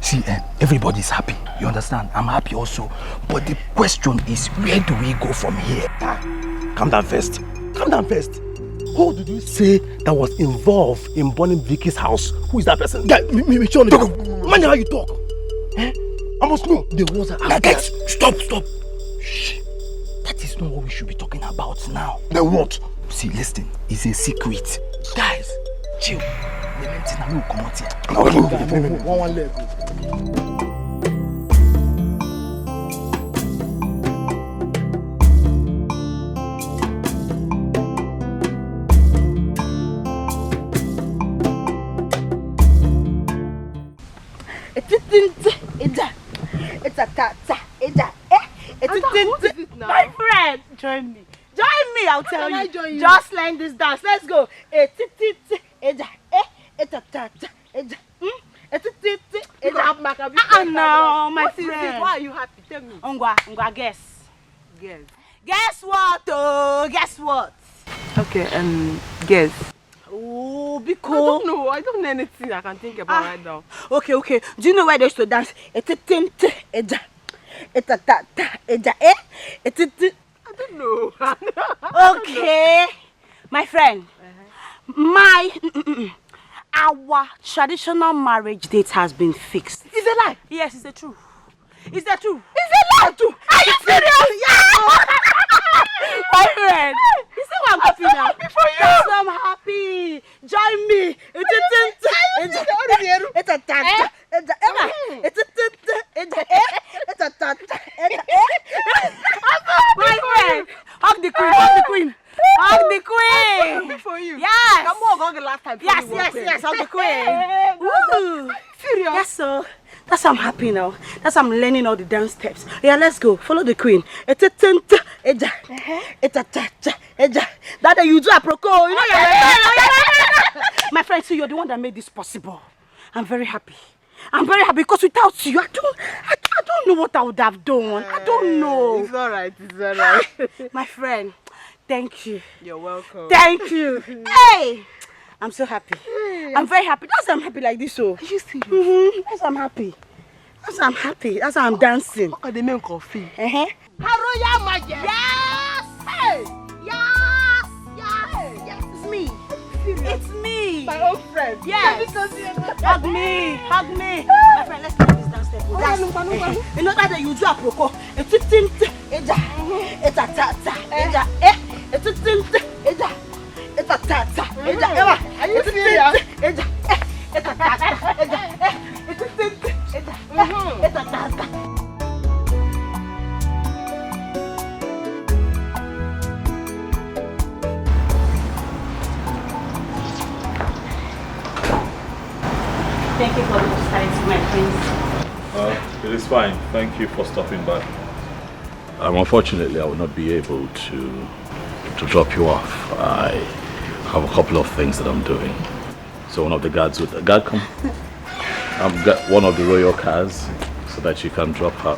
See, everybody's happy. You understand? I'm happy also. But the question is, where do we go from here? Calm down first. Who did you say that was involved in burning Vicky's house? Who is that person? Guy, Michon, mind how you talk. I must know. The ones that now, guys, stop. Shh. That is not what we should be talking about now. Then what? See, listen, it's a secret. Guys, chill. The main thing I will come out here. One leg. It's a tata. My friend, join me, I'll tell you. Just learn this dance. Let's go. It's a tata. No, my friend. Why are you happy? Tell me. Ongwa, guess. Guess what? Oh, guess what? Okay, guess. Oh, be cool. I don't know anything I can think about right now. Okay. Do you know where they used to dance? It's a tata. I don't know. Okay, my friend. Our traditional marriage date has been fixed. Is it a lie? Yes, it's the truth. Is that true? Is it lie too? Are you serious? Yeah. My friend, you see why I'm happy now? Happy for you. Yes, I'm happy. Join me. It's a tata. My friend, hug the queen. Hug the queen. For you. Yes. Come on, hug the last time. Yes, hug the queen. Woo. Serious? Yes, so that's why I'm happy now. That's why I'm learning all the dance steps. Yeah, let's go. Follow the queen. It's a that you do a proco. You know my friend, so you're the one that made this possible. I'm very happy because without you, I don't know what I would have done. I don't know. It's alright. My friend, thank you. You're welcome. Thank you. Hey, I'm so happy. I'm very happy. That's why I'm happy like this. So. Are you serious? That's why I'm happy. That's why I'm dancing. What are the men coffee? Haruya Maje. Yes. Hey. Yes. It's me. It's me. My old friend. Yes. Hug me. My friend, let's do this dance step. You know that you do a proco. It's a tata. It's a tata. Are you serious? It's a tata. Thank you for the hospitality, my friends. It is fine. Thank you for stopping by. Unfortunately, I will not be able to drop you off. I have a couple of things that I'm doing. So one of the guards would... Guard, come. I've got one of the royal cars so that you can drop her.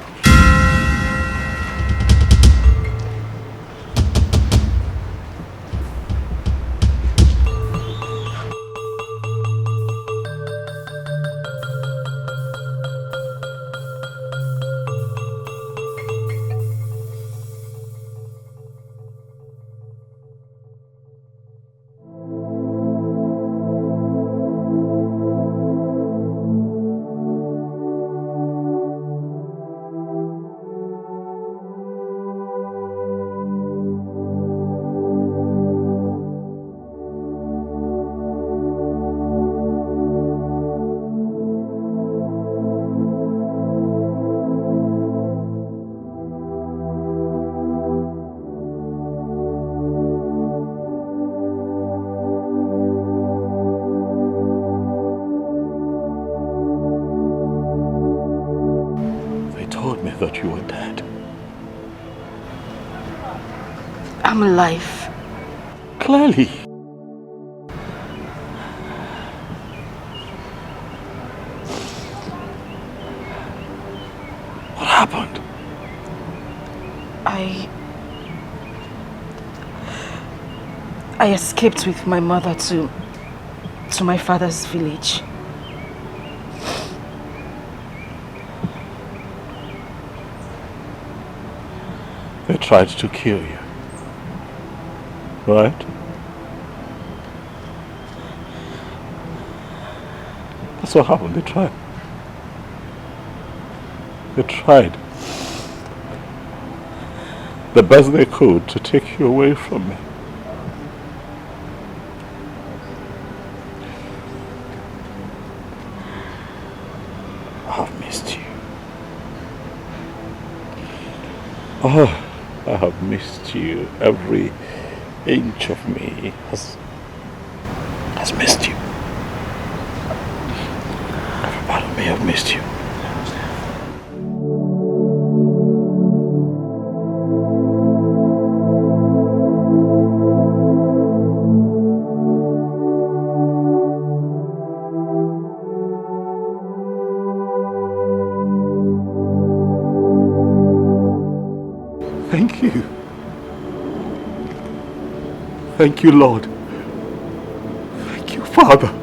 thought you were dead. I'm alive. Clearly. What happened? I escaped with my mother to my father's village. They tried to kill you, right? That's what happened. They tried. They tried the best they could to take you away from me. I've missed you. Oh, I have missed you. Every inch of me has missed you. Every part of me has missed you. Thank you. Thank you, Lord. Thank you, Father.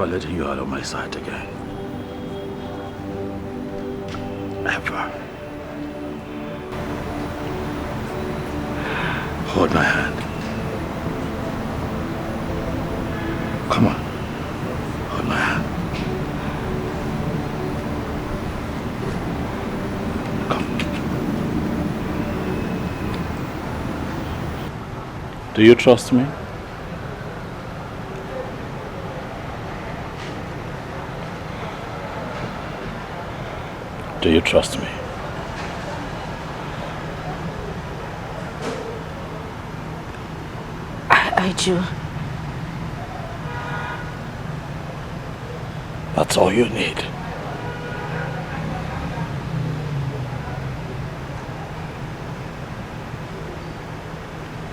Letting you out of my sight again. Ever. Hold my hand. Come on. Hold my hand. Come. Do you trust me? Do you trust me? I do. That's all you need.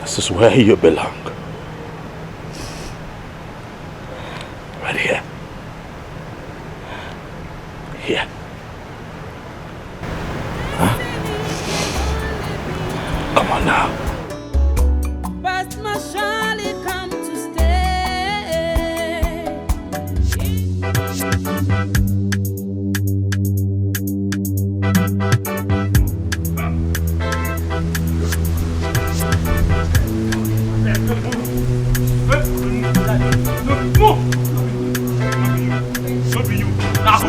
This is where you belong. Right here. Here. Come on now. Past must surely come to stay. Not be you. Now who?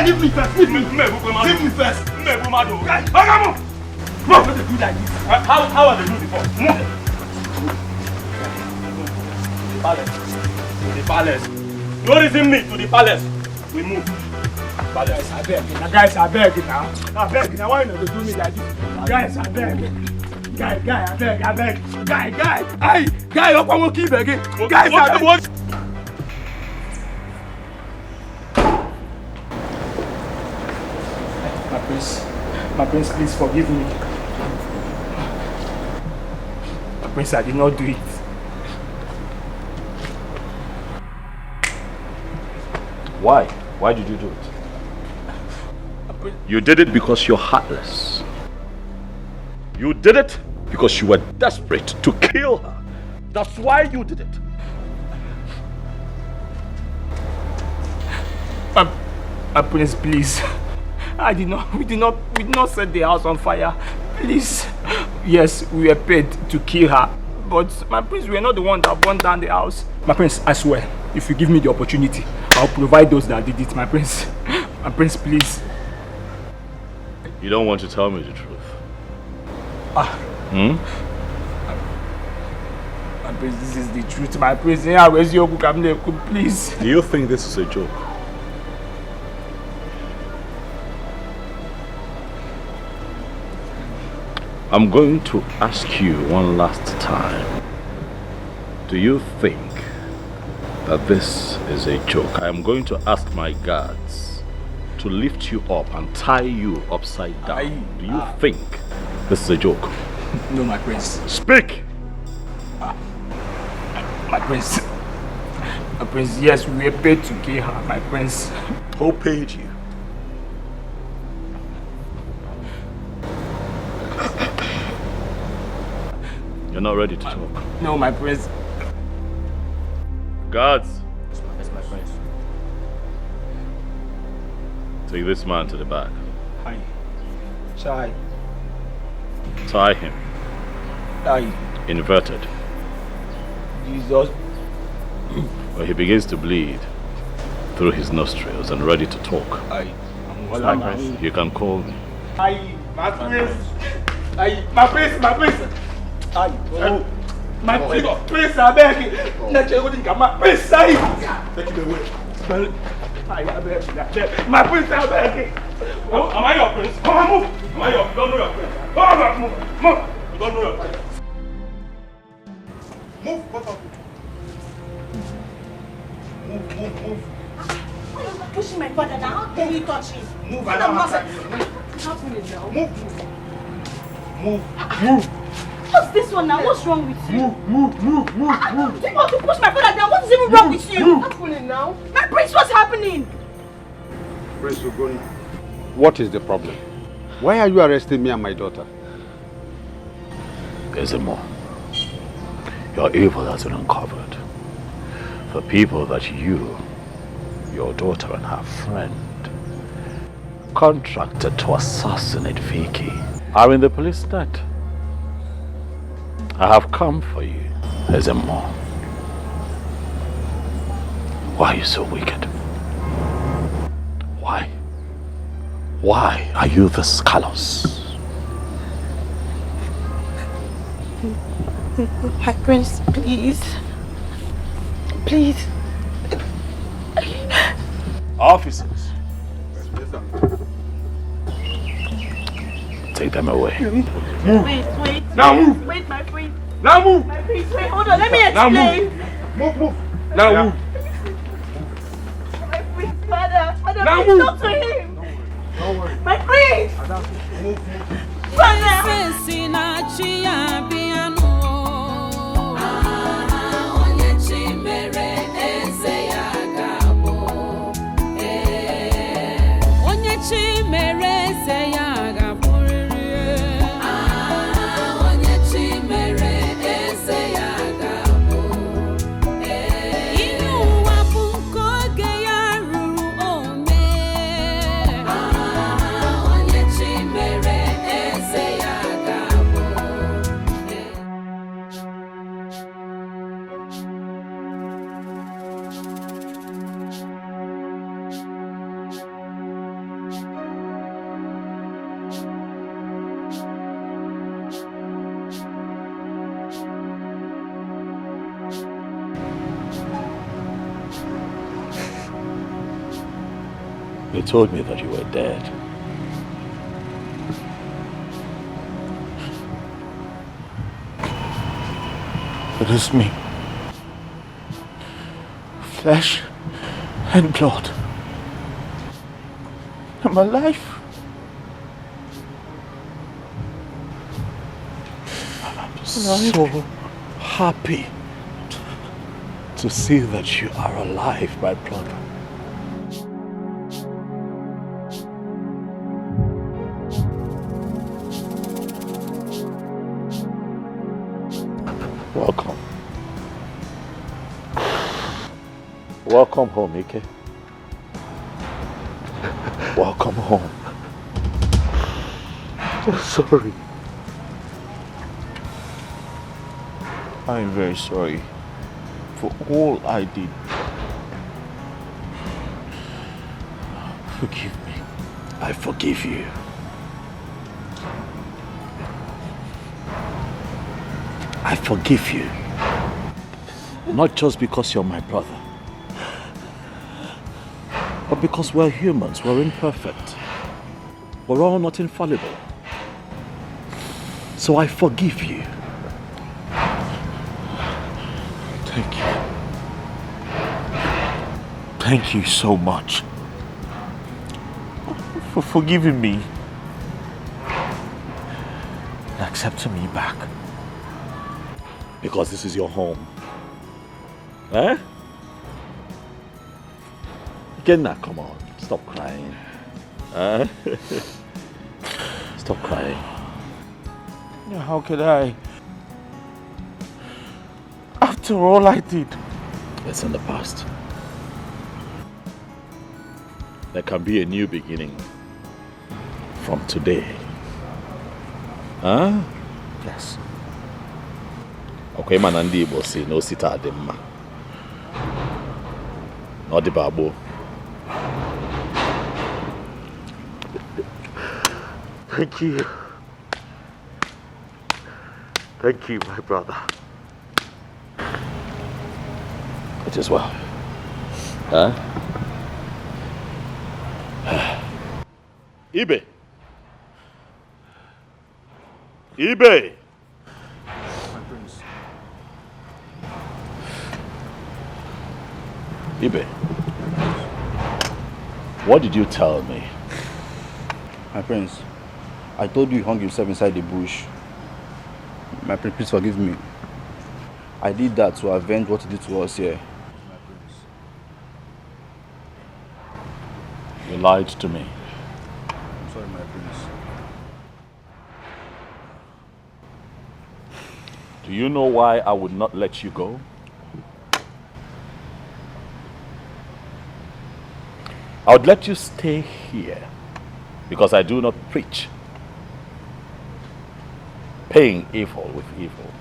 Leave me first. Leave me first. How are they doing before? To the palace. No reason me to the palace. We move. Palace. I beg. Guys, I beg now. I beg now. Why not do me like this? Guys, I beg. Guy, I beg. Guy. Hey, guy, up and keep begging. Guys, I beg. My prince, please forgive me. My prince, I did not do it. Why? Why did you do it? You did it because you're heartless. You did it because you were desperate to kill her. That's why you did it. My prince, please. We did not set the house on fire. Please. Yes, we were paid to kill her. But my prince, we are not the one that burned down the house. My prince, I swear, if you give me the opportunity, I'll provide those that did it, my prince. My prince, please. You don't want to tell me the truth? My prince, this is the truth, my prince. Yeah, where's your book? Please. Do you think this is a joke? I'm going to ask you one last time. Do you think that this is a joke? I'm going to ask my guards to lift you up and tie you upside down. Do you think this is a joke? No, my prince. Speak! My prince. My prince, yes, we were paid to kill her, my prince. Who paid you? You're not ready to talk. No, my prince. Guards! Yes, my prince. Take this man to the back. Hi. Chai. Tie him. Hi. Inverted. Jesus. Where he begins to bleed through his nostrils and ready to talk. My prince. You can call me. Hi, my prince. Hi, my prince, my prince. Hi. Oh. My prince, I beg you. My prince, I. Take it away. My prince, I beg you. Oh, am I your prince? Come on, move. Am I your? You don't know your prince. Come on, move. Move. You don't know your prince. Move. Come on. Move. Why are you pushing my father now? How dare you touch him? Move. I don't want Move. What's this one now? What's wrong with you? Move. You want to push my father down? What is even wrong with you? What's happening now? My prince, what's happening? Prince Ogoni, what is the problem? Why are you arresting me and my daughter? There's more. Your evil has been uncovered. The people that you, your daughter and her friend, contracted to assassinate Vicky are in the police net. I have come for you, Ezemo. Why are you so wicked? Why? Why are you this callous? My prince, please. Please. Officers. Take them away. Wait. Now move. Wait, my prince. Now move. My prince, wait, hold on. Let me Now explain. Move. Now move. My prince, father, Now please move. talk to him. Don't worry. My prince. Move. They told me that you were dead. It is me. Flesh and blood. I'm alive. I'm so happy to see that you are alive, my brother. Welcome. Welcome home, Ike. Welcome home. I'm sorry. I am very sorry for all I did. Forgive me. I forgive you. I forgive you. Not just because you're my brother, but because we're humans, we're imperfect. We're all not infallible. So I forgive you. Thank you. Thank you so much for forgiving me and accepting me back. Because this is your home. Eh? Kenna, come on. Stop crying. Eh? Stop crying. How could I? After all I did. It's in the past. There can be a new beginning from today. Huh? Yes. Okay, man, and Igbo say no sita ademma. Not the babo. Thank you. Thank you, my brother. It is well. Huh? Ibe. Ibe. My prince. Ibe. What did you tell me? My prince, I told you he hung himself inside the bush. My prince, please forgive me. I did that to avenge what he did to us here. You lied to me. I'm sorry, my prince. Do you know why I would not let you go? I would let you stay here because I do not preach paying evil with evil.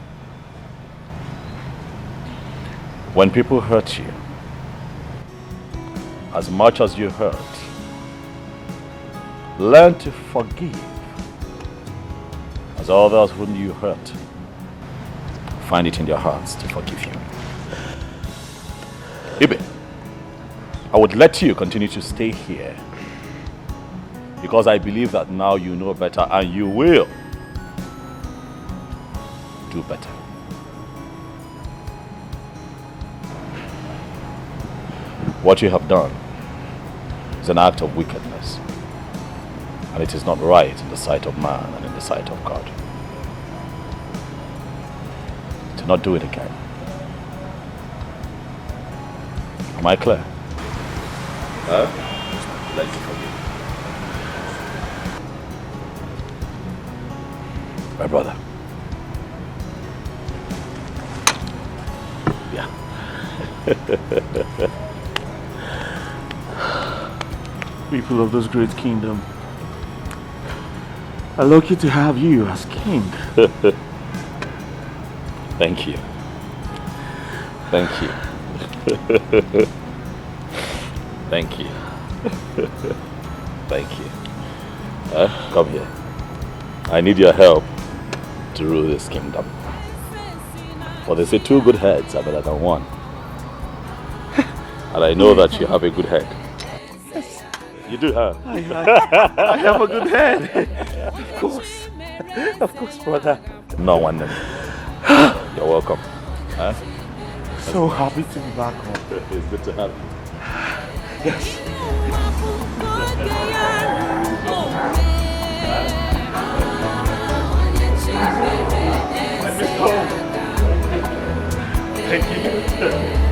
When people hurt you, as much as you hurt, learn to forgive, as others whom you hurt find it in their hearts to forgive you. Ibe, I would let you continue to stay here because I believe that now you know better and you will do better. What you have done is an act of wickedness, and it is not right in the sight of man and in the sight of God. Do not do it again. Am I clear? Let me forgive. My brother. Yeah. People of this great kingdom, I'm lucky to have you as king. Thank you. Thank you. Thank you. Thank you. Come here. I need your help to rule this kingdom. For they say 2 good heads are better than 1. And I know that you have a good head. Yes. You do, huh? I have a good head. Of course. Of course, brother. No one. You're welcome. Huh? So happy to be back home. It's good to have you. Yes. Thank you.